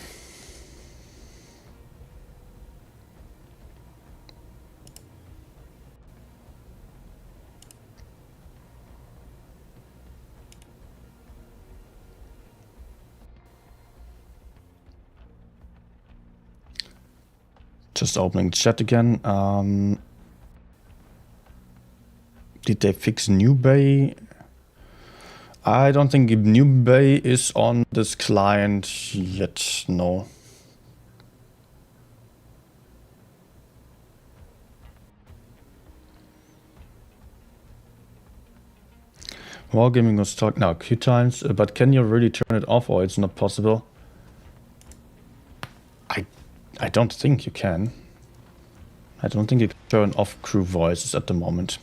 Just opening the chat again. Did they fix New Bay? I don't think New Bay is on this client yet, no. Wargaming was talking now a few times, but can you really turn it off or it's not possible? I don't think you can. I don't think you can turn off crew voices at the moment.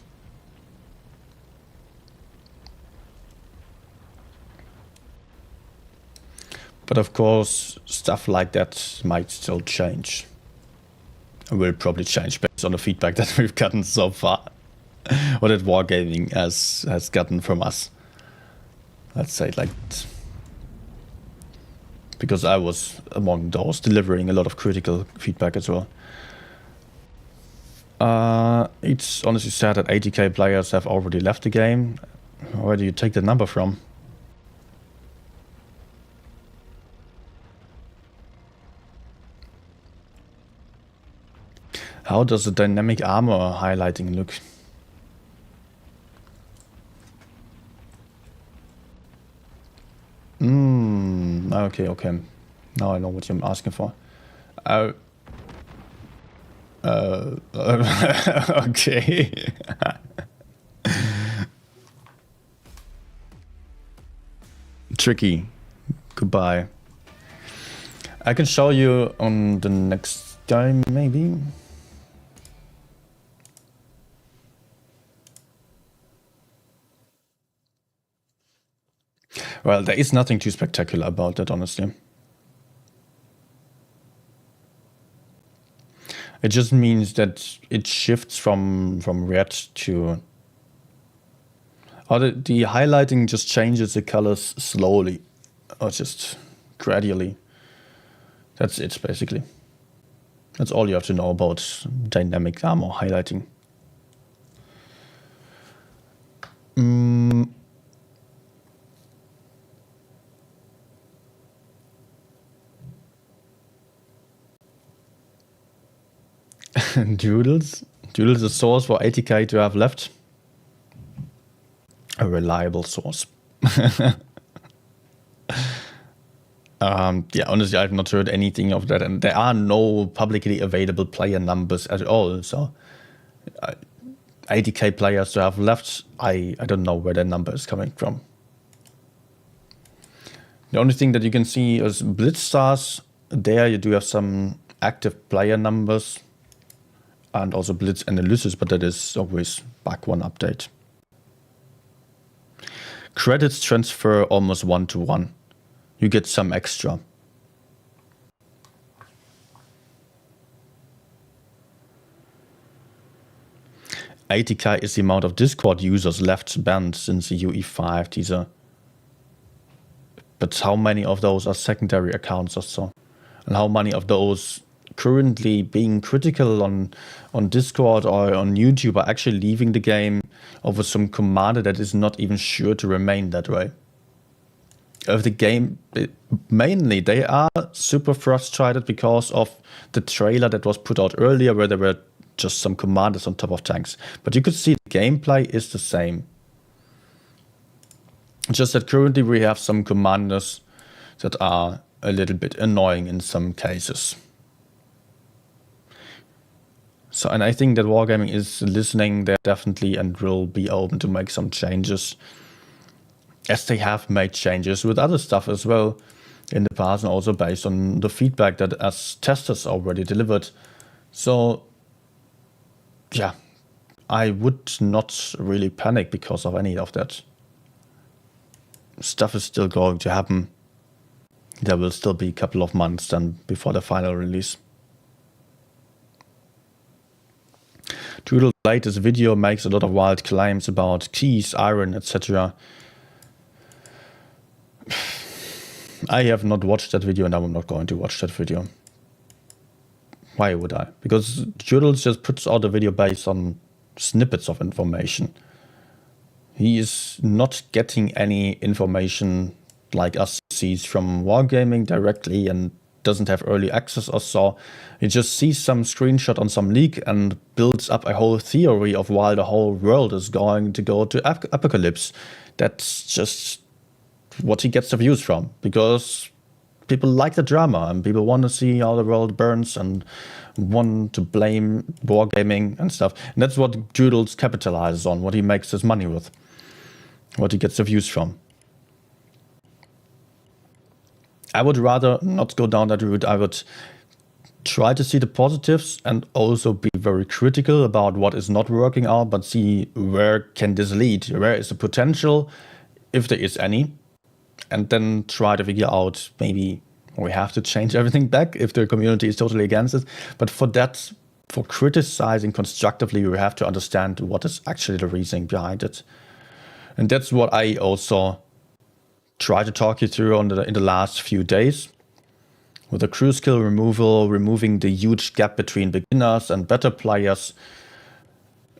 But of course, stuff like that might still change. It will probably change based on the feedback that we've gotten so far. Or that Wargaming has gotten from us. Let's say it like that. Because I was among those delivering a lot of critical feedback as well. It's honestly sad that 80k players have already left the game. Where do you take the number from? How does the dynamic armor highlighting look? Okay. Now I know what you're asking for. Okay. Tricky. Goodbye. I can show you on the next game, maybe. Well, there is nothing too spectacular about that, honestly. It just means that it shifts from red to... Or the highlighting just changes the colors slowly, or just gradually. That's it, basically. That's all you have to know about dynamic armor highlighting. Doodles? Doodles is a source for 80k to have left. A reliable source. Yeah, honestly, I've not heard anything of that, and there are no publicly available player numbers at all, so 80k players to have left, I don't know where their number is coming from. The only thing that you can see is Blitz stars. There you do have some active player numbers, and also Blitz analysis, but that is always back one update. Credits transfer almost 1-to-1. You get some extra. $80k is the amount of Discord users left banned since the UE5 teaser. But how many of those are secondary accounts or so? And how many of those currently being critical on Discord or on YouTube are actually leaving the game over some commander that is not even sure to remain that way? Of the game, mainly they are super frustrated because of the trailer that was put out earlier where there were just some commanders on top of tanks. But you could see the gameplay is the same. Just that currently we have some commanders that are a little bit annoying in some cases. So, and I think that Wargaming is listening there definitely and will be open to make some changes, as they have made changes with other stuff as well in the past, and also based on the feedback that us testers already delivered. So, yeah, I would not really panic because of any of that. Stuff is still going to happen. There will still be a couple of months then before the final release. Doodle's latest video makes a lot of wild claims about keys, iron, etc. I have not watched that video and I'm not going to watch that video. Why would I? Because Doodle just puts out a video based on snippets of information. He is not getting any information like us sees from Wargaming directly and doesn't have early access or so. He just sees some screenshot on some leak and builds up a whole theory of why the whole world is going to go to apocalypse. That's just what he gets the views from, because people like the drama and people want to see how the world burns and want to blame Wargaming and stuff. And that's what Doodles capitalizes on, what he makes his money with, what he gets the views from. I would rather not go down that route. I would try to see the positives and also be very critical about what is not working out, but see where can this lead, where is the potential, if there is any, and then try to figure out maybe we have to change everything back if the community is totally against it. But for that, for criticizing constructively, we have to understand what is actually the reasoning behind it. And that's what I also try to talk you through in the last few days. With the crew skill removal, removing the huge gap between beginners and better players,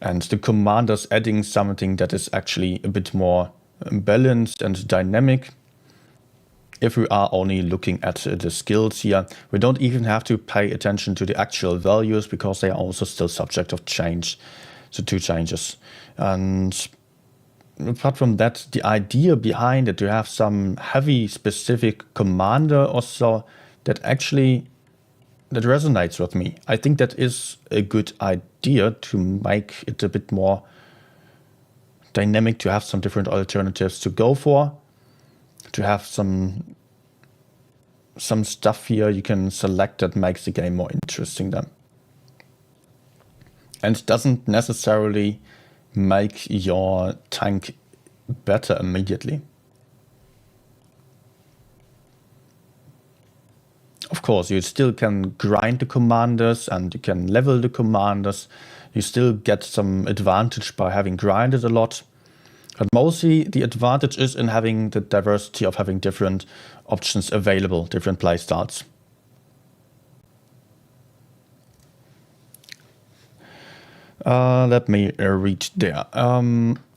and the commanders adding something that is actually a bit more balanced and dynamic. If we are only looking at the skills here, we don't even have to pay attention to the actual values because they are also still subject of change, so 2 changes. And apart from that, the idea behind it, to have some heavy specific commander or so, that resonates with me. I think that is a good idea to make it a bit more dynamic, to have some different alternatives to go for, to have some stuff here you can select that makes the game more interesting then. And doesn't necessarily make your tank better immediately. Of course, you still can grind the commanders and you can level the commanders. You still get some advantage by having grinded a lot. But mostly the advantage is in having the diversity of having different options available, different playstyles. Let me read there.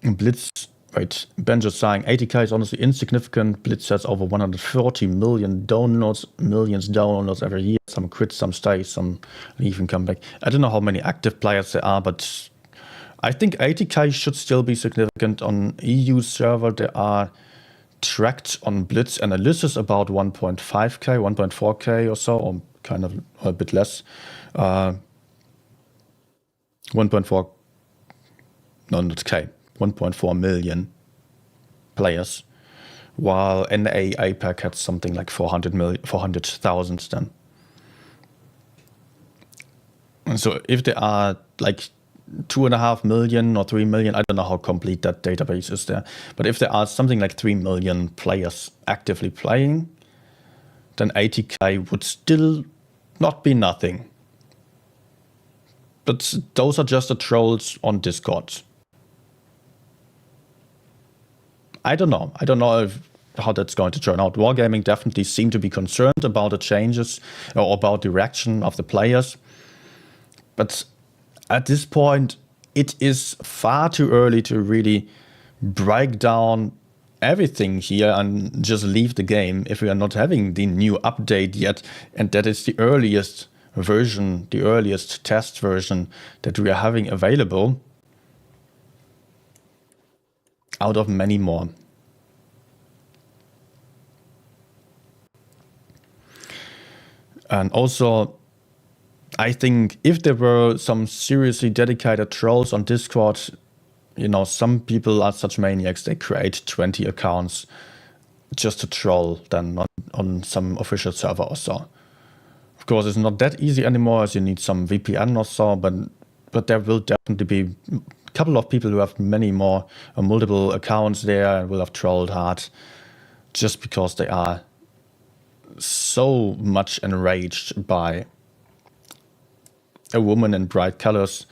Blitz, wait, Benjo's saying 80k is honestly insignificant. Blitz has over 140 million downloads every year. Some quit, some stay, some leave and come back. I don't know how many active players there are, but I think 80k should still be significant. On EU server, there are tracked on Blitz analysis about 1.5k, 1.4k or so, or kind of a bit less. 1.4, no, not K, 1.4 million players, while NA APAC had something like 400,000 then. And so if there are like 2.5 million or 3 million, I don't know how complete that database is there, but if there are something like 3 million players actively playing, then 80k would still not be nothing. But those are just the trolls on Discord. I don't know. I don't know how that's going to turn out. Wargaming definitely seem to be concerned about the changes or about the reaction of the players. But at this point, it is far too early to really break down everything here and just leave the game if we are not having the new update yet. And that is the earliest version, the earliest test version that we are having available out of many more. And also, I think if there were some seriously dedicated trolls on Discord, some people are such maniacs, they create 20 accounts just to troll than on some official server or so. Of course, it's not that easy anymore, as you need some VPN or so, but there will definitely be a couple of people who have many more or multiple accounts there and will have trolled hard just because they are so much enraged by a woman in bright colors.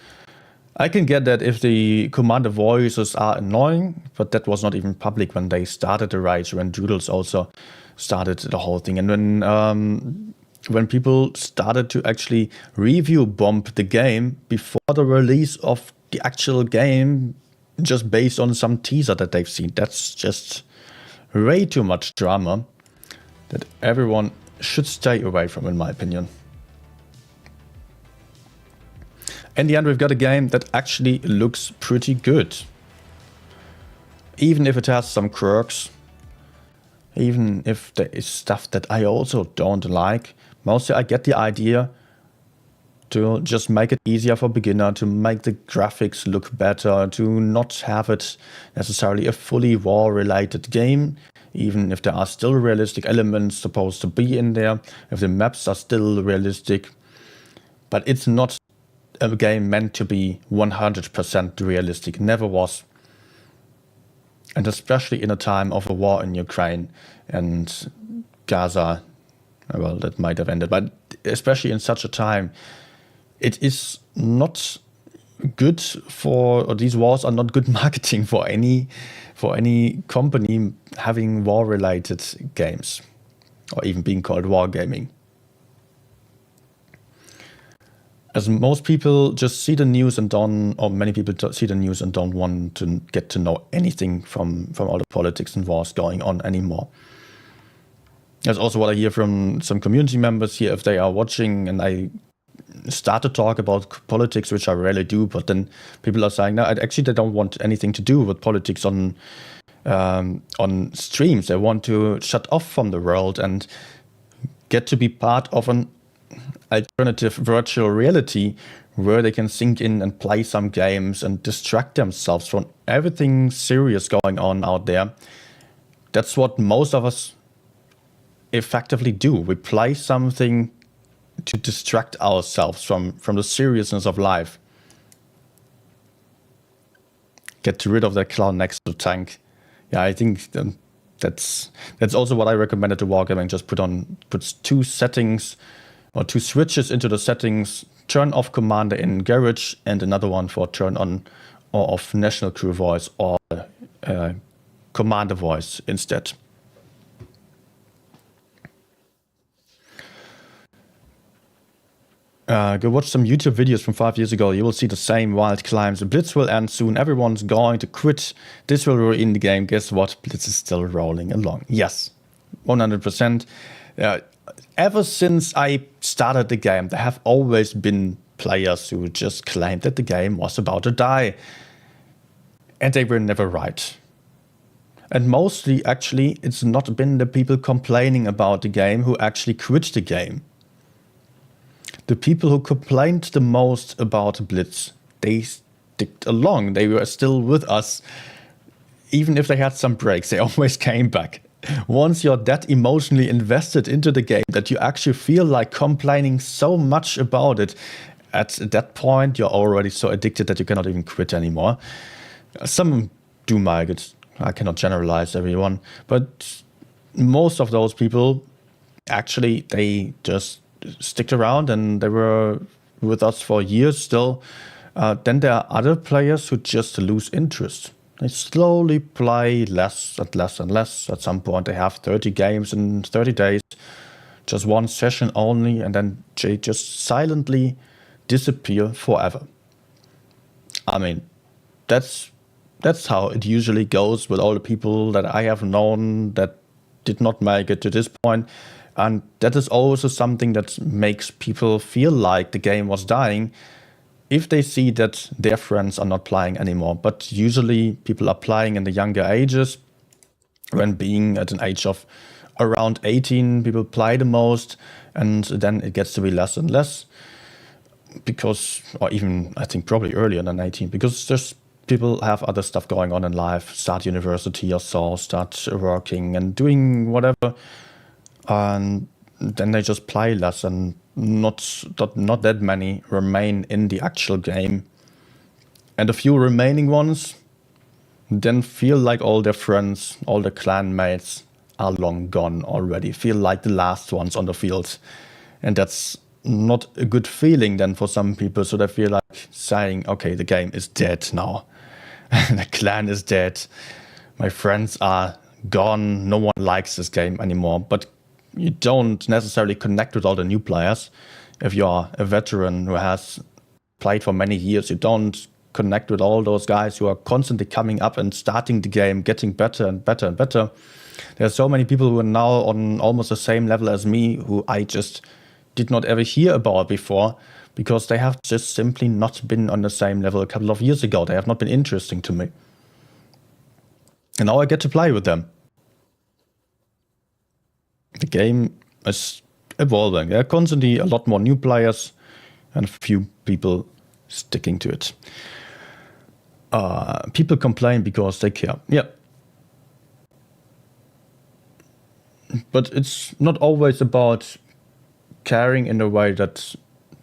I can get that if the commander voices are annoying, but that was not even public when they started the rage, when Doodles also started the whole thing. And when people started to actually review bomb the game before the release of the actual game, just based on some teaser that they've seen, that's just way too much drama that everyone should stay away from, in my opinion. In the end, we've got a game that actually looks pretty good. Even if it has some quirks, even if there is stuff that I also don't like, mostly I get the idea to just make it easier for beginner, to make the graphics look better, to not have it necessarily a fully war-related game, even if there are still realistic elements supposed to be in there, if the maps are still realistic. But it's not a game meant to be 100% realistic, never was. And especially in a time of a war in Ukraine and Gaza, well, that might have ended, but especially in such a time, it is not good or these wars are not good marketing for any company having war-related games, or even being called wargaming. As most people just see the news and many people see the news and don't want to get to know anything from all the politics and wars going on anymore. That's also what I hear from some community members here, if they are watching and I start to talk about politics, which I rarely do, but then people are saying, no, actually they don't want anything to do with politics on streams. They want to shut off from the world and get to be part of an alternative virtual reality where they can sink in and play some games and distract themselves from everything serious going on out there. That's what most of us effectively do. We play something to distract ourselves from the seriousness of life. Get rid of that clown next to tank. Yeah, I think that's also what I recommended to Wargaming. Just put two settings or two switches into the settings, turn off Commander in Garage, and another one for turn on or off National Crew Voice or Commander Voice instead. Go watch some YouTube videos from 5 years ago. You will see the same wild climbs. The Blitz will end soon. Everyone's going to quit. This will ruin the game. Guess what? Blitz is still rolling along. Yes, 100%. Ever since I started the game, there have always been players who just claimed that the game was about to die. And they were never right. And mostly, actually, it's not been the people complaining about the game who actually quit the game. The people who complained the most about Blitz, they sticked along. They were still with us. Even if they had some breaks, they always came back. Once you're that emotionally invested into the game that you actually feel like complaining so much about it, at that point you're already so addicted that you cannot even quit anymore. Some do like it. I cannot generalize everyone. But most of those people, actually, they just sticked around and they were with us for years still. Then there are other players who just lose interest. They slowly play less and less and less. At some point they have 30 games in 30 days, just one session only, and then they just silently disappear forever. I mean, that's how it usually goes with all the people that I have known that did not make it to this point. And that is also something that makes people feel like the game was dying if they see that their friends are not playing anymore. But usually people are playing in the younger ages. When being at an age of around 18, people play the most, and then it gets to be less and less. because, or even I think probably earlier than 18, because there's people have other stuff going on in life, start university or so, start working and doing whatever, and then they just play less, and not that many remain in the actual game. And a few remaining ones then feel like all their friends, all their clan mates are long gone already, feel like the last ones on the field. And that's not a good feeling then for some people, so they feel like saying, okay, the game is dead now. The clan is dead. My friends are gone. No one likes this game anymore. But you don't necessarily connect with all the new players. If you're a veteran who has played for many years, you don't connect with all those guys who are constantly coming up and starting the game, getting better and better and better. There are so many people who are now on almost the same level as me, who I just did not ever hear about before, because they have just simply not been on the same level a couple of years ago. They have not been interesting to me. And now I get to play with them. The game is evolving. There are constantly a lot more new players and a few people sticking to it. People complain because they care. Yeah. But it's not always about caring in a way that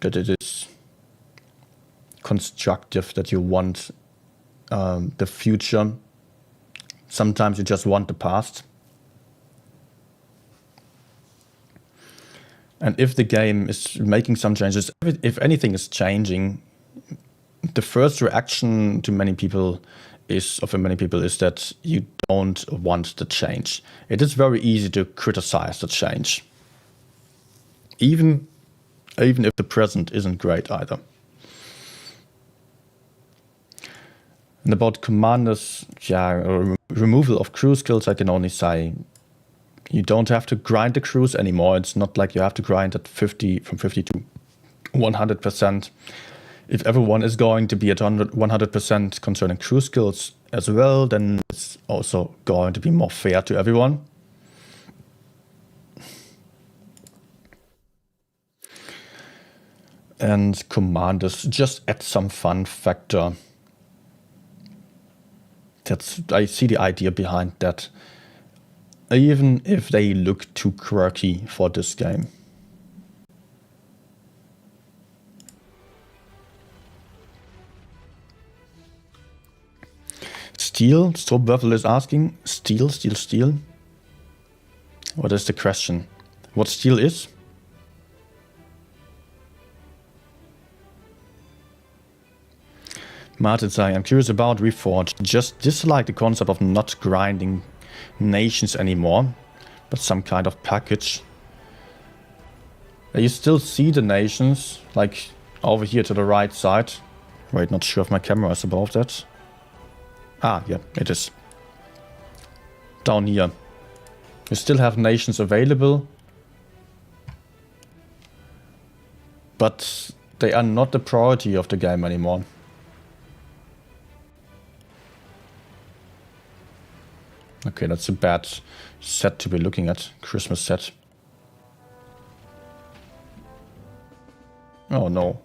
it is constructive, that you want the future. Sometimes you just want the past. And if the game is making some changes, if anything is changing, the first reaction to many people is that you don't want the change. It is very easy to criticize the change, even if the present isn't great either. And about commanders, removal of crew skills, I can only say you don't have to grind the crews anymore. It's not like you have to grind at 50 to 100%. If everyone is going to be at 100% concerning crew skills as well, then it's also going to be more fair to everyone. And commanders just add some fun factor. I see the idea behind that, even if they look too quirky for this game. Steel? Stropwürfel is asking. Steel? What is the question? What steel is? Martin saying, I'm curious about Reforged. Just dislike the concept of not grinding nations anymore, but some kind of package. You still see the nations, like over here to the right side. Wait, not sure if my camera is above that. Ah, yeah, it is. Down here. You still have nations available, but they are not the priority of the game anymore. Okay, that's a bad set to be looking at. Christmas set. Oh no.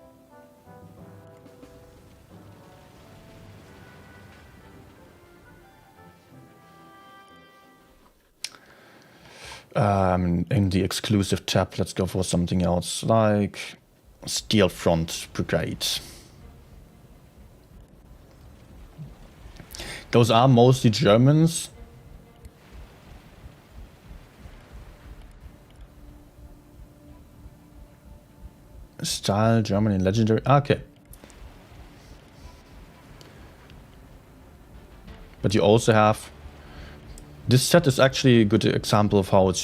In the exclusive tab, let's go for something else, like Steel Front Brigade. Those are mostly Germans. Style, Germany, legendary. Okay. But you also have. This set is actually a good example of how it's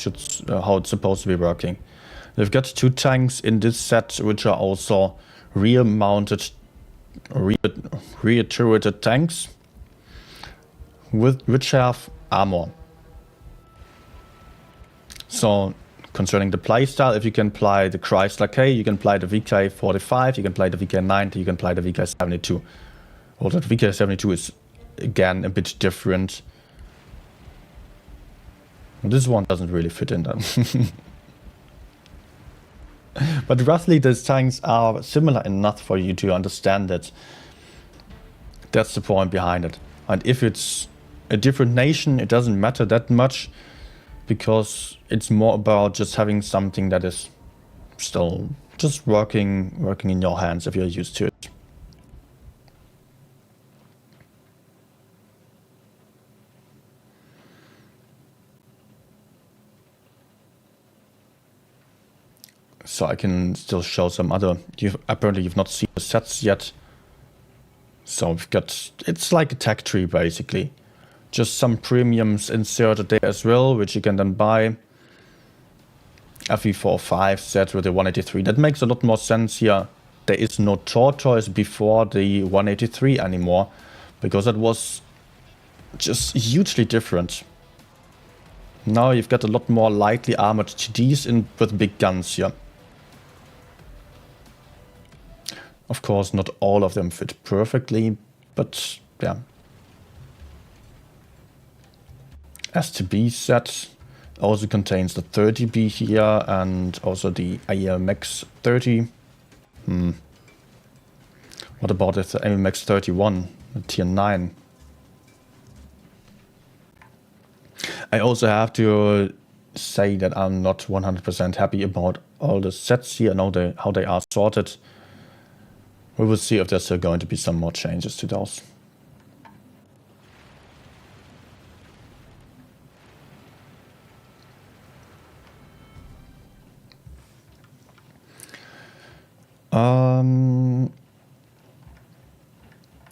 supposed to be working. They've got 2 tanks in this set, which are also rear-mounted, rear-turreted tanks, which have armor. So, concerning the playstyle, if you can play the Chrysler K, you can play the VK45, you can play the VK90, you can play the VK72. Although the VK72 is, again, a bit different. This one doesn't really fit in then. But roughly these tanks are similar enough for you to understand that that's the point behind it. And if it's a different nation, it doesn't matter that much, because it's more about just having something that is still just working in your hands if you're used to it. So I can still show some other. Apparently you've not seen the sets yet. So we've got, it's like a tech tree basically. Just some premiums inserted there as well, which you can then buy. FE45 set with the 183. That makes a lot more sense here. There is no tortoise before the 183 anymore, because that was just hugely different. Now you've got a lot more lightly armored TDs in with big guns here. Of course, not all of them fit perfectly, but yeah. STB set also contains the 30B here and also the AMX 30. What about the AMX 31, the tier 9? I also have to say that I'm not 100% happy about all the sets here, how they are sorted. We will see if there's still going to be some more changes to those.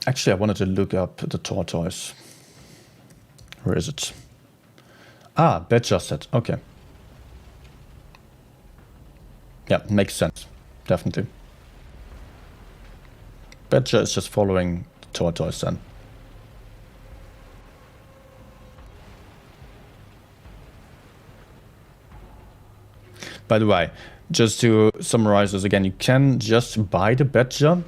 Actually, I wanted to look up the tortoise. Where is it? Ah, Badger set. Okay. Yeah, makes sense. Definitely. Badger is just following the tortoise then. By the way, just to summarize this again, you can just buy the Badger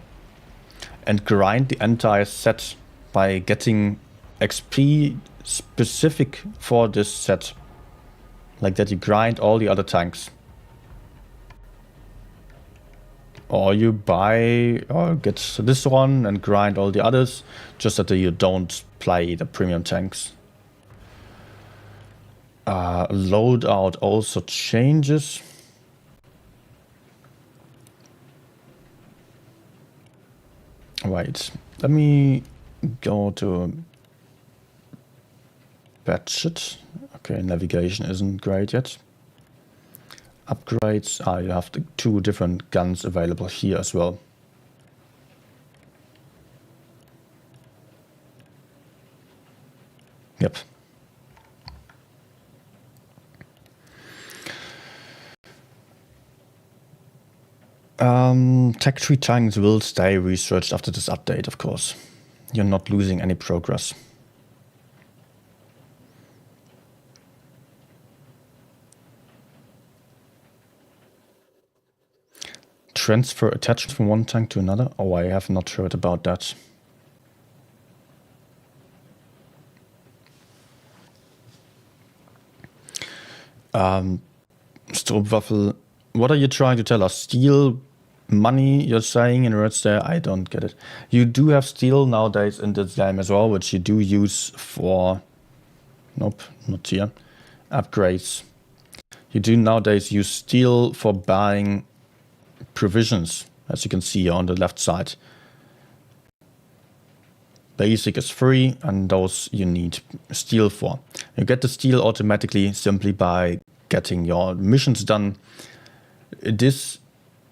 and grind the entire set by getting XP specific for this set. Like that you grind all the other tanks. Or you buy or get this one and grind all the others, just that you don't play the premium tanks. Loadout also changes. Wait, let me go to budget. Okay, navigation isn't great yet. Upgrades. You have the 2 different guns available here as well. Yep. Tech tree tanks will stay researched after this update, of course. You're not losing any progress. Transfer attachment from one tank to another? Oh, I have not heard about that. Stroopwafel, what are you trying to tell us? Steal money, you're saying in words there? I don't get it. You do have steel nowadays in this game as well, which you do use for... Nope, not here. Upgrades. You do nowadays use steel for buying provisions, as you can see here on the left side. Basic is free, and those you need steel for. You get the steel automatically simply by getting your missions done. This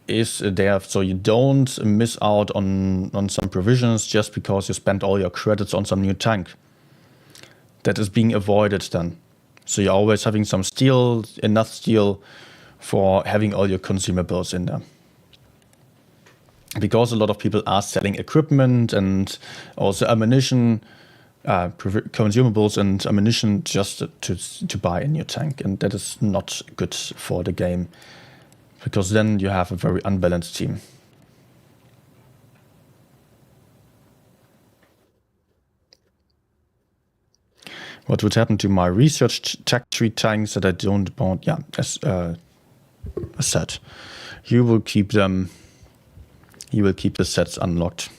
is there so you don't miss out on some provisions just because you spent all your credits on some new tank. That is being avoided then. So you're always having some steel, enough steel for having all your consumables in there. Because a lot of people are selling equipment and also ammunition, consumables and ammunition just to buy a new tank. And that is not good for the game, because then you have a very unbalanced team. What would happen to my researched tech tree tanks that I don't want? Yeah, as I said. he will keep them. He will keep the sets unlocked.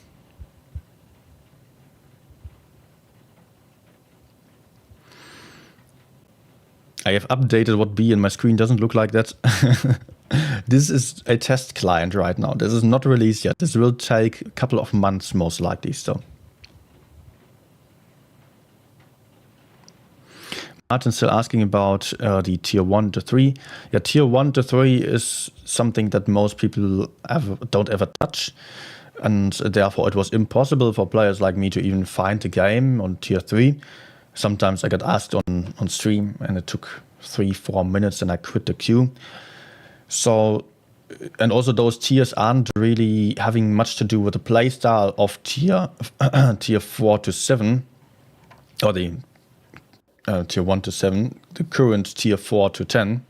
I have updated what B and my screen doesn't look like that. This is a test client right now. This is not released yet. This will take a couple of months most likely still. Martin's still asking about the tier 1 to 3. Yeah, tier 1 to 3 is something that most people don't ever touch. And therefore it was impossible for players like me to even find a game on tier 3. Sometimes I got asked on stream and it took 3-4 minutes and I quit the queue. So, and also those tiers aren't really having much to do with the playstyle of tier 4 to 7, or the tier 1 to 7, the current tier 4 to 10.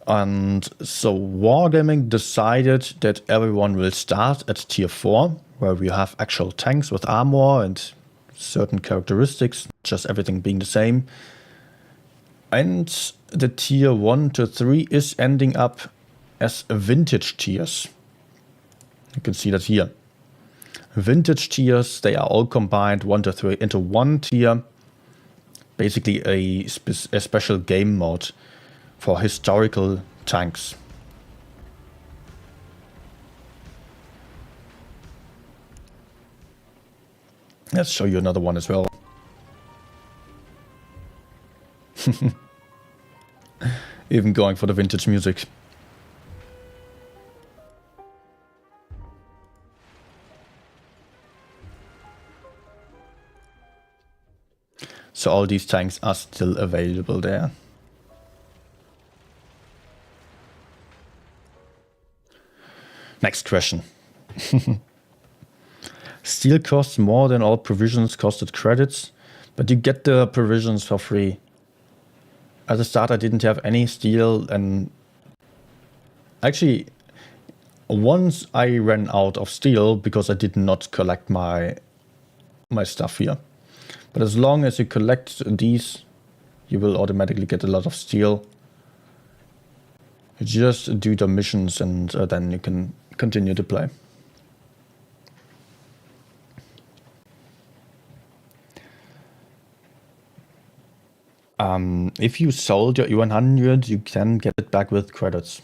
And so Wargaming decided that everyone will start at tier 4, where we have actual tanks with armor and certain characteristics, just everything being the same. And the tier 1 to 3 is ending up as vintage tiers. You can see that here. Vintage tiers, they are all combined 1 to 3 into one tier. Basically a special game mode for historical tanks. Let's show you another one as well. Even going for the vintage music. So all these tanks are still available there. Next question. Steel costs more than all provisions costed credits, but you get the provisions for free. At the start I didn't have any steel, and actually once I ran out of steel because I did not collect my stuff here. But as long as you collect these, you will automatically get a lot of steel. You just do the missions and then you can continue to play. If you sold your E100, you can get it back with credits.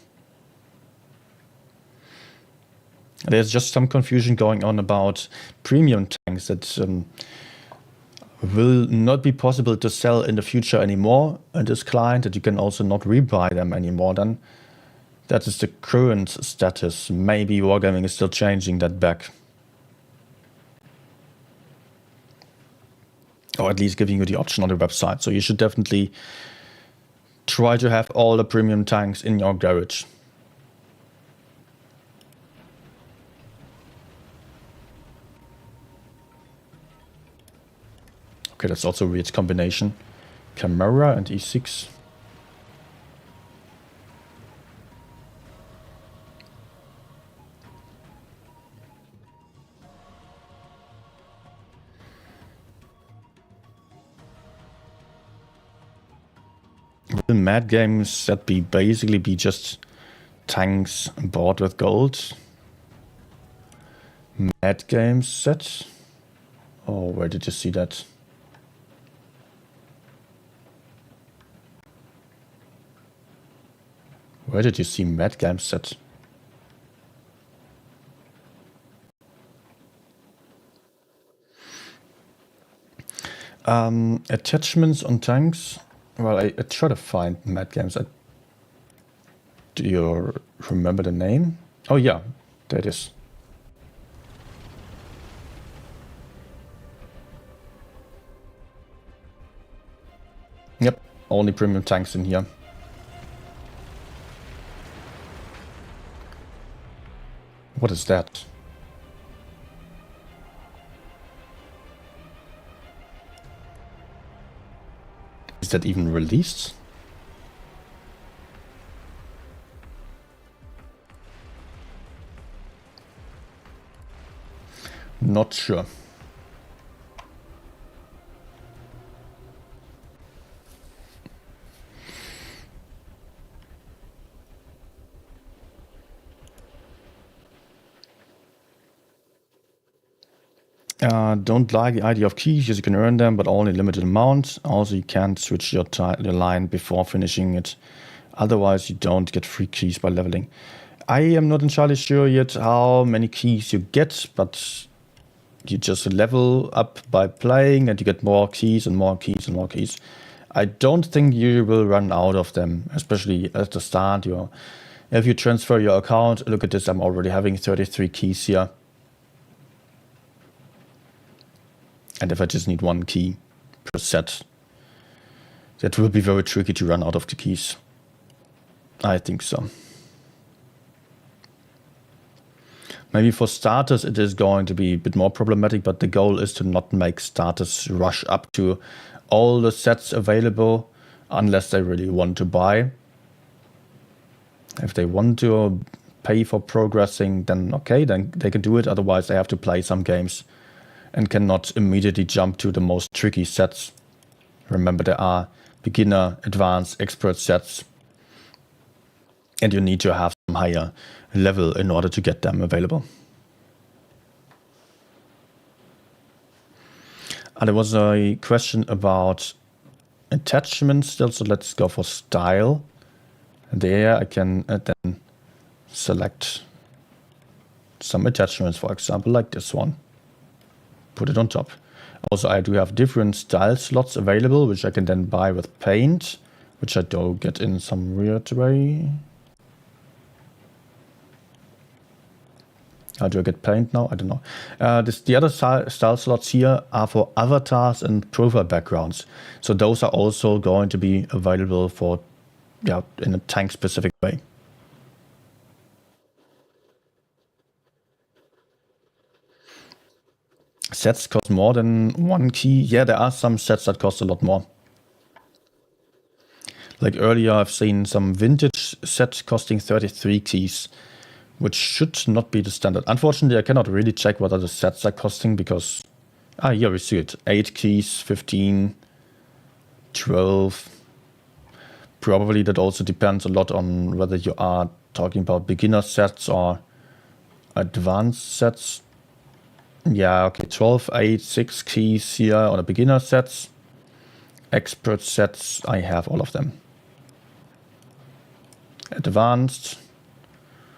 There's just some confusion going on about premium tanks that will not be possible to sell in the future anymore. And this client, that you can also not rebuy them anymore then. That is the current status. Maybe Wargaming is still changing that back. Or at least giving you the option on the website. So you should definitely try to have all the premium tanks in your garage. Okay, that's also a weird combination. Camera and E6. Will Mad Games that basically be just tanks bought with gold? Mad Games set? Oh, where did you see that? Where did you see Mad Games set? Attachments on tanks. Well, I try to find Mad Games. Do you remember the name? Oh yeah, there it is. Yep, only premium tanks in here. What is that? Is that even released? Not sure. Don't like the idea of keys. Yes, you can earn them, but only limited amount. Also, you can't switch your line before finishing it. Otherwise, you don't get free keys by leveling. I am not entirely sure yet how many keys you get, but you just level up by playing and you get more keys and more keys and more keys. I don't think you will run out of them, especially at the start. If you transfer your account, look at this, I'm already having 33 keys here. And if I just need 1 key per set, that will be very tricky to run out of the keys. I think so. Maybe for starters it is going to be a bit more problematic, but the goal is to not make starters rush up to all the sets available unless they really want to buy. If they want to pay for progressing, then okay, then they can do it. Otherwise they have to play some games and cannot immediately jump to the most tricky sets. Remember, there are beginner, advanced, expert sets, and you need to have some higher level in order to get them available. There was a question about attachments still, so let's go for style. There I can then select some attachments, for example, like this one. Put it on top. Also, I do have different style slots available, which I can then buy with paint, which I do get in some weird way. How do I get paint now? I don't know. The other style slots here are for avatars and profile backgrounds. So those are also going to be available for, in a tank specific way. Sets cost more than 1 key. Yeah, there are some sets that cost a lot more. Like earlier, I've seen some vintage sets costing 33 keys, which should not be the standard. Unfortunately, I cannot really check what other sets are costing because, here we see it. 8 keys, 15, 12. Probably that also depends a lot on whether you are talking about beginner sets or advanced sets. Yeah, okay, 12, 8, 6 keys here on the beginner sets. Expert sets, I have all of them. Advanced,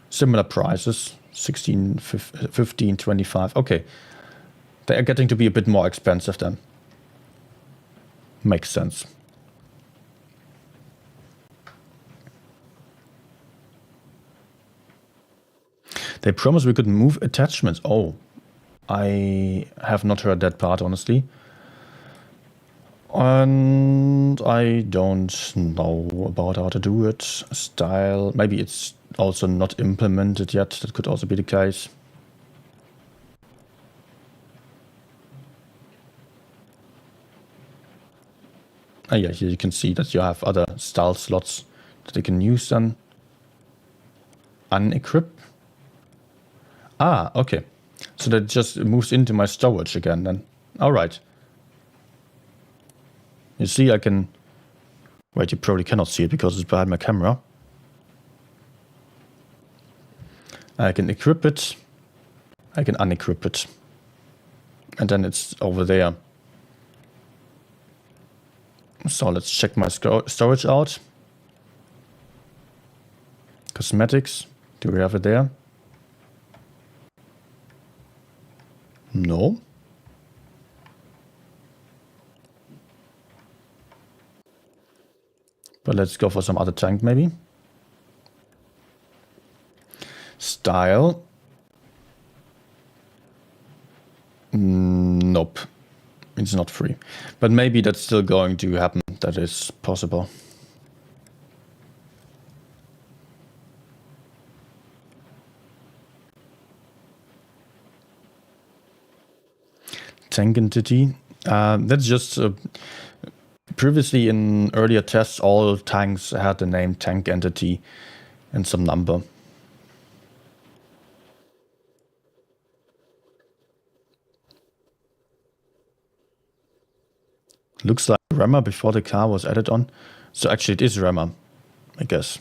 similar prices, 16, 15, 25. Okay, they are getting to be a bit more expensive then. Makes sense. They promised we could move attachments. Oh, I have not heard that part, honestly. And I don't know about how to do it. Style, maybe it's also not implemented yet. That could also be the case. Yeah, here you can see that you have other style slots that you can use then. Unequip. Okay. So that just moves into my storage again then. All right. You see, I can... Wait, you probably cannot see it because it's behind my camera. I can equip it. I can unequip it. And then it's over there. So let's check my storage out. Cosmetics. Do we have it there? No. But let's go for some other tank maybe. Style. Nope. It's not free. But maybe that's still going to happen. That is possible. Tank entity. That's just previously in earlier tests, all tanks had the name tank entity and some number. Looks like rammer before the car was added on. So actually it is rammer, I guess.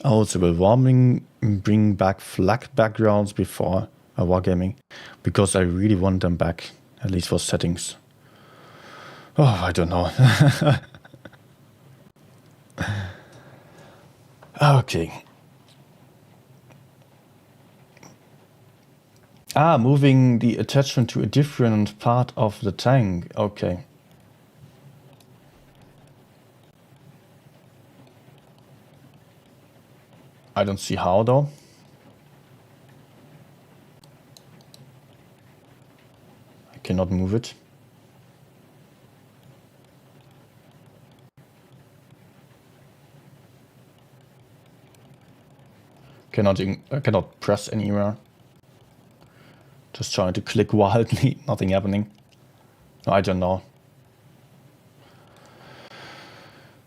Also, will warming bring back flag backgrounds before wargaming? Because I really want them back, at least for settings. Oh, I don't know. Okay. Moving the attachment to a different part of the tank. Okay. I don't see how though. I cannot move it. I cannot press anywhere. Just trying to click wildly, nothing happening. I don't know.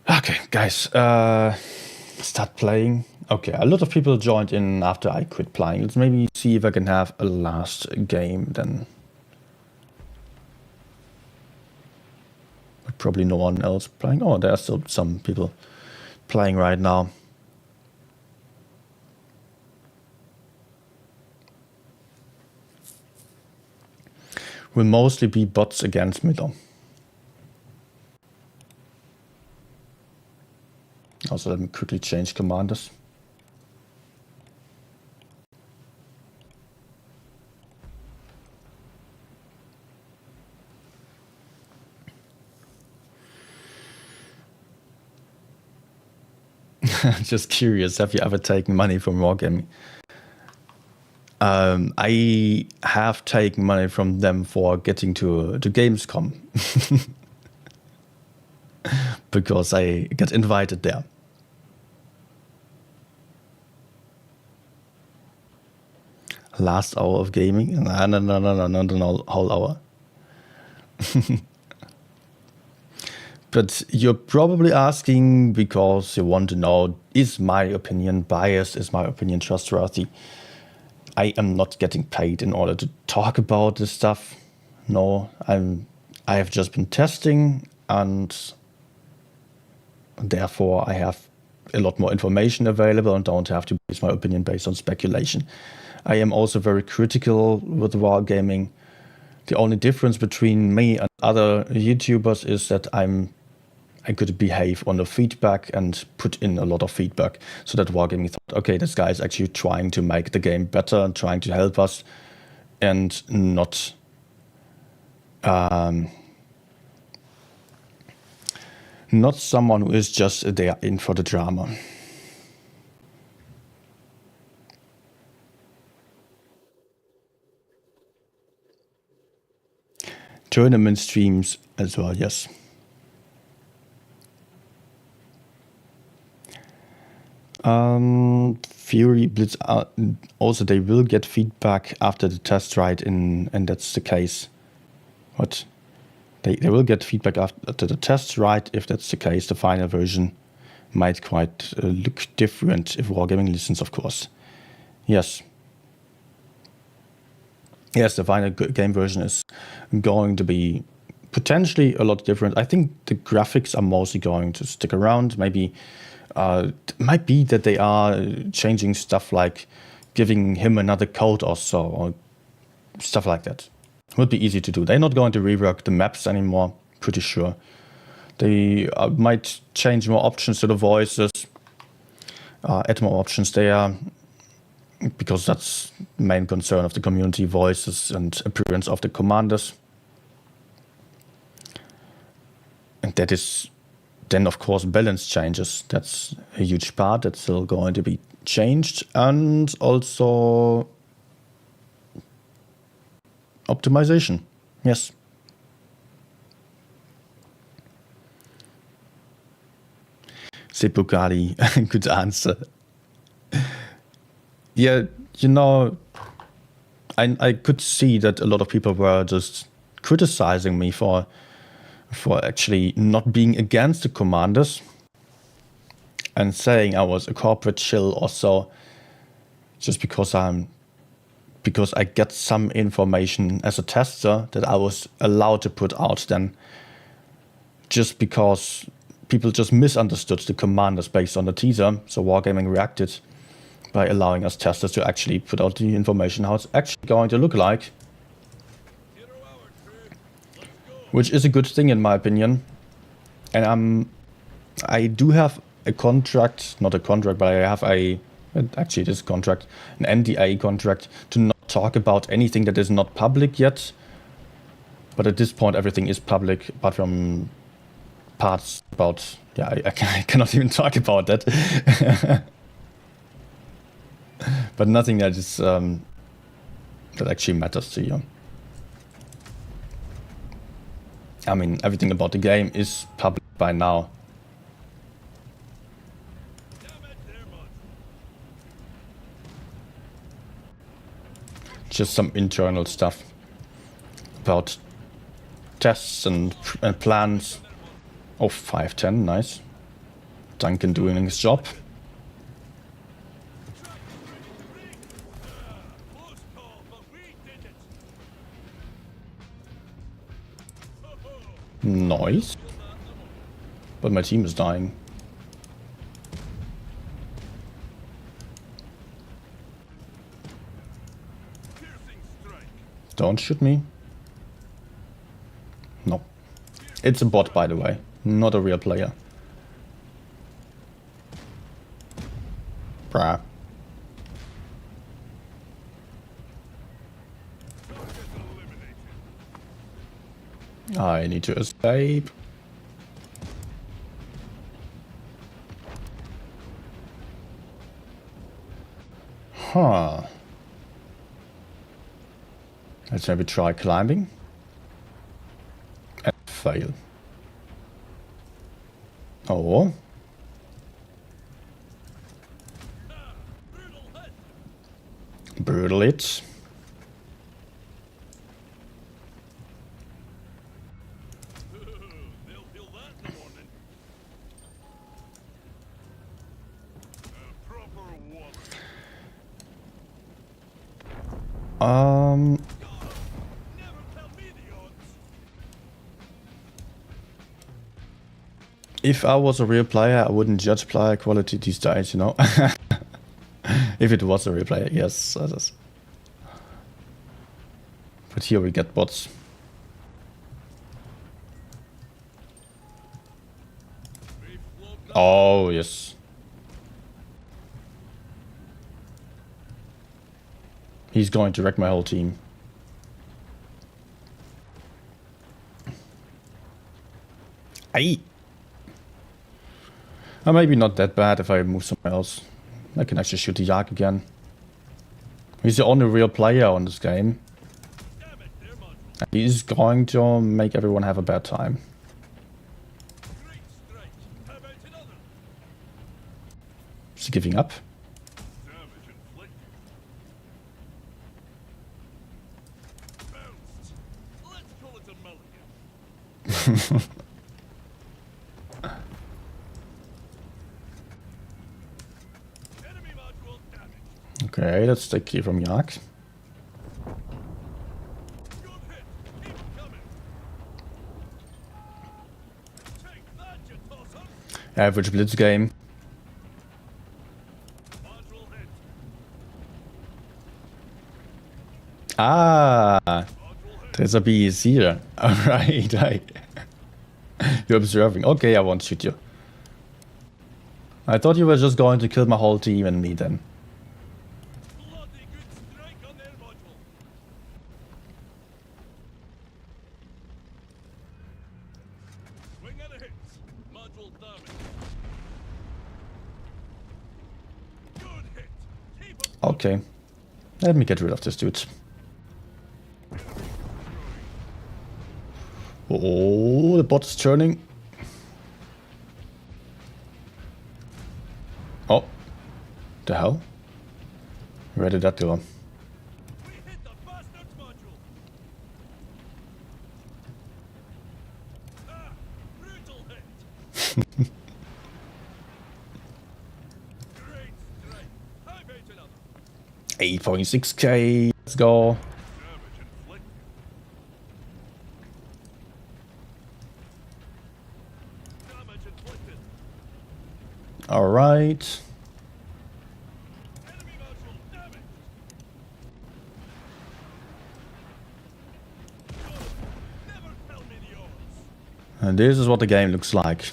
Okay, guys, start playing. Okay, a lot of people joined in after I quit playing. Let's maybe see if I can have a last game then. But probably no one else playing. Oh, there are still some people playing right now. Will mostly be bots against me though. Also, let me quickly change commanders. Just curious, have you ever taken money from Wargaming? I have taken money from them for getting to Gamescom. Because I get invited there. Last hour of gaming? No, not the whole hour. But you're probably asking because you want to know, is my opinion biased? Is my opinion trustworthy? I am not getting paid in order to talk about this stuff. No, I have just been testing, and therefore I have a lot more information available and don't have to base my opinion based on speculation. I am also very critical with wargaming. The only difference between me and other YouTubers is that I could behave on the feedback and put in a lot of feedback, so that Wargaming thought, okay, this guy is actually trying to make the game better and trying to help us, and not someone who is just there in for the drama. Tournament streams as well, yes. Fury Blitz, also they will get feedback after the test ride, and that's the case. What? They will get feedback after the test ride. If that's the case, the final version might quite look different if Wargaming listens, of course. Yes. Yes, the final game version is going to be potentially a lot different. I think the graphics are mostly going to stick around. Maybe it might be that they are changing stuff like giving him another code or so, or stuff like that. Would be easy to do. They're not going to rework the maps anymore, pretty sure. They might change more options to the voices, add more options there, because that's the main concern of the community, voices and appearance of the commanders. And that is then, of course, balance changes. That's a huge part that's still going to be changed. And also optimization. Yes. Sepukari, good answer. Yeah, you know, I could see that a lot of people were just criticizing me for actually not being against the commanders and saying I was a corporate shill or so, just because I get some information as a tester that I was allowed to put out then, just because people just misunderstood the commanders based on the teaser, so Wargaming reacted by allowing us testers to actually put out the information how it's actually going to look like. Which is a good thing in my opinion. And I do have a contract, not a contract, but I have actually it is a contract, an NDA contract to not talk about anything that is not public yet. But at this point everything is public, apart from parts about, yeah, I cannot even talk about that. But nothing that is, that actually matters to you. I mean, everything about the game is public by now. Just some internal stuff about tests and plans. Oh, 510, nice. Duncan doing his job. Nice. But my team is dying. Don't shoot me. No. It's a bot, by the way. Not a real player. Bruh. I need to escape. Huh. Let's maybe try climbing. And fail. Oh. Brutal hit. If I was a real player, I wouldn't judge player quality these days, you know. If it was a real player, yes. But here we get bots. Oh, yes. He's going to wreck my whole team. Aye. Maybe not that bad if I move somewhere else. I can actually shoot the Yak again. He's the only real player on this game. He's going to make everyone have a bad time. Is he giving up? Okay, let's take clear from Yak. Average blitz game. Ah, Trezor B is here. Alright, you're observing. Okay, I won't shoot you. I thought you were just going to kill my whole team and me then. Okay, let me get rid of this dude. Oh, the bot is turning. Oh, the hell? Where did that go? $8.6K, let's go. All right. Enemy module damaged. Never tell me the odds. And this is what the game looks like.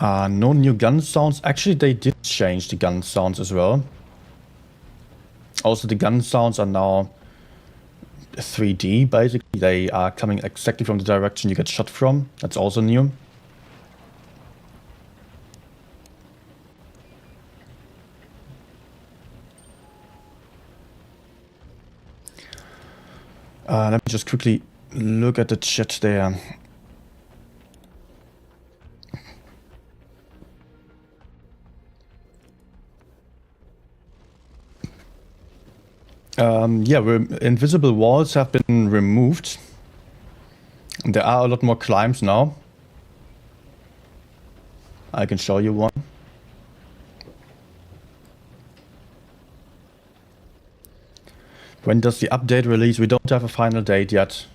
No new gun sounds. Actually, they did change the gun sounds as well. Also, the gun sounds are now 3D, basically. They are coming exactly from the direction you get shot from. That's also new. Let me just quickly look at the chat there. Yeah, invisible walls have been removed. There are a lot more climbs now. I can show you one. When does the update release? We don't have a final date yet.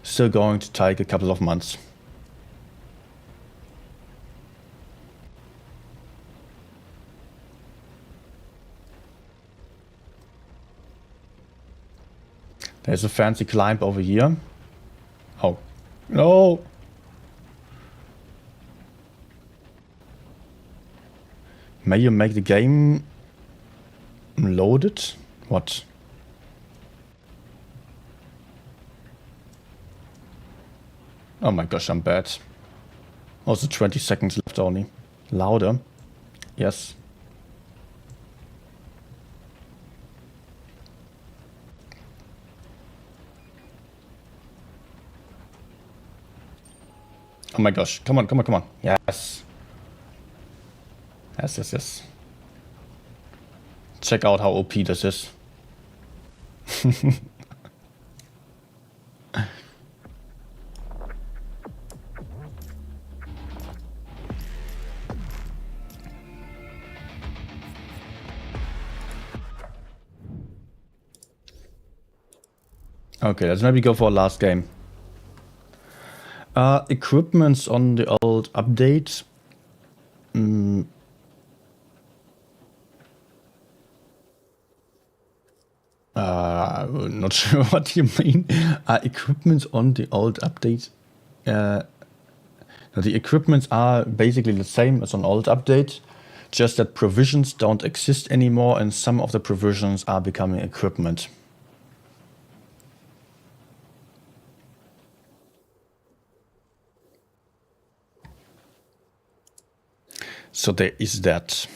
Still going to take a couple of months. There's a fancy climb over here. Oh, no! May you make the game loaded? What? Oh my gosh, I'm bad. Also 20 seconds left only. Louder. Yes. Oh my gosh, come on, come on, come on. Yes. Yes, yes, yes. Check out how OP this is. Okay, let's maybe go for a last game. Equipments on the old update. Not sure what you mean. Equipments on the old update. The equipments are basically the same as on old update, just that provisions don't exist anymore and some of the provisions are becoming equipment. So there is that.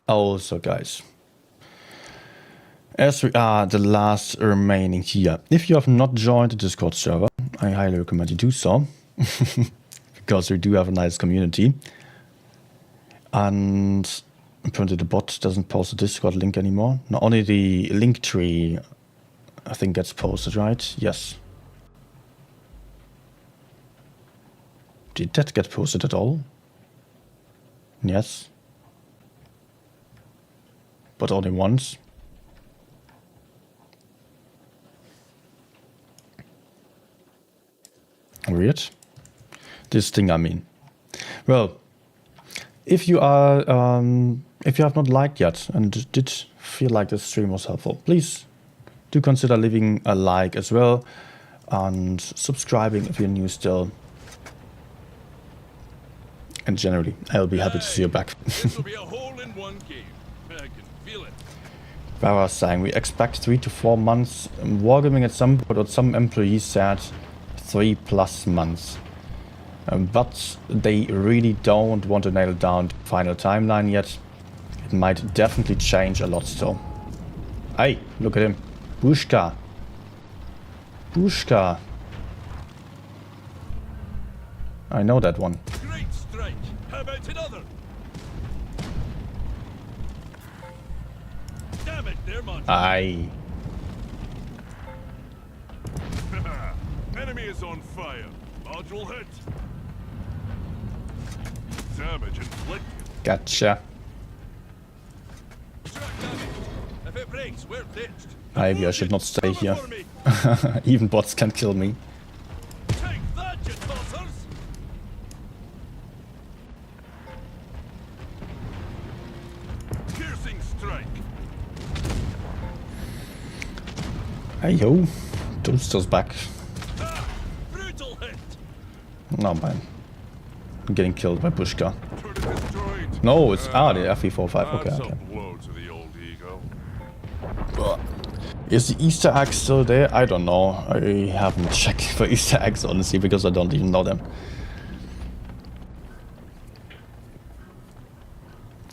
Also, guys, as we are the last remaining here, if you have not joined the Discord server, I highly recommend you do so, because we do have a nice community. And apparently the bot doesn't post the Discord link anymore. Not only the link tree, I think, gets posted, right? Yes. Did that get posted at all? Yes. But only once. Weird. This thing, I mean. Well, if you are, if you have not liked yet and did feel like this stream was helpful, please do consider leaving a like as well and subscribing if you're new still. And generally, I'll be happy to see you back. This will be a hole in one game. I can feel it. I was saying we expect 3 to 4 months. Wargaming at some point, or some employees said 3+ months. But they really don't want to nail down the final timeline yet. It might definitely change a lot still. Hey, look at him. Bushka. Bushka. I know that one. Great strike. How about another? Damn it, they're much. Aye. Enemy is on fire. Module hit. Damage inflicted. Gotcha. If it breaks, we're ditched. Maybe I should not stay here. For me. Even bots can kill me. Take that, you tossers! Piercing strike. Hey yo, Toadstool's back. Ah, brutal hit. No man. I'm getting killed by Bushka. Turret destroyed. No, it's the FE45. Okay, That's okay. a blow to the old ego. Is the Easter egg still there? I don't know. I haven't checked for Easter eggs honestly because I don't even know them.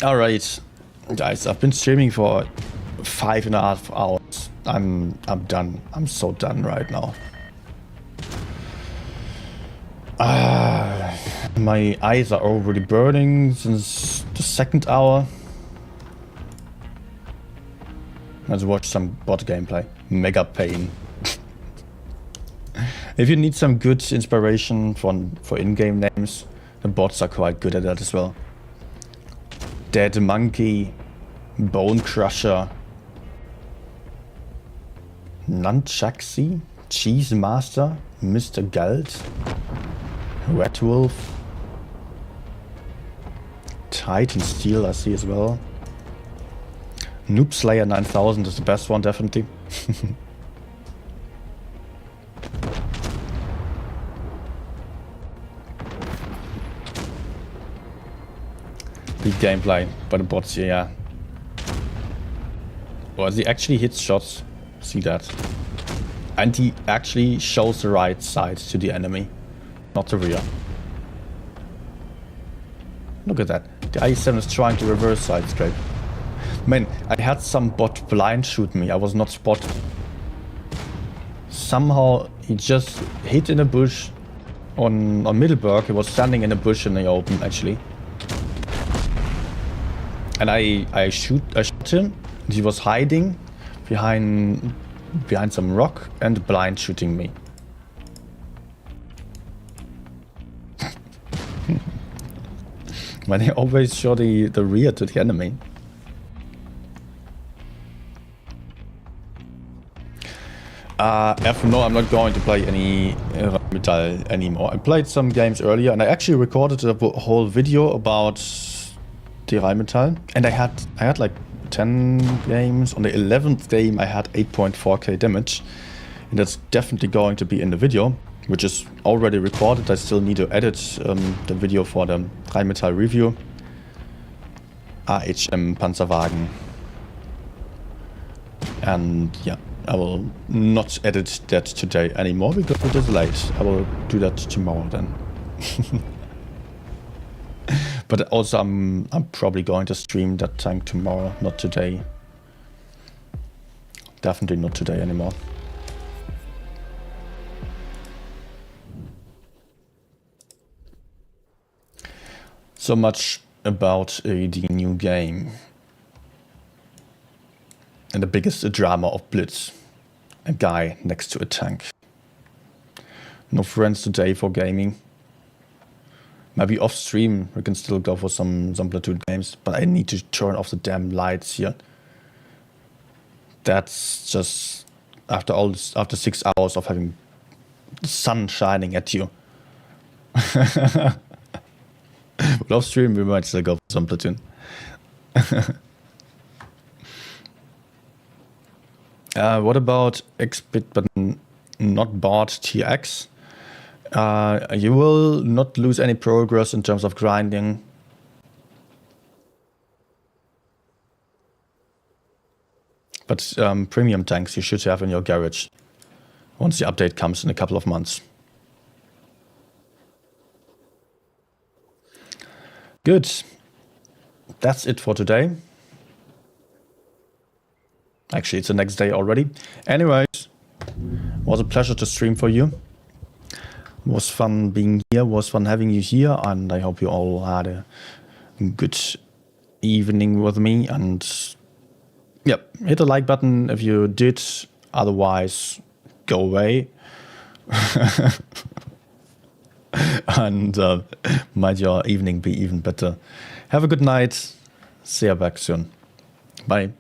Alright, guys, I've been streaming for 5.5 hours. I'm done. I'm so done right now. My eyes are already burning since the 2nd hour. Let's watch some bot gameplay. Mega pain. If you need some good inspiration for in-game names, the bots are quite good at that as well. Dead Monkey, Bone Crusher, Nunchaxi, Cheese Master, Mr. Galt, Red Wolf, Titan Steel I see as well. Noob Slayer 9000 is the best one, definitely. Big gameplay by the bots here, yeah. Well, he actually hits shots. See that. And he actually shows the right side to the enemy, not the rear. Look at that. The IE7 is trying to reverse side scrape. Man, I had some bot blind shoot me. I was not spotted. Somehow he just hit in a bush on Middleburg. He was standing in a bush in the open actually. And I shot him. He was hiding behind some rock and blind shooting me. When they always show the rear to the enemy. No, I'm not going to play any Rheinmetall anymore. I played some games earlier and I actually recorded a whole video about the Rheinmetall. And I had like 10 games. On the 11th game I had 8.4k damage. And that's definitely going to be in the video, which is already recorded. I still need to edit the video for the Rheinmetall review. AHM Panzerwagen. And yeah, I will not edit that today anymore because it is late. I will do that tomorrow then. But also I'm probably going to stream that tank tomorrow, not today. Definitely not today anymore. So much about the new game. And the biggest drama of Blitz. A guy next to a tank. No friends today for gaming. Maybe off stream we can still go for some Platoon games, but I need to turn off the damn lights here. That's just after 6 hours of having the sun shining at you. But off stream we might still go for some Platoon. What about Xbit but not bought TX? You will not lose any progress in terms of grinding. But premium tanks you should have in your garage once the update comes in a couple of months. Good. That's it for today. Actually, it's the next day already. Anyways, was a pleasure to stream for you. Was fun being here, was fun having you here, and I hope you all had a good evening with me. And yep, hit the like button if you did, otherwise go away. And might your evening be even better. Have a good night. See you back soon. Bye.